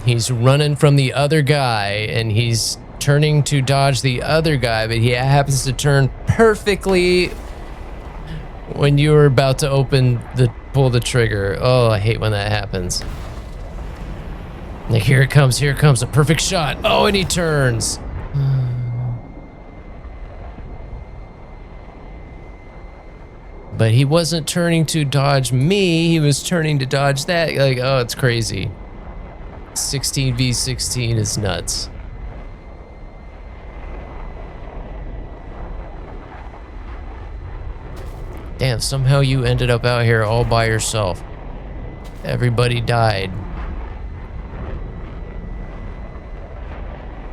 He's running from the other guy and he's turning to dodge the other guy, but he happens to turn perfectly when you were about to pull the trigger. Oh, I hate when that happens. Like, here it comes, a perfect shot. Oh, and he turns. But he wasn't turning to dodge me, he was turning to dodge that. Like, oh, it's crazy. 16v16 is nuts. Damn, somehow you ended up out here all by yourself. Everybody died.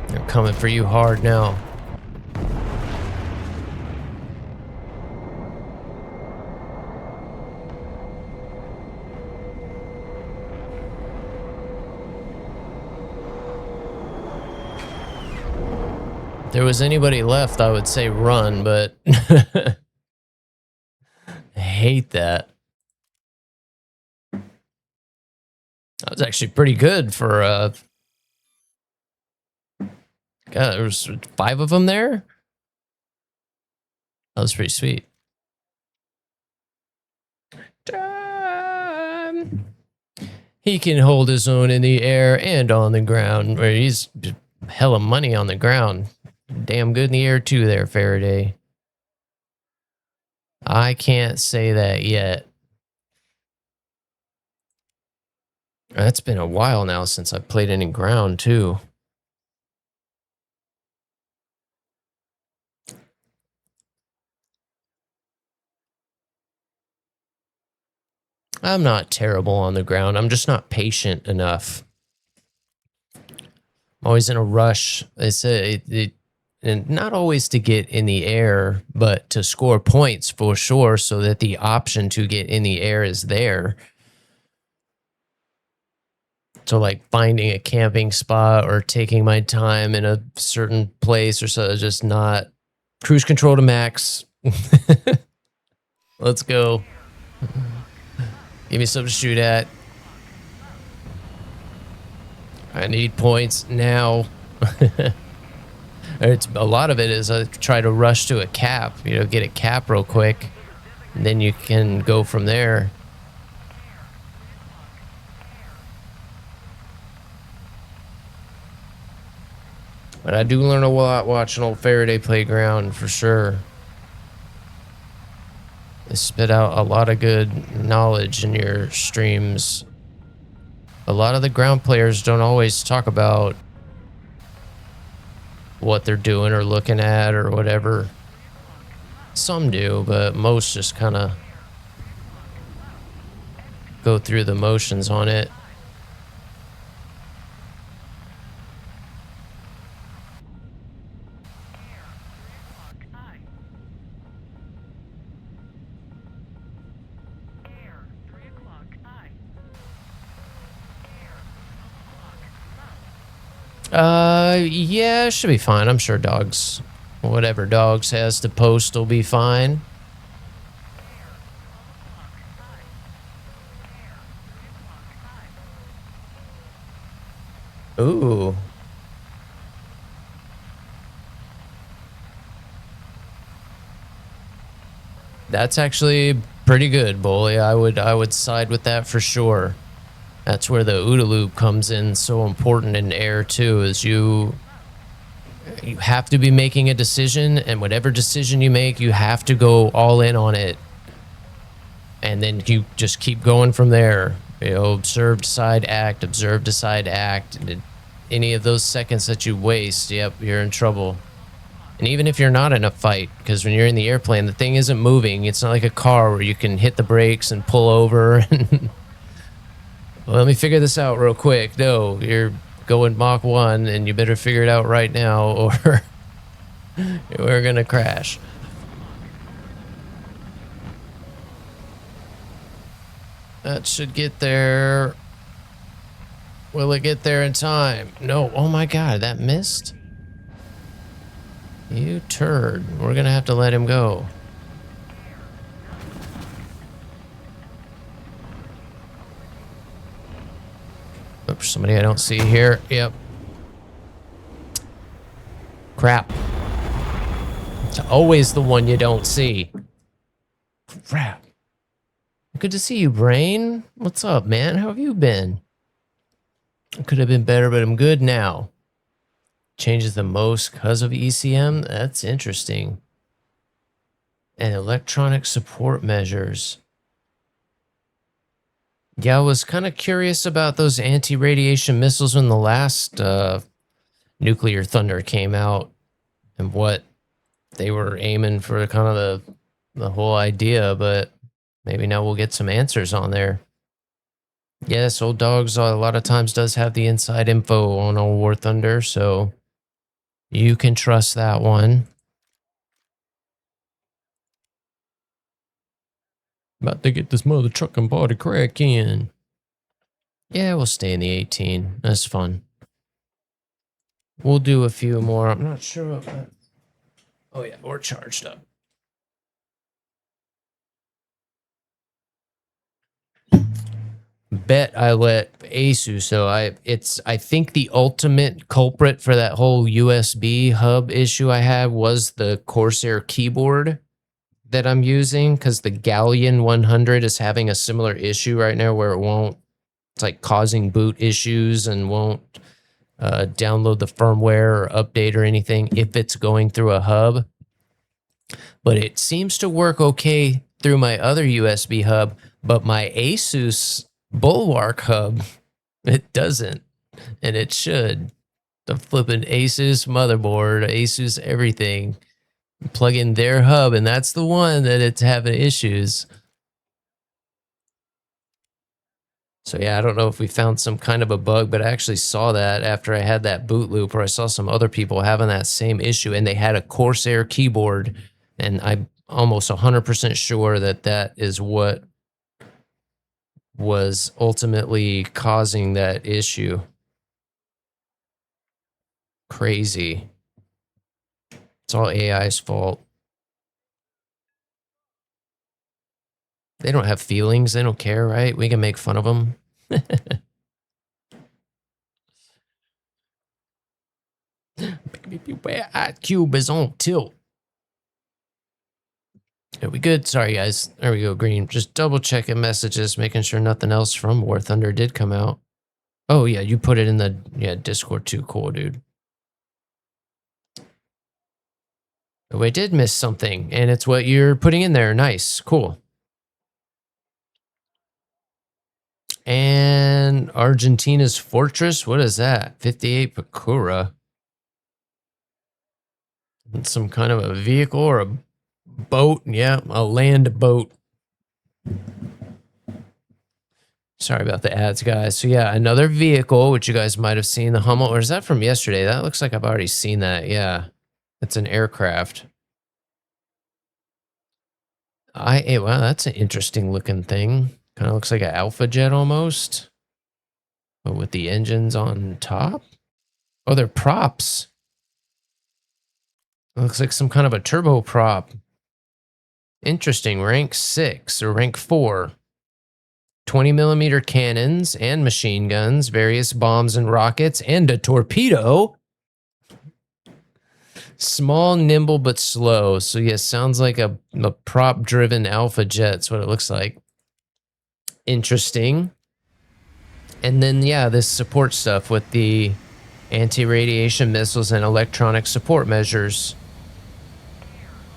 They're coming for you hard now. If there was anybody left, I would say run, but I hate that. That was actually pretty good for God, there was 5 of them there. That was pretty sweet. He can hold his own in the air and on the ground. Where he's hella money on the ground. Damn good in the air too there, Faraday. I can't say that yet. That's been a while now since I played any ground too. I'm not terrible on the ground. I'm just not patient enough. I'm always in a rush. And not always to get in the air, but to score points for sure, so that the option to get in the air is there. So like finding a camping spot or taking my time in a certain place or so, just not cruise control to max. Let's go. Give me something to shoot at. I need points now. It's a lot of it is I try to rush to a cap, you know, get a cap real quick, and then you can go from there. But I do learn a lot watching old Faraday Playground for sure. They spit out a lot of good knowledge in your streams. A lot of the ground players don't always talk about what they're doing or looking at or whatever. Some do, but most just kind of go through the motions on it. Yeah, it should be fine. I'm sure dogs, whatever dogs has to post will be fine. Ooh. That's actually pretty good, Bully. I would side with that for sure. That's where the OODA loop comes in so important in air too, is you have to be making a decision, and whatever decision you make, you have to go all in on it. And then you just keep going from there. You know, observe, decide, act, observe, decide, act. And any of those seconds that you waste, yep, you're in trouble. And even if you're not in a fight, because when you're in the airplane, the thing isn't moving. It's not like a car where you can hit the brakes and pull over. Well, let me figure this out real quick. No, you're going Mach 1 and you better figure it out right now or we're going to crash. That should get there. Will it get there in time? No. Oh my God, that missed? You turd. We're going to have to let him go. Oops, somebody I don't see here. Yep. Crap. It's always the one you don't see. Crap. Good to see you, Brain. What's up, man? How have you been? Could have been better, but I'm good now. Changes the most because of ECM? That's interesting. And electronic support measures. Yeah, I was kind of curious about those anti-radiation missiles when the last nuclear thunder came out and what they were aiming for, kind of the whole idea, but maybe now we'll get some answers on there. Yes, Old Dogs a lot of times does have the inside info on old WarThunder, so you can trust that one. About to get this mother truck and body crack in. Yeah, we'll stay in the 18. That's fun. We'll do a few more. I'm not sure if that... Oh yeah, we're charged up. Bet I let Asus, so I think the ultimate culprit for that whole USB hub issue I had was the Corsair keyboard that I'm using, because the Galleon 100 is having a similar issue right now where it won't, it's like causing boot issues and won't download the firmware or update or anything if it's going through a hub. But it seems to work okay through my other USB hub, but my Asus Bulwark hub, it doesn't, and it should. The flipping Asus motherboard, Asus everything, plug in their hub, and that's the one that it's having issues. So yeah, I don't know if we found some kind of a bug, but I actually saw that after I had that boot loop, where I saw some other people having that same issue, and they had a Corsair keyboard, and I'm almost 100% sure that that is what was ultimately causing that issue. Crazy. It's all AI's fault. They don't have feelings. They don't care, right? We can make fun of them. IQ is on tilt. Are we good? Sorry, guys. There we go, Green. Just double checking messages, making sure nothing else from WarThunder did come out. Oh, yeah, you put it in the Discord too. Cool, dude. Oh, I did miss something, and it's what you're putting in there. Nice. Cool. And Argentina's Fortress. What is that? 58 Pacura. Some kind of a vehicle or a boat. Yeah, a land boat. Sorry about the ads, guys. So yeah, another vehicle, which you guys might have seen, the Hummel. Or is that from yesterday? That looks like I've already seen that. Yeah, it's an aircraft. Wow, that's an interesting looking thing. Kind of looks like an Alpha Jet almost, but with the engines on top. Oh, they're props. It looks like some kind of a turbo prop. Interesting. Rank 6 or rank 4. 20mm cannons and machine guns, various bombs and rockets, and a torpedo. Small, nimble, but slow. So yes, sounds like a prop-driven alpha jet's what it looks like. Interesting. And then, yeah, this support stuff with the anti-radiation missiles and electronic support measures.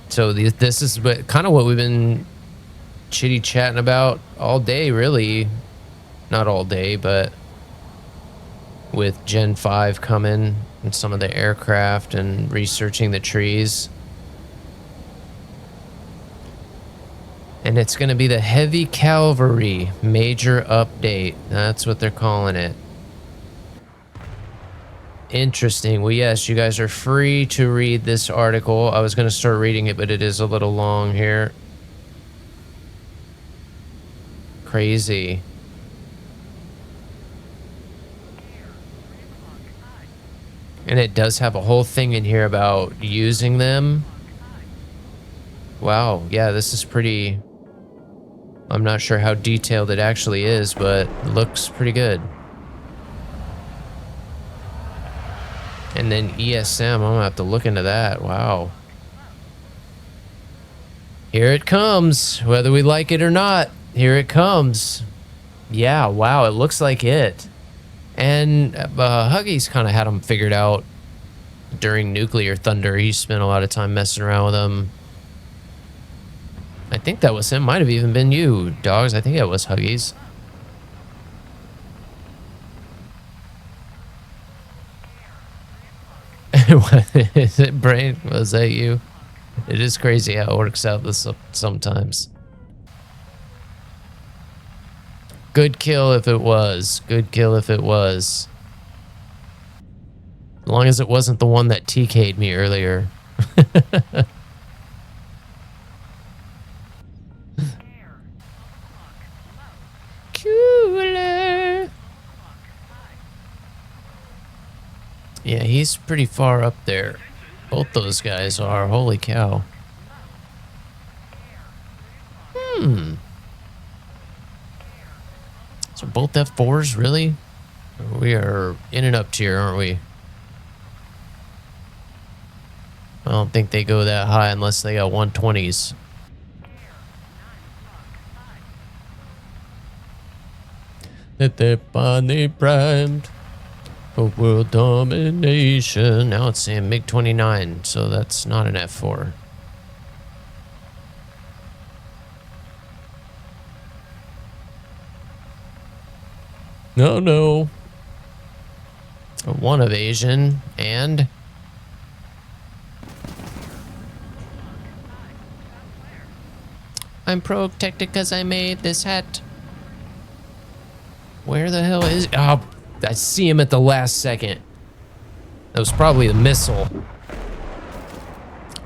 So this is kind of what we've been chitty-chatting about all day, really. Not all day, but with Gen 5 coming and some of the aircraft and researching the trees. And it's going to be the heavy cavalry major update. That's what they're calling it. Interesting. Well, yes, you guys are free to read this article. I was going to start reading it, but it is a little long here. Crazy. And it does have a whole thing in here about using them. Wow. Yeah, this is pretty... I'm not sure how detailed it actually is, but it looks pretty good. And then ESM, I'm gonna have to look into that. Wow. Here it comes, whether we like it or not. Here it comes. Yeah, wow, it looks like it. And Huggy's kind of had them figured out during Nuclear Thunder. He spent a lot of time messing around with them. I think that was him. Might have even been you, Dogs. I think it was Huggies. Is it Brain? Was that you? It is crazy how it works out this sometimes. Good kill if it was. Good kill if it was. As long as it wasn't the one that TK'd me earlier. Cooler. Yeah, he's pretty far up there. Both those guys are. Holy cow. So both F4s, really? We are in and up tier, aren't we? I don't think they go that high unless they got 120s. That they're finally primed for world domination. Now it's saying MiG-29, so that's not an F4. No, no. One evasion, and... I'm protected because I made this hat. Where the hell is... Oh, I see him at the last second. That was probably the missile.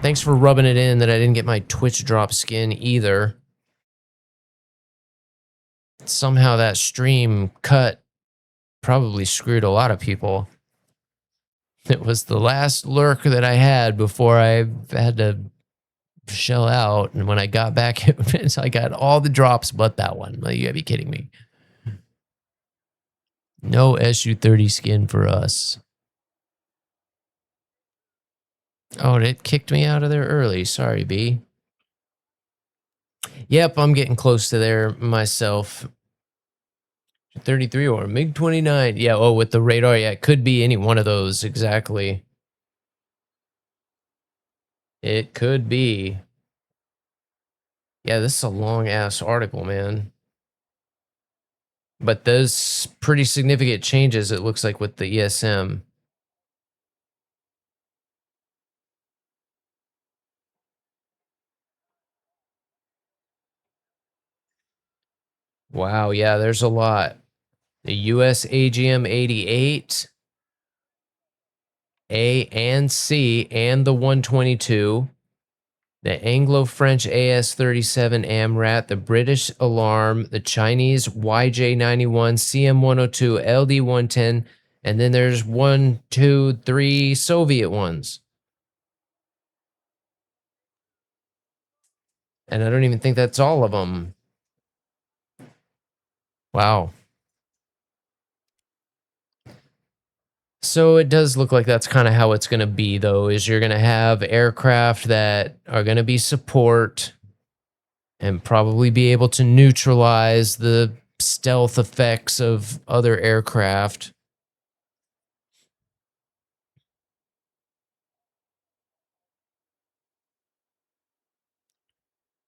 Thanks for rubbing it in that I didn't get my Twitch drop skin either. Somehow that stream cut probably screwed a lot of people. It was the last lurk that I had before I had to shell out. And when I got back, I got all the drops but that one. Like, you gotta be kidding me. No SU-30 skin for us. Oh, it kicked me out of there early. Sorry, B. Yep, I'm getting close to there myself. 33 or MiG-29. Yeah, oh, with the radar. Yeah, it could be any one of those. Exactly. It could be. Yeah, this is a long-ass article, man. But there's pretty significant changes, it looks like, with the ESM. Wow, yeah, there's a lot. The US AGM-88, A and C, and the 122. The Anglo-French AS-37 AMRAT, the British Alarm, the Chinese YJ-91, CM-102, LD-110, and then there's 1, 2, 3 Soviet ones. And I don't even think that's all of them. Wow. So it does look like that's kind of how it's going to be, though, is you're going to have aircraft that are going to be support and probably be able to neutralize the stealth effects of other aircraft.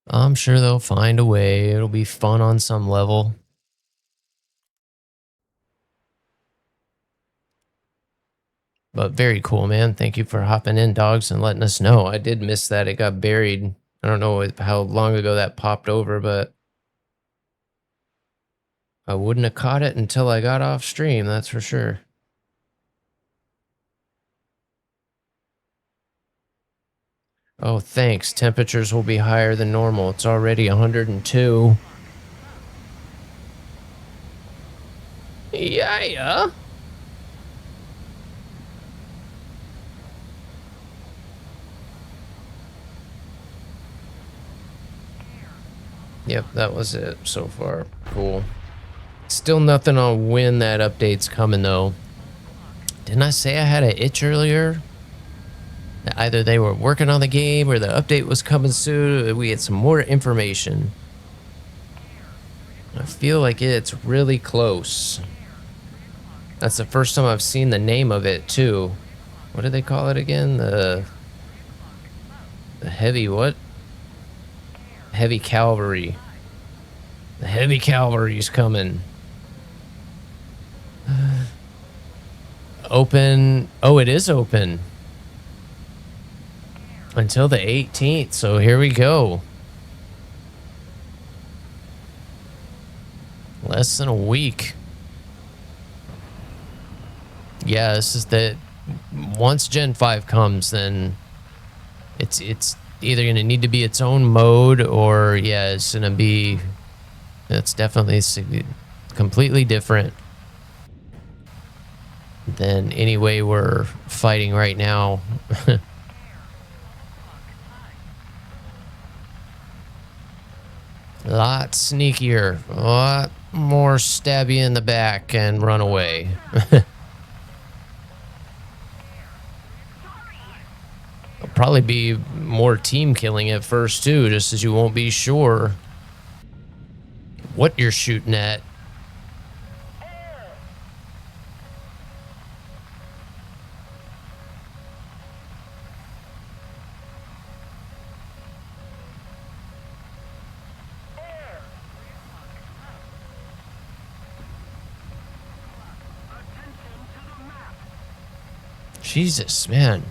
I'm sure they'll find a way. It'll be fun on some level. But very cool, man. Thank you for hopping in, dogs, and letting us know. I did miss that. It got buried. I don't know how long ago that popped over, but I wouldn't have caught it until I got off stream, that's for sure. Oh, thanks. Temperatures will be higher than normal. It's already 102. Yeah. Yep, that was it so far. Cool. Still nothing on when that update's coming, though. Didn't I say I had an itch earlier? Either they were working on the game or the update was coming soon. We get some more information. I feel like it's really close. That's the first time I've seen the name of it, too. What do they call it again? The heavy what? Heavy cavalry. The heavy cavalry's coming. Open. Oh, it is open. Until the 18th, so here we go. Less than a week. Yeah, this is the... Once Gen 5 comes, then it's either going to need to be its own mode, or yeah, it's going to be... It's definitely completely different than any way we're fighting right now. A lot sneakier, a lot more stab you in the back and run away. It'll probably be more team killing at first too, just as you won't be sure what you're shooting at. Jesus, man.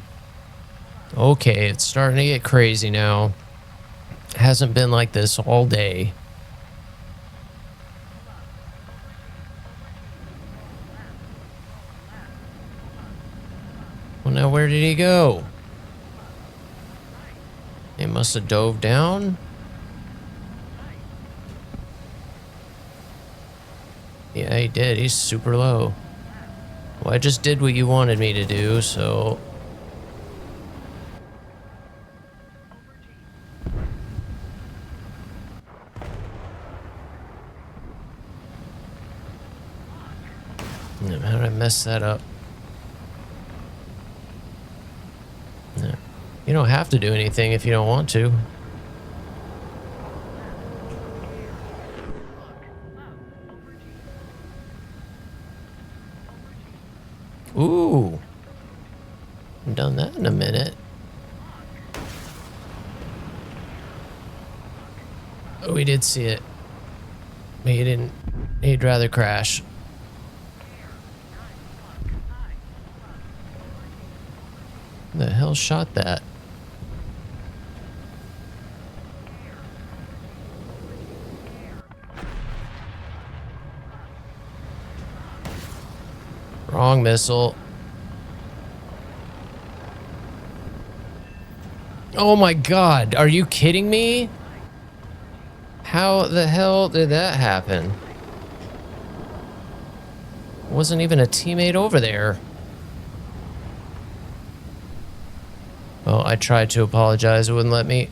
Okay, it's starting to get crazy now. Hasn't been like this all day. Well, now where did he go? He must have dove down. Yeah, he did. He's super low. Well, I just did what you wanted me to do, so... How did I mess that up? You don't have to do anything if you don't want to. Ooh. Haven't done that in a minute. Oh, we did see it. But he didn't. He'd rather crash. Who the hell shot that? Wrong missile. Oh my god, are you kidding me? How the hell did that happen? Wasn't even a teammate over there. Well, I tried to apologize, it wouldn't let me.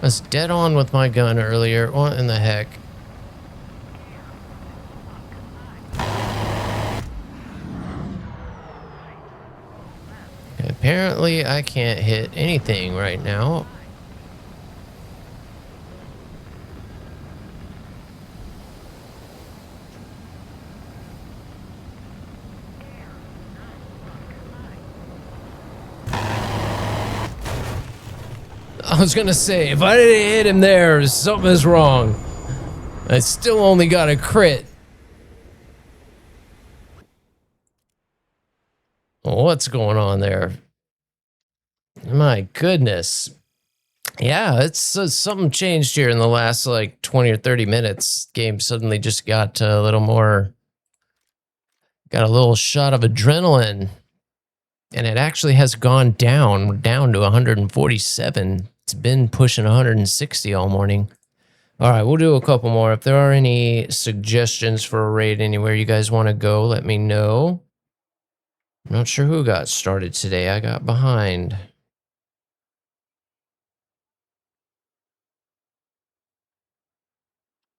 I was dead on with my gun earlier. What in the heck? Apparently, I can't hit anything right now. I was gonna say, if I didn't hit him there, something is wrong. I still only got a crit. What's going on there? My goodness. Yeah, it's something changed here in the last like 20 or 30 minutes. Game suddenly just got a little more, got a little shot of adrenaline. And it actually has gone down to 147. It's been pushing 160 all morning. All right, we'll do a couple more. If there are any suggestions for a raid anywhere you guys want to go, let me know. I'm not sure who got started today. I got behind.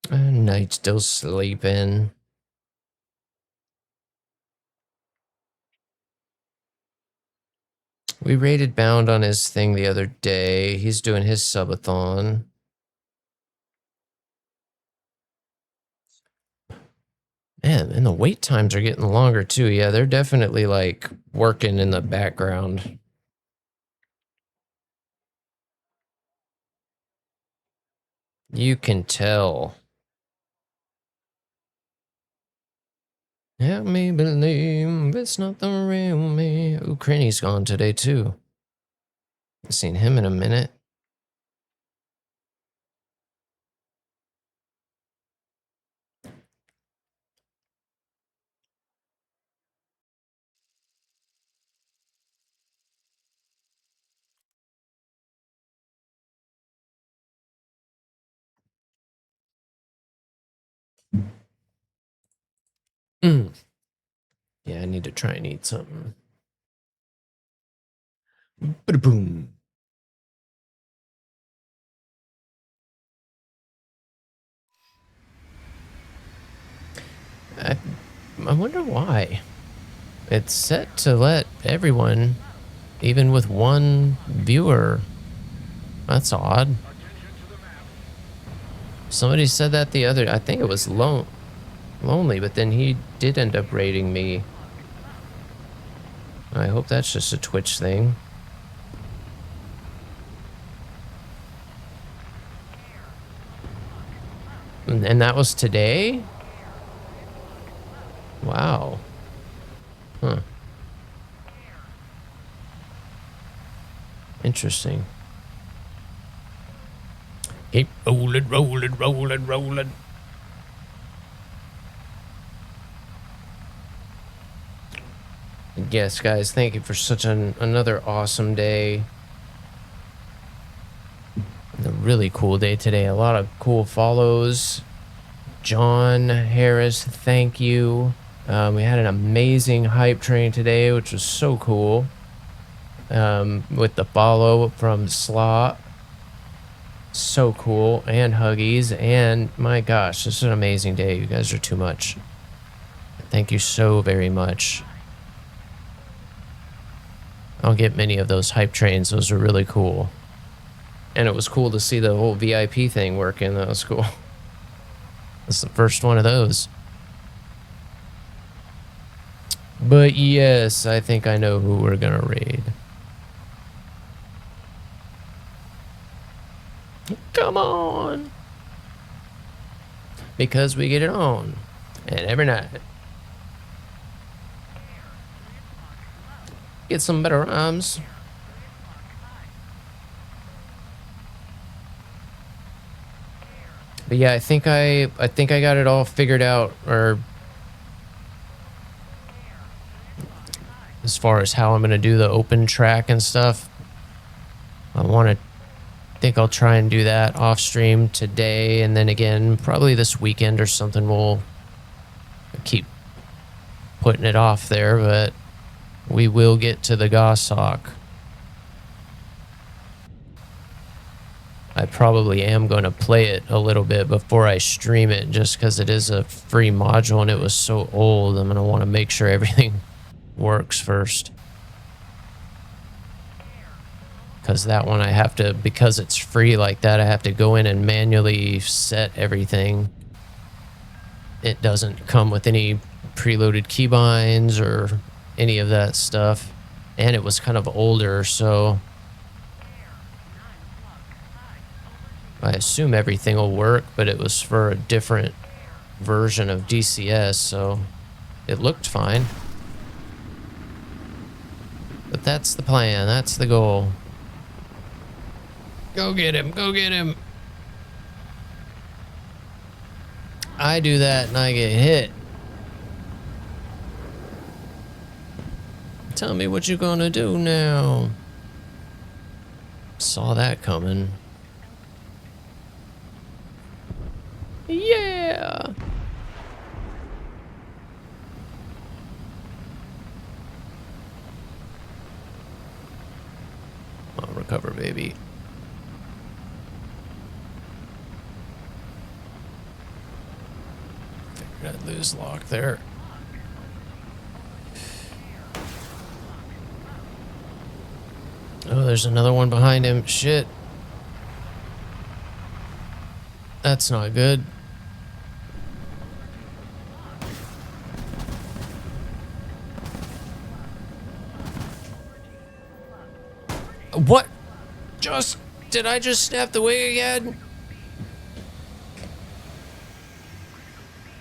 Knight's still sleeping. We raided Bound on his thing the other day. He's doing his subathon. Man, and the wait times are getting longer too. Yeah, they're definitely like working in the background. You can tell. Help me believe it's not the real me. Ooh, Cranny's gone today too. Haven't seen him in a minute. Mm. Yeah, I need to try and eat something. Ba-da-boom. I wonder why. It's set to let everyone, even with one viewer. That's odd. Somebody said that the other, I think it was Lonely, but then he did end up raiding me. I hope that's just a Twitch thing. And that was today? Wow. Huh. Interesting. Keep rolling, rolling, rolling, rolling. Yes, guys, thank you for such another awesome day. A really cool day today. A lot of cool follows. John Harris, thank you. We had an amazing hype train today, which was so cool. With the follow from Slaw. So cool. And Huggies. And my gosh, this is an amazing day. You guys are too much. Thank you so very much. I'll get many of those hype trains. Those are really cool. And it was cool to see the whole VIP thing working. That was cool. That's the first one of those. But yes, I think I know who we're gonna raid. Come on! Because we get it on. And every night. Get some better rhymes. But yeah, I think I got it all figured out, or as far as how I'm gonna do the open track and stuff. I think I'll try and do that off stream today, and then again probably this weekend or something. We'll keep putting it off there, but we will get to the Goshawk. I probably am going to play it a little bit before I stream it, just because it is a free module and it was so old. I'm going to want to make sure everything works first. Because that one I have to, because it's free like that, I have to go in and manually set everything. It doesn't come with any preloaded keybinds or any of that stuff. And it was kind of older, so I assume everything will work, but it was for a different version of DCS, so it looked fine. But that's the plan, that's the goal. Go get him, go get him. I do that and I get hit. Tell me what you're gonna do now. Saw that coming. Yeah. I'll recover, baby. Figured I'd lose lock there. Oh, there's another one behind him. Shit. That's not good. What? Did I just snap the wing again?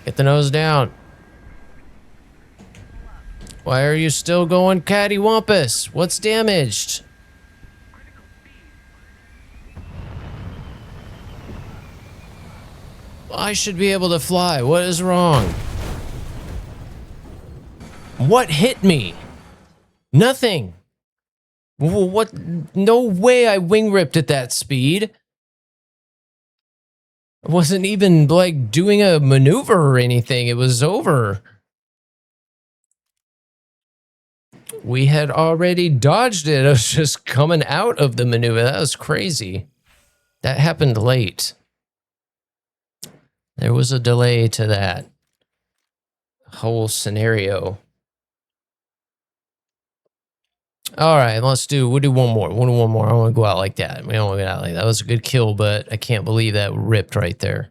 Get the nose down. Why are you still going cattywampus? What's damaged? I should be able to fly. What is wrong? What hit me? Nothing. What? No way I wing ripped at that speed. I wasn't even like doing a maneuver or anything. It was over. We had already dodged it. I was just coming out of the maneuver. That was crazy. That happened late. There was a delay to that whole scenario. All right, we'll do one more. We'll do one more. I want to go out like that. We don't want to go out like that. That was a good kill, but I can't believe that ripped right there.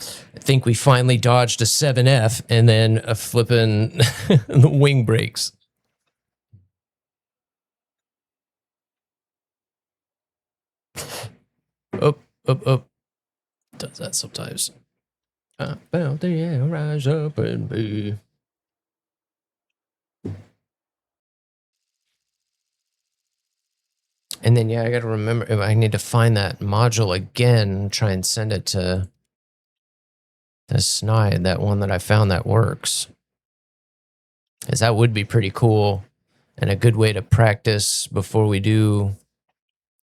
I think we finally dodged a 7F and then a flipping the wing breaks. Up. Does that sometimes. About the air, rise up and be. And then, yeah, I got to remember, if I need to find that module again, try and send it to Snide, that one that I found that works. Because that would be pretty cool and a good way to practice before we do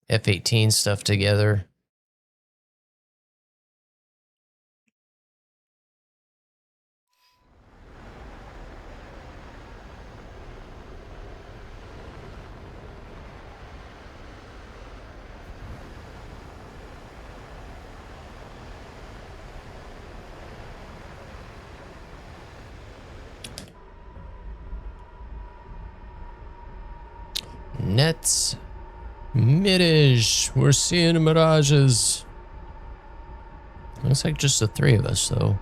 F-18 stuff together. Nets. Middish. We're seeing mirages. Looks like just the three of us, though.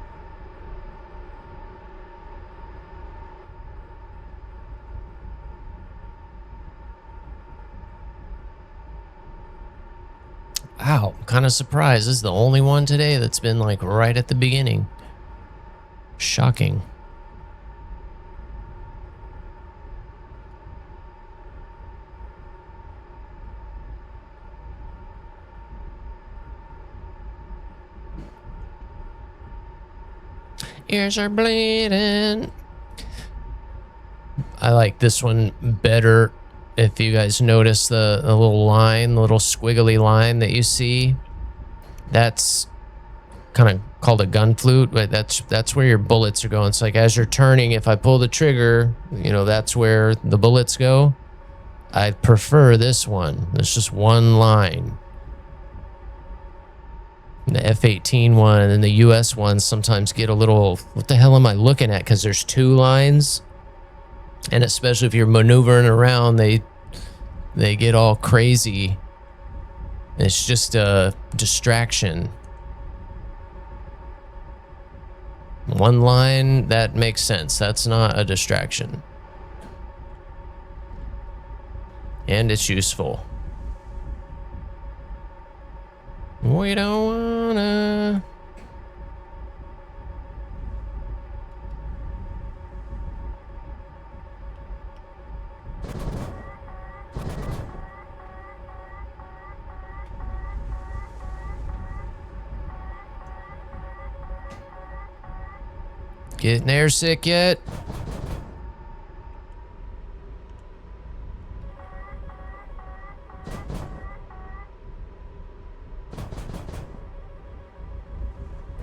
Wow, I'm kind of surprised. This is the only one today that's been like right at the beginning. Shocking. Ears are bleeding. I like this one better. If you guys notice the little line, the little squiggly line that you see, that's kind of called a gun flute, but that's where your bullets are going. So like as you're turning, if I pull the trigger, you know, that's where the bullets go. I prefer this one. There's just one line. The F-18 one and the US ones sometimes get a little, what the hell am I looking at? Because there's two lines. And especially if you're maneuvering around, they get all crazy. It's just a distraction. One line, that makes sense. That's not a distraction. And it's useful. We don't wanna... Getting airsick yet?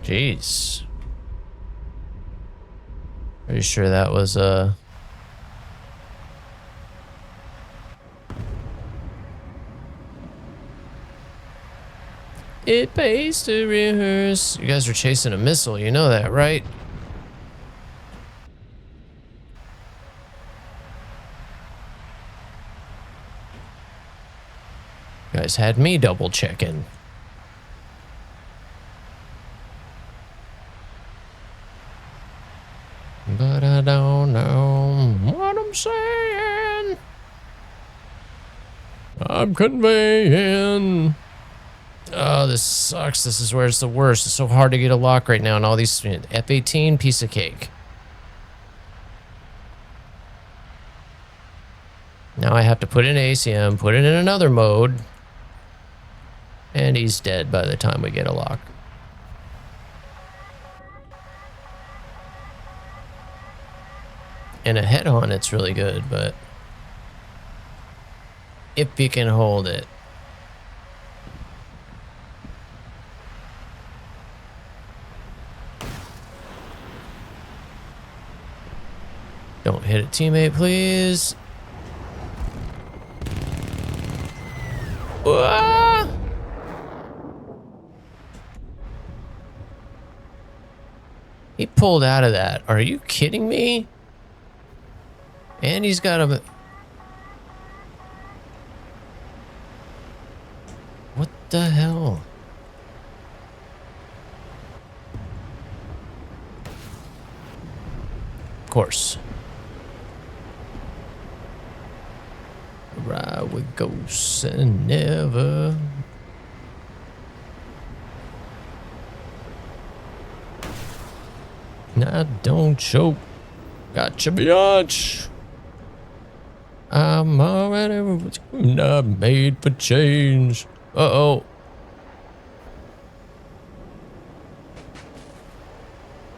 Jeez. Pretty sure that was It pays to rehearse. You guys are chasing a missile, you know that, right? You guys had me double checking. But I don't know what I'm saying. I'm conveying. Oh, this sucks. This is where it's the worst. It's so hard to get a lock right now, and all these F-18, piece of cake. Now I have to put in ACM, put it in another mode, and he's dead by the time we get a lock. And a head-on, it's really good, but if you can hold it. Don't hit a teammate, please. Ah! He pulled out of that. Are you kidding me? And he's got a... What the hell? Of course. Ride with ghosts and never... Nah, don't choke. Gotcha, biatch. I'm already not made for change. Uh-oh.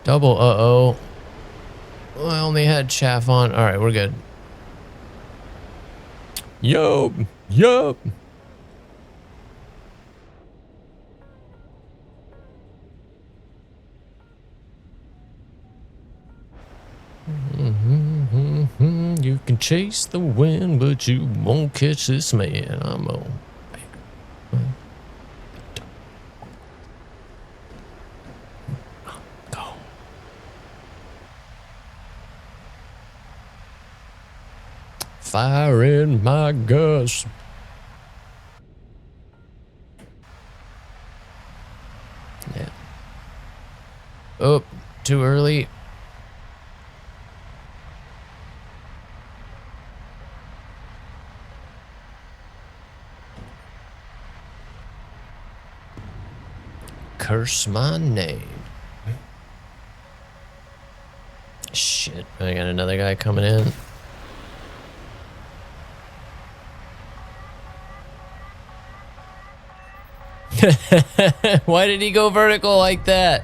Double uh-oh. Well, I only had chaff on. All right, we're good. Yup. Yup. You can chase the wind, but you won't catch this man. I'm on. Go. Fire in my guts. Yeah. Oh, too early. Curse my name. Shit, I got another guy coming in. Why did he go vertical like that?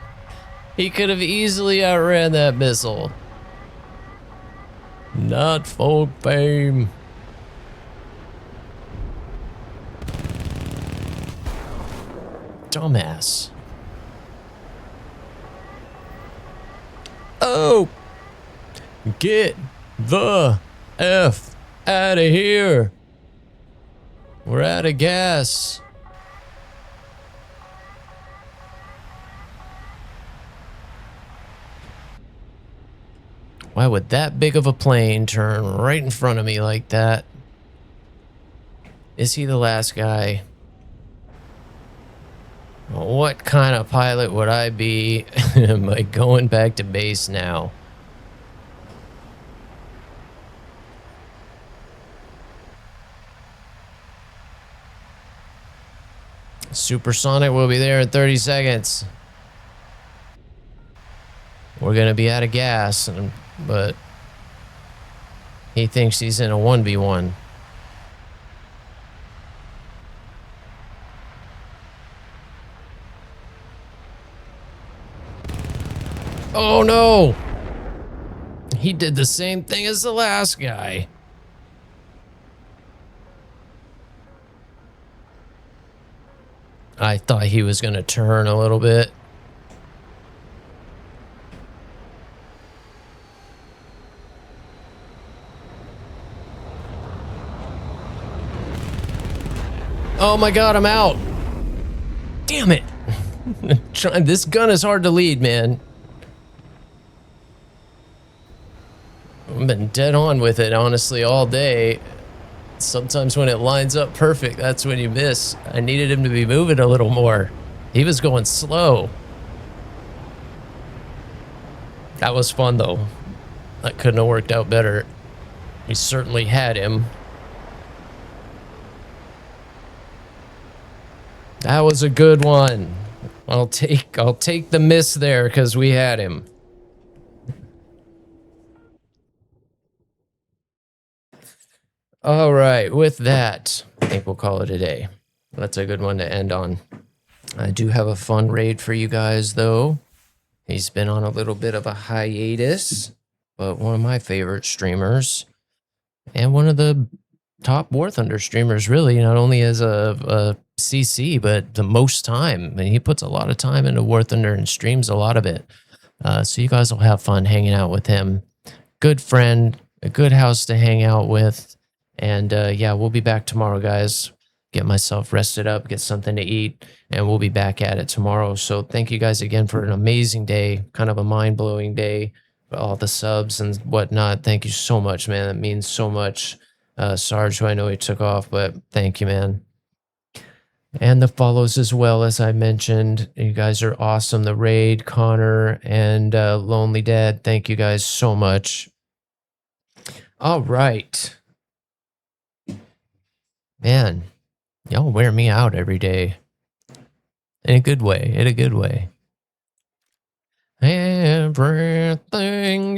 He could have easily outran that missile. Not for fame. Dumbass. Oh! Get the F out of here! We're out of gas. Why would that big of a plane turn right in front of me like that? Is he the last guy? What kind of pilot would I be? Am I going back to base now? Supersonic will be there in 30 seconds. We're gonna be out of gas, but he thinks he's in a 1v1. Oh no! He did the same thing as the last guy. I thought he was gonna turn a little bit. Oh my god, I'm out. Damn it. This gun is hard to lead, man. I've been dead on with it, honestly, all day. Sometimes when it lines up perfect, that's when you miss. I needed him to be moving a little more. He was going slow. That was fun, though. That couldn't have worked out better. We certainly had him. That was a good one. I'll take the miss there because we had him. All right, with that, I think we'll call it a day. That's a good one to end on. I do have a fun raid for you guys, though. He's been on a little bit of a hiatus, but one of my favorite streamers and one of the top WarThunder streamers, really, not only as a CC, but the most time. I mean, he puts a lot of time into WarThunder and streams a lot of it. So you guys will have fun hanging out with him. Good friend, a good house to hang out with. And yeah, we'll be back tomorrow, guys. Get myself rested up, get something to eat, and we'll be back at it tomorrow. So thank you guys again for an amazing day, kind of a mind-blowing day, all the subs and whatnot. Thank you so much, man. That means so much. Sarge, who I know he took off, but thank you, man. And the follows as well, as I mentioned. You guys are awesome. The Raid, Connor, and Lonely Dad, thank you guys so much. All right. Man, y'all wear me out every day. In a good way, in a good way. Everything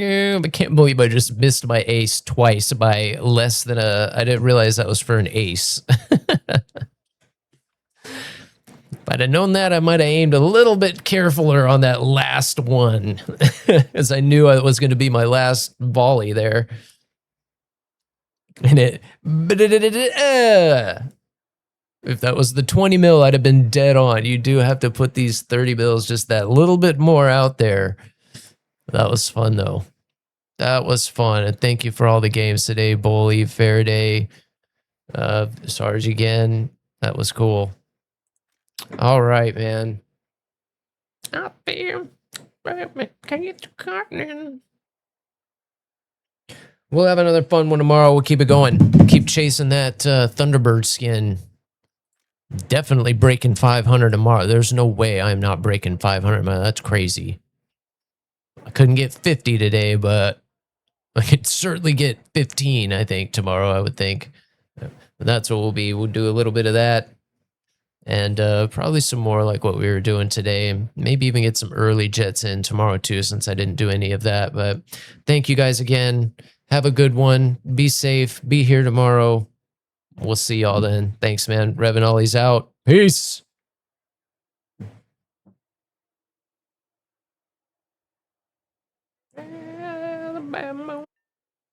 you... I can't believe I just missed my ace twice by less than a... I didn't realize that was for an ace. If I'd have known that, I might have aimed a little bit carefuler on that last one, as I knew it was going to be my last volley there. And it... If that was the 20 mil, I'd have been dead on. You do have to put these 30 mils just that little bit more out there. That was fun, though. That was fun. And thank you for all the games today, Boley, Faraday, Sarge again. That was cool. All right, man. Out there. We'll have another fun one tomorrow. We'll keep it going. Keep chasing that Thunderbird skin. Definitely breaking 500 tomorrow. There's no way I'm not breaking 500, man. That's crazy. I couldn't get 50 today, but I could certainly get 15, I think, tomorrow, I would think. But that's what we'll be. We'll do a little bit of that. And probably some more like what we were doing today. Maybe even get some early jets in tomorrow, too, since I didn't do any of that. But thank you guys again. Have a good one. Be safe. Be here tomorrow. We'll see y'all then. Thanks, man. Revan Ollie's out. Peace.